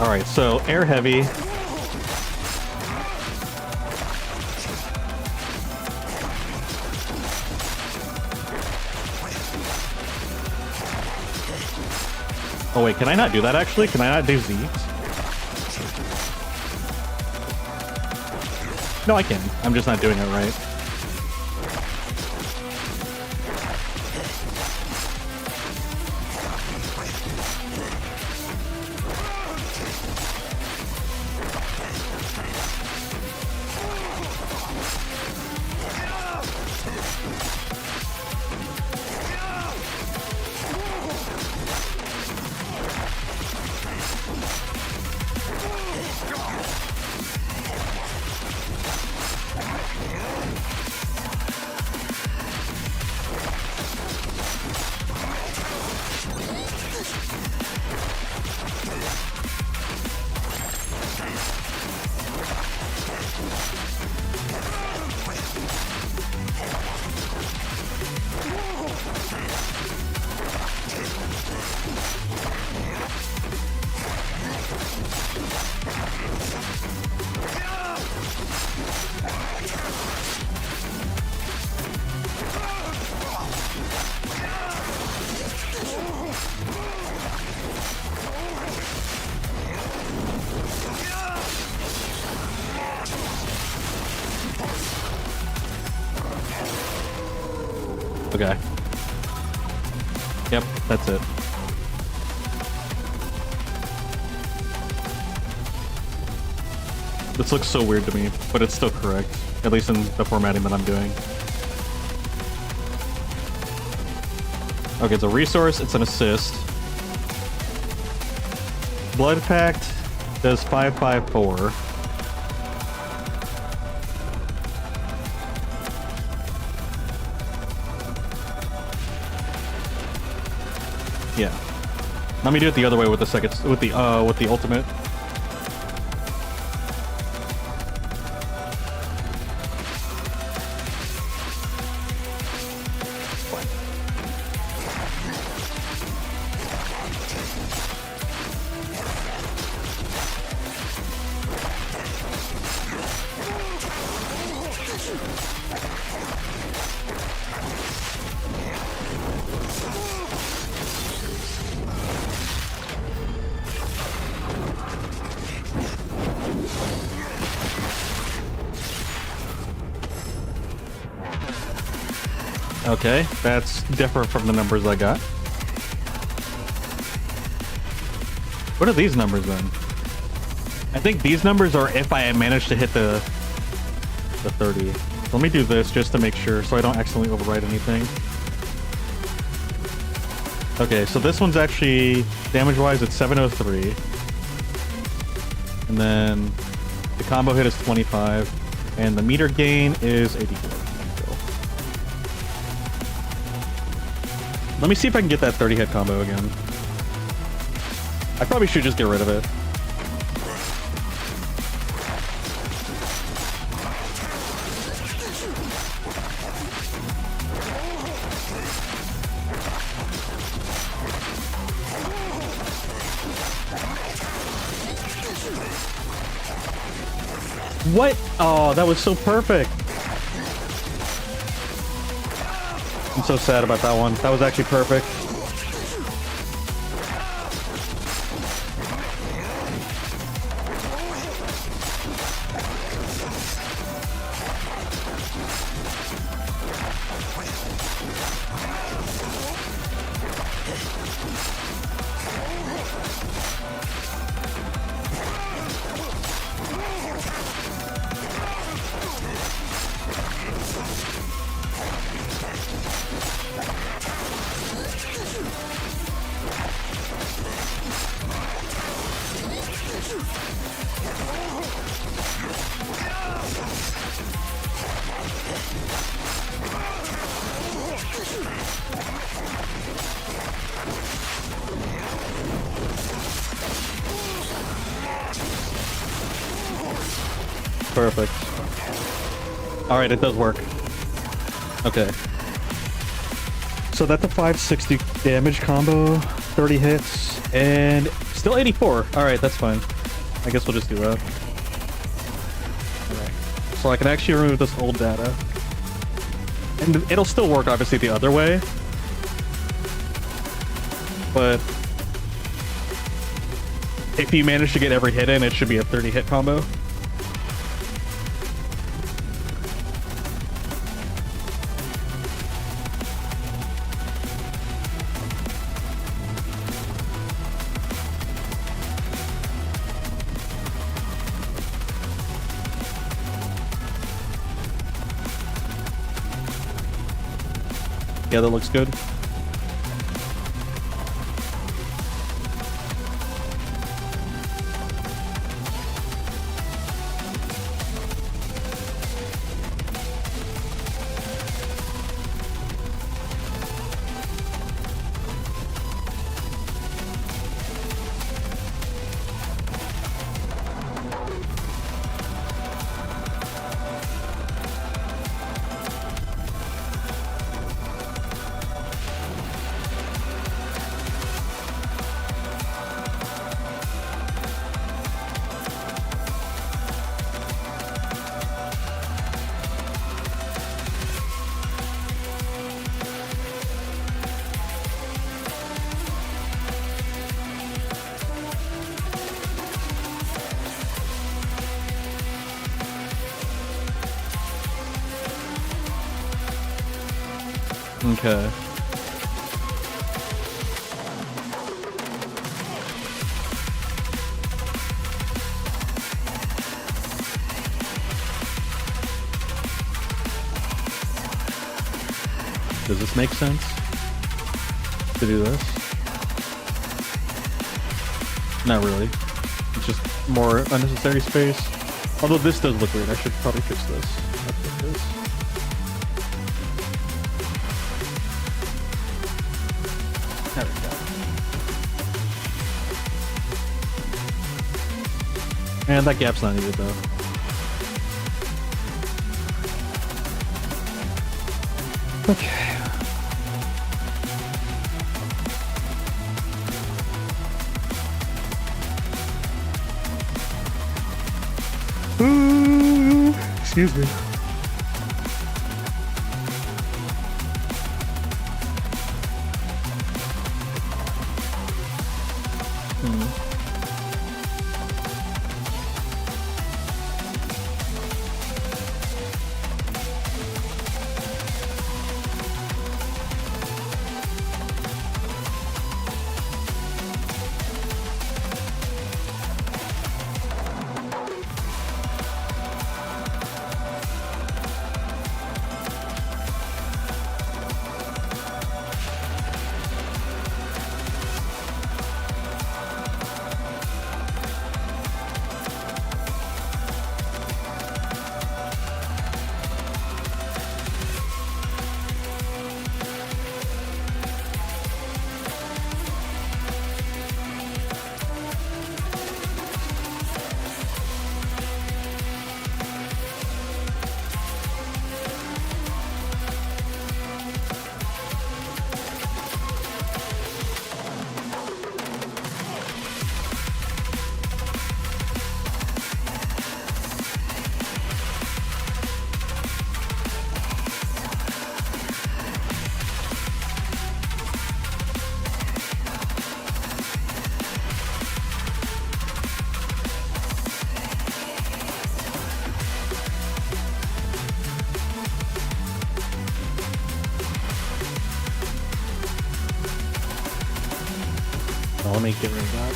[SPEAKER 3] All right, so air heavy. Oh wait, can I not do that actually? Can I not do Z's? No, I can. I'm just not doing it right. Okay. Yep, that's it. This looks so weird to me, but it's still correct, at least in the formatting that I'm doing. Okay, it's a resource, it's an assist. Blood Pact does 554. Yeah. Let me do it the other way with the second, with the ultimate. Okay, that's different from the numbers I got. What are these numbers then? I think these numbers are if I manage to hit the 30. Let me do this just to make sure so I don't accidentally overwrite anything. Okay, so this one's actually, damage-wise, it's 703. And then the combo hit is 25. And the meter gain is 84. Let me see if I can get that 30 hit combo again. I probably should just get rid of it. What? Oh, that was so perfect. I'm so sad about that one. That was actually perfect. Perfect. Alright, it does work. Okay. So that's a 560 damage combo, 30 hits, and still 84. Alright, that's fine. I guess we'll just do that. Alright. So I can actually remove this old data. And it'll still work, obviously, the other way. But if you manage to get every hit in, it should be a 30 hit combo. Yeah, that looks good.
[SPEAKER 1] Okay. Does this make sense to do this? Not really. It's just more unnecessary space. Although this does look weird. I should probably fix this. That's what it is. There we go. And that gap's not needed though. Okay. Excuse me. Let me get rid of that.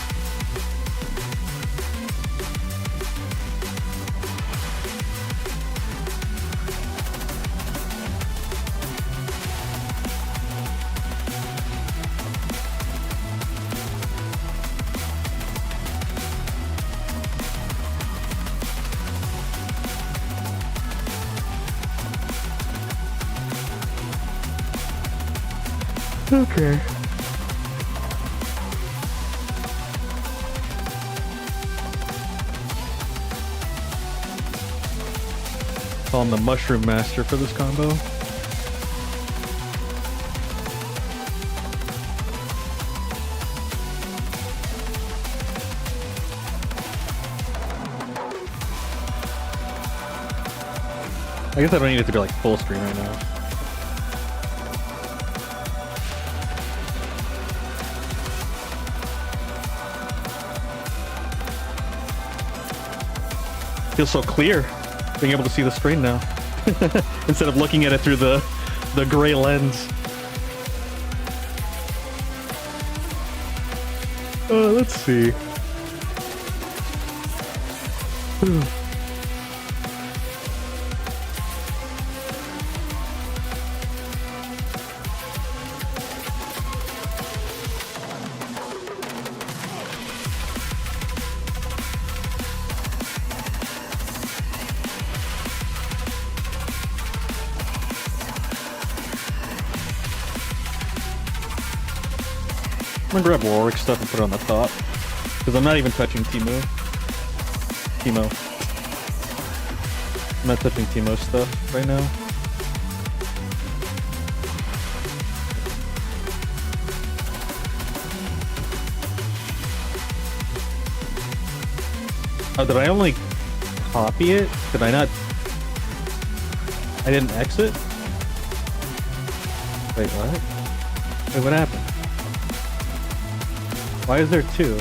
[SPEAKER 1] Okay. Call him the Mushroom Master for this combo. I guess I don't need it to be like full screen right now. Feels so clear being able to see the screen now instead of looking at it through the gray lens. Let's see. I'm gonna grab Warwick stuff and put it on the top. Because I'm not even touching Teemo. I'm not touching Teemo stuff right now. Oh, did I only copy it? Did I not? I didn't exit? Wait, what? Wait, what happened? Why is there two?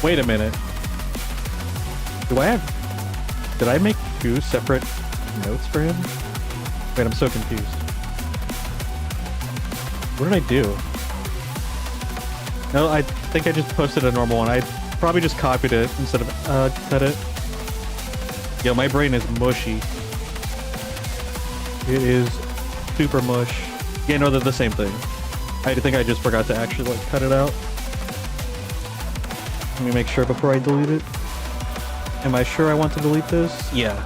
[SPEAKER 1] Wait a minute. Did I make two separate notes for him?
[SPEAKER 3] Wait, I'm so confused. What did I do? No, I think I just posted a normal one. I probably just copied it instead of cut it. Yo, my brain is mushy. It is super mush. Yeah, no, they're the same thing. I think I just forgot to actually like cut it out. Let me make sure before I delete it. Am I sure I want to delete this? Yeah.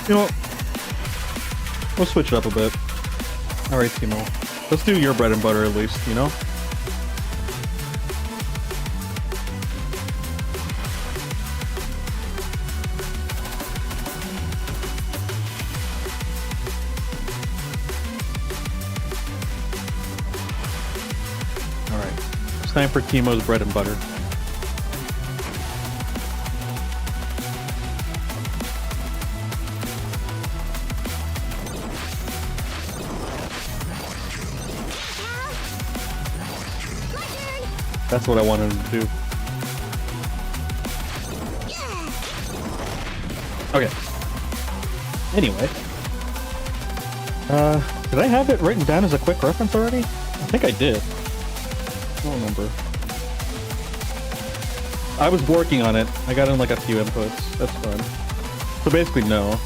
[SPEAKER 3] You know what? We'll switch it up a bit. Alright, Timo. Let's do your bread and butter at least, you know? Alright. It's time for Timo's bread and butter. That's what I wanted him to do. Okay. Anyway. Did I have it written down as a quick reference already? I think I did. I don't remember. I was working on it. I got in like a few inputs. That's fine. So basically no.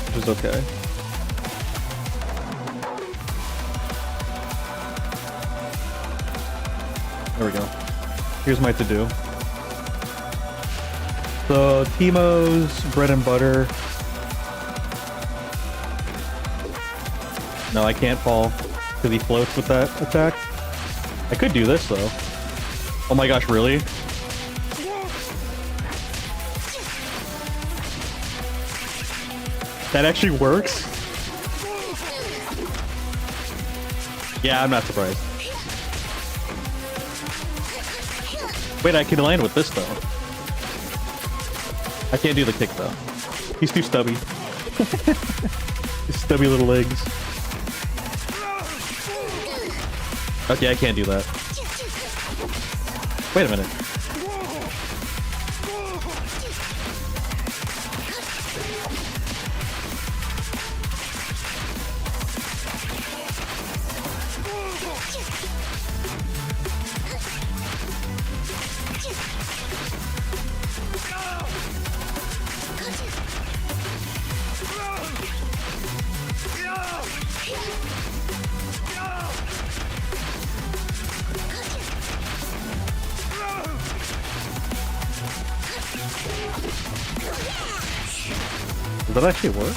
[SPEAKER 3] Which is okay. There we go. Here's my to-do. So, Timo's bread and butter. No, I can't fall because he floats with that attack. I could do this though. Oh my gosh, really? That actually works? Yeah, I'm not surprised. Wait, I can land with this, though. I can't do the kick, though. He's too stubby. His stubby little legs. Okay, I can't do that. Wait a minute. Does that actually work?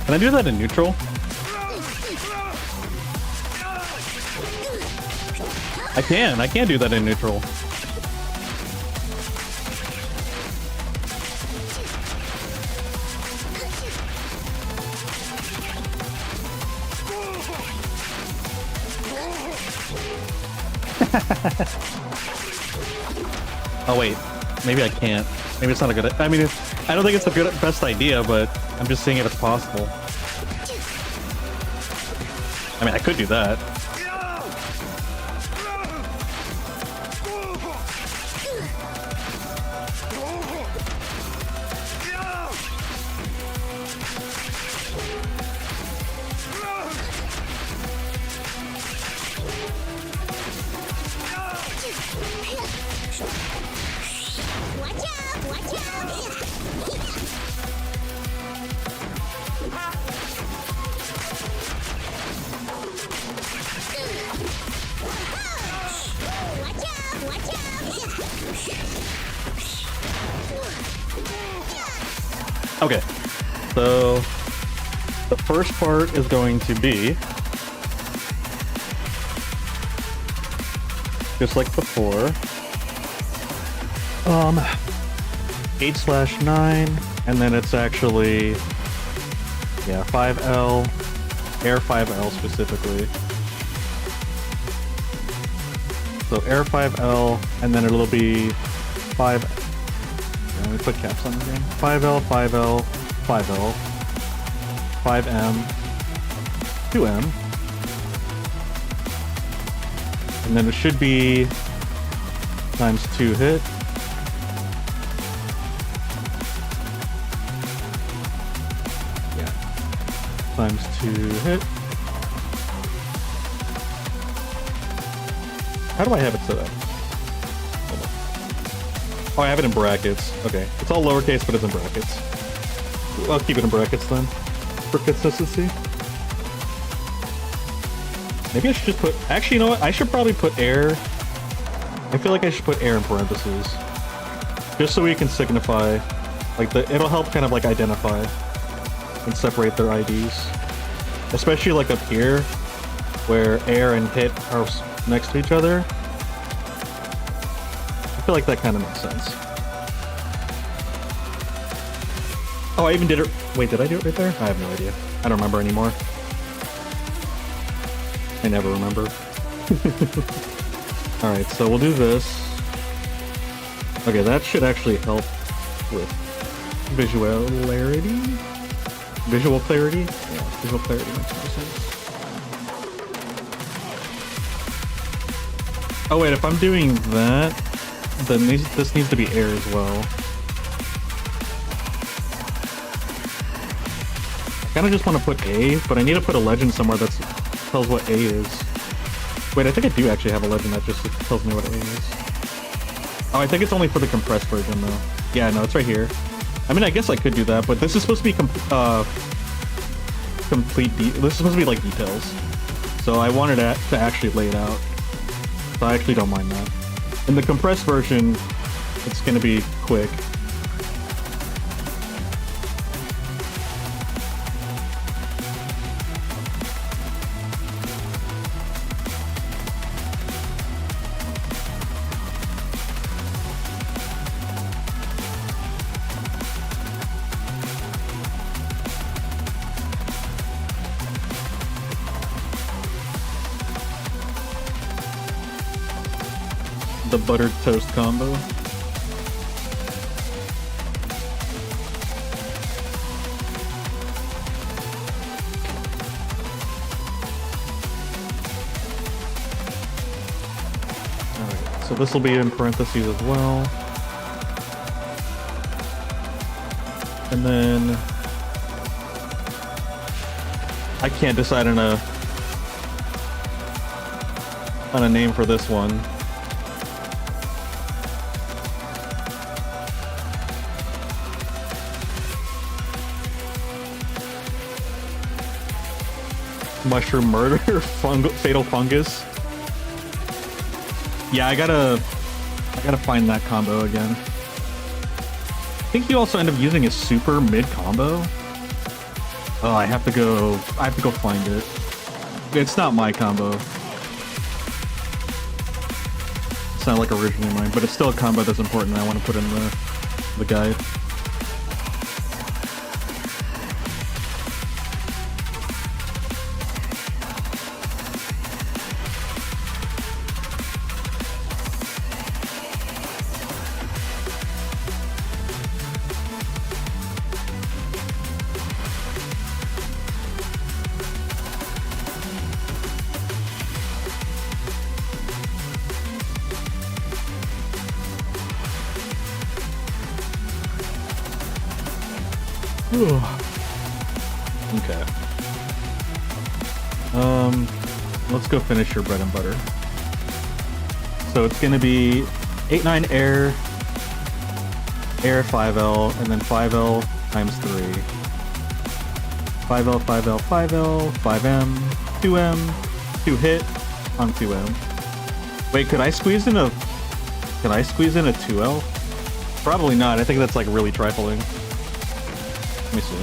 [SPEAKER 3] Can I do that in neutral? I can do that in neutral. Oh wait, maybe I can't. Maybe it's not a good. I mean, I don't think it's the best idea, but I'm just seeing it as possible. I mean, I could do that.
[SPEAKER 1] Okay, so the first part is going to be just like before. 8/9, and then it's actually 5L, air 5L specifically. So air 5L, and then it'll be 5. Let me put caps on again. 5L, 5L, 5L, 5M, 2M, and then it should be times 2 hit. Times 2 hit. How do I have it set up? Hold on. Oh, I have it in brackets. Okay. It's all lowercase, but it's in brackets. I'll keep it in brackets then, for consistency. Maybe I should just put... Actually, you know what? I should probably put air... I feel like I should put air in parentheses. Just so we can signify... Like, it'll help kind of, like, identify and separate their IDs. Especially, like, up here, where air and hit are next to each other. I feel like that kind of makes sense. Oh, I even did it... Wait, did I do it right there? I have no idea. I don't remember anymore. I never remember. Alright, so we'll do this. Okay, that should actually help with visuality? Visual clarity? Yeah, visual clarity makes more sense. Oh wait, if I'm doing that, then this needs to be air as well. I kind of just want to put A, but I need to put a legend somewhere that tells what A is. Wait, I think I do actually have a legend that just tells me what A is. Oh, I think it's only for the compressed version though. Yeah, no, it's right here. I mean, I guess I could do that, but this is supposed to be this is supposed to be like details. So I wanted to actually lay it out. So I actually don't mind that. In the compressed version, it's going to be quick. The buttered toast combo. Alright, so this will be in parentheses as well. And then I can't decide on a name for this one. Mushroom murder, fatal fungus. Yeah, I gotta find that combo again. I think you also end up using a super mid combo. Oh, I have to go find it. It's not my combo. It's not like originally mine, but it's still a combo that's important and I want to put in the guide. Okay. Let's go finish your bread and butter. So it's gonna be 8/9 air 5L, and then 5L times 3. 5L, 5L, 5L, 5M, 2M, 2 hit on 2M. Wait, could I squeeze in a 2L? Probably not. I think that's like really trifling.
[SPEAKER 3] Let me see.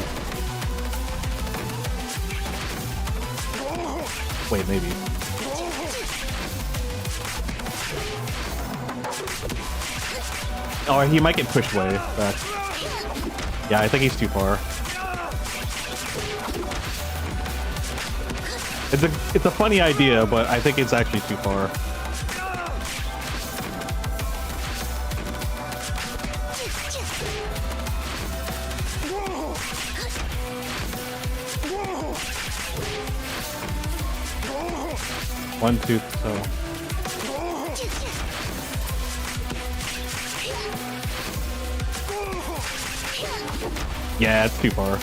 [SPEAKER 3] Wait, maybe. Oh, he might get pushed way back. Yeah, I think he's too far. It's a funny idea, but I think it's actually too far. One, two, so. Yeah, it's too far.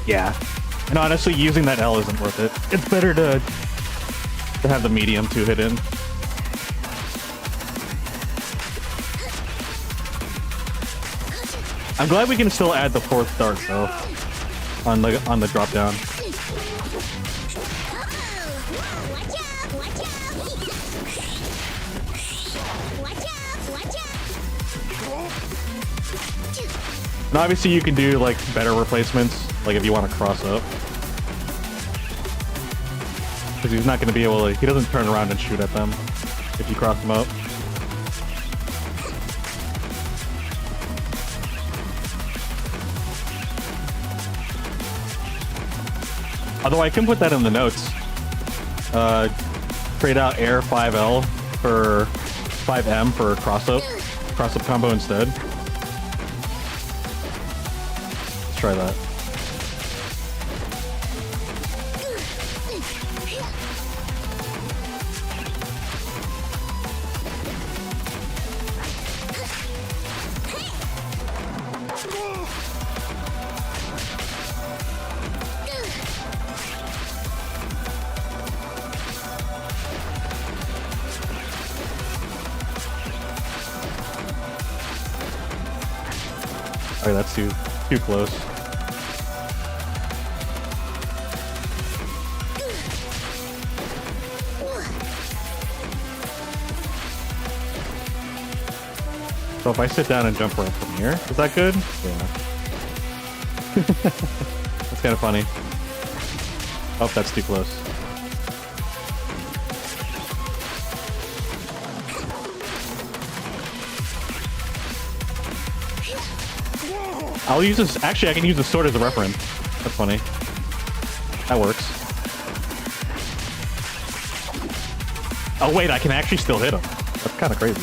[SPEAKER 3] Yeah. And honestly, using that L isn't worth it. It's better to have the medium 2 hit in. I'm glad we can still add the 4th dart though on the drop down. And obviously you can do like better replacements, like if you want to cross up. Because he's not going to be able to, he doesn't turn around and shoot at them if you cross them up. Although I can put that in the notes. Trade out air 5L for 5M for cross up combo instead. Let's try that. Alright, that's too close. So if I sit down and jump right from here, is that good? Yeah. That's kind of funny. Oh, that's too close. I'll use this. Actually, I can use the sword as a reference. That's funny. That works. Oh, wait, I can actually still hit him. That's kind of crazy.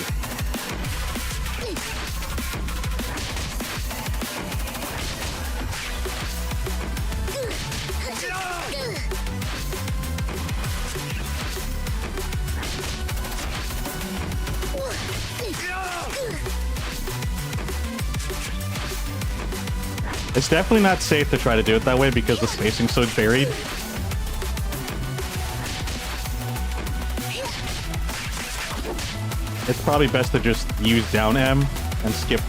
[SPEAKER 3] It's definitely not safe to try to do it that way because the spacing's so varied. It's probably best to just use down M and skip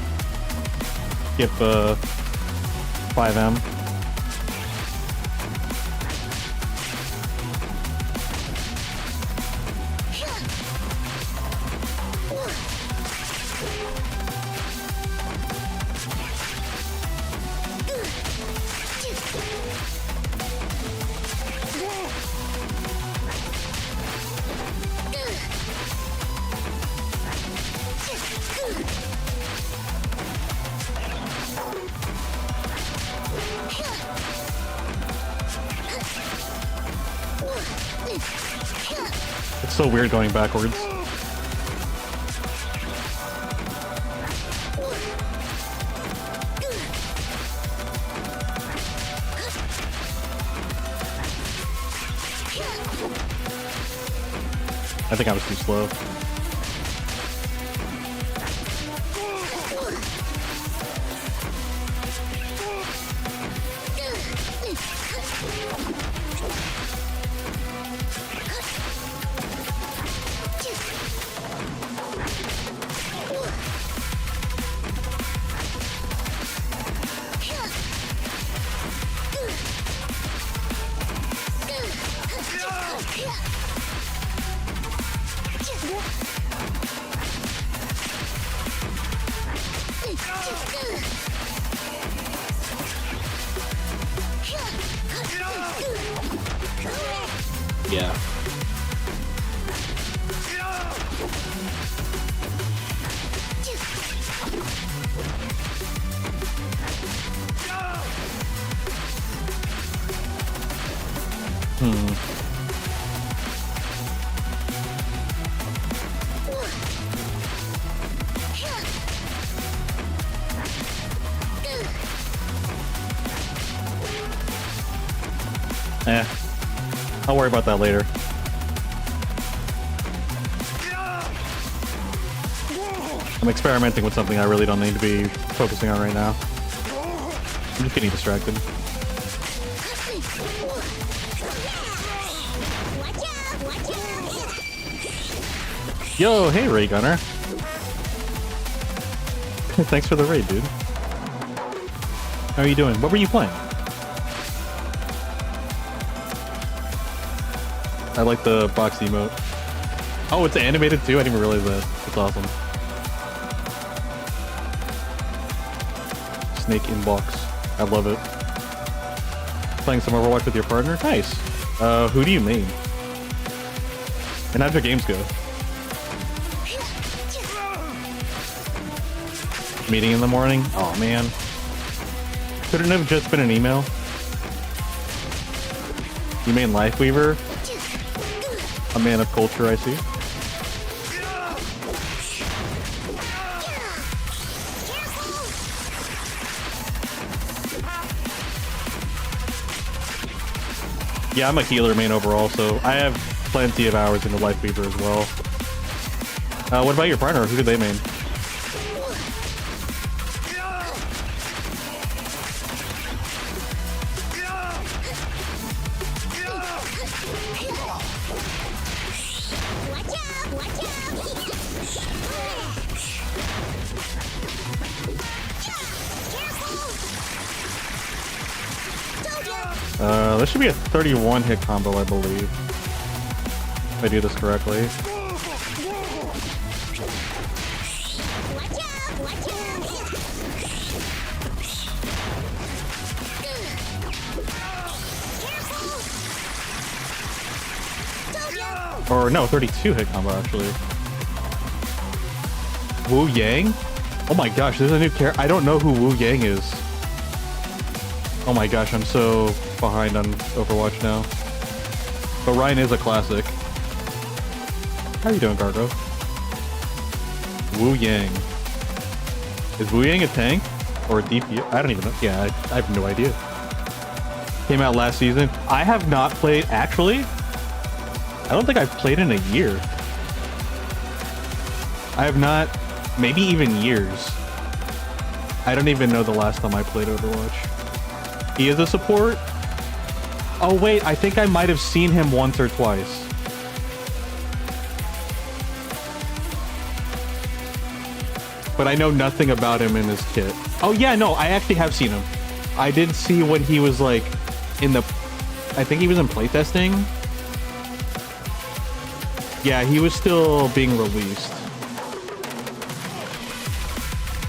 [SPEAKER 3] 5M. It's so weird going backwards. I think I was too slow. Eh. I'll worry about that later. I'm experimenting with something I really don't need to be focusing on right now. I'm just getting distracted. Yo, hey Ray Gunner. Thanks for the raid, dude. How are you doing? What were you playing? I like the box emote. Oh, it's animated too? I didn't even realize that. That's awesome. Snake inbox. I love it. Playing some Overwatch with your partner? Nice. Who do you main? And how'd your games go? Meeting in the morning? Oh man. Couldn't have just been an email. You main Lifeweaver? A man of culture, I see. Yeah, I'm a healer main overall, so I have plenty of hours into Lifeweaver as well. What about your partner? Who do they main? This should be a 31 hit combo, I believe. If I do this correctly. Or no, 32 hit combo actually. Wu Yang? Oh my gosh, there's a new character. I don't know who Wu Yang is. Oh my gosh, I'm so behind on Overwatch now. But Ryan is a classic. How are you doing, Gargo? Wu Yang. Is Wu Yang a tank? Or a DP? I don't even know. Yeah, I have no idea. Came out last season. I have not played, actually. I don't think I've played in a year. I have not, maybe even years. I don't even know the last time I played Overwatch. He is a support? Oh wait, I think I might have seen him once or twice. But I know nothing about him in his kit. Oh yeah, no, I actually have seen him. I did see when he was like in the, I think he was in playtesting. Yeah, he was still being released.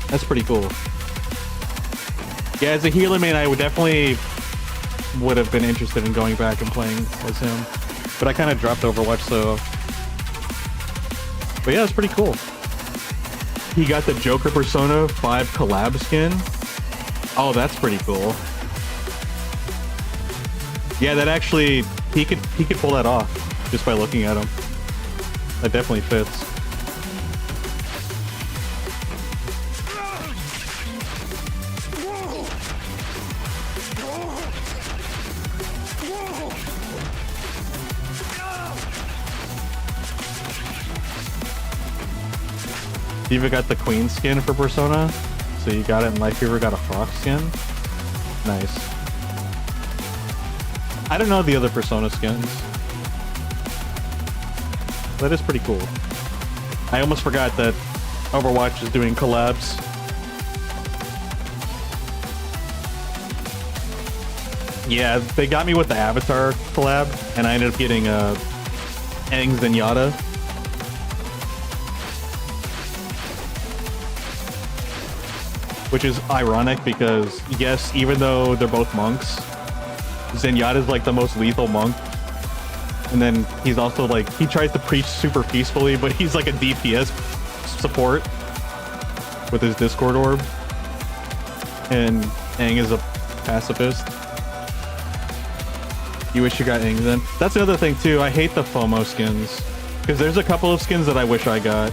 [SPEAKER 3] That's pretty cool. Yeah, as a healer main, I would definitely would have been interested in going back and playing as him. But I kind of dropped Overwatch, so... But yeah, it's pretty cool. He got the Joker Persona 5 collab skin. Oh, that's pretty cool. Yeah, that actually... He could pull that off just by looking at him. That definitely fits. Diva got the Queen skin for Persona, so you got it in Lifeweaver, got a Fox skin. Nice. I don't know the other Persona skins. That is pretty cool. I almost forgot that Overwatch is doing collabs. Yeah, they got me with the Avatar collab, and I ended up getting Aang Zenyatta. Which is ironic because, yes, even though they're both monks, Zenyatta's like the most lethal monk. And then he's also like, he tries to preach super peacefully, but he's like a DPS support with his Discord orb. And Aang is a pacifist. You wish you got Aang then. That's the other thing too, I hate the FOMO skins. Because there's a couple of skins that I wish I got.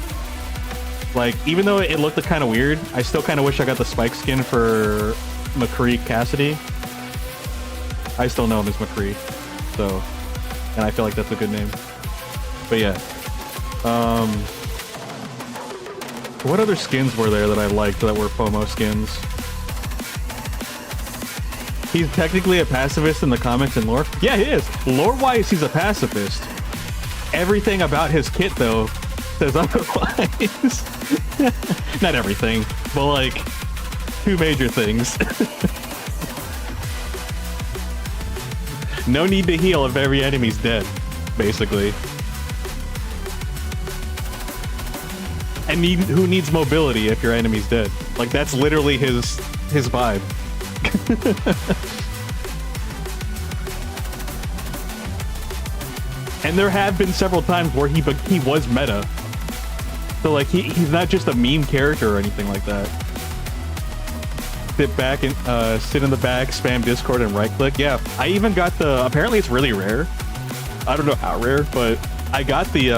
[SPEAKER 3] Like, even though it looked kind of weird, I still kind of wish I got the Spike skin for McCree Cassidy. I still know him as McCree. So, and I feel like that's a good name. But yeah. What other skins were there that I liked that were FOMO skins? He's technically a pacifist in the comics and lore. Yeah, he is. Lore-wise, he's a pacifist. Everything about his kit, though, says otherwise. Not everything, but like 2 major things. No need to heal if every enemy's dead, basically. And who needs mobility if your enemy's dead? Like, that's literally his vibe. And there have been several times where he was meta. So like he's not just a meme character or anything like that. Sit back and sit in the back, spam Discord and right click. Yeah, I even got the, apparently it's really rare. I don't know how rare, but I got the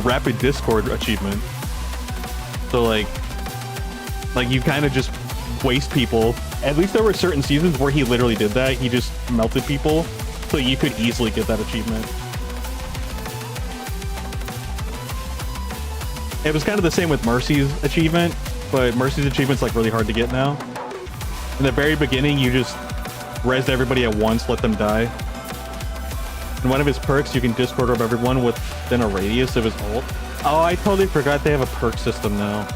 [SPEAKER 3] rapid Discord achievement. So like you kind of just waste people. At least there were certain seasons where he literally did that. He just melted people, so you could easily get that achievement. It was kind of the same with Mercy's achievement, but Mercy's achievement's like really hard to get now. In the very beginning, you just res everybody at once, let them die. In one of his perks, you can Discord orb everyone within a radius of his ult. Oh, I totally forgot they have a perk system now.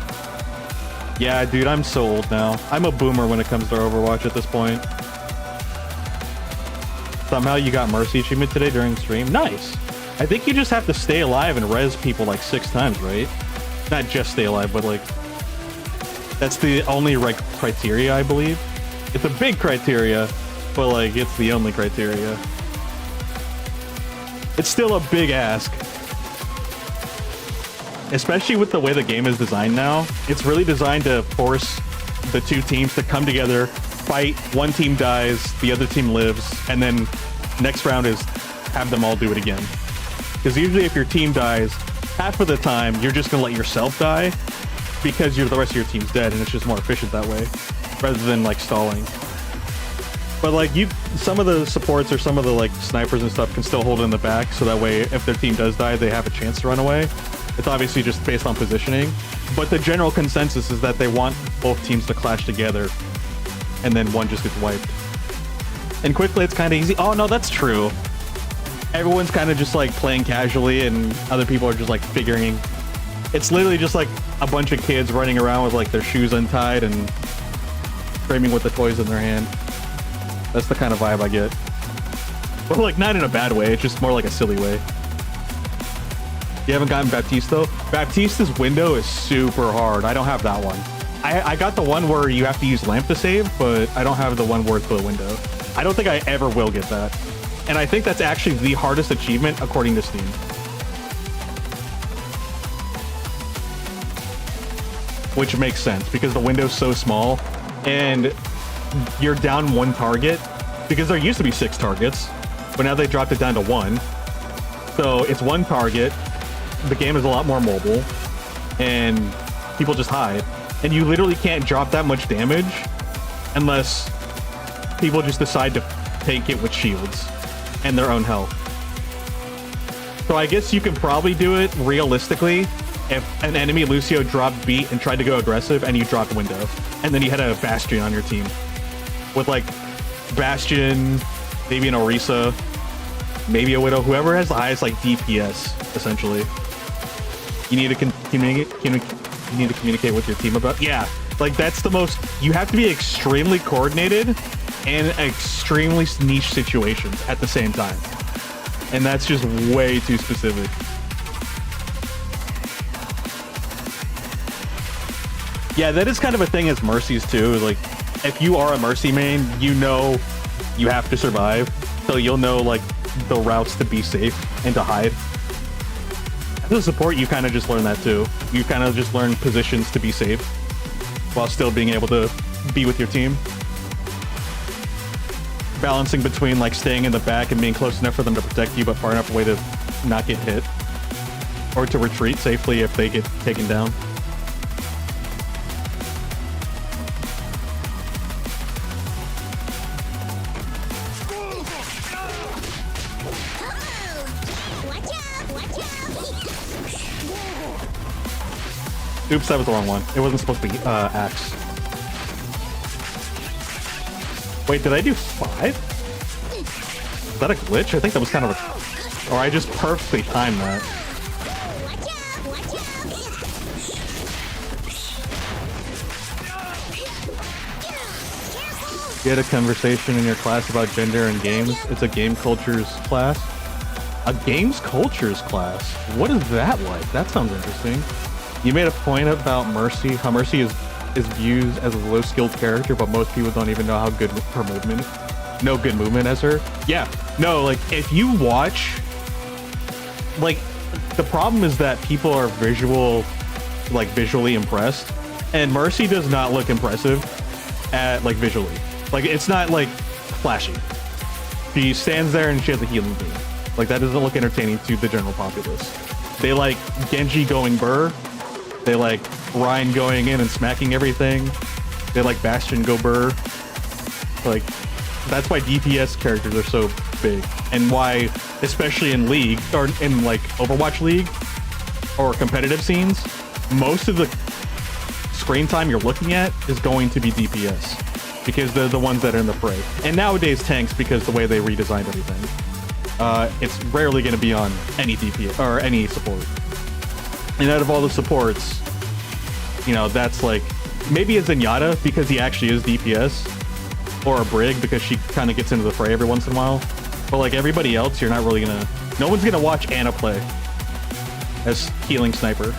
[SPEAKER 3] Yeah, dude, I'm so old now. I'm a boomer when it comes to Overwatch at this point. Somehow you got Mercy achievement today during stream. Nice. I think you just have to stay alive and res people like 6 times, right? Not just stay alive, but like... That's the only criteria, I believe. It's a big criteria, but like, it's the only criteria. It's still a big ask. Especially with the way the game is designed now. It's really designed to force the 2 teams to come together, fight, one team dies, the other team lives, and then next round is have them all do it again. Because usually if your team dies, half of the time you're just gonna let yourself die because the rest of your team's dead, and it's just more efficient that way, rather than like stalling. But like some of the supports or some of the like snipers and stuff can still hold it in the back, so that way if their team does die, they have a chance to run away. It's obviously just based on positioning, but the general consensus is that they want both teams to clash together, and then one just gets wiped. And quickly, it's kind of easy. Oh no, that's true. Everyone's kind of just like playing casually, and other people are just like figuring. It's literally just like a bunch of kids running around with like their shoes untied and screaming with the toys in their hand. That's the kind of vibe I get. But like, not in a bad way, it's just more like a silly way. You haven't gotten Baptiste though? Baptiste's window is super hard. I don't have that one. I got the one where you have to use lamp to save, but I don't have the one where it's the window. I don't think I ever will get that. And I think that's actually the hardest achievement according to Steam. Which makes sense because the window's so small and you're down 1 target, because there used to be 6 targets, but now they dropped it down to 1. So it's 1 target. The game is a lot more mobile, and people just hide. And you literally can't drop that much damage unless people just decide to take it with shields and their own health. So I guess you can probably do it realistically if an enemy Lucio dropped beat and tried to go aggressive and you dropped window. And then you had a Bastion on your team. With like Bastion, maybe an Orisa, maybe a Widow, whoever has the highest like DPS, essentially. You need to communicate with your team about. Yeah, like that's the most. You have to be extremely coordinated and extremely niche situations at the same time, and that's just way too specific. Yeah, that is kind of a thing as Mercies too. Like, if you are a Mercy main, you know you have to survive, so you'll know like the routes to be safe and to hide. As a support, you kind of just learn that too. You kind of just learn positions to be safe while still being able to be with your team. Balancing between like staying in the back and being close enough for them to protect you, but far enough away to not get hit. Or to retreat safely if they get taken down. Oops, that was the wrong one. It wasn't supposed to be axe. Wait, did I do 5? Is that a glitch? I think that was kind of a... Or I just perfectly timed that. You had a conversation in your class about gender and games. It's a game cultures class. A games cultures class? What is that like? That sounds interesting. You made a point about Mercy, how Mercy is viewed as a low-skilled character, but most people don't even know how good her movement, no good movement as her. Yeah, no, like, if you watch, like, the problem is that people are visually impressed, and Mercy does not look impressive at, like, visually. Like, it's not, like, flashy. She stands there and she has a healing beam. Like, that doesn't look entertaining to the general populace. They like Genji going burr. They like Ryan going in and smacking everything. They like Bastion go burr. Like, that's why DPS characters are so big. And why, especially in League, or in, like, Overwatch League, or competitive scenes, most of the screen time you're looking at is going to be DPS. Because they're the ones that are in the fray. And nowadays tanks, because the way they redesigned everything. It's rarely going to be on any DPS or any support. And out of all the supports, you know, that's like, maybe a Zenyatta because he actually is DPS, or a Brig because she kind of gets into the fray every once in a while. But like everybody else, you're not really gonna, no one's gonna watch Anna play as healing sniper.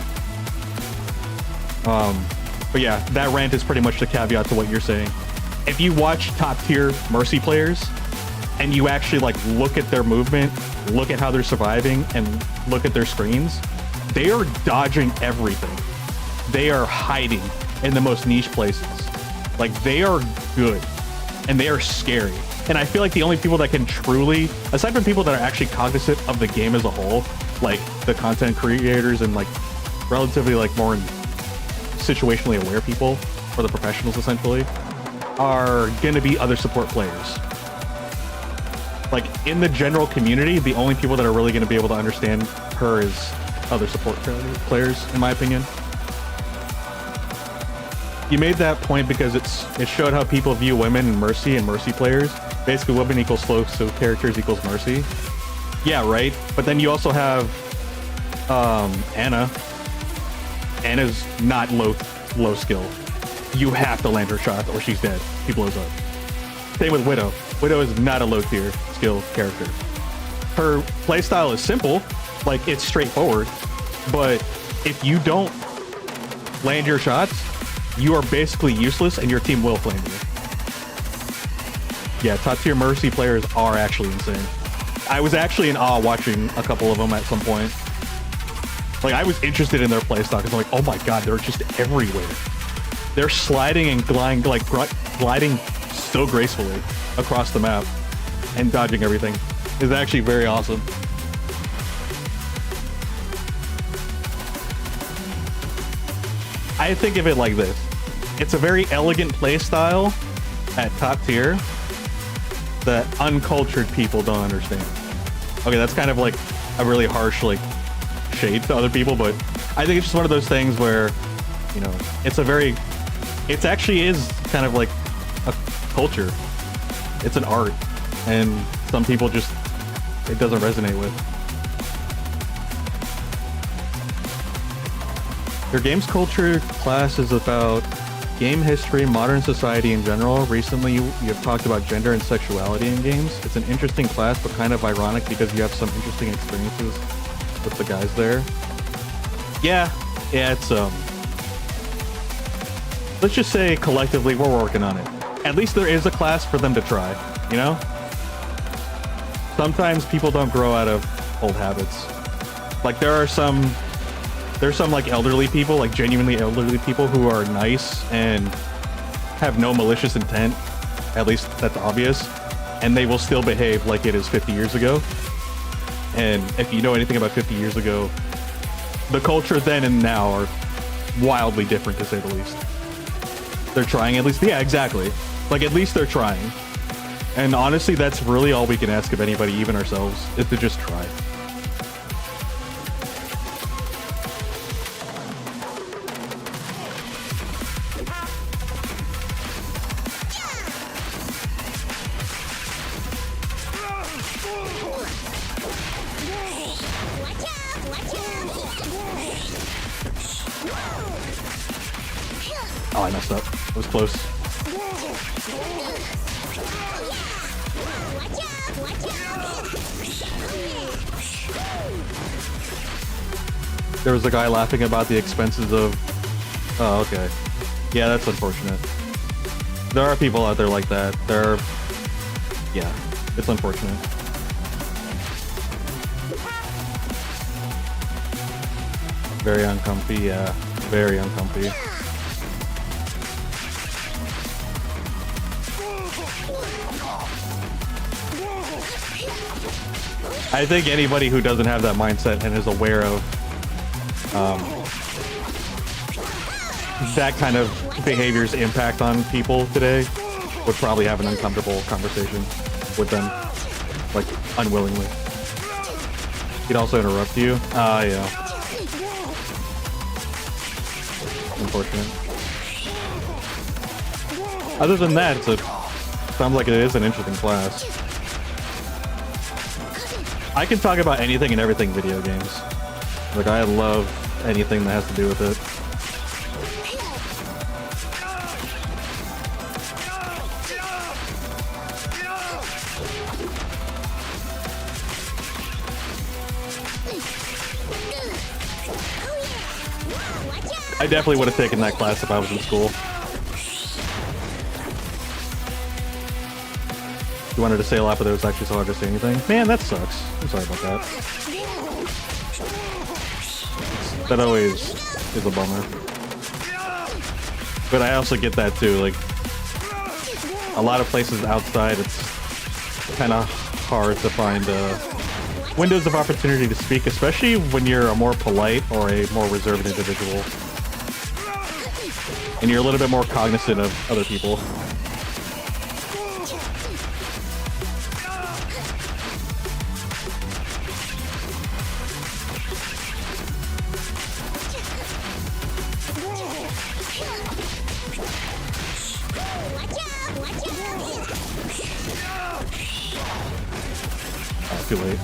[SPEAKER 3] But yeah, that rant is pretty much the caveat to what you're saying. If you watch top tier Mercy players and you actually like look at their movement, look at how they're surviving, and look at their screens, they are dodging everything. They are hiding in the most niche places. Like, they are good and they are scary. And I feel like the only people that can truly, aside from people that are actually cognizant of the game as a whole, like the content creators and like relatively like more situationally aware people, or the professionals essentially, are gonna be other support players. Like, in the general community, the only people that are really gonna be able to understand her is other support players, in my opinion. You made that point because it showed how people view women and Mercy players. Basically, women equals slow, so characters equals Mercy. Yeah, right? But then you also have Anna. Anna's not low skill. You have to land her shot or she's dead. She blows up. Same with Widow. Widow is not a low tier skill character. Her playstyle is simple, like it's straightforward, but if you don't land your shots, you are basically useless and your team will flame you. Yeah, top tier Mercy players are actually insane. I was actually in awe watching a couple of them at some point. Like, I was interested in their playstyle because I'm like, oh my god, they're just everywhere. They're sliding and gliding, like gliding so gracefully across the map and dodging everything. It's actually very awesome. I think of it like this. It's a very elegant playstyle at top tier that uncultured people don't understand. Okay, that's kind of like a really harsh like shade to other people, but I think it's just one of those things where, you know, it actually is kind of like a culture. It's an art, and some people just, it doesn't resonate with. Your games culture class is about game history, modern society in general. Recently, you have talked about gender and sexuality in games. It's an interesting class, but kind of ironic because you have some interesting experiences with the guys there. Yeah, it's let's just say collectively we're working on it. At least there is a class for them to try, you know? Sometimes people don't grow out of old habits. Like, there's some like elderly people, like genuinely elderly people who are nice and have no malicious intent. At least that's obvious. And they will still behave like it is 50 years ago. And if you know anything about 50 years ago, the culture then and now are wildly different, to say the least. They're trying, at least. Yeah, exactly. Like, at least they're trying. And honestly, that's really all we can ask of anybody, even ourselves, is to just try. Oh, I messed up. It was close. There was a guy laughing about the expenses of... Oh, okay. Yeah, that's unfortunate. There are people out there like that. There are... Yeah, it's unfortunate. Very uncomfy, yeah. Very uncomfy. I think anybody who doesn't have that mindset and is aware of that kind of behavior's impact on people today would probably have an uncomfortable conversation with them, like, unwillingly. He'd also interrupt you. Yeah. Unfortunate. Other than that, sounds like it is an interesting class. I can talk about anything and everything video games. Like, I love anything that has to do with it. I definitely would have taken that class if I was in school. You wanted to say a lot, but it was actually so hard to say anything. Man, that sucks. I'm sorry about that. That always is a bummer. But I also get that too. Like, a lot of places outside, it's kind of hard to find windows of opportunity to speak, especially when you're a more polite or a more reserved individual. And you're a little bit more cognizant of other people. Too late.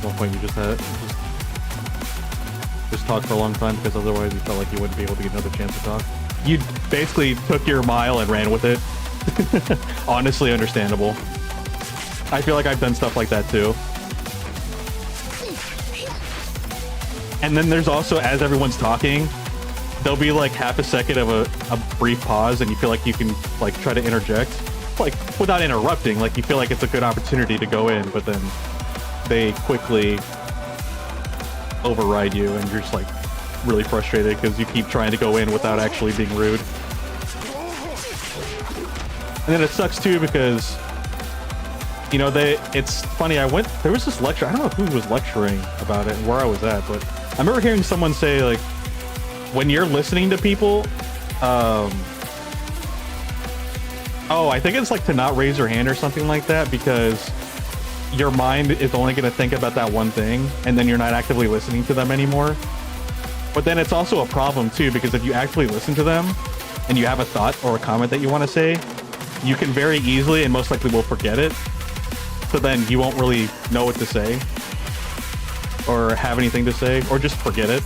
[SPEAKER 3] One point you just had just talk for a long time because otherwise you felt like you wouldn't be able to get another chance to talk. You basically took your mile and ran with it. Honestly understandable. I feel like I've done stuff like that too. And then there's also, as everyone's talking, there'll be like half a second of a brief pause and you feel like you can like try to interject, like without interrupting, like you feel like it's a good opportunity to go in, but then they quickly override you and you're just like really frustrated because you keep trying to go in without actually being rude. And then it sucks too because, you know, it's funny, there was this lecture, I don't know who was lecturing about it and where I was at, but I remember hearing someone say, like, when you're listening to people, oh, I think it's like to not raise your hand or something like that because your mind is only going to think about that one thing and then you're not actively listening to them anymore. But then it's also a problem too because if you actually listen to them and you have a thought or a comment that you want to say, you can very easily and most likely will forget it. So then you won't really know what to say or have anything to say or just forget it.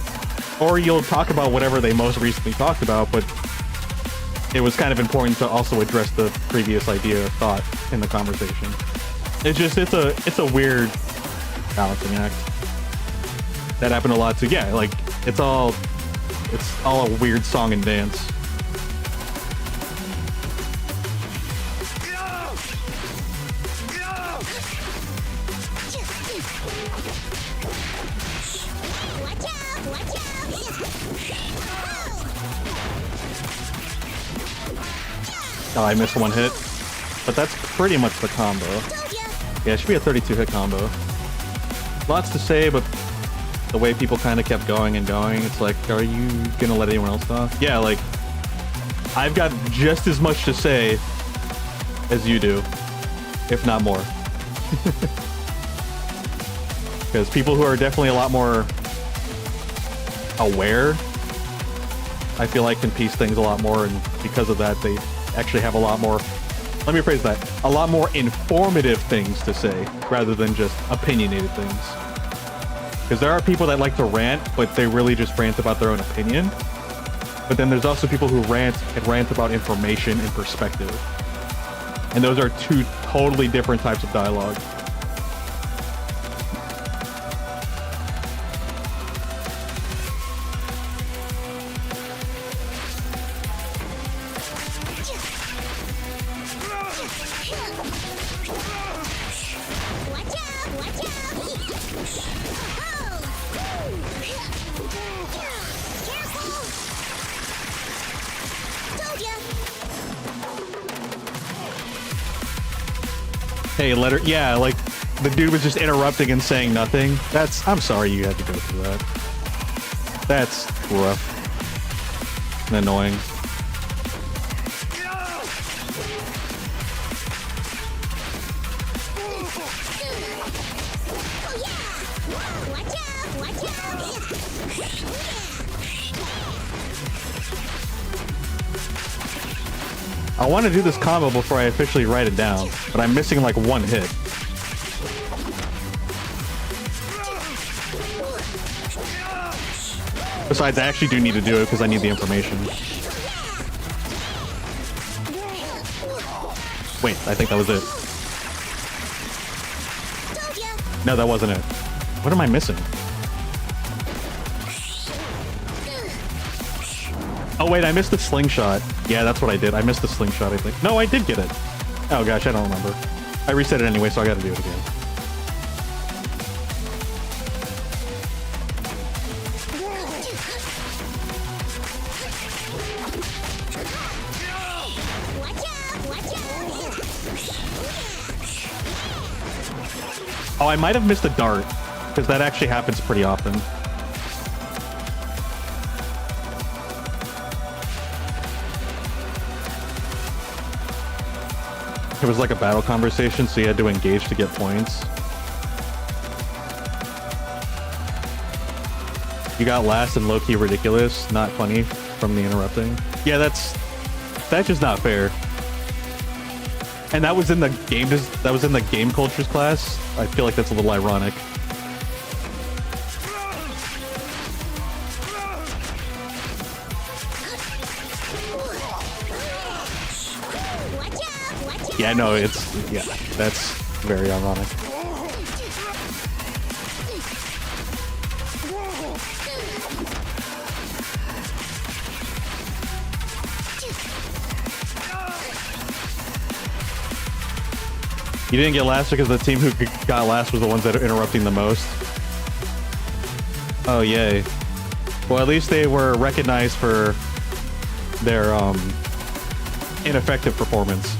[SPEAKER 3] Or you'll talk about whatever they most recently talked about, but it was kind of important to also address the previous idea or thought in the conversation. It's a weird balancing act. That happened a lot too. Yeah, like it's all a weird song and dance. Oh, I missed one hit. But that's pretty much the combo. Yeah, it should be a 32 hit combo. Lots to say, but the way people kind of kept going and going, it's like, are you gonna let anyone else talk? Yeah, like, I've got just as much to say as you do, if not more. Because people who are definitely a lot more aware, I feel like can piece things a lot more, and because of that, they actually have a lot more let me phrase that, a lot more informative things to say rather than just opinionated things. Because there are people that like to rant, but they really just rant about their own opinion. But then there's also people who rant about information and perspective. And those are two totally different types of dialogue. Hey, letter. Yeah, like the dude was just interrupting and saying nothing. I'm sorry you had to go through that. That's rough and annoying. I want to do this combo before I officially write it down, but I'm missing like one hit. Besides, I actually do need to do it because I need the information. Wait, I think that was it. No, that wasn't it. What am I missing? Oh wait, I missed the slingshot. Yeah, that's what I did. I missed the slingshot, I think. No, I did get it. Oh gosh, I don't remember. I reset it anyway, so I gotta do it again. Oh, I might have missed a dart, because that actually happens pretty often. It was like a battle conversation, so you had to engage to get points. You got last and low-key ridiculous, not funny from the interrupting. Yeah, that's just not fair. And that was in the game cultures class. I feel like that's a little ironic. Yeah, no, that's very ironic. You didn't get last because the team who got last was the ones that are interrupting the most. Oh, yay. Well, at least they were recognized for their ineffective performance.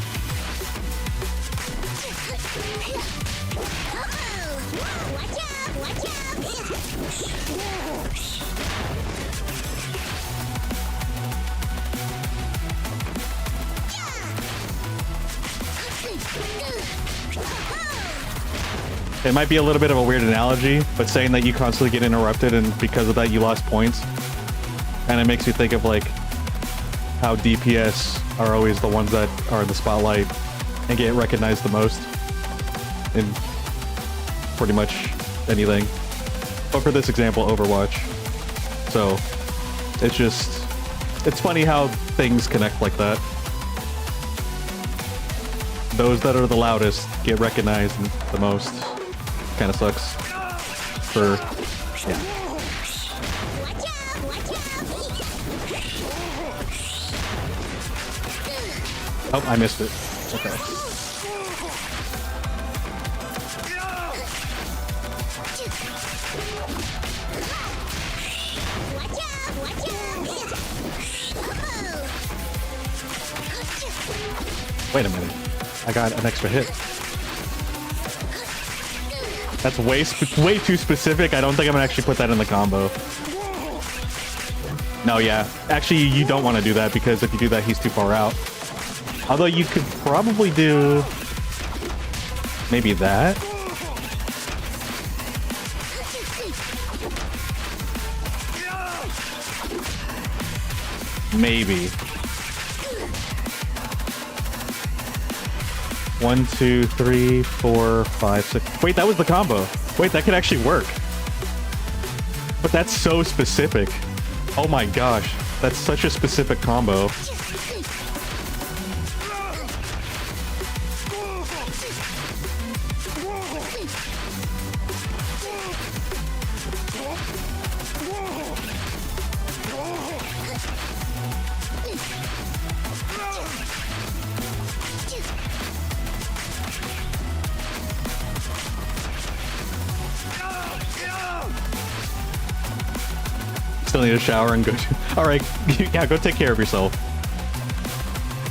[SPEAKER 3] It might be a little bit of a weird analogy, but saying that you constantly get interrupted and because of that you lost points, and it makes you think of like how DPS are always the ones that are in the spotlight and get recognized the most in pretty much anything. But for this example, Overwatch. So it's funny how things connect like that. Those that are the loudest get recognized the most. Kind of sucks for, yeah. Oh, I missed it. Okay. Wait a minute. I got an extra hit. That's way too specific. I don't think I'm gonna actually put that in the combo. No, yeah. Actually, you don't want to do that because if you do that, he's too far out. Although you could probably do maybe that. Maybe. 1, 2, 3, 4, 5, 6. Wait, that was the combo. Wait, that could actually work. But that's so specific. Oh my gosh. That's such a specific combo. Still need a shower and go to... All right, yeah, go take care of yourself.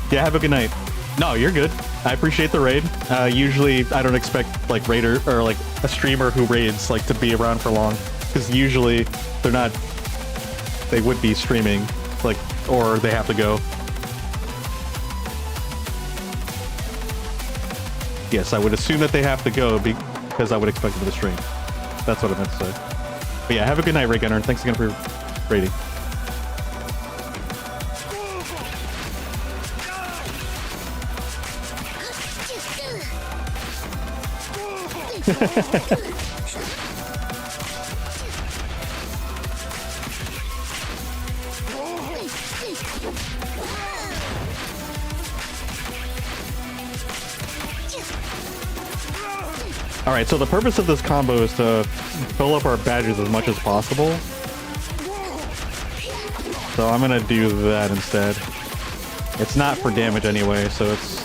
[SPEAKER 3] Yeah, have a good night. No, you're good. I appreciate the raid. Usually, I don't expect like raider or like a streamer who raids like to be around for long, because usually they're not. They would be streaming, like, or they have to go. Yes, I would assume that they have to go because I would expect them to stream. That's what I meant to say. But yeah, have a good night, Ray Gunner. Thanks again for raiding. Alright, so the purpose of this combo is to fill up our badges as much as possible. So I'm gonna do that instead. It's not for damage anyway, so it's...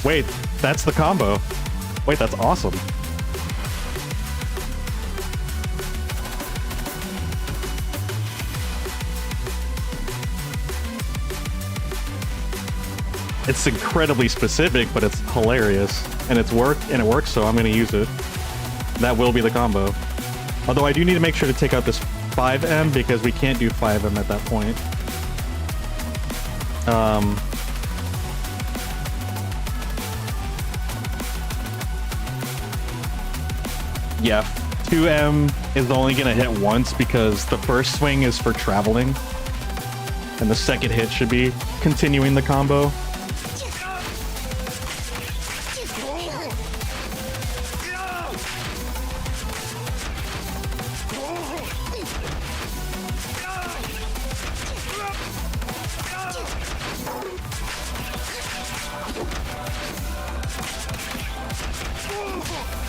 [SPEAKER 3] Wait, that's the combo. Wait, that's awesome. It's incredibly specific, but it's hilarious. And it works, so I'm gonna use it. That will be the combo. Although I do need to make sure to take out this 5M because we can't do 5M at that point. Yeah, 2M is only gonna hit once because the first swing is for traveling. And the second hit should be continuing the combo.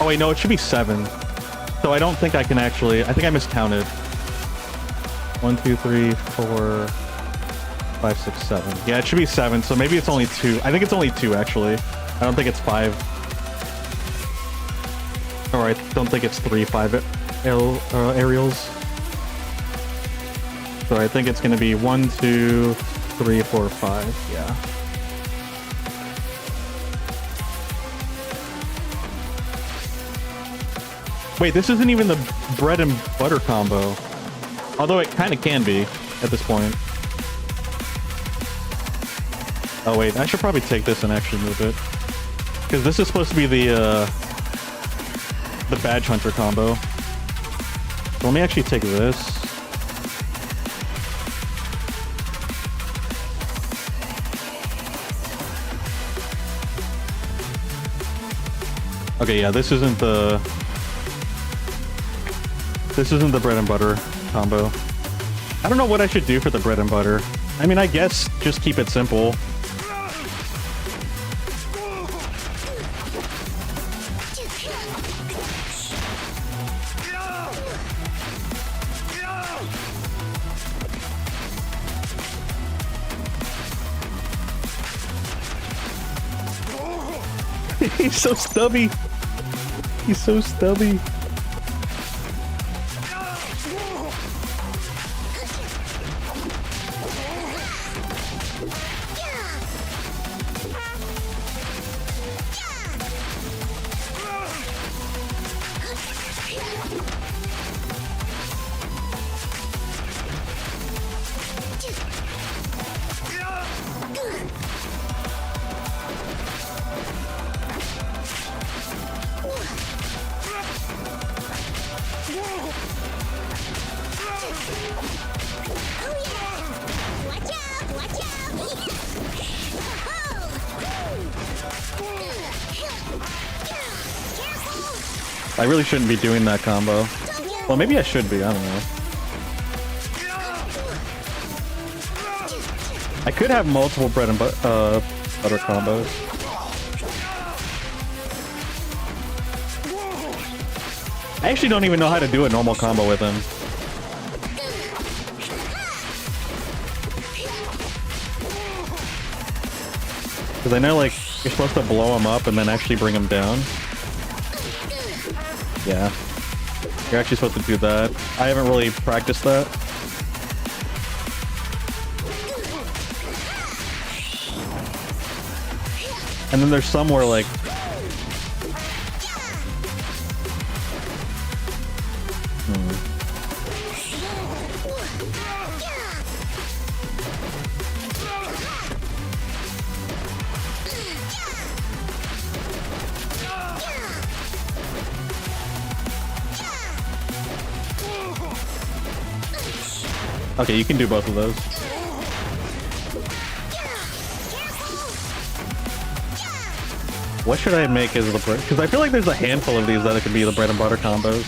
[SPEAKER 3] Oh wait, no, it should be 7. So I don't think I can actually... I think I miscounted. 1, 2, 3, 4, 5, 6, 7. Yeah, it should be 7, so maybe it's only 2. I think it's only 2, actually. I don't think it's 5. Or I don't think it's 3 5 aerials. So I think it's going to be 1, 2, 3, 4, 5. Yeah. Wait, this isn't even the bread and butter combo. Although it kind of can be at this point. Oh wait, I should probably take this and actually move it. Because this is supposed to be the badge hunter combo. So let me actually take this. Okay, yeah, this isn't the bread and butter combo. I don't know what I should do for the bread and butter. I mean, I guess just keep it simple. He's so stubby. He's so stubby.
[SPEAKER 1] I really shouldn't be doing that combo. Well, maybe I should be, I don't know. I could have multiple bread and butter combos. I actually don't even know how to do a normal combo with him. Because I know, like, you're supposed to blow him up and then actually bring him down. Yeah. You're actually supposed to do that. I haven't really practiced that. And then there's somewhere like... Okay, you can do both of those. What should I make as the bread? Because I feel like there's a handful of these that could be the bread and butter combos.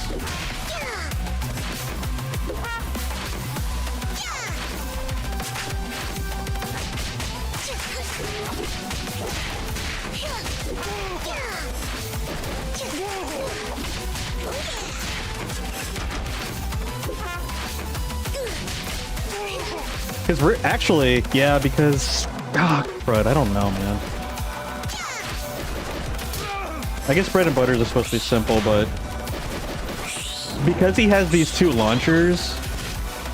[SPEAKER 1] Because we're actually, yeah, because... Ah, crud, I don't know, man. I guess bread and butters are supposed to be simple, but... Because he has these two launchers...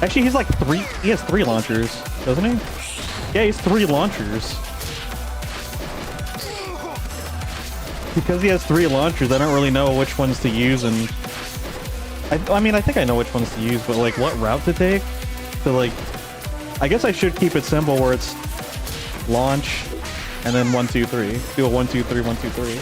[SPEAKER 1] Actually, he's like three... He has three launchers, doesn't he? Yeah, he's three launchers. Because he has three launchers, I don't really know which ones to use, and... I mean, I think I know which ones to use, but like, what route to take? So like... I guess I should keep it simple where it's launch and then 1, 2, 3. Do a 1, 2, 3, 1, 2, 3.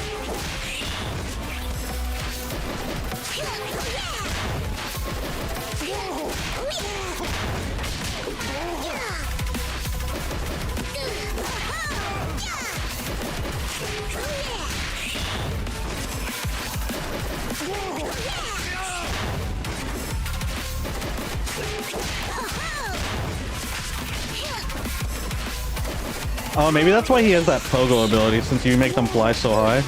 [SPEAKER 1] Oh, maybe that's why he has that pogo ability, since you make them fly so high.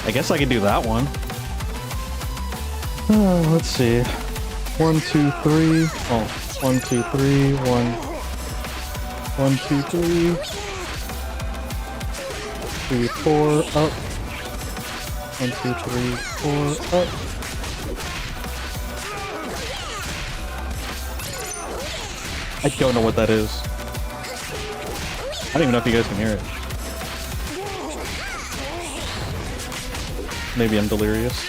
[SPEAKER 1] I guess I could do that one. Let's see. 1, 2, 3. Oh, 1, 2, 3. 1, 1, 2, 3. 3, 4. Up. 1, 2, 3, 4. Up. I don't know what that is. I don't even know if you guys can hear it. Maybe I'm delirious.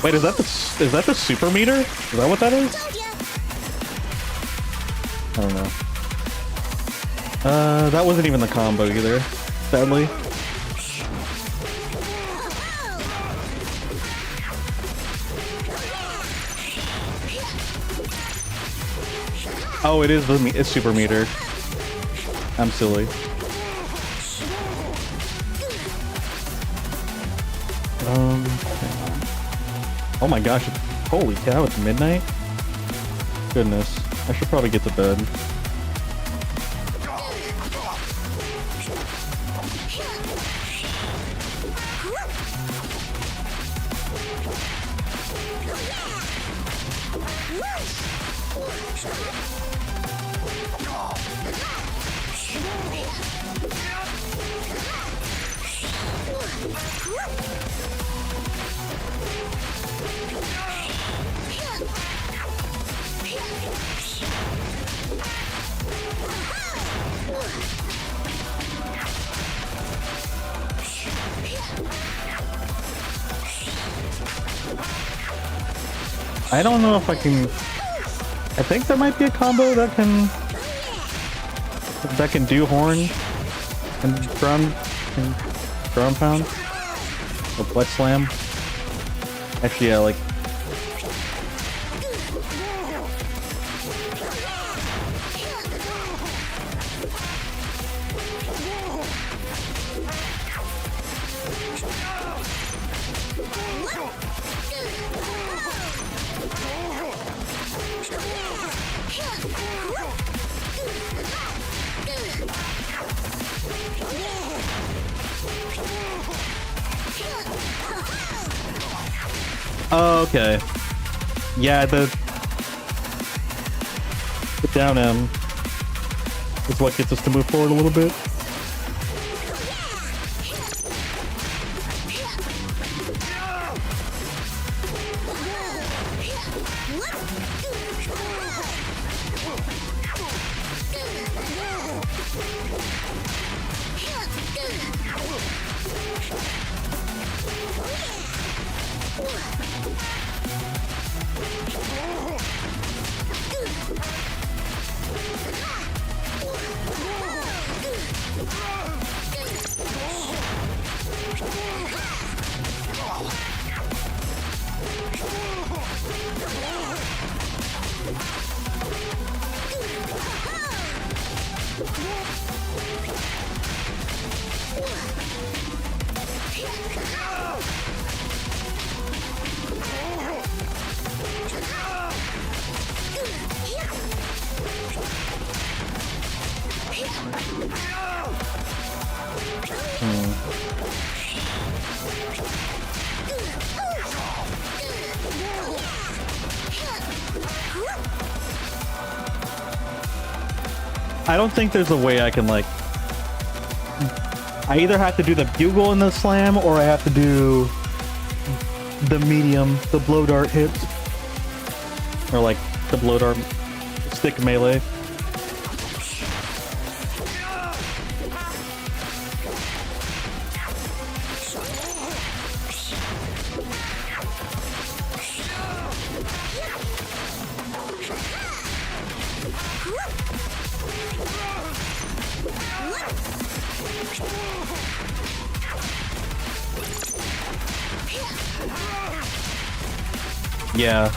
[SPEAKER 1] Wait, is that the super meter? Is that what that is? I don't know. That wasn't even the combo either, sadly.
[SPEAKER 3] Oh, it is it's super meter. I'm silly. Oh my gosh! Holy cow! It's midnight. Goodness, I should probably get to bed. I don't know if I can. I think there might be a combo that can do horn and ground pound or butt slam. Actually, yeah, like. Oh, okay. Yeah, the down M is what gets us to move forward a little bit. I don't think there's a way I can, like... I either have to do the bugle in the slam, or I have to do the medium, the blow dart hits. Or, like, the blow dart stick melee. Yeah.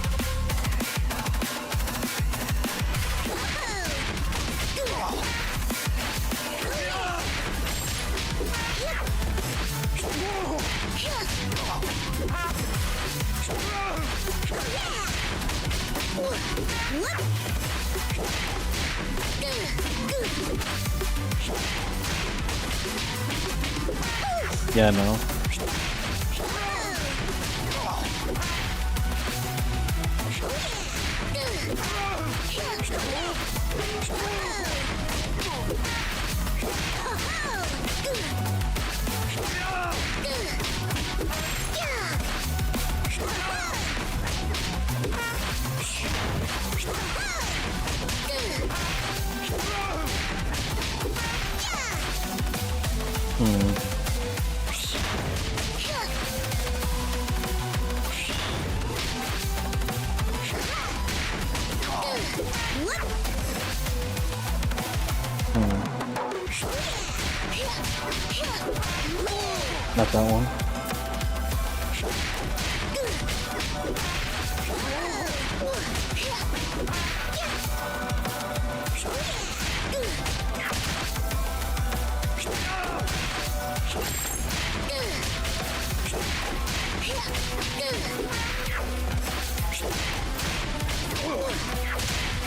[SPEAKER 3] Yeah, no. Not that one.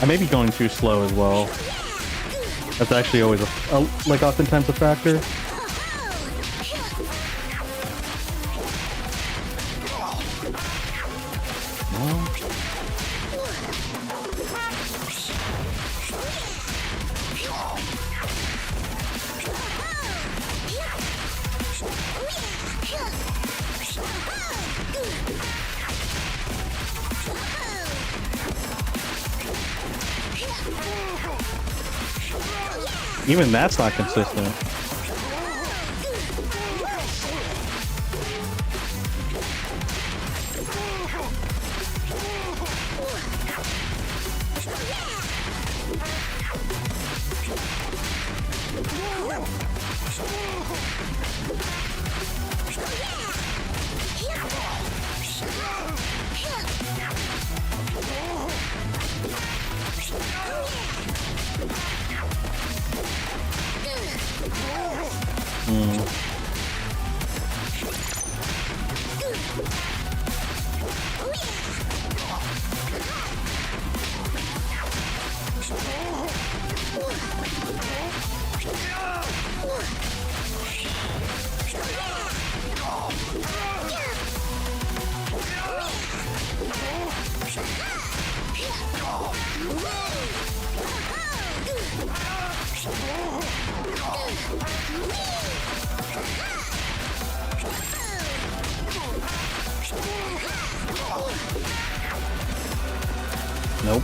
[SPEAKER 3] I may be going too slow as well. That's actually always like oftentimes a factor. Even that's not consistent. Nope.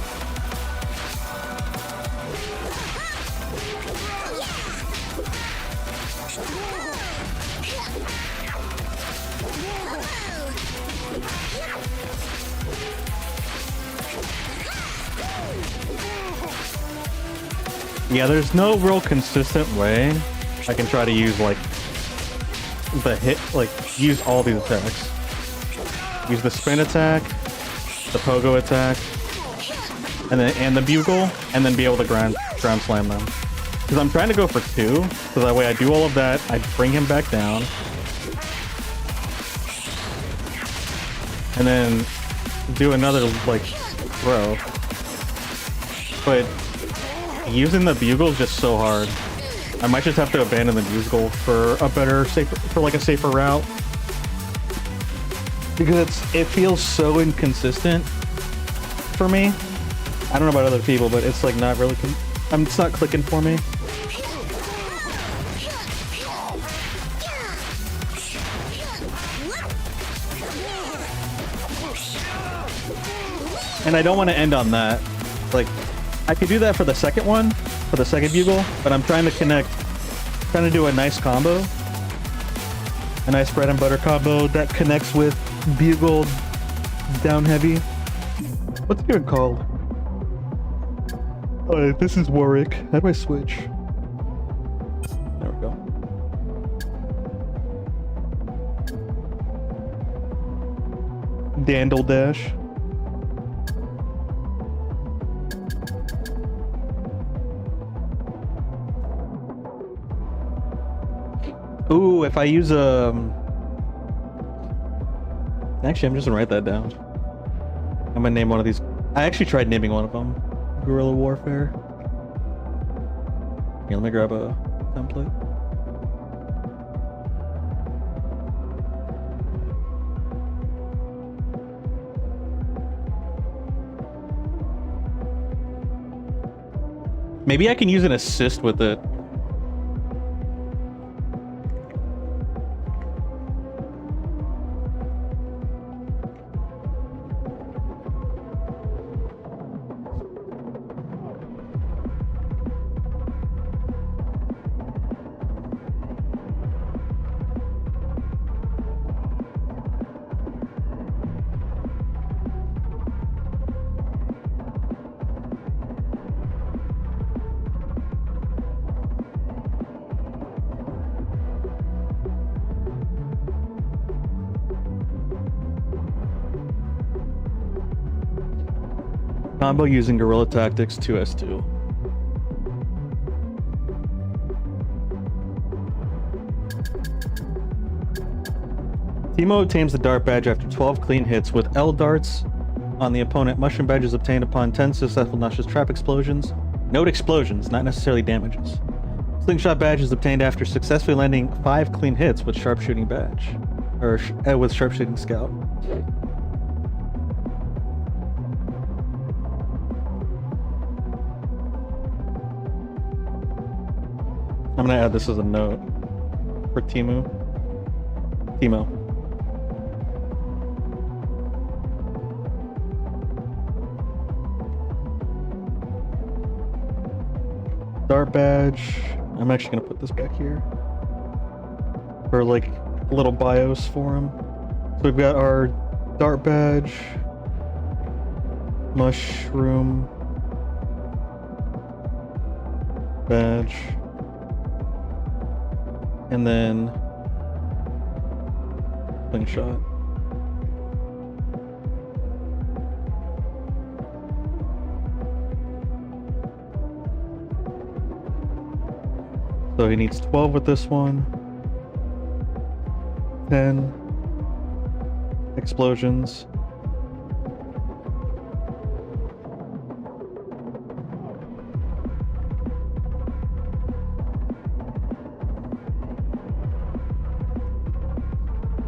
[SPEAKER 3] Yeah, there's no real consistent way I can try to use like use all these attacks. Use the spin attack, the pogo attack, and the bugle, and then be able to ground slam them. Because I'm trying to go for 2, so that way I do all of that, I bring him back down, and then do another like throw. But using the bugle is just so hard. I might just have to abandon the bugle for a better, safer route. Because it feels so inconsistent for me. I don't know about other people, but it's like not really, it's not clicking for me. And I don't want to end on that. Like, I could do that for the second one, for the second bugle, but I'm trying to do a nice combo. A nice bread and butter combo that connects with bugle down heavy. What's it even called? Oh, this is Warwick. How do I switch? There we go. Dandle dash. Ooh, if I use actually, I'm just gonna write that down. I'm gonna name one of these. I actually tried naming one of them. Guerrilla Warfare. Here, let me grab a template. Maybe I can use an assist with it. Combo using Guerrilla Tactics 2S2. Teemo obtains the dart badge after 12 clean hits with L darts on the opponent. Mushroom badge is obtained upon 10 successful noxious trap explosions. Note explosions, not necessarily damages. Slingshot badge is obtained after successfully landing 5 clean hits with sharpshooting badge. Or with sharpshooting scout. I'm gonna add this as a note for Timo. Dart badge. I'm actually gonna put this back here for like a little bios for him. So we've got our dart badge, mushroom badge, and then slingshot. So he needs 12 with this one. 10 explosions.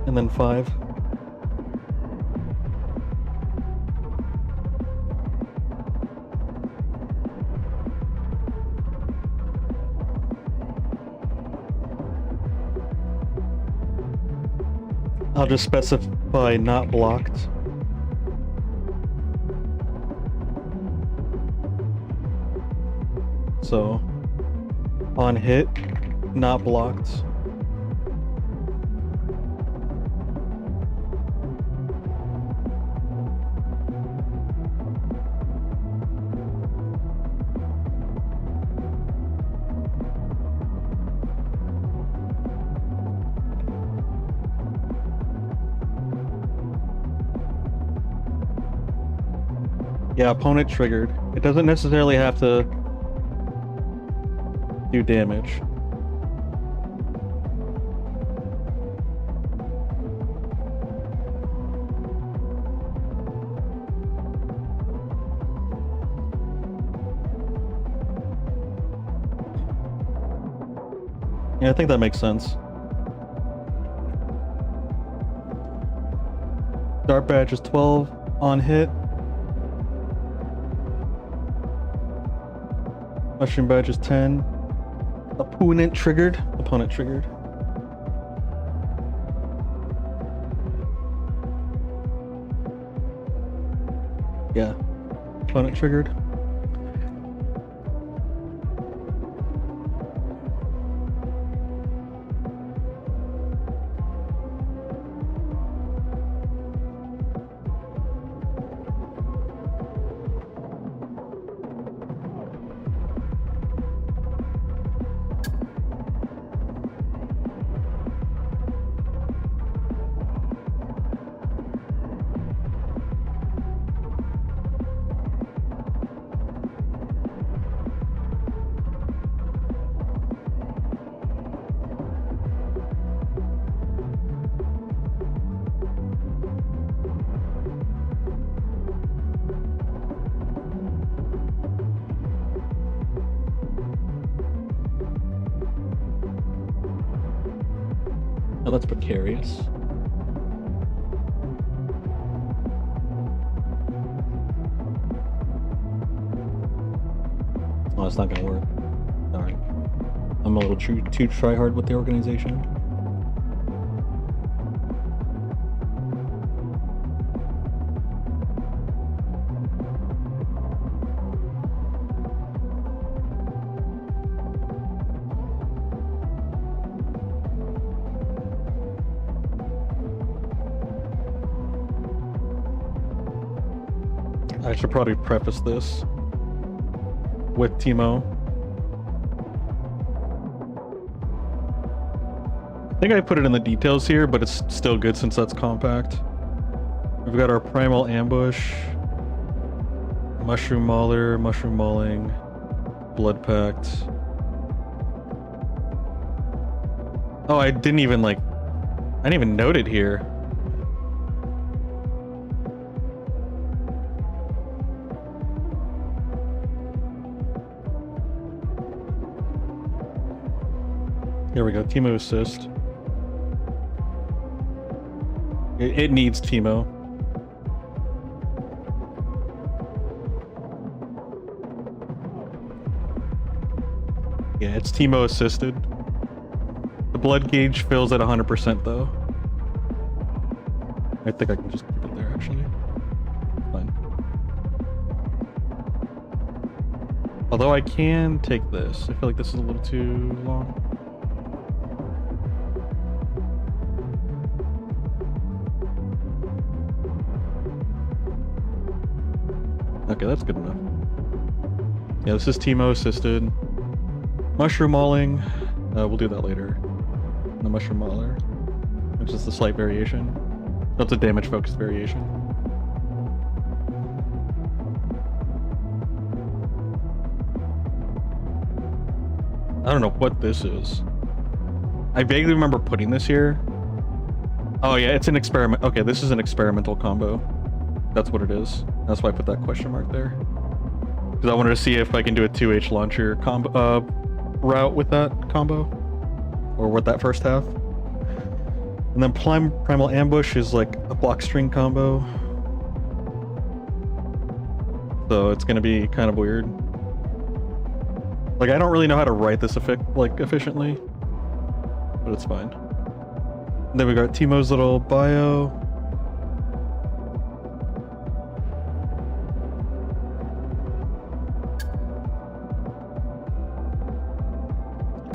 [SPEAKER 3] And then 5. I'll just specify not blocked. So, on hit, not blocked. Yeah, opponent triggered. It doesn't necessarily have to do damage. Yeah, I think that makes sense. Dart badge is 12 on hit. Mushroom badge is 10. Opponent triggered. Opponent triggered. Yeah. Opponent triggered. Now let's precarious. Oh, it's not gonna work. Alright. I'm a little too try hard with the organization. I should probably preface this with Timo. I think I put it in the details here, but it's still good since that's compact. We've got our primal ambush, mushroom mauler, mushroom mauling, blood pact. Oh, I didn't even note it here.
[SPEAKER 1] Here we go. Teemo assist. It needs Teemo. Yeah, it's Teemo assisted. The blood gauge fills at 100% though. I think I can just keep it there actually. Fine. Although I can take this. I feel like this is a little too long. Okay, that's good enough. Yeah, this is Teemo assisted. Mushroom mauling. We'll do that later. The mushroom mauler, which is the slight variation. That's a damage focused variation. I don't know what this is. I vaguely remember putting this here. Oh yeah, it's an experiment. Okay, this is an experimental combo. That's what it is. That's why I put that question mark there. Because I wanted to see if I can do a 2H launcher combo route with that combo. Or with that first half. And then Primal Ambush is like a block string combo. So it's gonna be kind of weird. Like I don't really know how to write this efficiently. But it's fine. And then we got Teemo's little bio.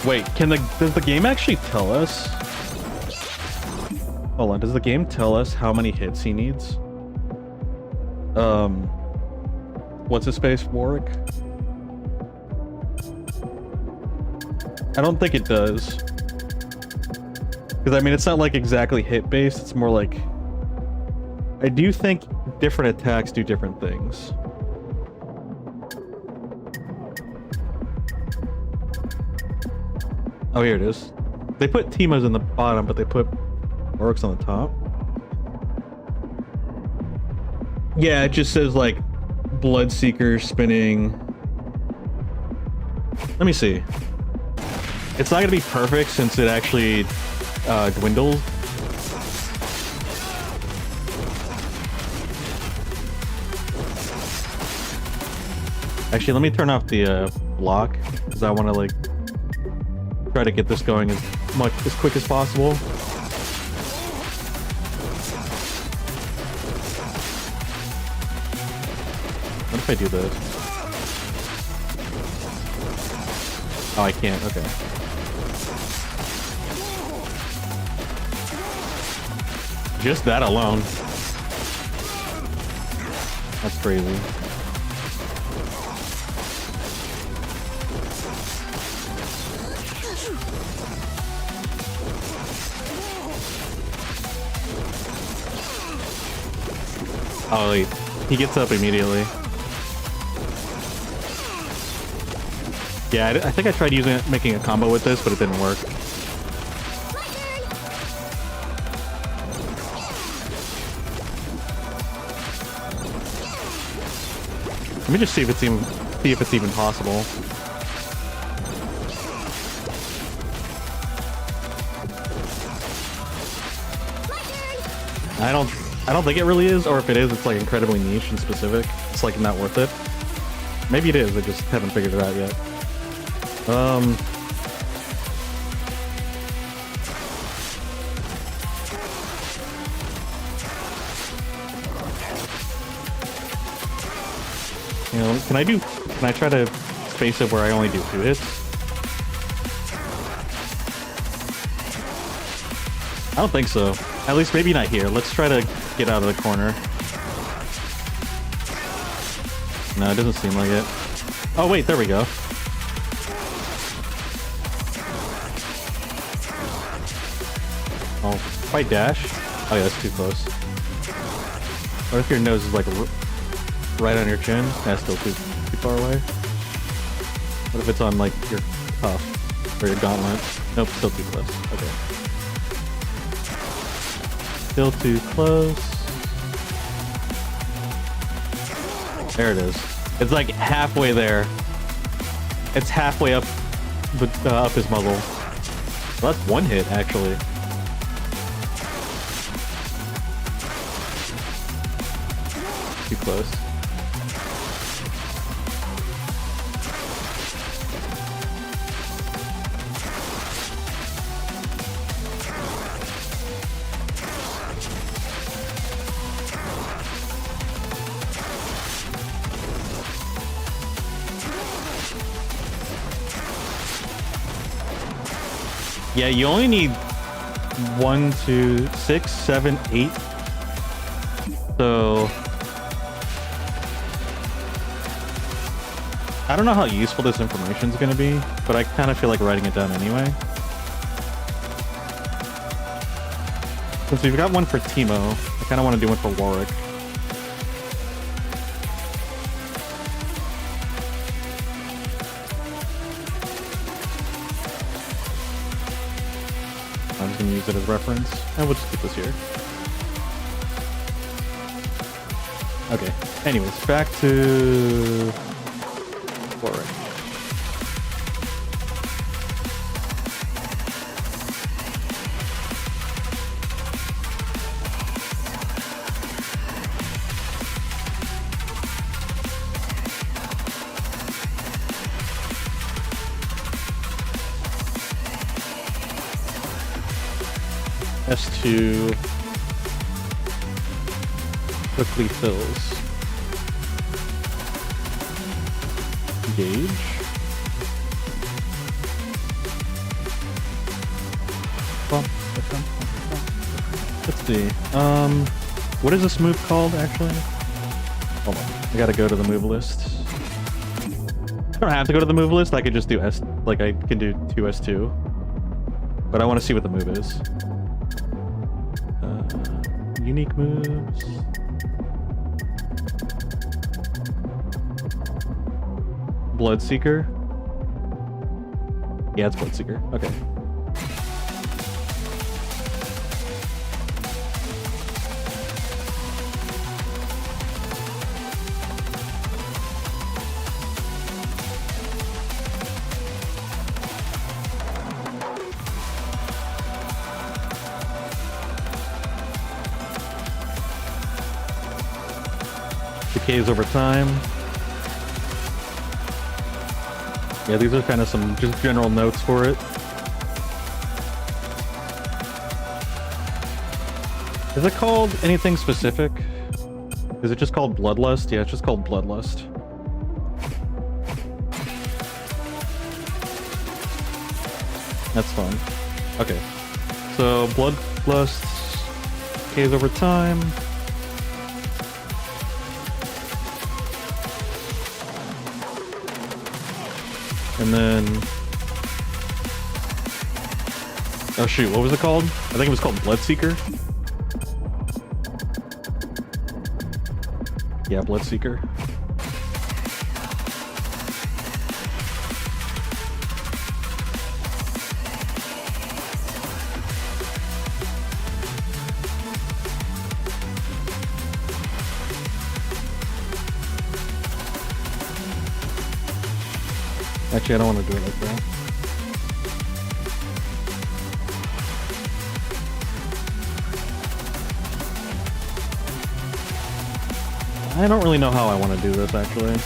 [SPEAKER 1] Wait, does the game actually tell us? Hold on, does the game tell us how many hits he needs? What's his face? Warwick? I don't think it does. Because I mean, it's not like exactly hit based, it's more like... I do think different attacks do different things. Oh, here it is. They put Teemo's in the bottom, but they put Warwick's on the top. Yeah, it just says like Bloodseeker spinning. Let me see. It's not gonna be perfect since it actually dwindles. Actually, let me turn off the block because I want to like try to get this going as quick as possible. What if I do this? Oh, I can't. Okay. Just that alone. That's crazy. Oh, wait. He gets up immediately. Yeah, I think I tried making a combo with this, but it didn't work. Let me just see if it's even possible. I don't think it really is, or if it is, it's like incredibly niche and specific. It's like not worth it. Maybe it is, I just haven't figured it out yet. You know, can I try to space it where I only do 2 hits? I don't think so. At least maybe not here. Let's try to get out of the corner. No, it doesn't seem like it. Oh wait, there we go. Oh, if I dash? Oh yeah, that's too close. What if your nose is like right on your chin? That's still too far away. What if it's on like your cuff or your gauntlet? Nope, still too close. Okay. Still too close. There it is. It's like halfway there. It's halfway up his muzzle.
[SPEAKER 3] Well, that's one hit, actually. Too close. Yeah, you only need 1, 2, 6, 7, 8. So I don't know how useful this information is going to be, but I kind of feel like writing it down anyway. Since we've got one for Teemo, I kind of want to do one for Warwick. I'm just going to use it as reference, and we'll just keep this here. Okay, anyways, back to Warwick. S2 quickly fills. Engage. Let's see. What is this move called actually? Hold on. I gotta go to the move list. I don't have to go to the move list. I could just do S, like I can do 2S2. But I want to see what the move is. Unique moves. Bloodseeker. Yeah, it's Bloodseeker. Okay. Decays over time. Yeah, these are kind of some just general notes for it. Is it called anything specific? Is it just called Bloodlust? Yeah, it's just called Bloodlust. That's fun. Okay. So, Bloodlust decays over time. And then... oh shoot, what was it called? I think it was called Bloodseeker. Yeah, Bloodseeker. Actually, I don't want to do it like that. I don't really know how I want to do this, actually.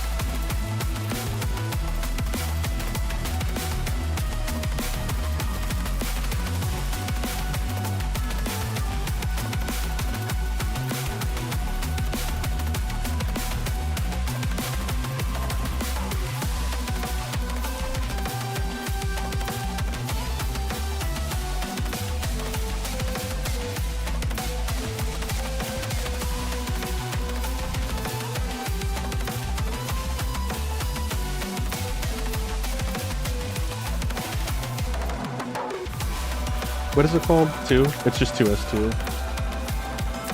[SPEAKER 3] What is it called? 2? It's just 2S2.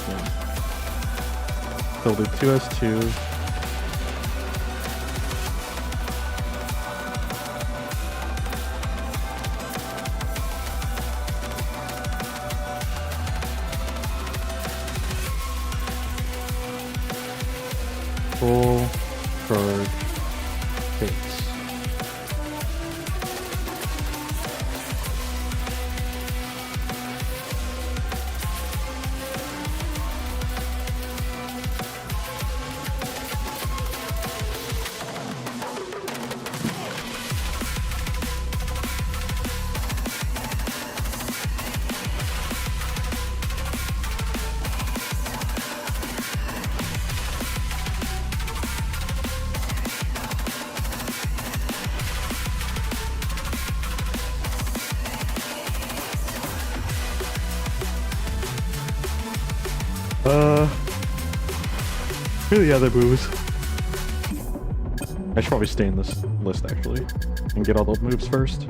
[SPEAKER 3] Yeah. So we'll do 2S2. Full charge face. Who are the other moves? I should probably stay in this list actually and get all the moves first.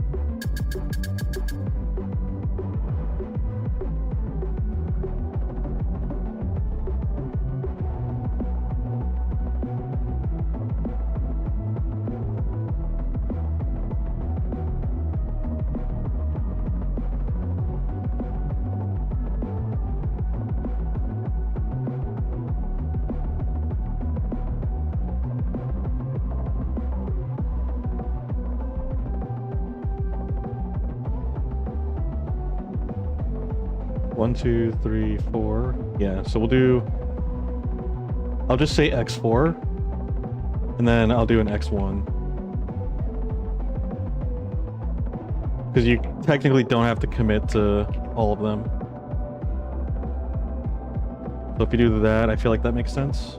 [SPEAKER 3] One, two, three, four. Yeah, so we'll do... I'll just say X4. And then I'll do an X1. Because you technically don't have to commit to all of them. So if you do that, I feel like that makes sense.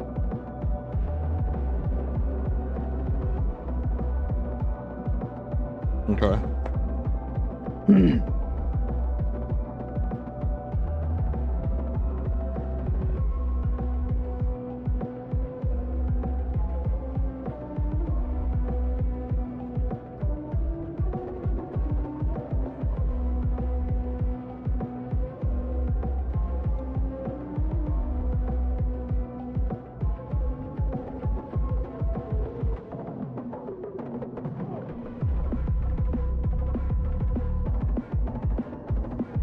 [SPEAKER 3] Okay.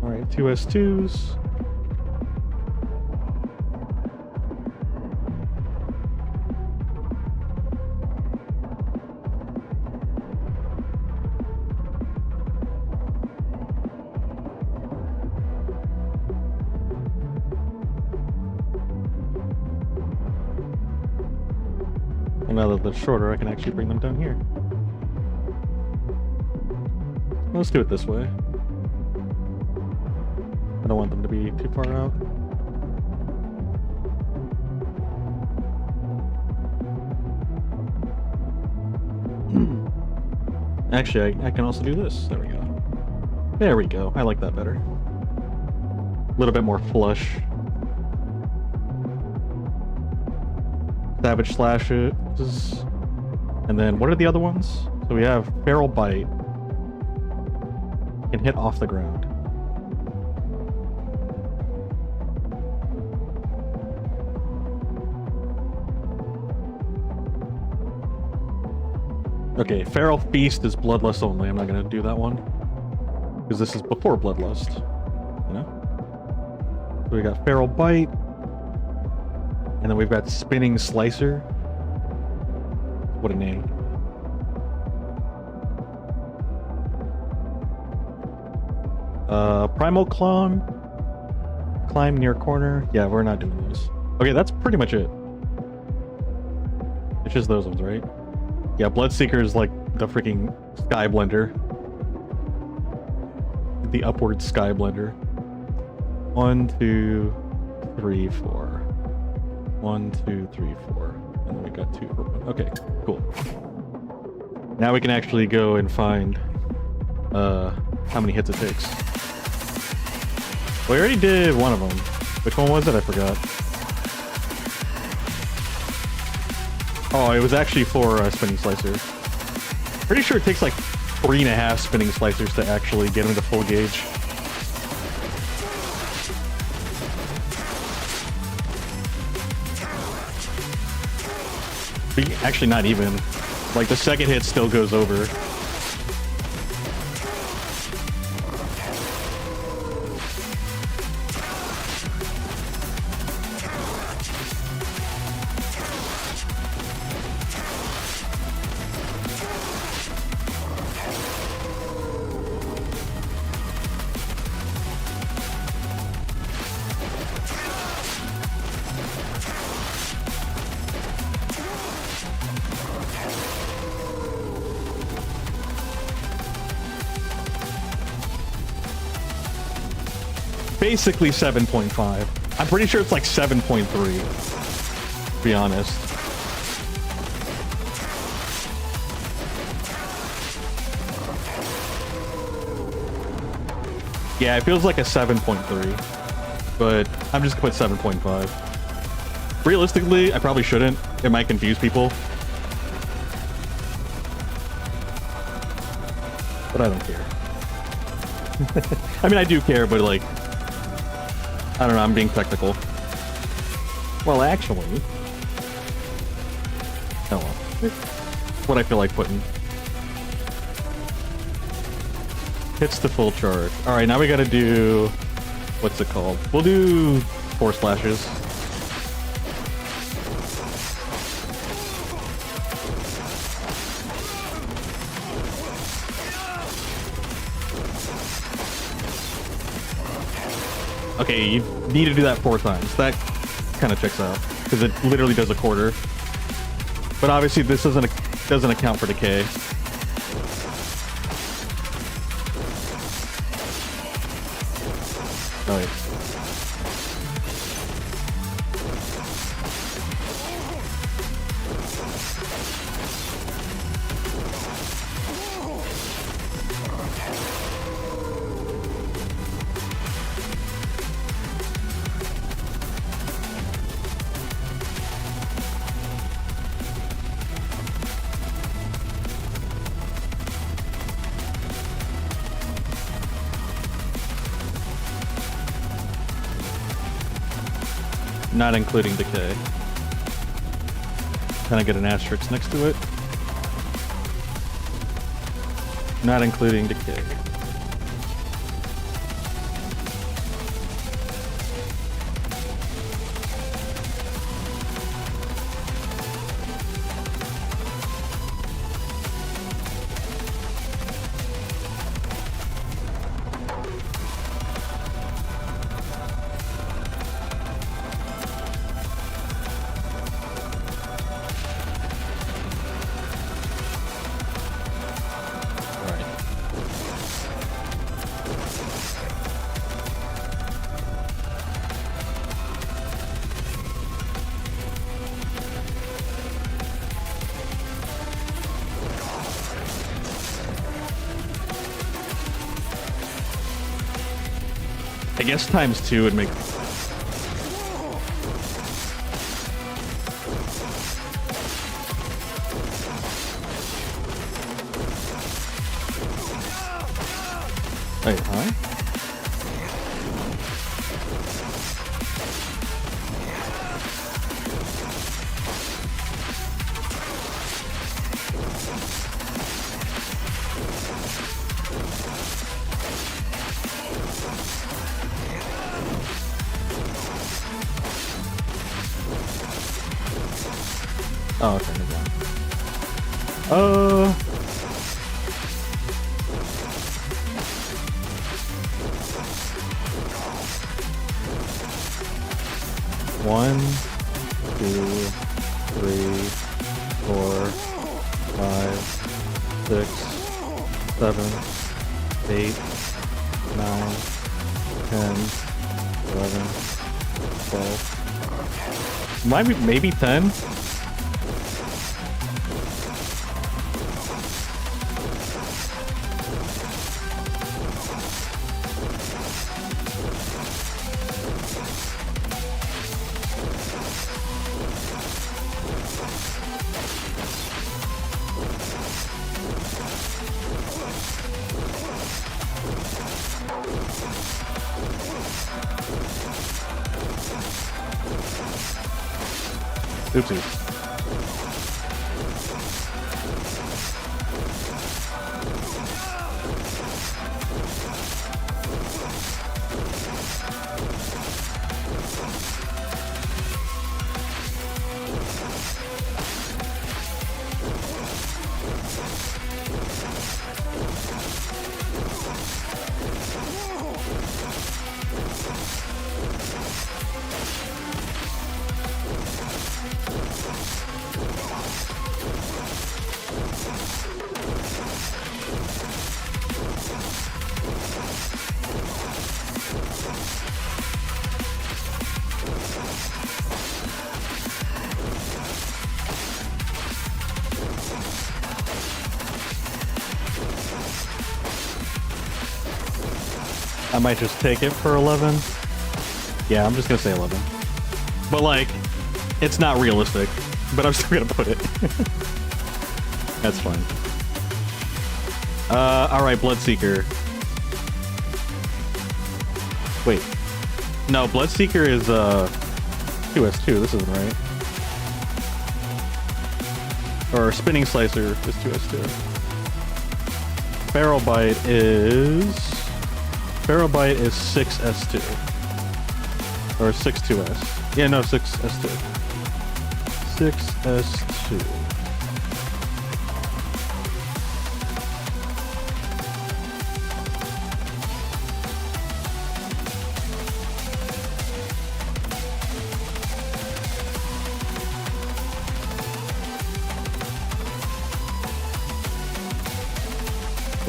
[SPEAKER 3] Alright, two S2s. And now that they're shorter, I can actually bring them down here. Let's do it this way. I don't want them to be too far out. Actually, I can also do this. There we go. There we go. I like that better. A little bit more flush. Savage Slashes. And then what are the other ones? So we have Feral Bite. Can hit off the ground. Okay, Feral Feast is Bloodlust only. I'm not gonna do that one. Because this is before Bloodlust. You know? So we got Feral Bite. And then we've got Spinning Slicer. What a name. Primal Clone. Climb near corner. Yeah, we're not doing those. Okay, that's pretty much it. It's just those ones, right? Yeah, Bloodseeker is like the freaking Sky Blender. The upward Sky Blender. 1, 2, 3, 4. 1, 2, 3, 4. And then we got 2 for 1. Okay, cool. Now we can actually go and find how many hits it takes. Well, we already did one of them. Which one was it? I forgot. Oh, it was actually for Spinning Slicers. Pretty sure it takes like 3.5 Spinning Slicers to actually get him to full gauge. Actually, not even. Like, the second hit still goes over. Basically 7.5. I'm pretty sure it's like 7.3, to be honest. Yeah, it feels like a 7.3, but I'm just gonna put 7.5. Realistically, I probably shouldn't. It might confuse people. But I don't care. I mean, I do care, but like, I don't know, I'm being technical. Well, actually... Oh well. It's what I feel like putting. Hits the full charge. Alright, now we gotta do... What's it called? We'll do 4 slashes. Okay, you need to do that 4 times. That kind of checks out, because it literally does a quarter. But obviously this doesn't account for decay. Oh, yeah. Not including decay. Kind of get an asterisk next to it. Not including decay. I guess ×2 would make... Wait, huh? Oh, okay, never mind. One, 2, 3, 4, 5, 6, 7, 8, 9, 10, 11, 12. Maybe 10? Oopsies. I might just take it for 11. Yeah, I'm just gonna say 11. But like, It's not realistic, but I'm still gonna put it. That's fine. Alright, Bloodseeker. Wait. No, Bloodseeker is 2S2, this isn't right. Or Spinning Slicer is 2S2. Feral Bite is 6S2. Or 6-2S. Yeah, no, 6S2. 6S2.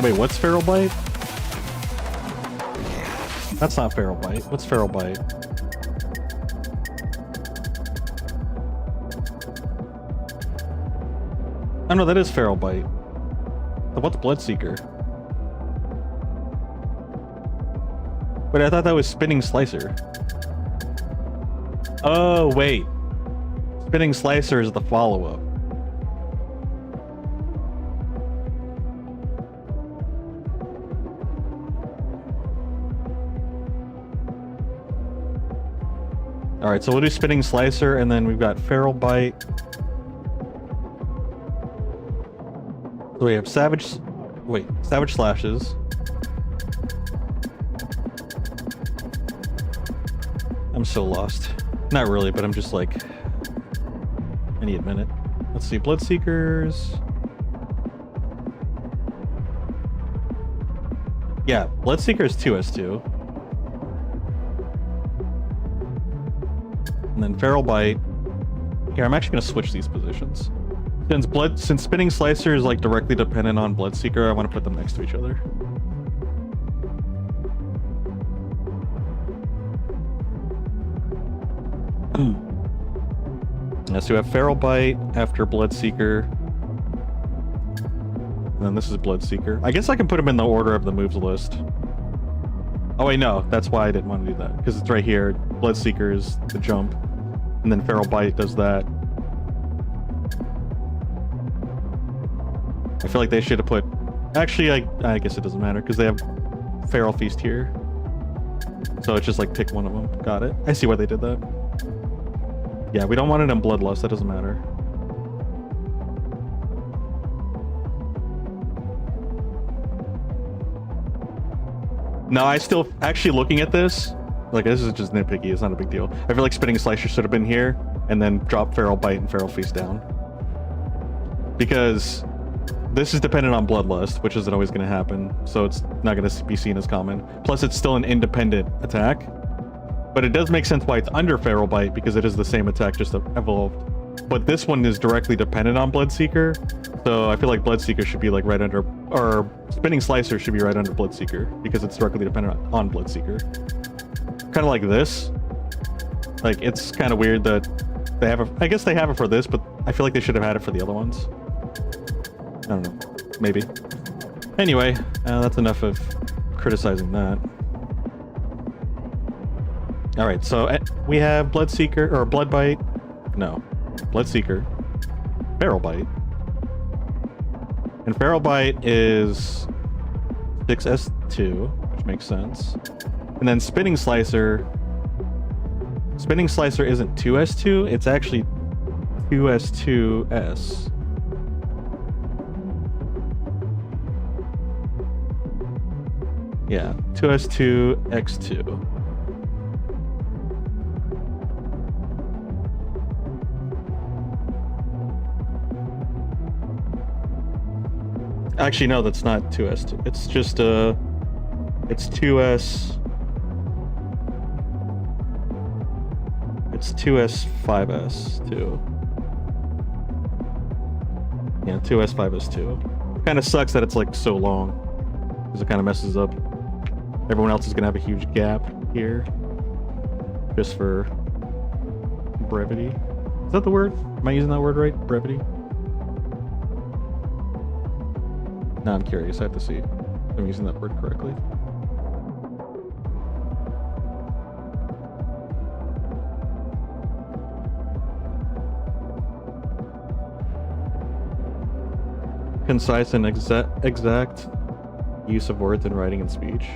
[SPEAKER 3] Wait, what's Feral Bite? That's not Feral Bite. What's Feral Bite? Oh no, that is Feral Bite. What's Bloodseeker? Wait, I thought that was Spinning Slicer. Oh, wait. Spinning Slicer is the follow-up. Alright, so we'll do Spinning Slicer, and then we've got Feral Bite. So we have Savage Slashes. I'm so lost. Not really, but I'm just like... I need a minute. Let's see, Bloodseekers... Yeah, Bloodseeker is 2S2. And then Feral Bite. Here, I'm actually going to switch these positions. Since Spinning Slicer is like directly dependent on Bloodseeker, I want to put them next to each other. Yeah, so we have Feral Bite after Bloodseeker. And then this is Bloodseeker. I guess I can put them in the order of the moves list. Oh wait, no, that's why I didn't want to do that. Because it's right here. Bloodseeker is the jump. And then Feral Bite does that. I feel like they should have put... Actually, I guess it doesn't matter, because they have Feral Feast here. So it's just like pick one of them. Got it. I see why they did that. Yeah, we don't want it in Bloodlust. That doesn't matter. No, I still... Actually looking at this... Like, this is just nitpicky. It's not a big deal. I feel like Spinning Slicer should have been here, and then drop Feral Bite and Feral Feast down. Because this is dependent on Bloodlust, which isn't always going to happen, so it's not going to be seen as common. Plus, it's still an independent attack. But it does make sense why it's under Feral Bite, because it is the same attack, just evolved. But this one is directly dependent on Bloodseeker, so I feel like Bloodseeker should be like right under... Or Spinning Slicer should be right under Bloodseeker, because it's directly dependent on Bloodseeker. Kind of like this. Like, it's kind of weird that they have I guess they have it for this, but I feel like they should have had it for the other ones. I don't know. Maybe. Anyway, that's enough of criticizing that. Alright, so we have Bloodseeker, or Bloodbite. No. Bloodseeker. Feral Bite. And Feral Bite is 6S2, which makes sense. And then Spinning Slicer. Spinning Slicer isn't 2S2, it's actually 2S2S. Yeah, 2S2X2. Actually, no, that's not 2S2. It's just it's 2S. It's 2S5S2. Yeah, 2S5S2. Kind of sucks that it's like so long, because it kind of messes up. Everyone else is gonna have a huge gap here, just for brevity. Is that the word? Am I using that word right? Brevity? Now I'm curious. I have to see if I'm using that word correctly.
[SPEAKER 1] concise and exact use of words in writing and speech.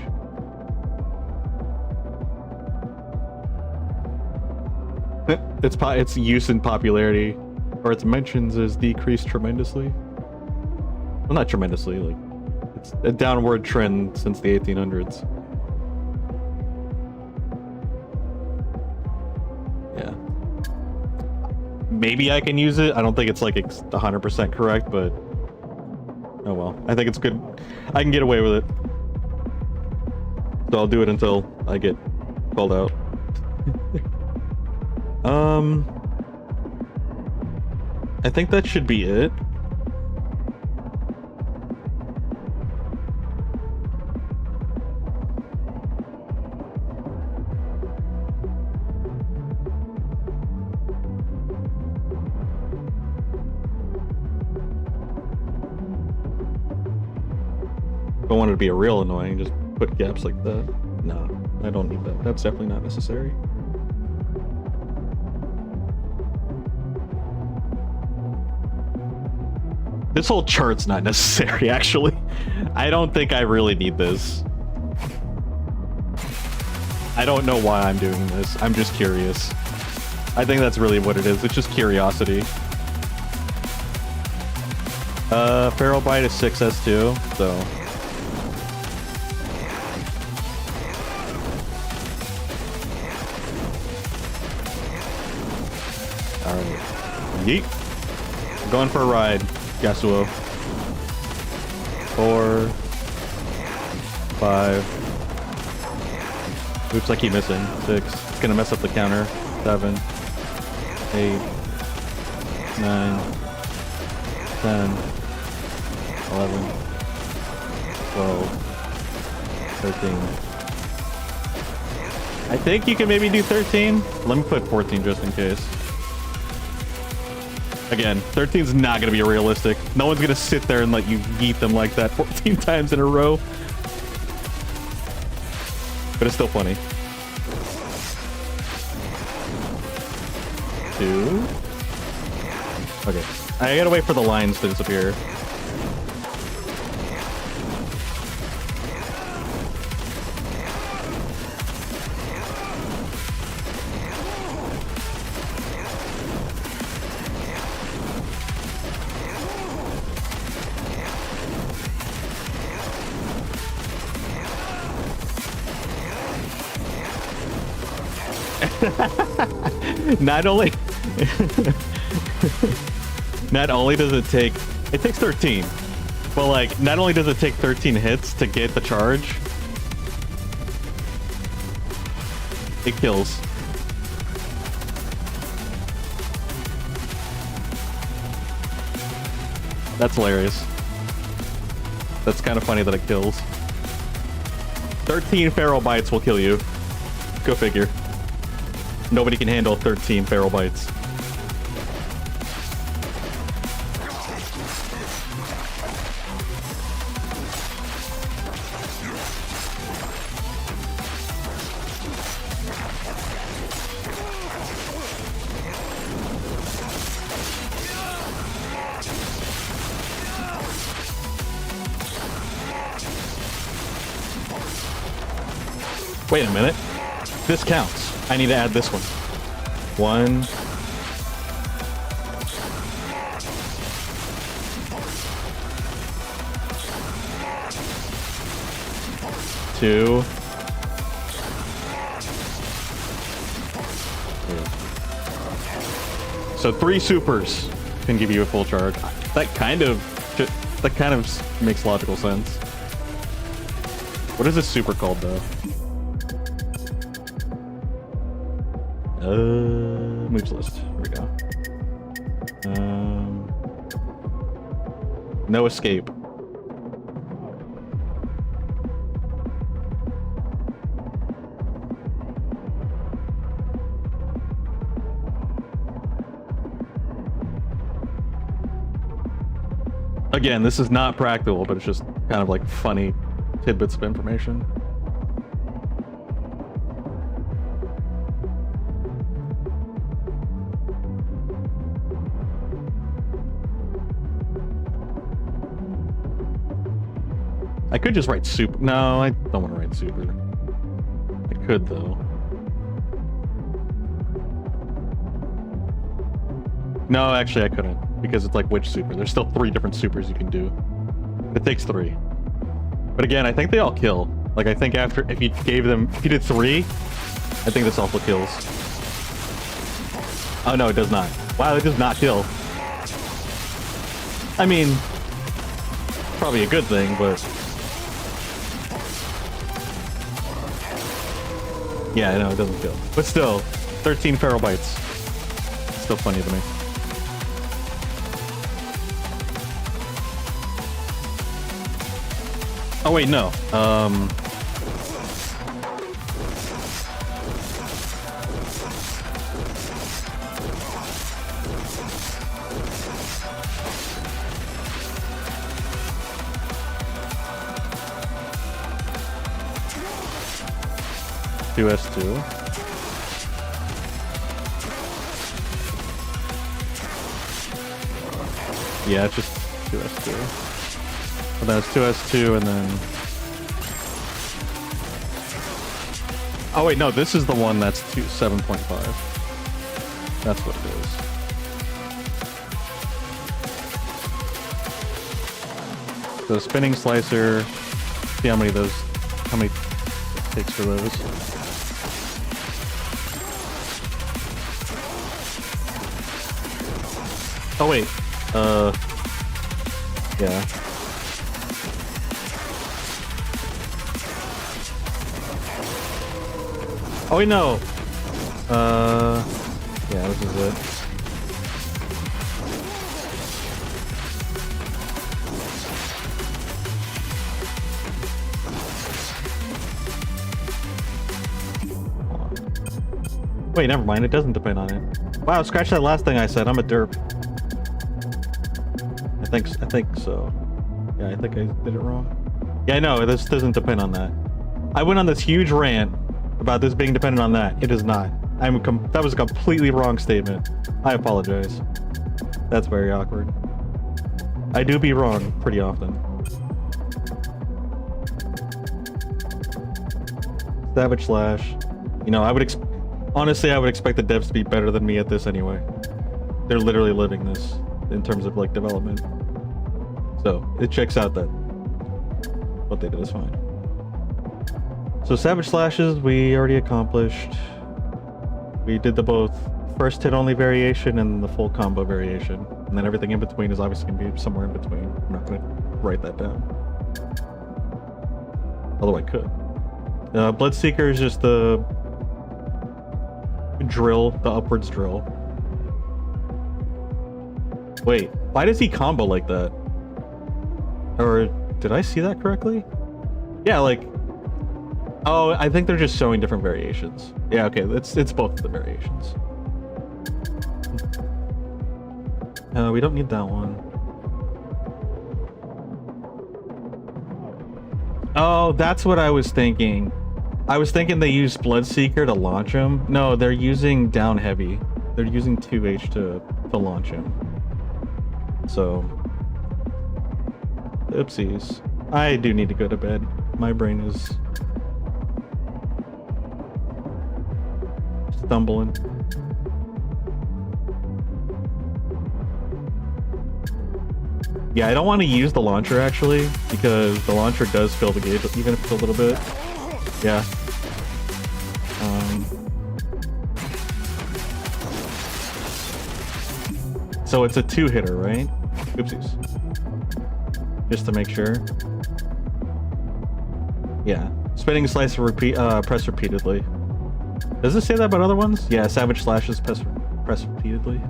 [SPEAKER 1] Its use in popularity, or its mentions, is decreased tremendously. Well, not tremendously, like it's a downward trend since the 1800s. Yeah. Maybe I can use it. I don't think it's like 100% correct, but oh well. I think it's good. I can get away with it. So I'll do it until I get called out. I think that should be it. If I wanted to be a real annoying, just put gaps like that. No, I don't need that. That's definitely not necessary. This whole chart's not necessary, actually. I don't think I really need this. I don't know why I'm doing this. I'm just curious. I think that's really what it is. It's just curiosity. Feral Bite is 6S2, so... Alright. Yeet. I'm going for a ride. Yasuo. 4, 5. Oops, I keep missing. 6. It's gonna mess up the counter. 7, 8, 9, 10, 11, 12, 13. I think you can maybe do 13. Let me put 14 just in case. Again, 13's not going to be realistic. No one's going to sit there and let you yeet them like that 14 times in a row. But it's still funny. 2. Okay. I gotta wait for the lines to disappear. Not only does it take 13, but like not only does it take 13 hits to get the charge, it kills. That's hilarious. That's kind of funny that it kills. 13 feral bites will kill you. Go figure. Nobody can handle 13 feral bites. Wait a minute. This counts. I need to add this one. 1. 2. 3. So 3 supers can give you a full charge. That kind of makes logical sense. What is this super called though? Moves list. Here we go. No escape. Again, this is not practical, but it's just kind of like funny tidbits of information.
[SPEAKER 3] I could just write super. No, I don't want to write super. I could, though. No, actually, I couldn't. Because it's like which super? There's still 3 different supers you can do. It takes 3. But again, I think they all kill. Like, I think after, if you did 3, I think this also kills. Oh, no, it does not. Wow, it does not kill. I mean, probably a good thing, but... Yeah, I know, it doesn't kill. But still, 13 feral bites. Still funny to me. Oh, wait, no. 2s2. Yeah, it's just 2s2. And then it's 2s2 and then... Oh wait, no, this is the one that's 7.5. That's what it is. So spinning slicer, see how many it takes for those. Oh wait, yeah. Oh wait, no. Yeah, this is it. Wait, never mind. It doesn't depend on it. Wow, scratch that last thing I said. I'm a derp. I think so. Yeah, I think I did it wrong. Yeah, no, this doesn't depend on that. I went on this huge rant about this being dependent on that. It is not. That was a completely wrong statement. I apologize. That's very awkward. I do be wrong pretty often. Savage Slash. You know, honestly, I would expect the devs to be better than me at this anyway. They're literally living this in terms of like development. So it checks out that what they did is fine. So Savage Slashes we already accomplished. We did the both first hit only variation and the full combo variation. And then everything in between is obviously going to be somewhere in between. I'm not going to write that down. Although I could. Bloodseeker is just the drill, the upwards drill. Wait, why does he combo like that? Or did I see that correctly? Yeah, like... Oh, I think they're just showing different variations. Yeah, okay, it's both of the variations. We don't need that one. Oh, that's what I was thinking. I was thinking they used Bloodseeker to launch him. No, they're using down heavy. They're using 2H to launch him. So... Oopsies. I do need to go to bed. My brain is... stumbling. Yeah, I don't want to use the launcher actually, because the launcher does fill the gauge, even if it's a little bit. Yeah. So it's a 2-hitter, right? Oopsies. Just to make sure. Yeah. Spinning slicer press repeatedly. Does it say that about other ones? Yeah, Savage Slashes press repeatedly.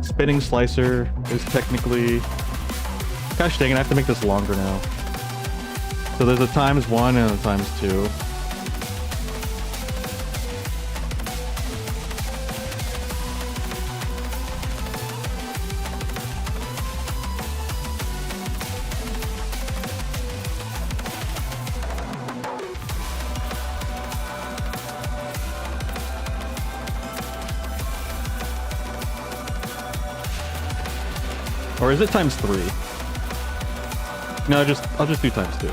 [SPEAKER 3] Spinning slicer is technically... Gosh dang it, I have to make this longer now. So there's a ×1 and a ×2. Or is it ×3? No, I'll just do times 2.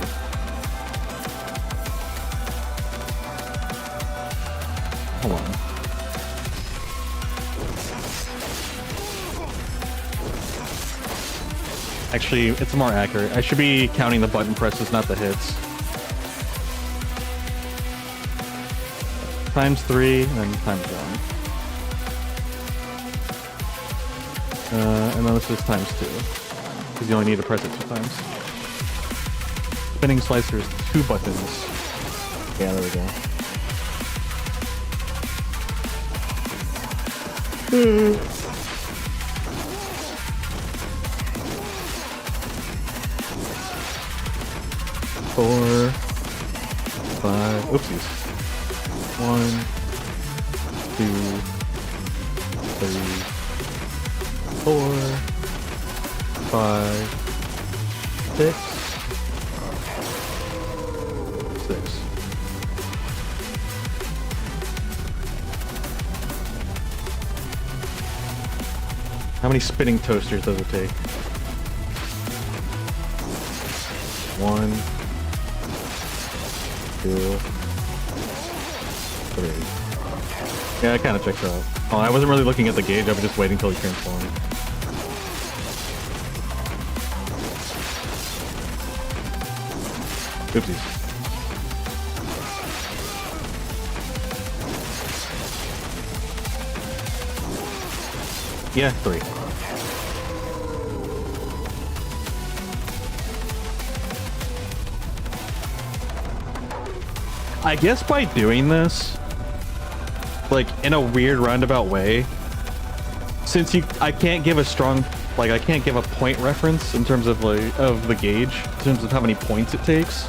[SPEAKER 3] Hold on. Actually, it's more accurate. I should be counting the button presses, not the hits. Times 3, and then times 1. And then this is times 2. Because you only need to press it 2 times. Spinning slicer is 2 buttons. Yeah, there we go. Four, 5, oopsies. 1, 2, 3, 4, 5, 6, 6. How many spinning toasters does it take? 1, 2, 3. Yeah, it kind of checks out. Oh, I wasn't really looking at the gauge. I was just waiting till he transformed. Oopsies. Yeah, 3. I guess by doing this, like in a weird roundabout way, since I can't give a strong, like I can't give a point reference in terms of like of the gauge, in terms of how many points it takes.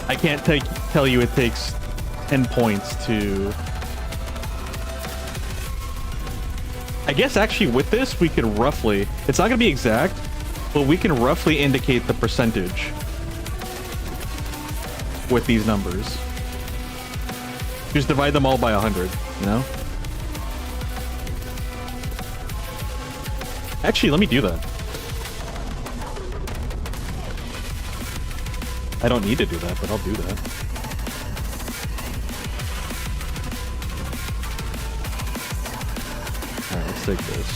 [SPEAKER 3] I can't tell you it takes 10 points to. I guess actually with this we could roughly, it's not gonna be exact, but we can roughly indicate the percentage with these numbers. Just divide them all by 100, you know? Actually, let me do that. I don't need to do that, but I'll do that. Alright, let's take this.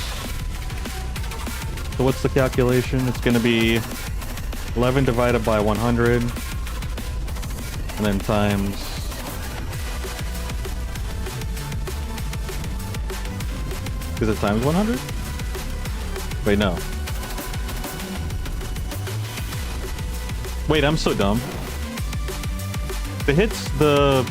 [SPEAKER 3] So what's the calculation? It's going to be 11 divided by 100, and then times... Is it times 100? Wait, no. Wait, I'm so dumb. The hits, the...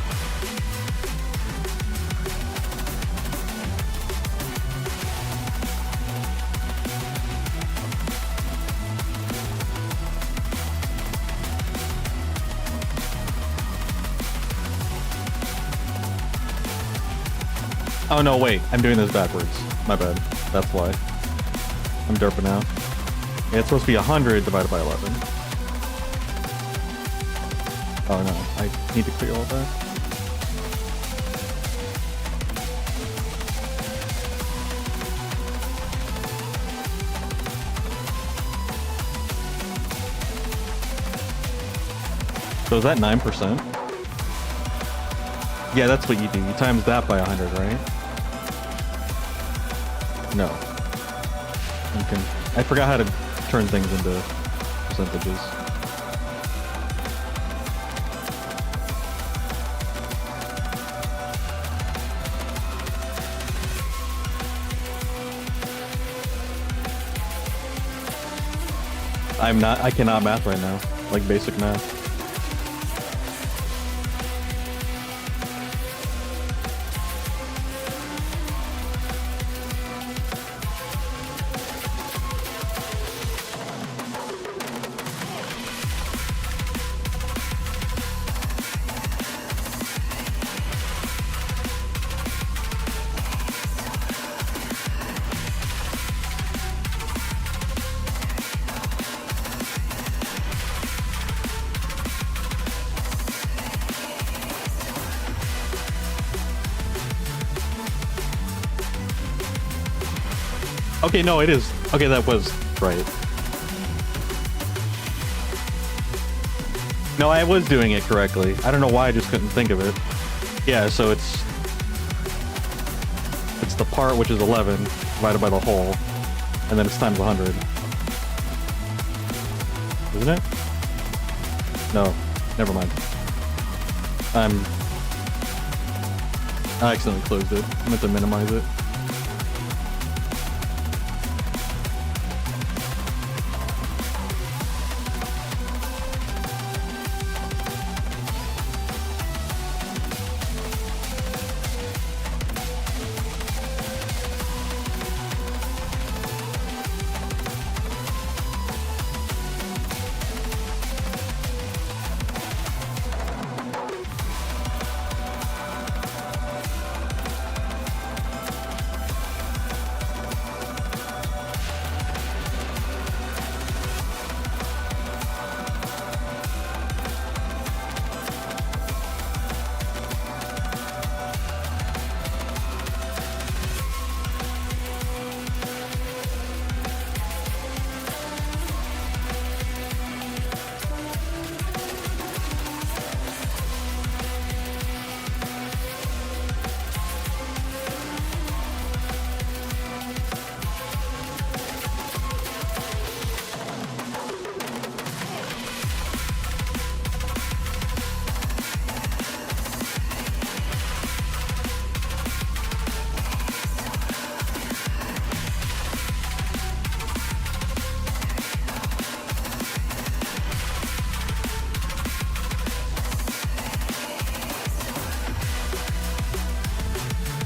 [SPEAKER 3] Oh no, wait, I'm doing this backwards. My bad. That's why. I'm derping now. Yeah, it's supposed to be 100 divided by 11. Oh no, I need to clear all that. So is that 9%? Yeah, that's what you do. You times that by 100, right? No. I forgot how to turn things into percentages. I cannot math right now. Like basic math. Okay, no, it is. Okay, that was right. No, I was doing it correctly. I don't know why I just couldn't think of it. Yeah, so it's the part which is 11 divided by the whole, and then it's times 100. Isn't it? No, never mind. I accidentally closed it. I meant to minimize it.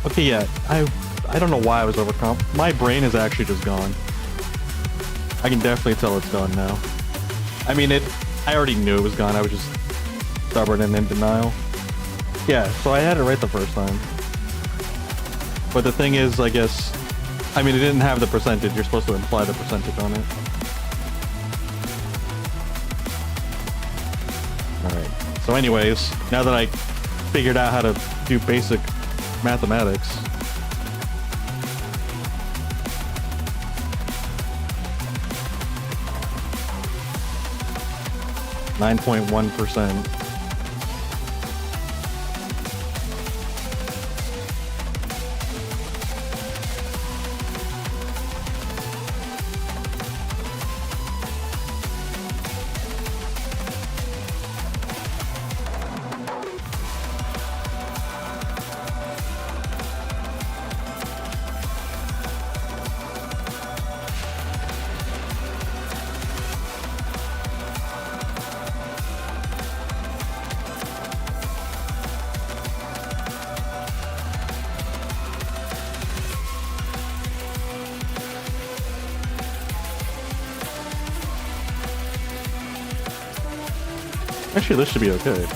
[SPEAKER 3] Okay, yeah, I don't know why I was overcomp. My brain is actually just gone. I can definitely tell it's gone now. I mean, I already knew it was gone. I was just stubborn and in denial. Yeah, so I had it right the first time. But the thing is, I guess, I mean, it didn't have the percentage. You're supposed to imply the percentage on it. Alright, so anyways, now that I figured out how to do basic mathematics, .1%. Actually, this should be okay.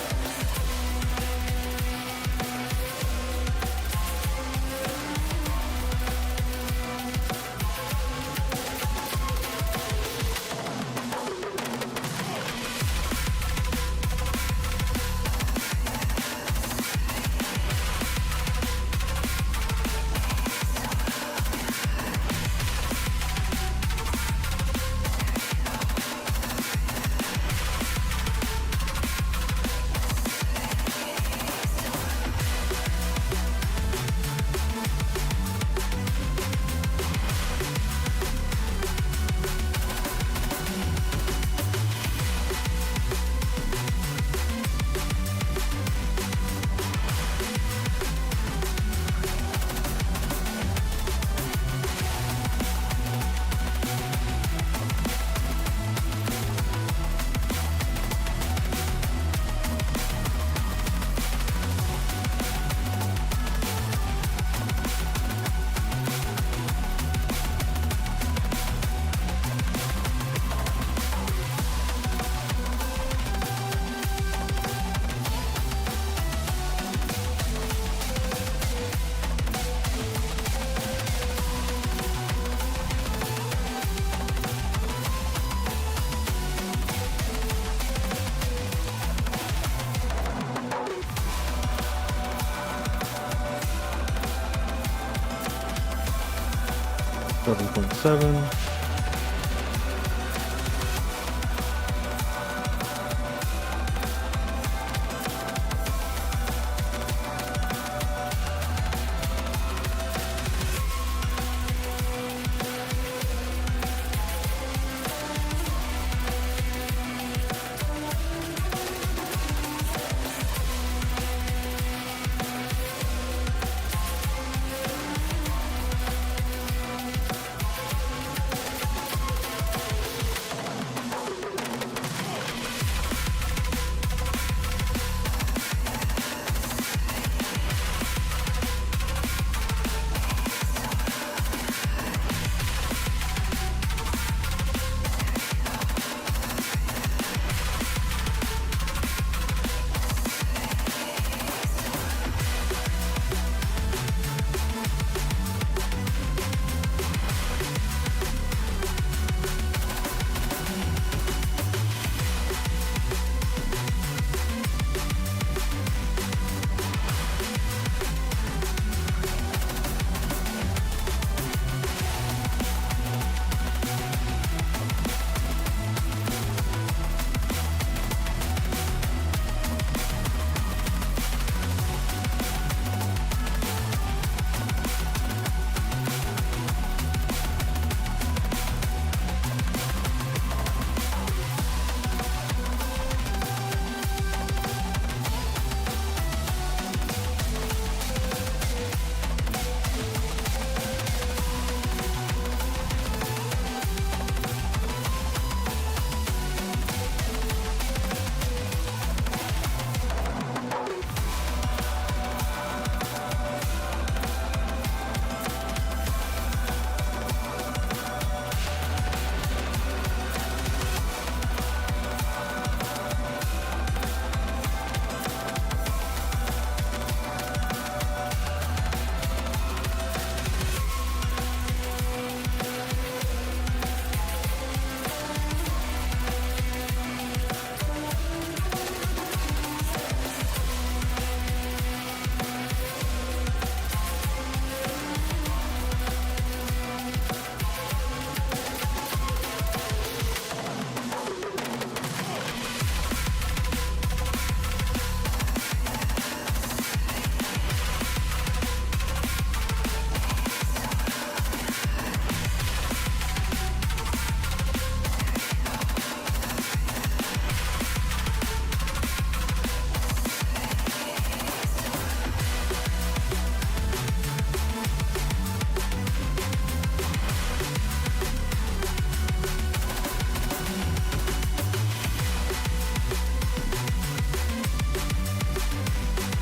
[SPEAKER 3] .7.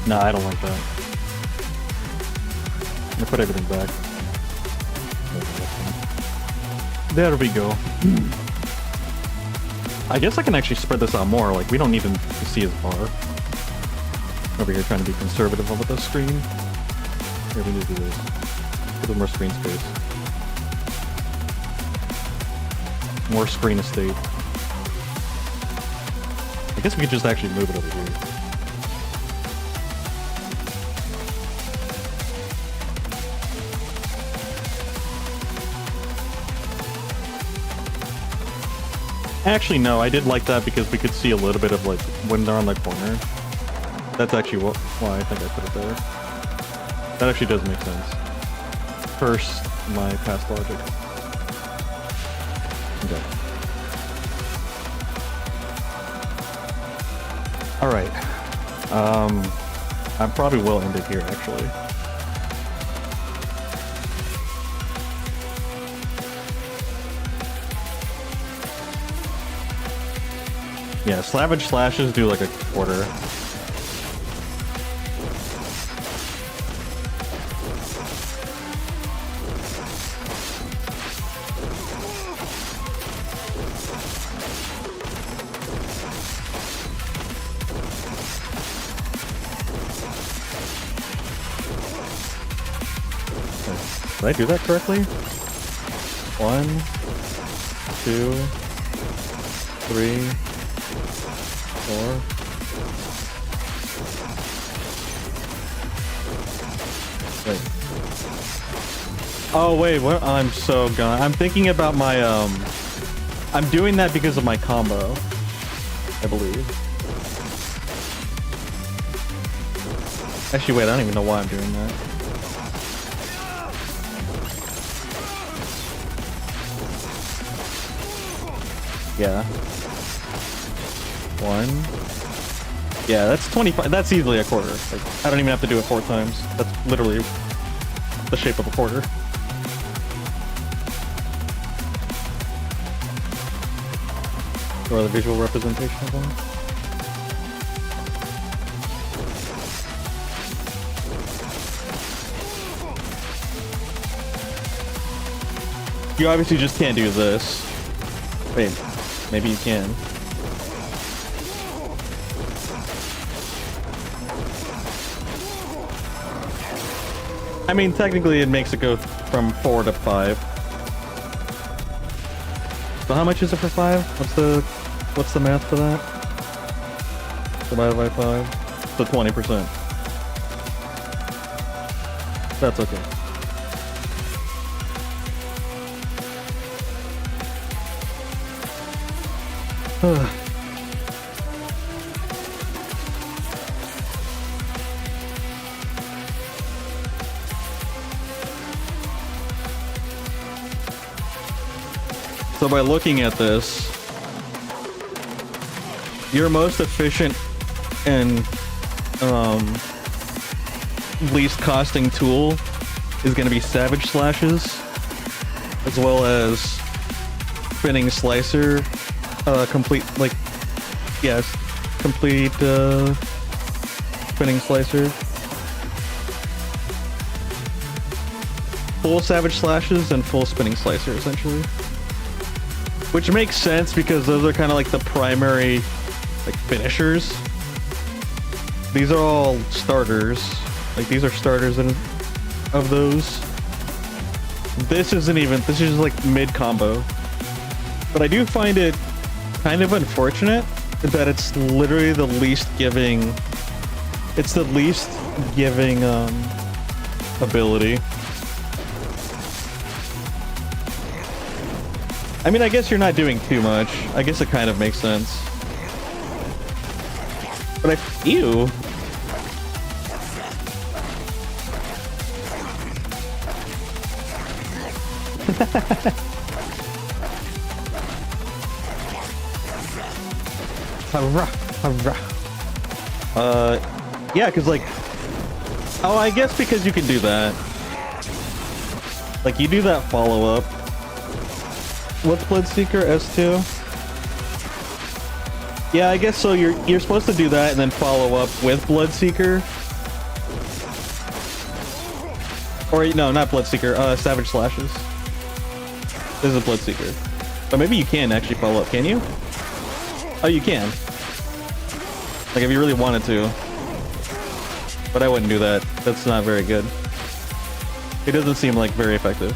[SPEAKER 3] Nah, I don't like that. I'm gonna put everything back. There we go. I guess I can actually spread this out more. Like, we don't need to see his bar. Over here trying to be conservative with the screen. Here, we need to do this. Give it more screen space. More screen estate. I guess we could just actually move it over here. Actually, no, I did like that because we could see a little bit of, like, when they're on the corner. That's actually why I think I put it there. That actually does make sense. First, my past logic. Okay. Alright. I probably will end it here, actually. Yeah, Savage Slashes do like a quarter. Did I do that correctly? 1, 2, 3, 4. Wait. Oh wait, what? I'm so gone. I'm thinking about my I'm doing that because of my combo, I believe. Actually, wait, I don't even know why I'm doing that. Yeah. 1. Yeah, that's 25. That's easily a quarter. Like, I don't even have to do it 4 times. That's literally the shape of a quarter. Or the visual representation of one. You obviously just can't do this. Wait, maybe you can. I mean, technically it makes it go from 4 to 5. So how much is it for 5? What's the math for that? Divided by 5? So 20%. That's okay. So by looking at this, your most efficient and least costing tool is going to be Savage Slashes, as well as Spinning Slicer, complete Spinning Slicer. Full Savage Slashes and full Spinning Slicer, essentially. Which makes sense because those are kind of like the primary finishers. These are all starters. Like, these are starters of those. This is just like mid combo. But I do find it kind of unfortunate that it's literally the least giving. It's the least giving ability. I mean, I guess you're not doing too much. I guess it kind of makes sense. But ew. Yeah, because oh, I guess because you can do that. Like, you do that follow-up. What's Bloodseeker? S2? Yeah, I guess so. You're supposed to do that and then follow up with Bloodseeker.
[SPEAKER 1] Or no, not Bloodseeker. Savage Slashes. This is a Bloodseeker. But maybe you can actually follow up. Can you? Oh, you can. Like if you really wanted to. But I wouldn't do that. That's not very good. It doesn't seem like very effective.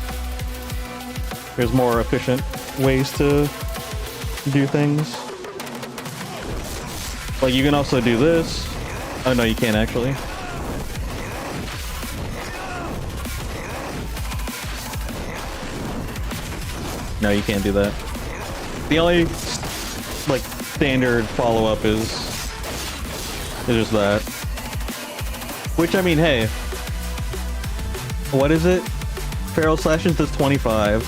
[SPEAKER 1] There's more efficient ways to do things. Like you can also do this. Oh no, you can't actually. No, you can't do that. The only like standard follow-up is just that. Which I mean, hey, what is it? Feral Slashes does 25.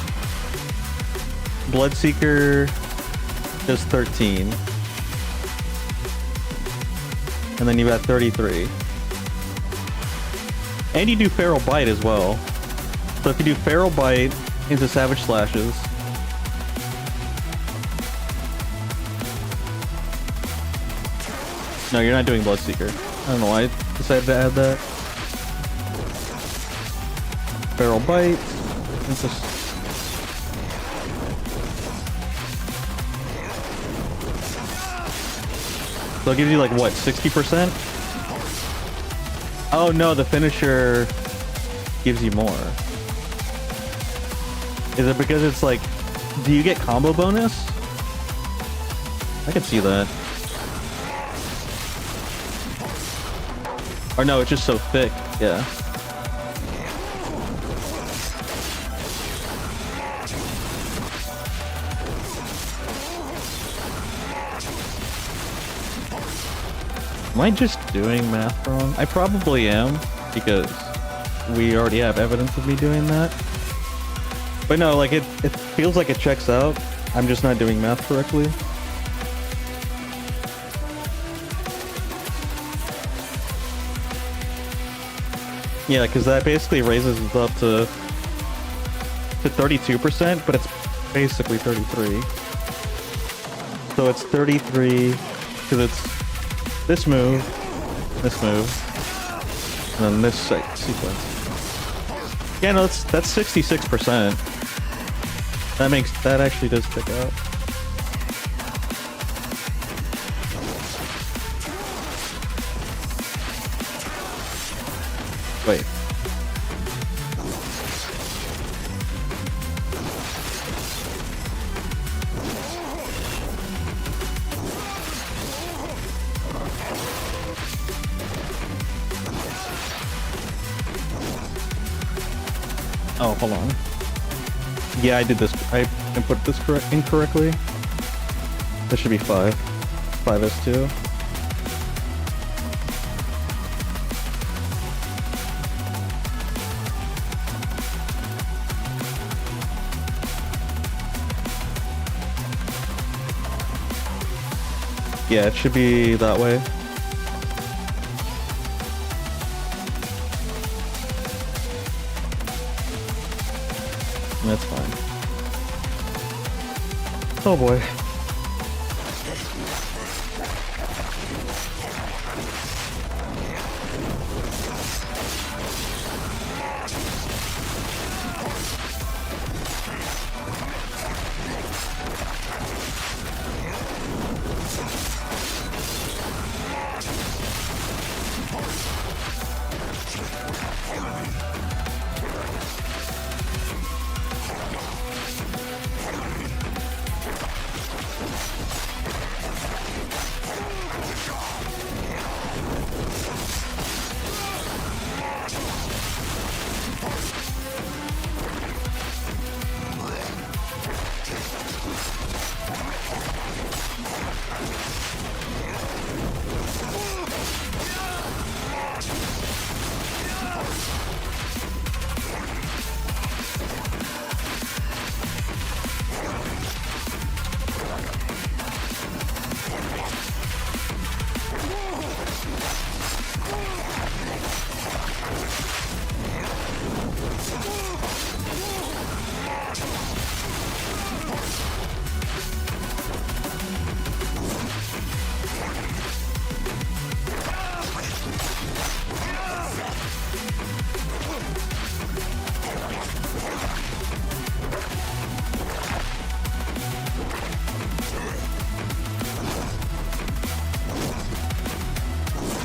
[SPEAKER 1] Bloodseeker does 13. And then you got 33. And you do Feral Bite as well. So if you do Feral Bite into Savage Slashes, no, you're not doing Bloodseeker. I don't know why I decided to add that. Feral Bite. So it gives you like what, 60%? Oh no, the finisher gives you more. Is it because it's like, do you get combo bonus? I can see that. Or no, it's just so thick, yeah. Am I just doing math wrong? I probably am, because we already have evidence of me doing that. But no, like it feels like it checks out. I'm just not doing math correctly. Yeah, because that basically raises it up to 32%, but it's basically 33. So it's 33 because it's this move, and then this sequence. Yeah, no, that's 66%. That actually does check out. Wait. Oh, hold on. Yeah, I did this. I input this incorrectly. This should be 5. 5S2. Yeah, it should be that way. That's fine. Oh boy.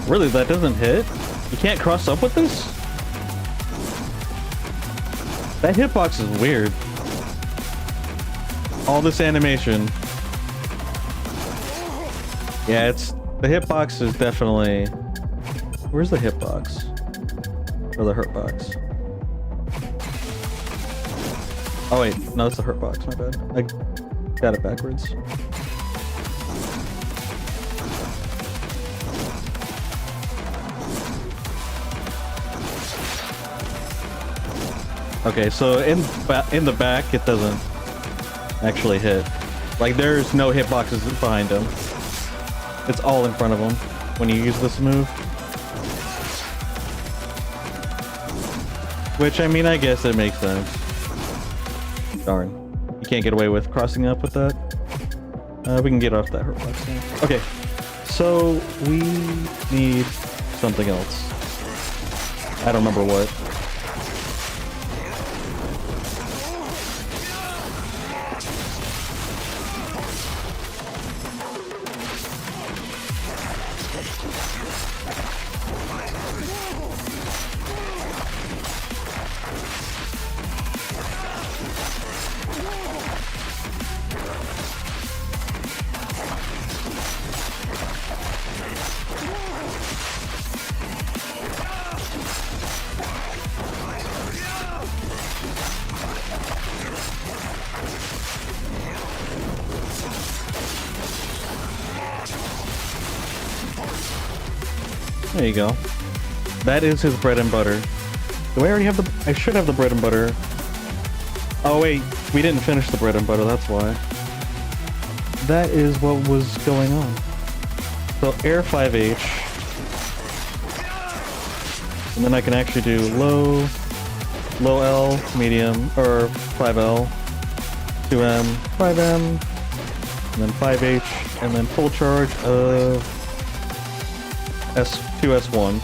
[SPEAKER 1] Really, that doesn't hit? You can't cross up with this? That hitbox is weird. All this animation. Yeah, it's... The hitbox is definitely... Where's the hitbox? Or the hurtbox? Oh wait, no, it's the hurtbox, my bad. I got it backwards. Okay, so in the back, it doesn't actually hit. Like, there's no hitboxes behind him. It's all in front of him when you use this move. Which, I mean, I guess it makes sense. Darn. You can't get away with crossing up with that. We can get off that hurtbox now. Okay, so we need something else. I don't remember what. There you go. That is his bread and butter. Do I already have the... I should have the bread and butter. Oh wait, we didn't finish the bread and butter, that's why. That is what was going on. So air 5H. And then I can actually do low L, medium, or 5L, 2M, 5M, and then 5H, and then full charge of S2S1.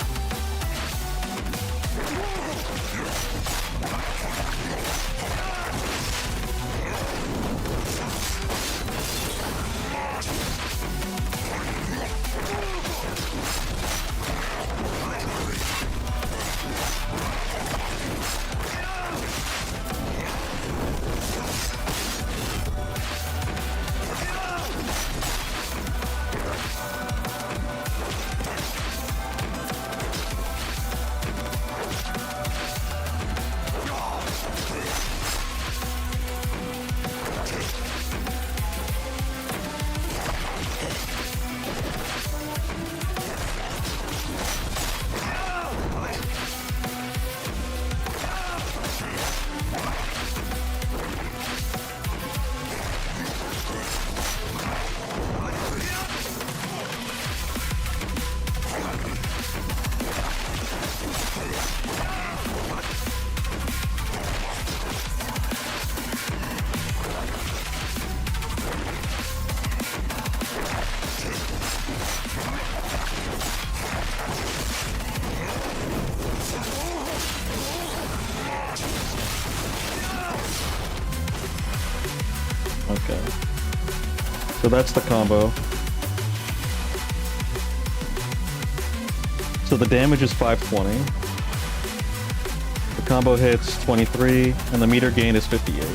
[SPEAKER 1] Okay. So that's the combo. So the damage is 520. The combo hits 23, and the meter gain is 58.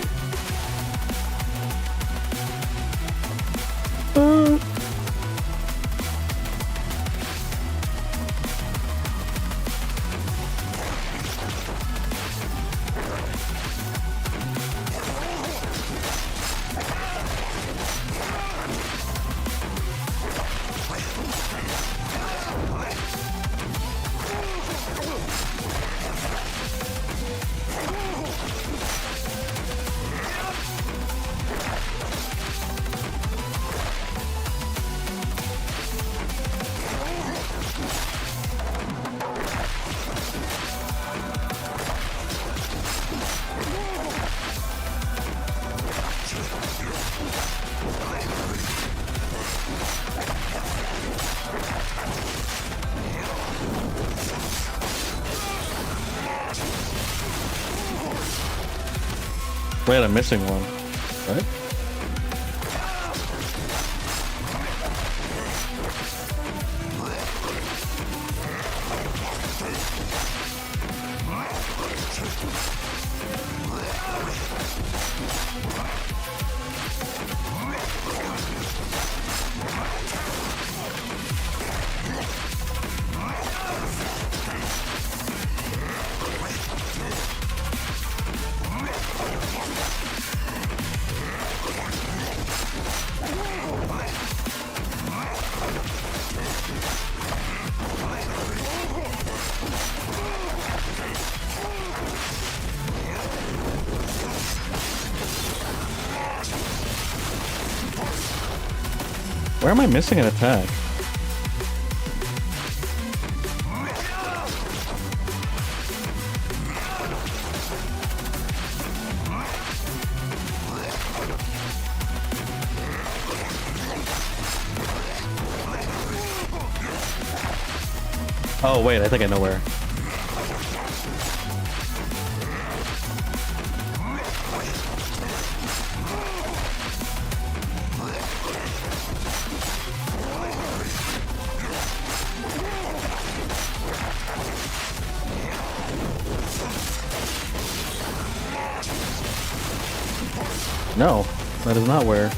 [SPEAKER 1] Wait, I'm missing one. What?
[SPEAKER 3] Where am I missing an attack? Oh wait, I think I know where. No, that is not where.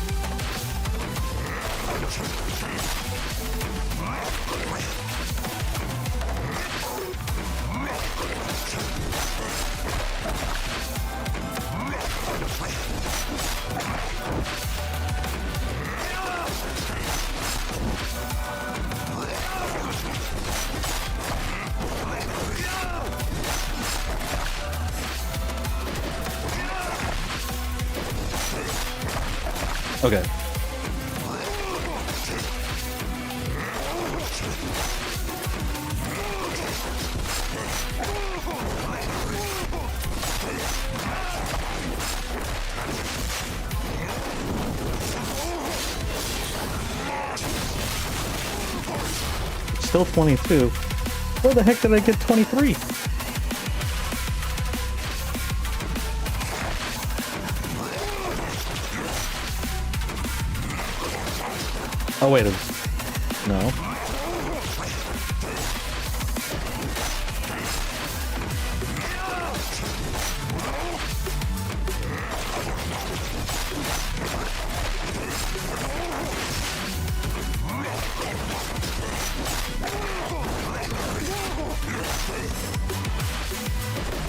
[SPEAKER 3] Okay. Still 22. Where the heck did I get 23? Oh wait, no.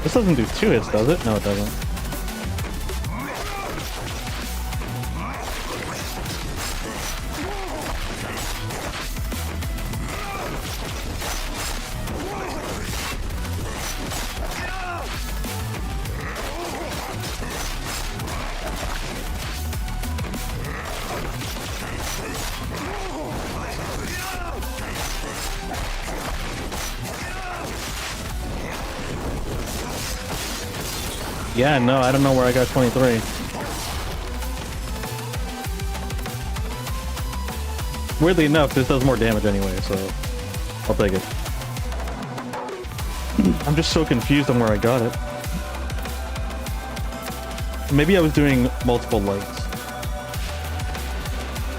[SPEAKER 3] This doesn't do 2 hits, does it? No, it doesn't. Yeah, no, I don't know where I got 23. Weirdly enough, this does more damage anyway, so I'll take it. I'm just so confused on where I got it. Maybe I was doing multiple lights.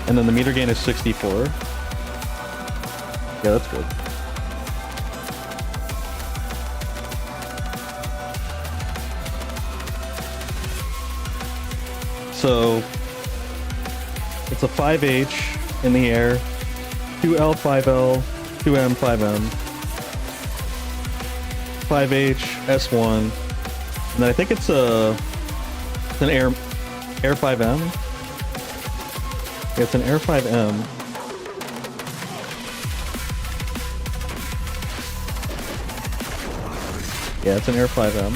[SPEAKER 3] And then the meter gain is 64. Yeah, that's good. So it's a 5H in the air, 2L, 5L, 2M, 5M, 5H, S1, and then I think it's an air 5M. Yeah, it's an air 5M. Yeah, it's an air 5M.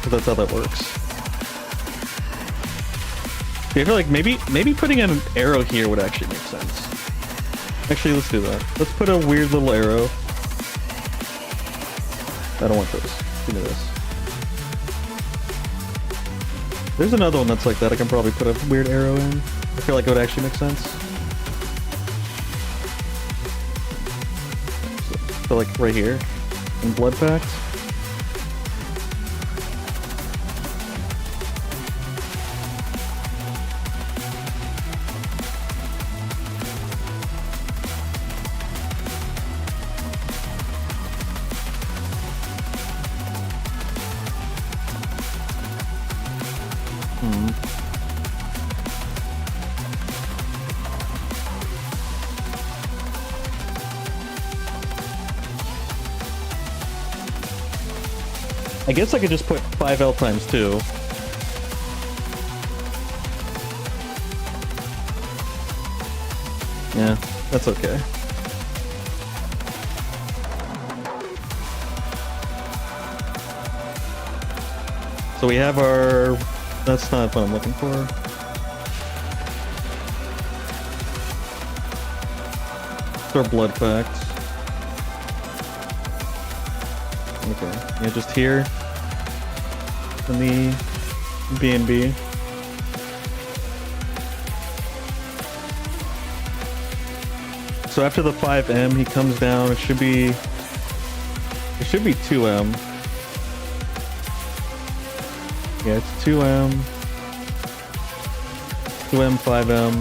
[SPEAKER 3] So that's how that works. I feel like maybe putting an arrow here would actually make sense. Actually, let's do that. Let's put a weird little arrow. I don't want this. Give me this. There's another one that's like that. I can probably put a weird arrow in. I feel like it would actually make sense. So like right here in Blood Pact. I guess I could just put 5L times 2. Yeah, that's okay. So we have our... That's not what I'm looking for.
[SPEAKER 1] They're blood facts. Okay. Yeah, just here. In the B&B. So after the 5M, he comes down. It should be 2M. Yeah, it's 2M. 2M, 5M.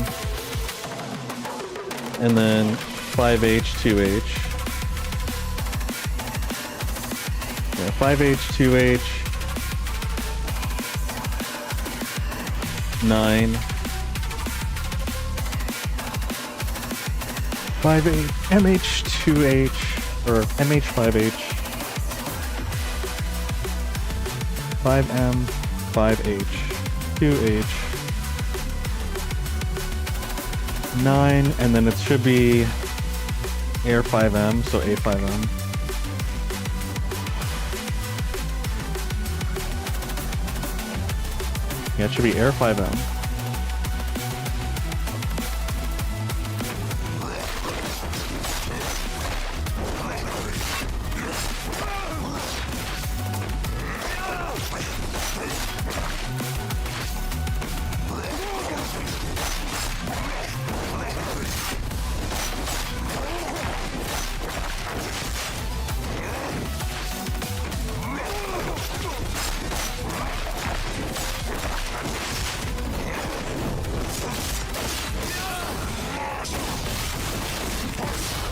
[SPEAKER 1] And then 5H, 2H. Yeah, 5H, 2H. 9. 5H, MH, 2H, or MH, 5H. 5M, 5H, 2H. 9, and then it should be Air 5M, so A5M. Yeah, it should be Air 5M.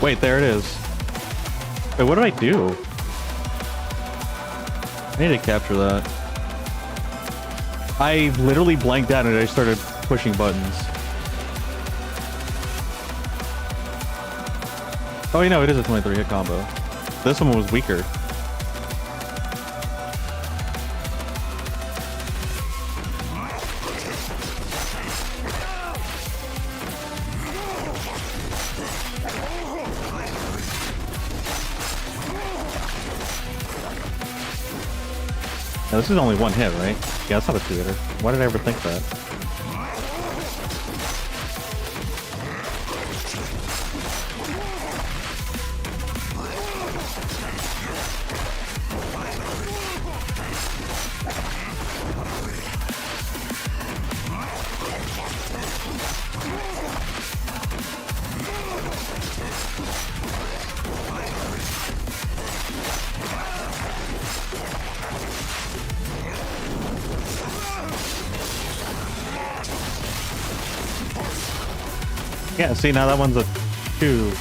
[SPEAKER 1] Wait, there it is. Wait, what did I do? I need to capture that. I literally blanked out and I started pushing buttons. Oh, you know, it is a 23 hit combo. This one was weaker. Now, this is only one hit, right? Yeah, that's not a two-hitter. Why did I ever think that? Yeah, see, now that one's a 2.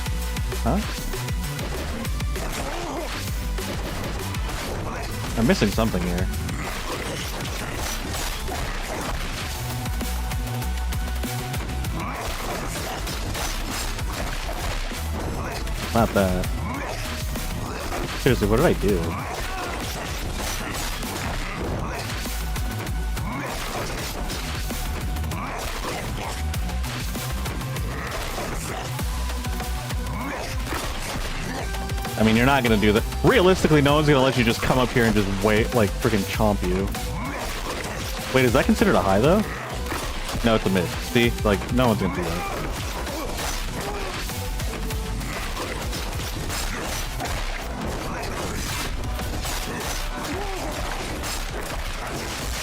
[SPEAKER 1] Huh? I'm missing something here. Not that. Seriously, what did I do? I mean, you're not gonna do that. Realistically, no one's gonna let you just come up here and just wait, like, freaking chomp you. Wait, is that considered a high, though? No, it's a mid. See? Like, no one's gonna do that.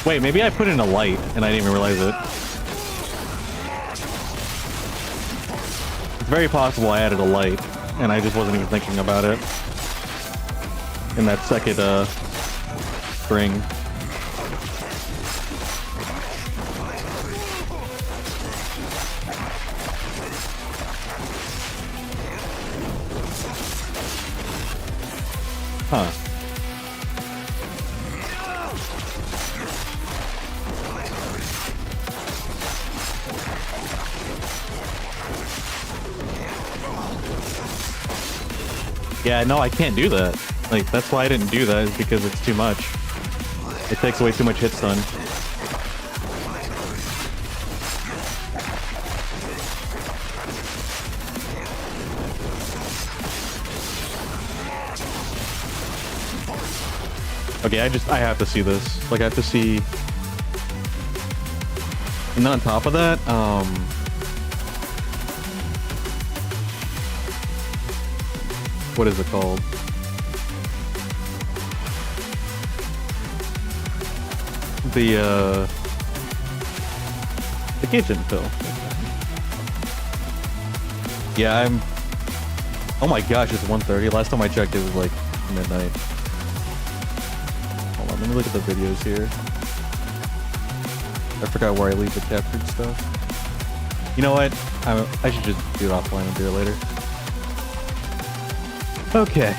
[SPEAKER 1] Wait, maybe I put in a light, and I didn't even realize it. It's very possible I added a light, and I just wasn't even thinking about it. In that second, string. Huh. Yeah, no, I can't do that. Like, that's why I didn't do that, is because it's too much. It takes away too much hit stun. Okay, I have to see this. Like, I have to see... And then on top of that, what is it called? The kitchen pill. Yeah, I'm... Oh my gosh, it's 1:30. Last time I checked, it was like midnight. Hold on, let me look at the videos here. I forgot where I leave the captured stuff. You know what? I should just do it offline and do it later. Okay.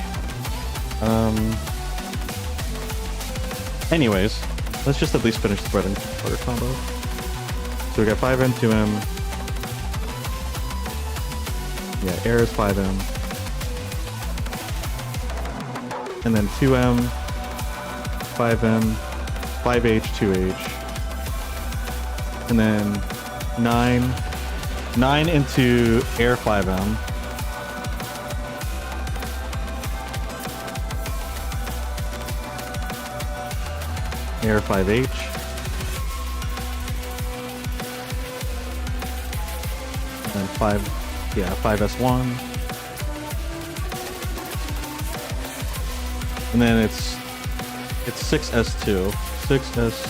[SPEAKER 1] Anyways, let's just at least finish the bread and butter combo. So we got 5M, 2M. Yeah, air is 5M. And then 2M, 5M, 5H, 2H. And then 9 into air 5M. Air 5H. And 5S1. And then it's 6S2. 6S2.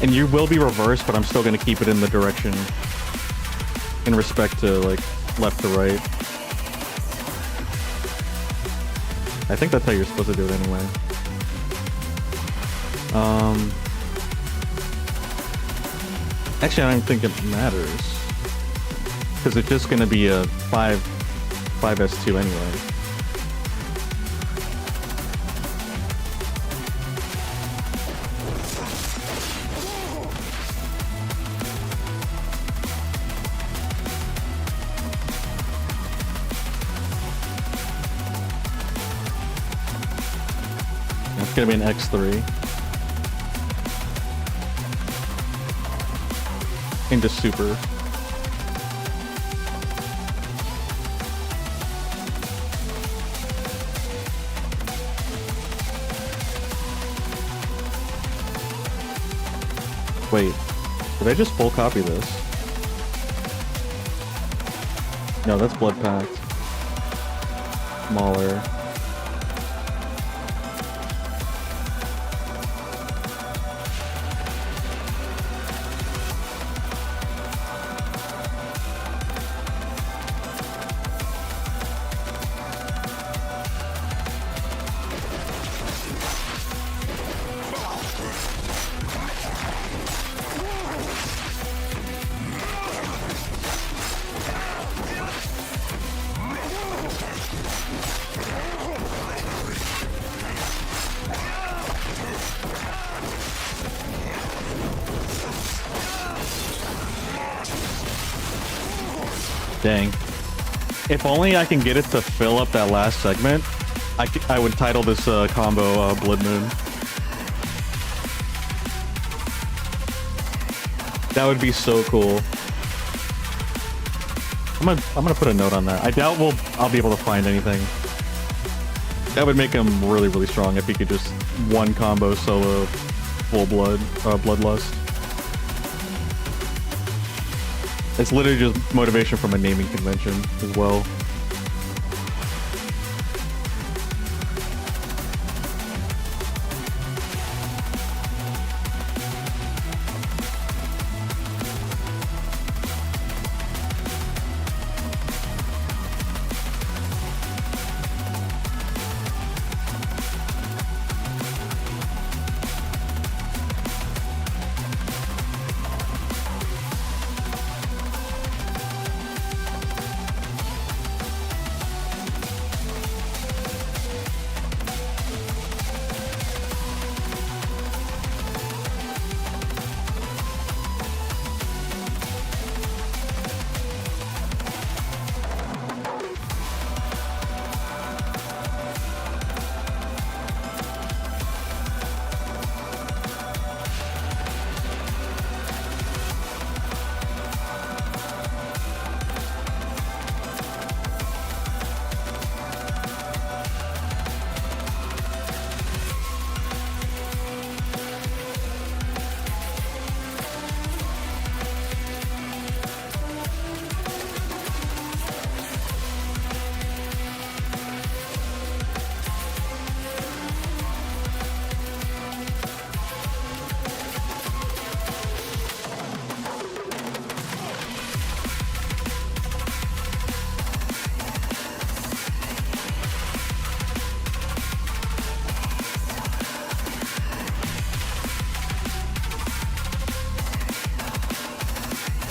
[SPEAKER 1] And you will be reversed, but I'm still going to keep it in the direction in respect to, like, left to right. I think that's how you're supposed to do it anyway. Actually, I don't think it matters. Because it's just going to be a 5S2 anyway. It's gonna be an X3. Into super. Wait, did I just full copy this? No, that's blood packed. Smaller. Dang. If only I can get it to fill up that last segment, I would title this combo Blood Moon. That would be so cool. I'm gonna put a note on that. I doubt I'll be able to find anything. That would make him really, really strong if he could just one combo solo full blood, bloodlust. It's literally just motivation from a naming convention as well.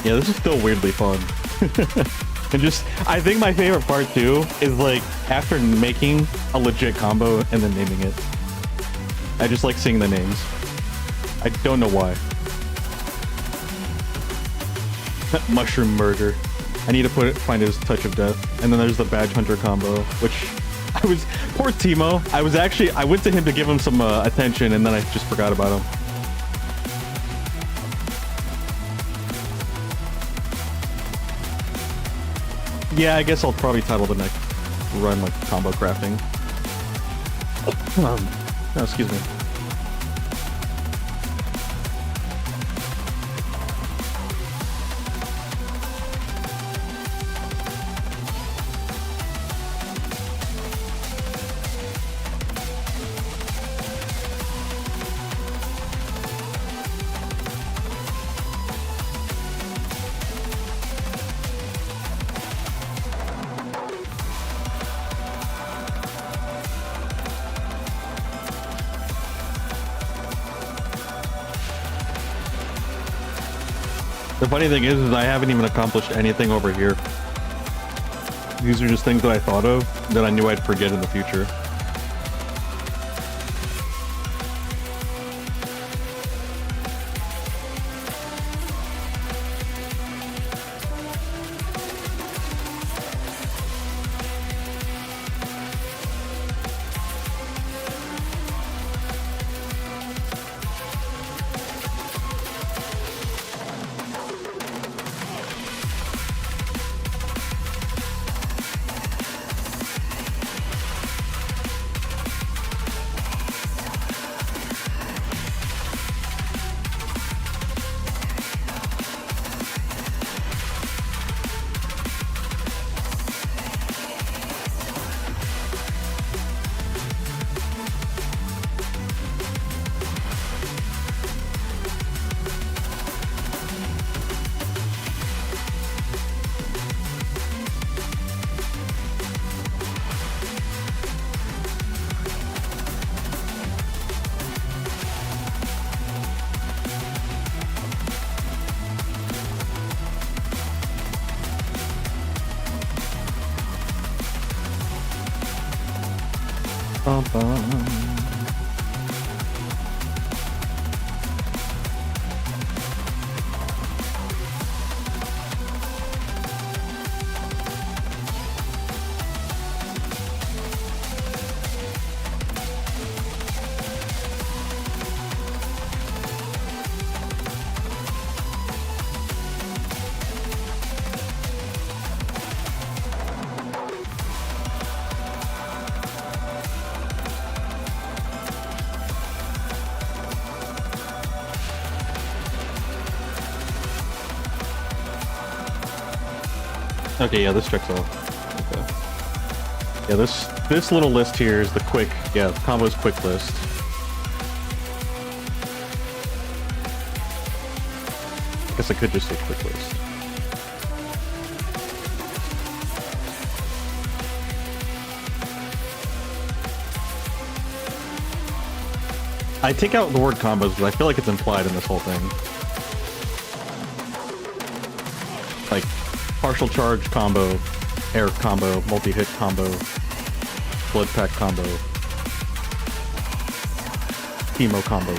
[SPEAKER 3] Yeah, this is still weirdly fun. And just, I think my favorite part too is like after making a legit combo and then naming it. I just like seeing the names. I don't know why. Mushroom Murder. I need to find his Touch of Death. And then there's the Badge Hunter combo, which poor Timo. I went to him to give him some attention and then I just forgot about him. Yeah, I guess I'll probably title the next run like combo crafting. No, excuse me. The funny thing is I haven't even accomplished anything over here. These are just things that I thought of that I knew I'd forget in the future. Okay, yeah, this checks off. Okay. Yeah, this little list here is the quick, yeah, combos quick list. I guess I could just say quick list. I take out the word combos because I feel like it's implied in this whole thing. Like, partial charge combo, air combo, multi-hit combo, blood pack combo, chemo combo.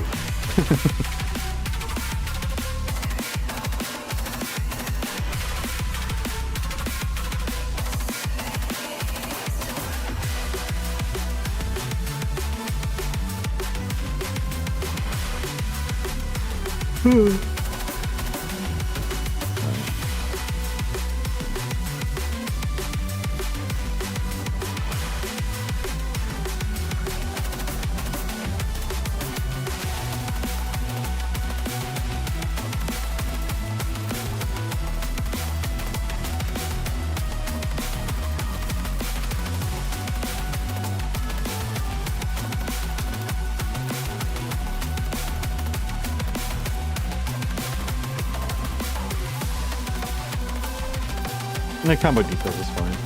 [SPEAKER 3] The combo details is fine.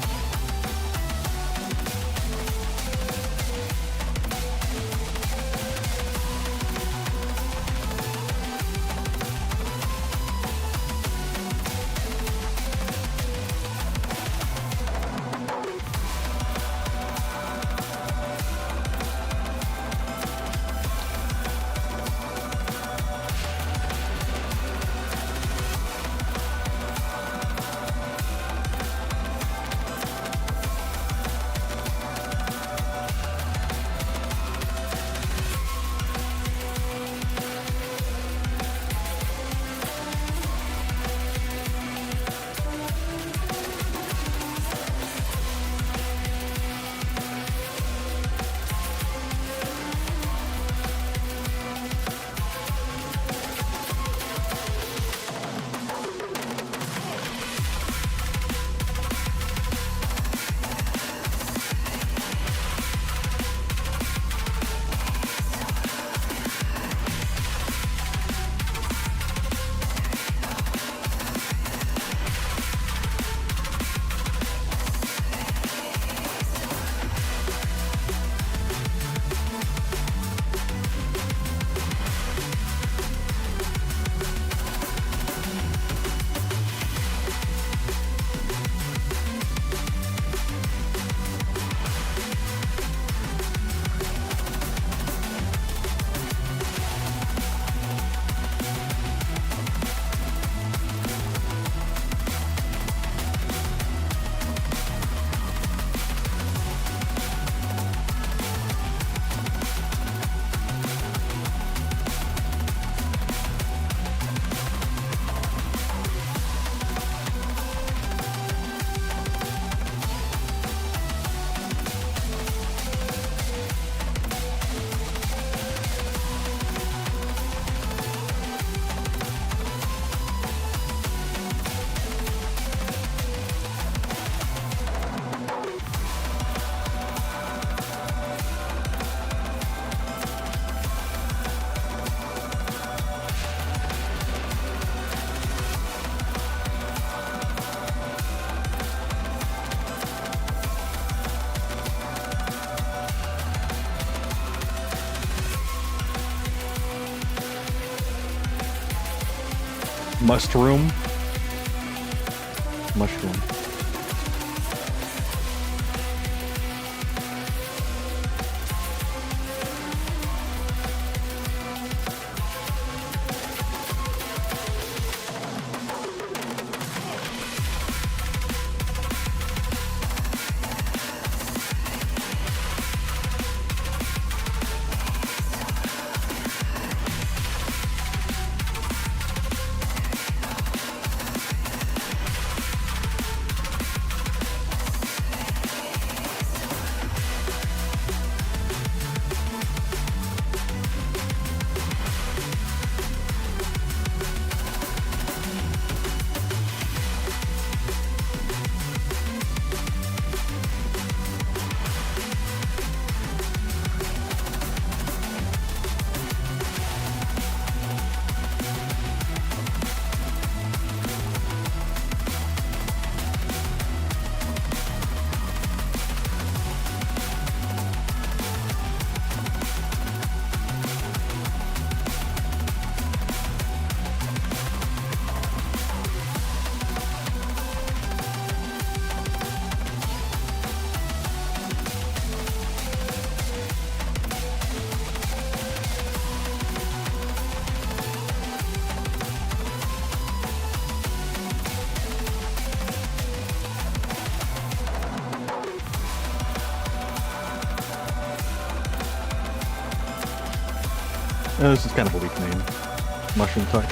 [SPEAKER 3] Mushroom. Mushroom. This is kind of a weak name. Mushroom Touch.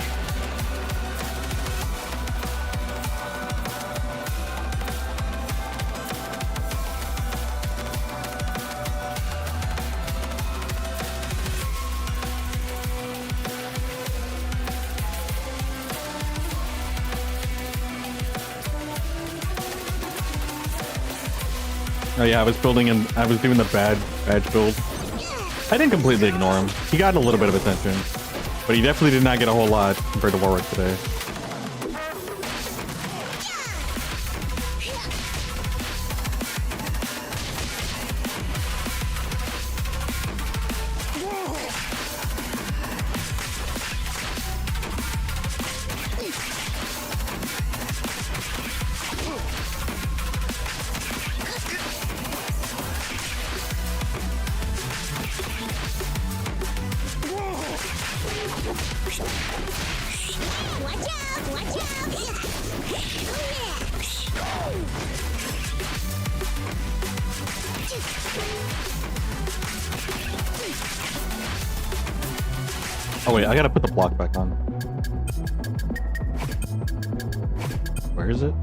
[SPEAKER 3] Oh yeah, I was doing the badge build. I didn't completely ignore him. He got a little bit of attention, but he definitely did not get a whole lot compared to Warwick today. Oh wait, I gotta put the block back on. Where is it?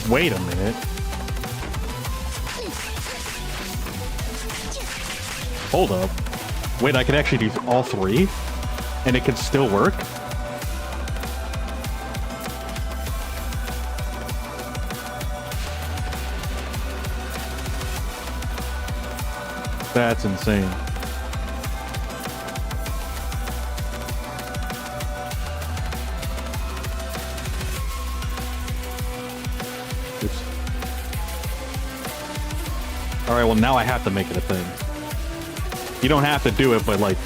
[SPEAKER 3] Wait a minute. Hold up. Wait, I can actually do all three? And it can still work? That's insane. Alright, well now I have to make it a thing. You don't have to do it, but like,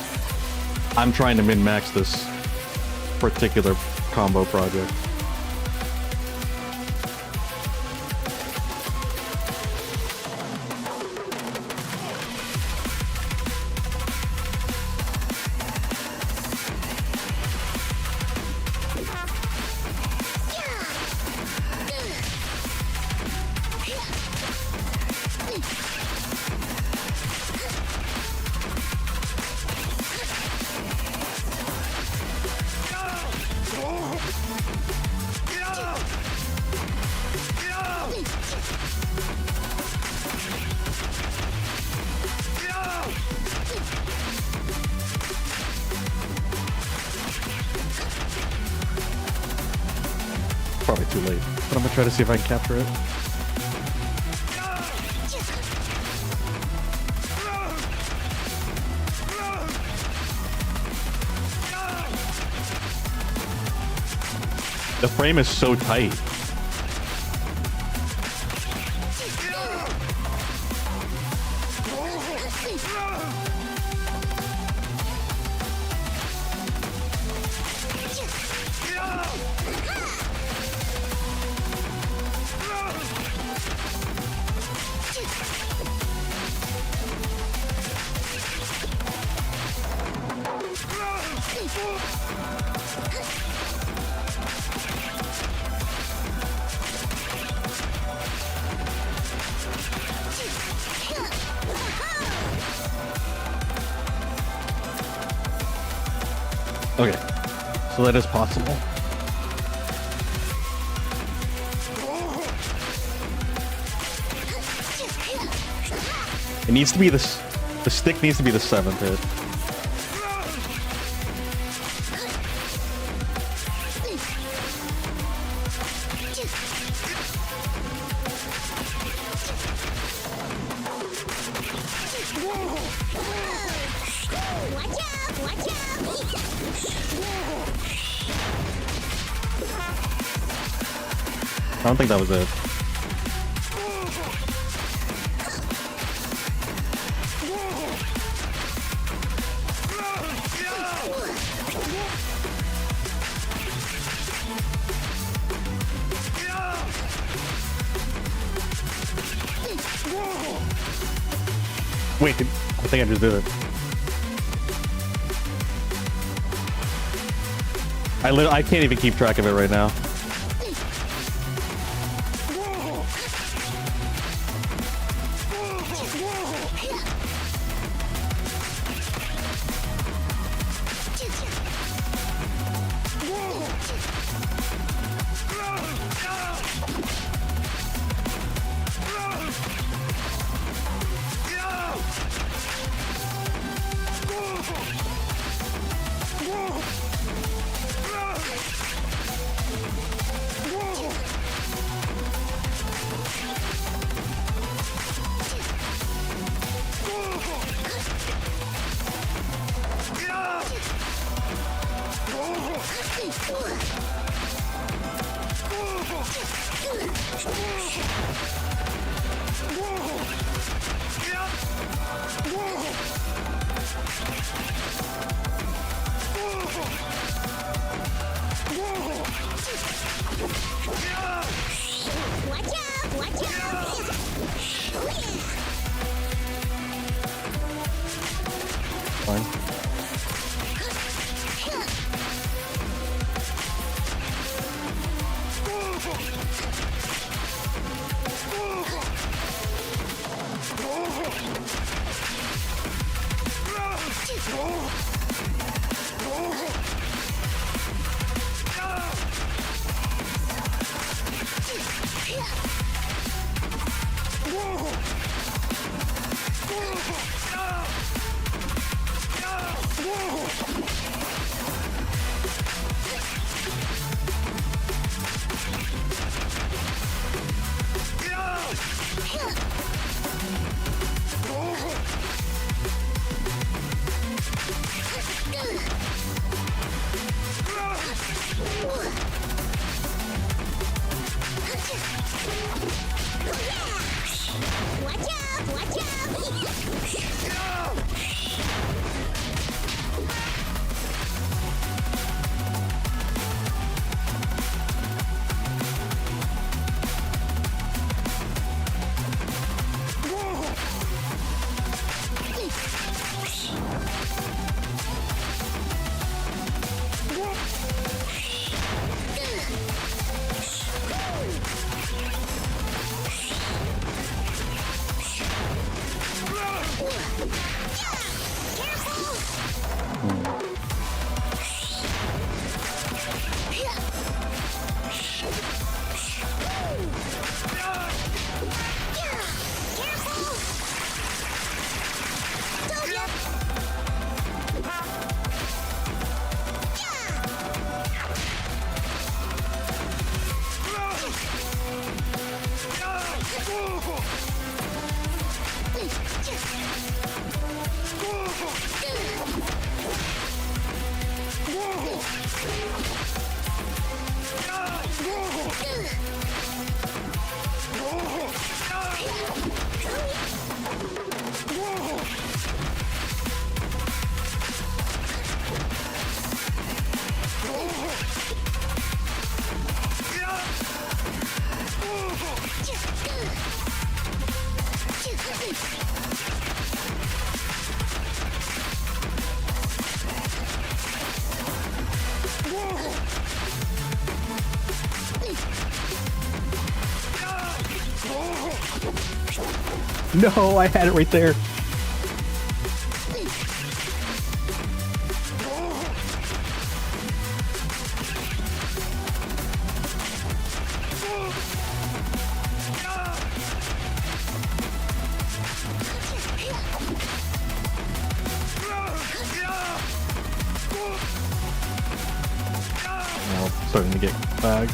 [SPEAKER 3] I'm trying to min-max this particular combo project. Probably too late, but I'm gonna try to see if I can capture it. The frame is so tight. Okay, so that is possible. It needs to be this. The stick needs to be the 7th hit. I don't think that was it. Wait, I think I just did it. I can't even keep track of it right now. Fine. No, I had it right there. Now starting to get bagged.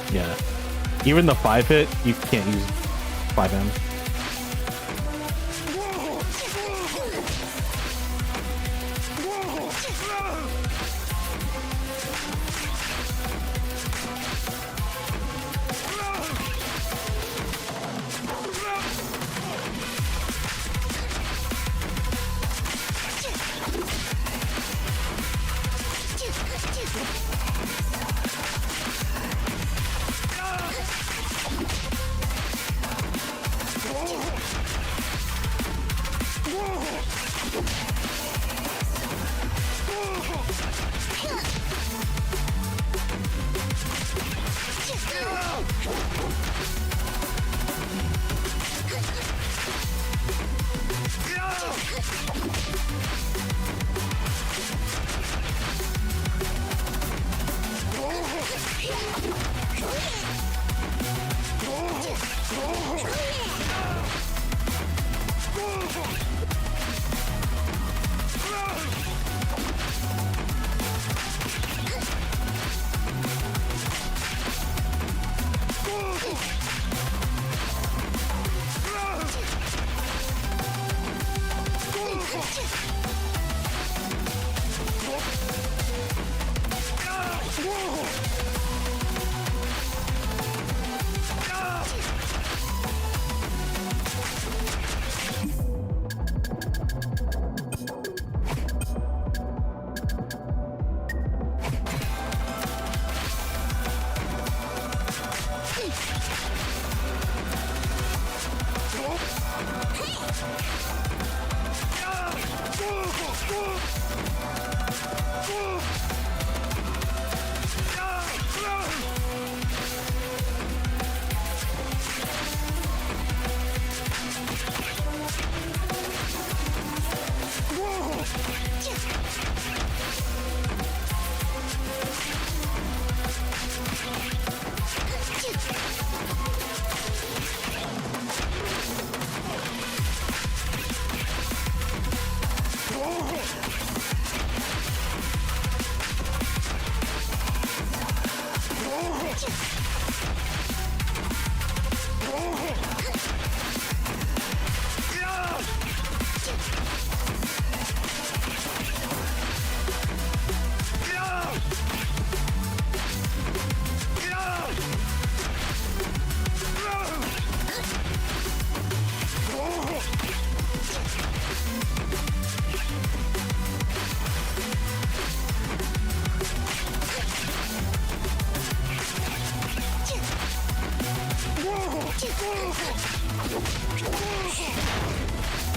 [SPEAKER 3] Yeah. Even the 5-hit, you can't use 5M.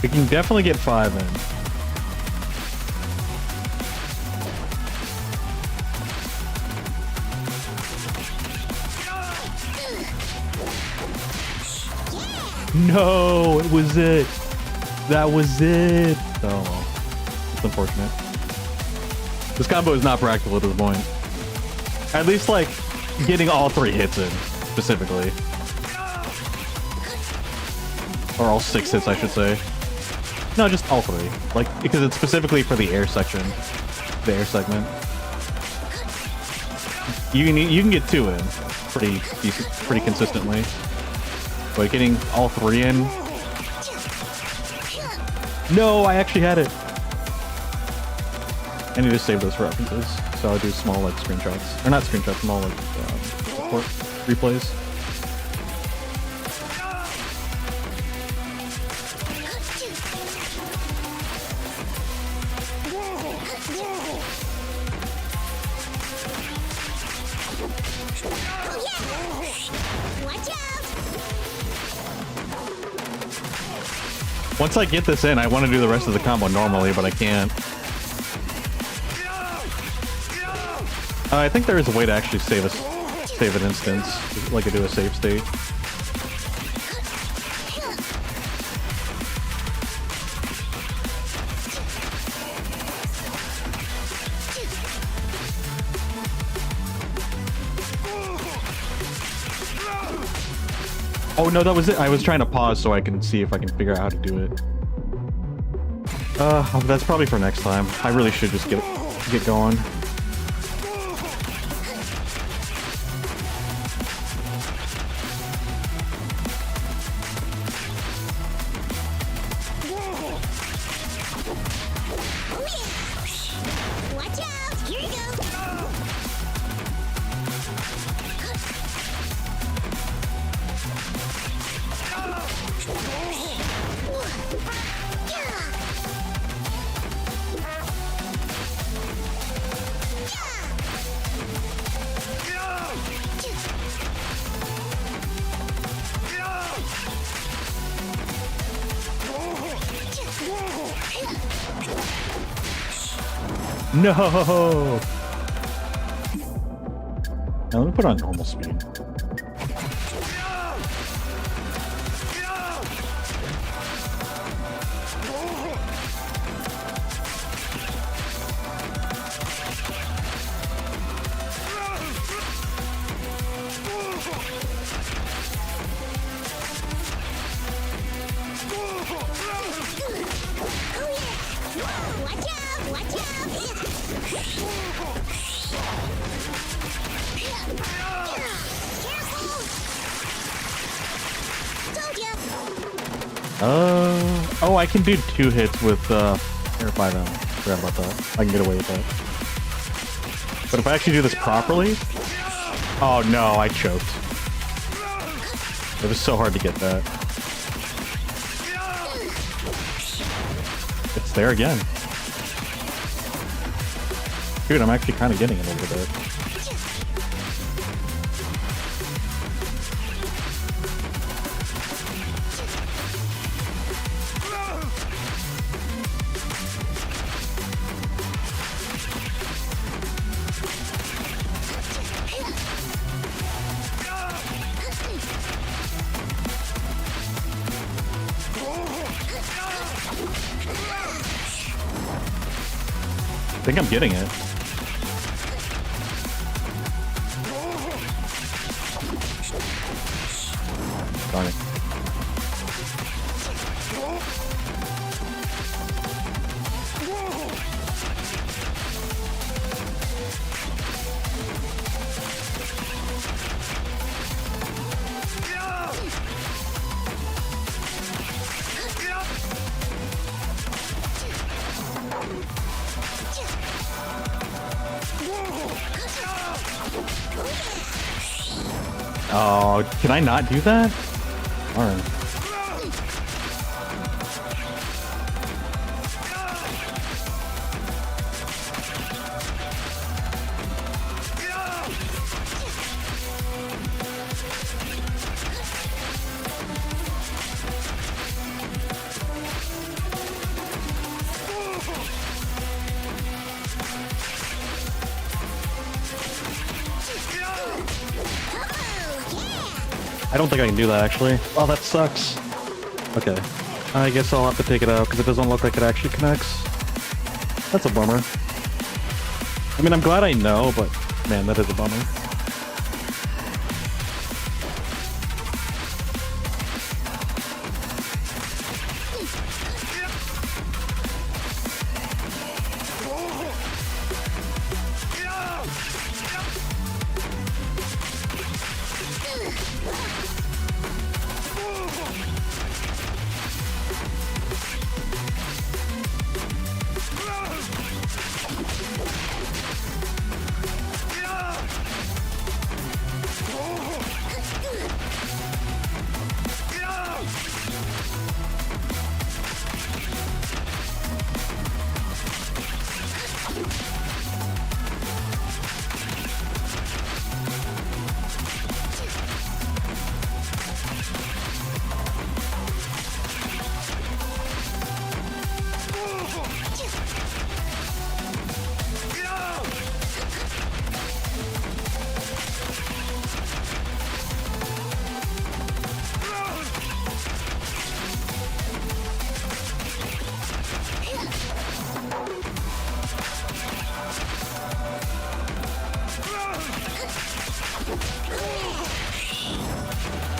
[SPEAKER 3] We can definitely get 5 in. No, it was it. That was it. Oh, well. It's unfortunate. This combo is not practical at this point. At least, like, getting all 3 hits in, specifically. Or all 6 hits, I should say. No, just all 3. Like, because it's specifically for the air section. The air segment. You can get 2 in pretty decent, pretty consistently. But getting all 3 in... No, I actually had it! I need to save those references, so I'll do small, like, screenshots. Or not screenshots, small, like, report replays. Once I get this in, I want to do the rest of the combo normally, but I can't. I think there is a way to actually save an instance, like I do a save state. Oh no, that was it. I was trying to pause so I can see if I can figure out how to do it. That's probably for next time. I really should just get going. No! Now let me put on normal speed. Oh, I can do 2 hits with Air 5M. Forgot about that. I can get away with that. But if I actually do this properly... Oh no, I choked. It was so hard to get that. It's there again. Dude, I'm actually kind of getting it a little bit. I think I'm getting it. Darn it. Oh, can I not do that? Alright. I don't think I can do that, actually. Oh, that sucks.
[SPEAKER 1] Okay. I guess I'll have to take it out because it doesn't look like it actually connects. That's a bummer. I mean, I'm glad I know, but man, that is a bummer.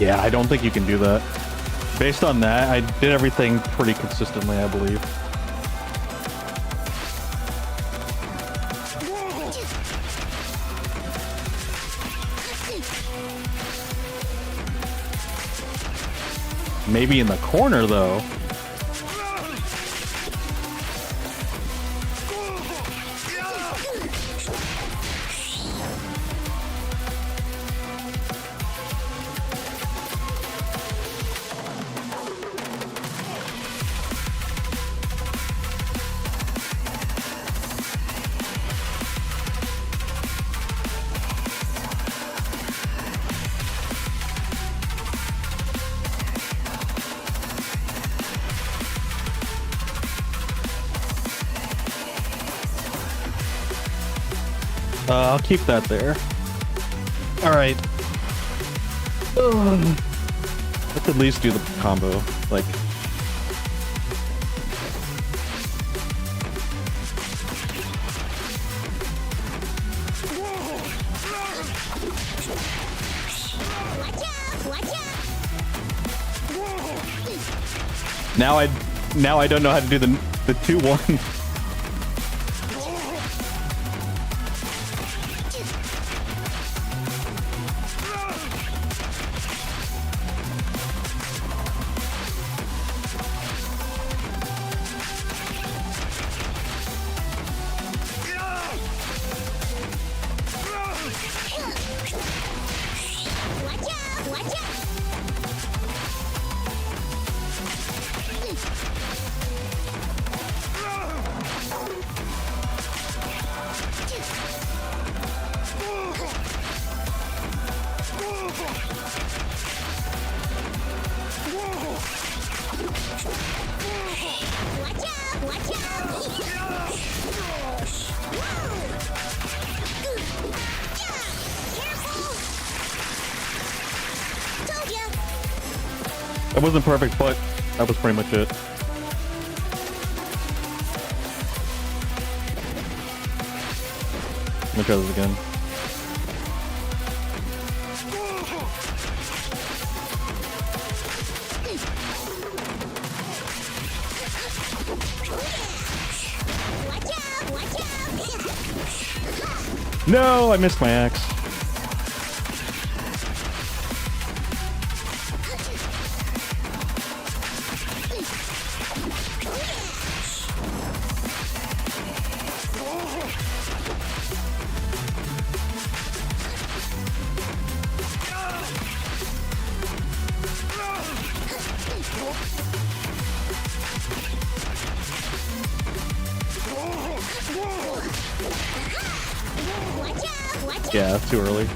[SPEAKER 1] Yeah, I don't think you can do that. Based on that, I did everything pretty consistently, I believe. Maybe in the corner, though. I'll keep that there. All right. Let's at least do the combo. Like, now I don't know how to do the 2-1. It wasn't perfect, but that was pretty much it. Let me try this again. No, I missed my axe. Yeah, that's too early.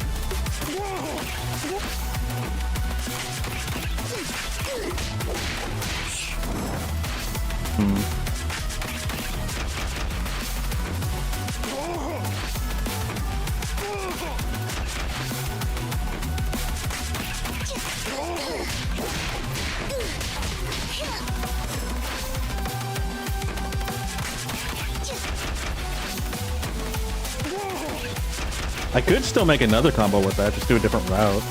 [SPEAKER 1] I could still make another combo with that, just do a different route.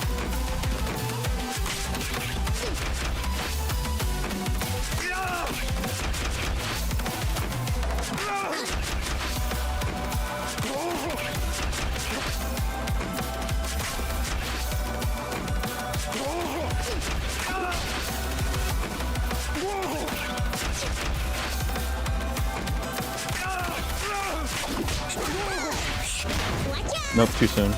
[SPEAKER 1] Nope, too soon.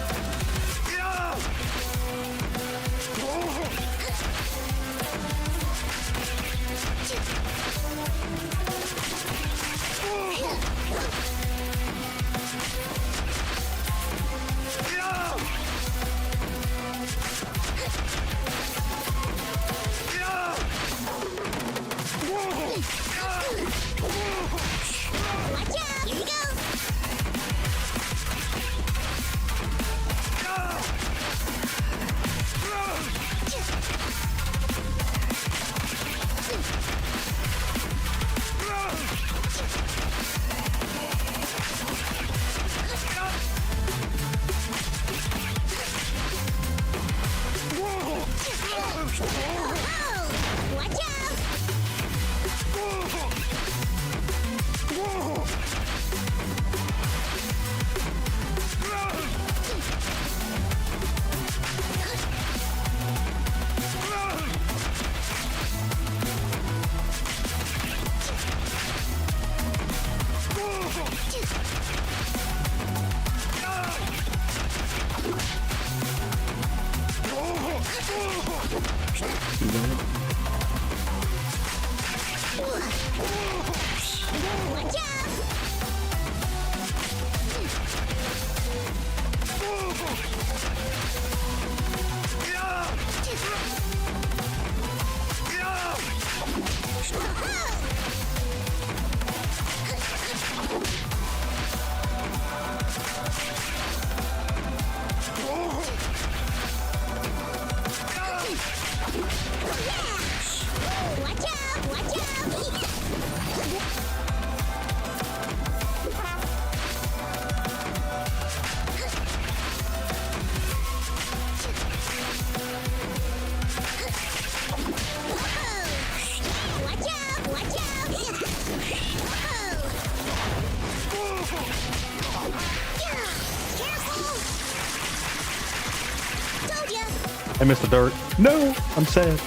[SPEAKER 1] I missed the dart. No, I'm sad.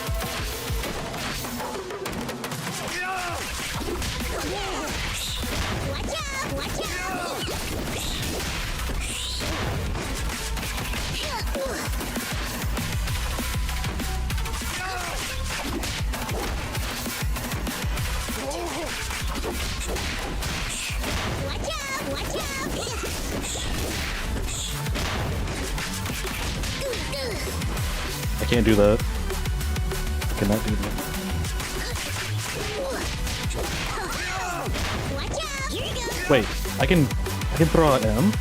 [SPEAKER 1] I can't do that. I cannot do that. Wait, I can throw an M?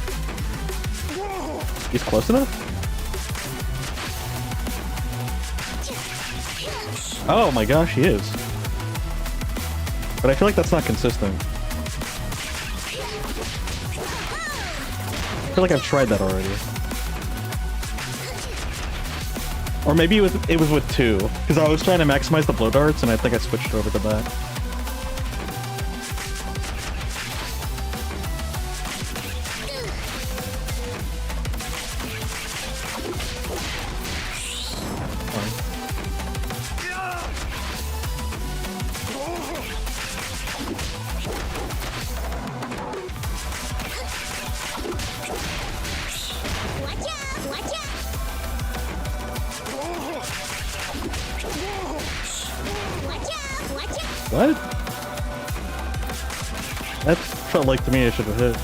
[SPEAKER 1] He's close enough? Oh my gosh, he is. But I feel like that's not consistent. I feel like I've tried that already. Or maybe it was with 2, because I was trying to maximize the blow darts, and I think I switched over to that. What? That felt like to me I should have hit.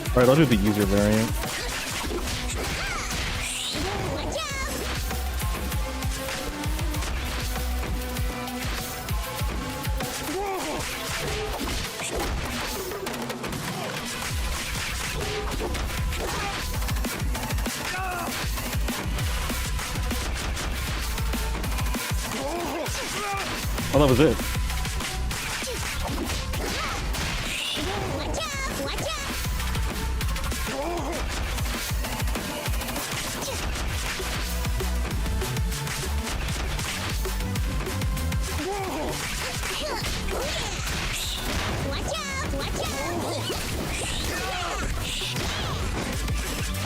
[SPEAKER 1] Alright, I'll do the easier variant. Oh, that was it.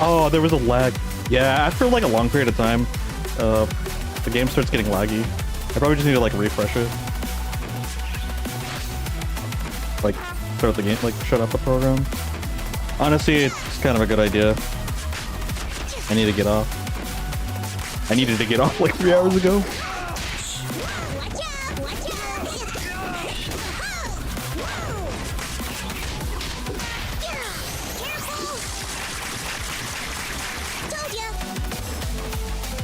[SPEAKER 1] Oh, there was a lag. Yeah, after like a long period of time, the game starts getting laggy. I probably just need to like refresh it. Like start the game, like shut up the program. Honestly, it's kind of a good idea. I need to get off. I needed to get off like 3 hours ago.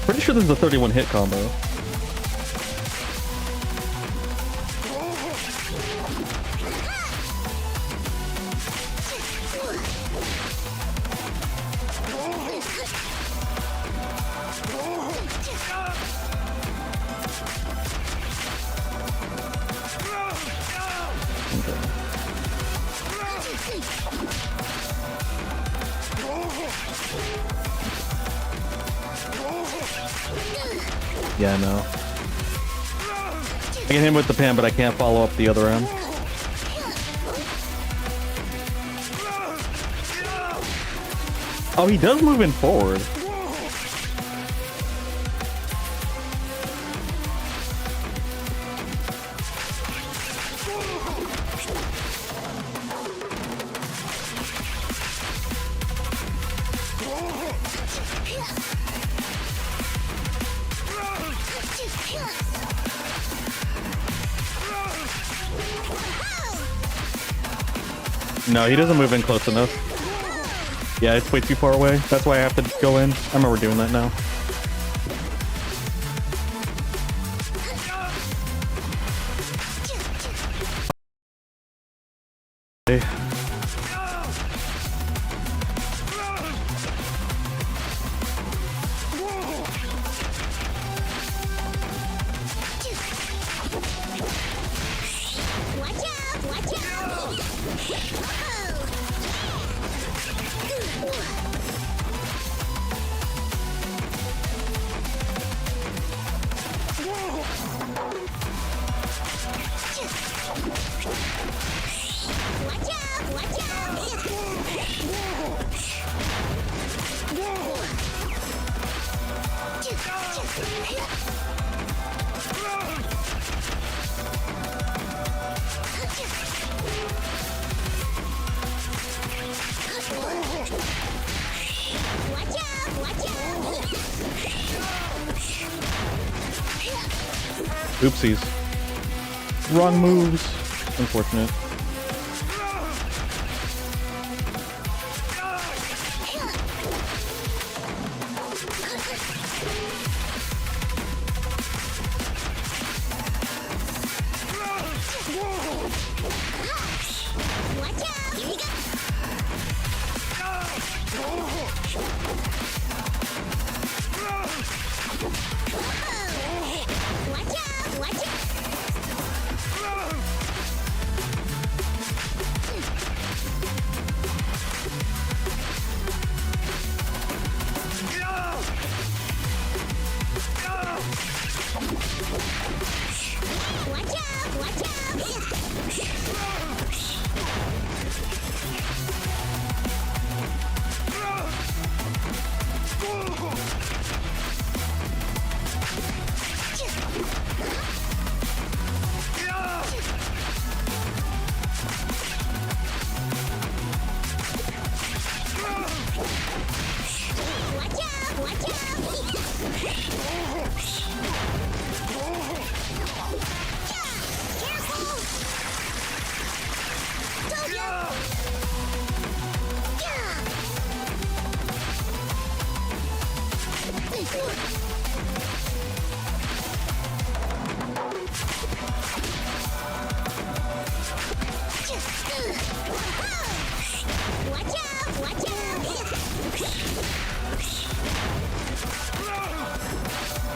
[SPEAKER 1] Pretty sure this is a 31 hit combo. Yeah, I know. I can hit him with the pan, but I can't follow up the other end. Oh, he does move in forward. No, he doesn't move in close enough. Yeah, it's way too far away. That's why I have to go in. I remember doing that now. Okay. Oopsies. Wrong moves. Unfortunate.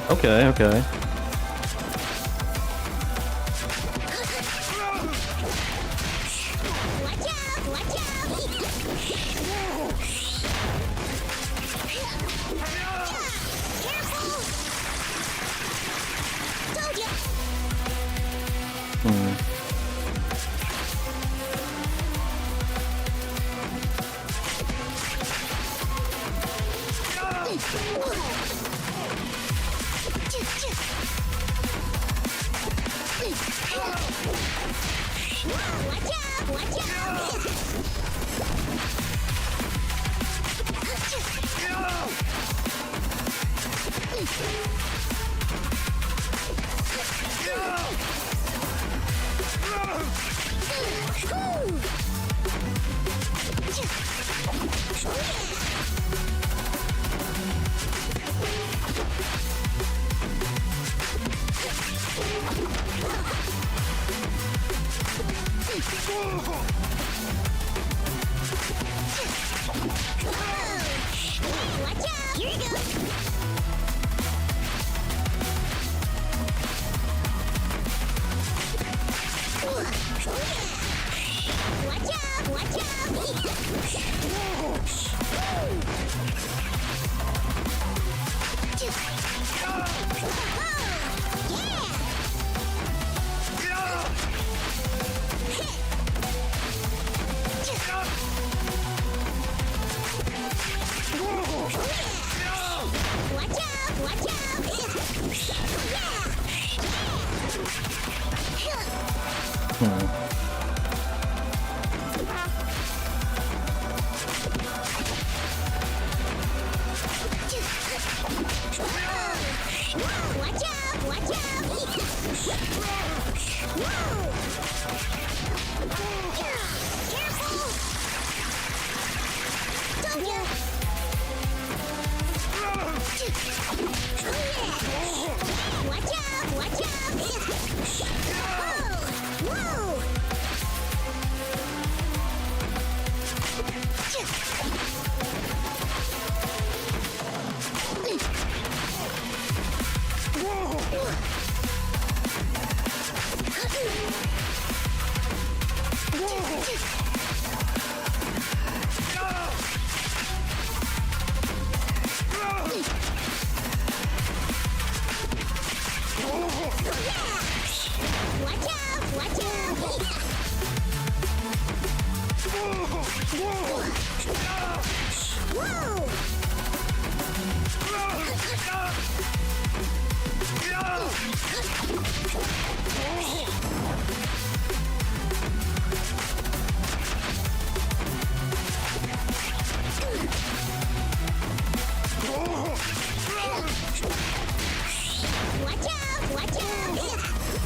[SPEAKER 1] Okay, okay.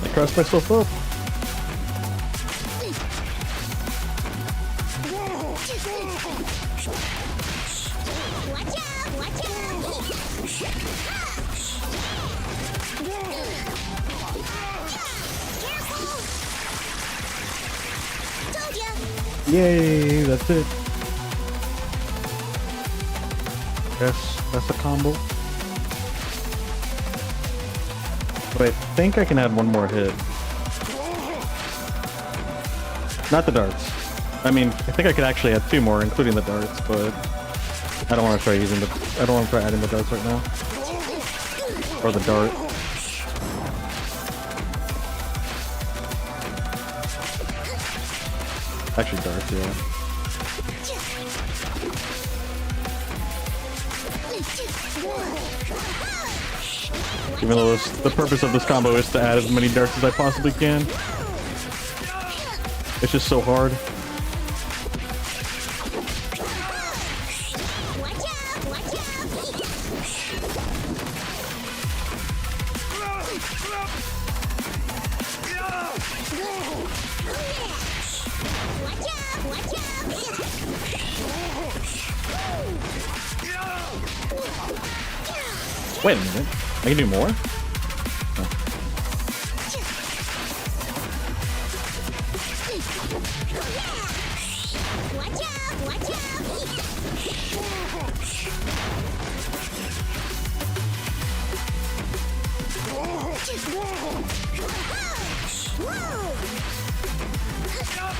[SPEAKER 3] I crossed myself up. Yay, that's it. Yes, that's a combo. But I think I can add one more hit. Not the darts. I mean, I think I could actually add 2 more, including the darts, but I don't want to try using the. I don't want to try adding the darts right now. Or the dart. Actually, darts, yeah. Even though the purpose of this combo is to add as many darts as I possibly can. It's just so hard. Wait a minute. I can do more? Oh.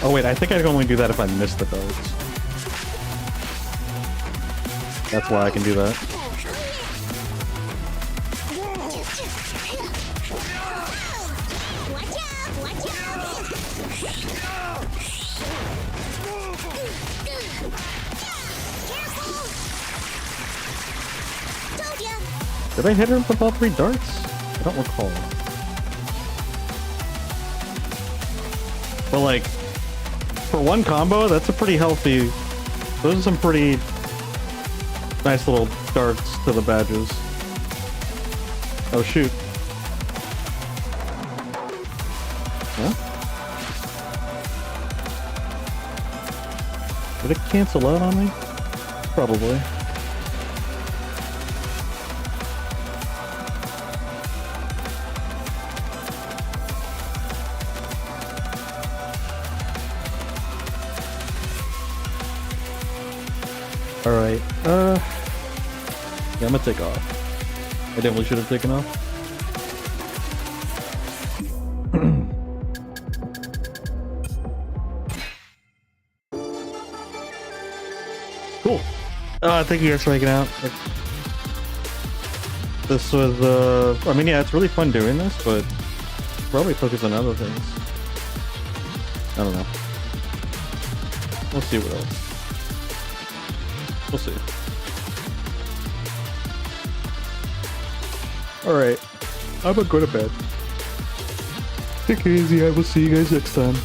[SPEAKER 3] Oh wait, I think I can only do that if I miss the darts. That's why I can do that. Did I hit her with all 3 darts? I don't recall. But like, for one combo, that's a pretty healthy. Those are some pretty nice little darts to the badges. Oh shoot. Huh? Did it cancel out on me? Probably. Alright, yeah, I'm gonna take off. I definitely should have taken off. Cool. Thank you guys for making out. This was, I mean, yeah, it's really fun doing this, but probably focus on other things. I don't know. We'll see what else. We'll see. Alright. I'm gonna go to bed. Take it easy. I will see you guys next time.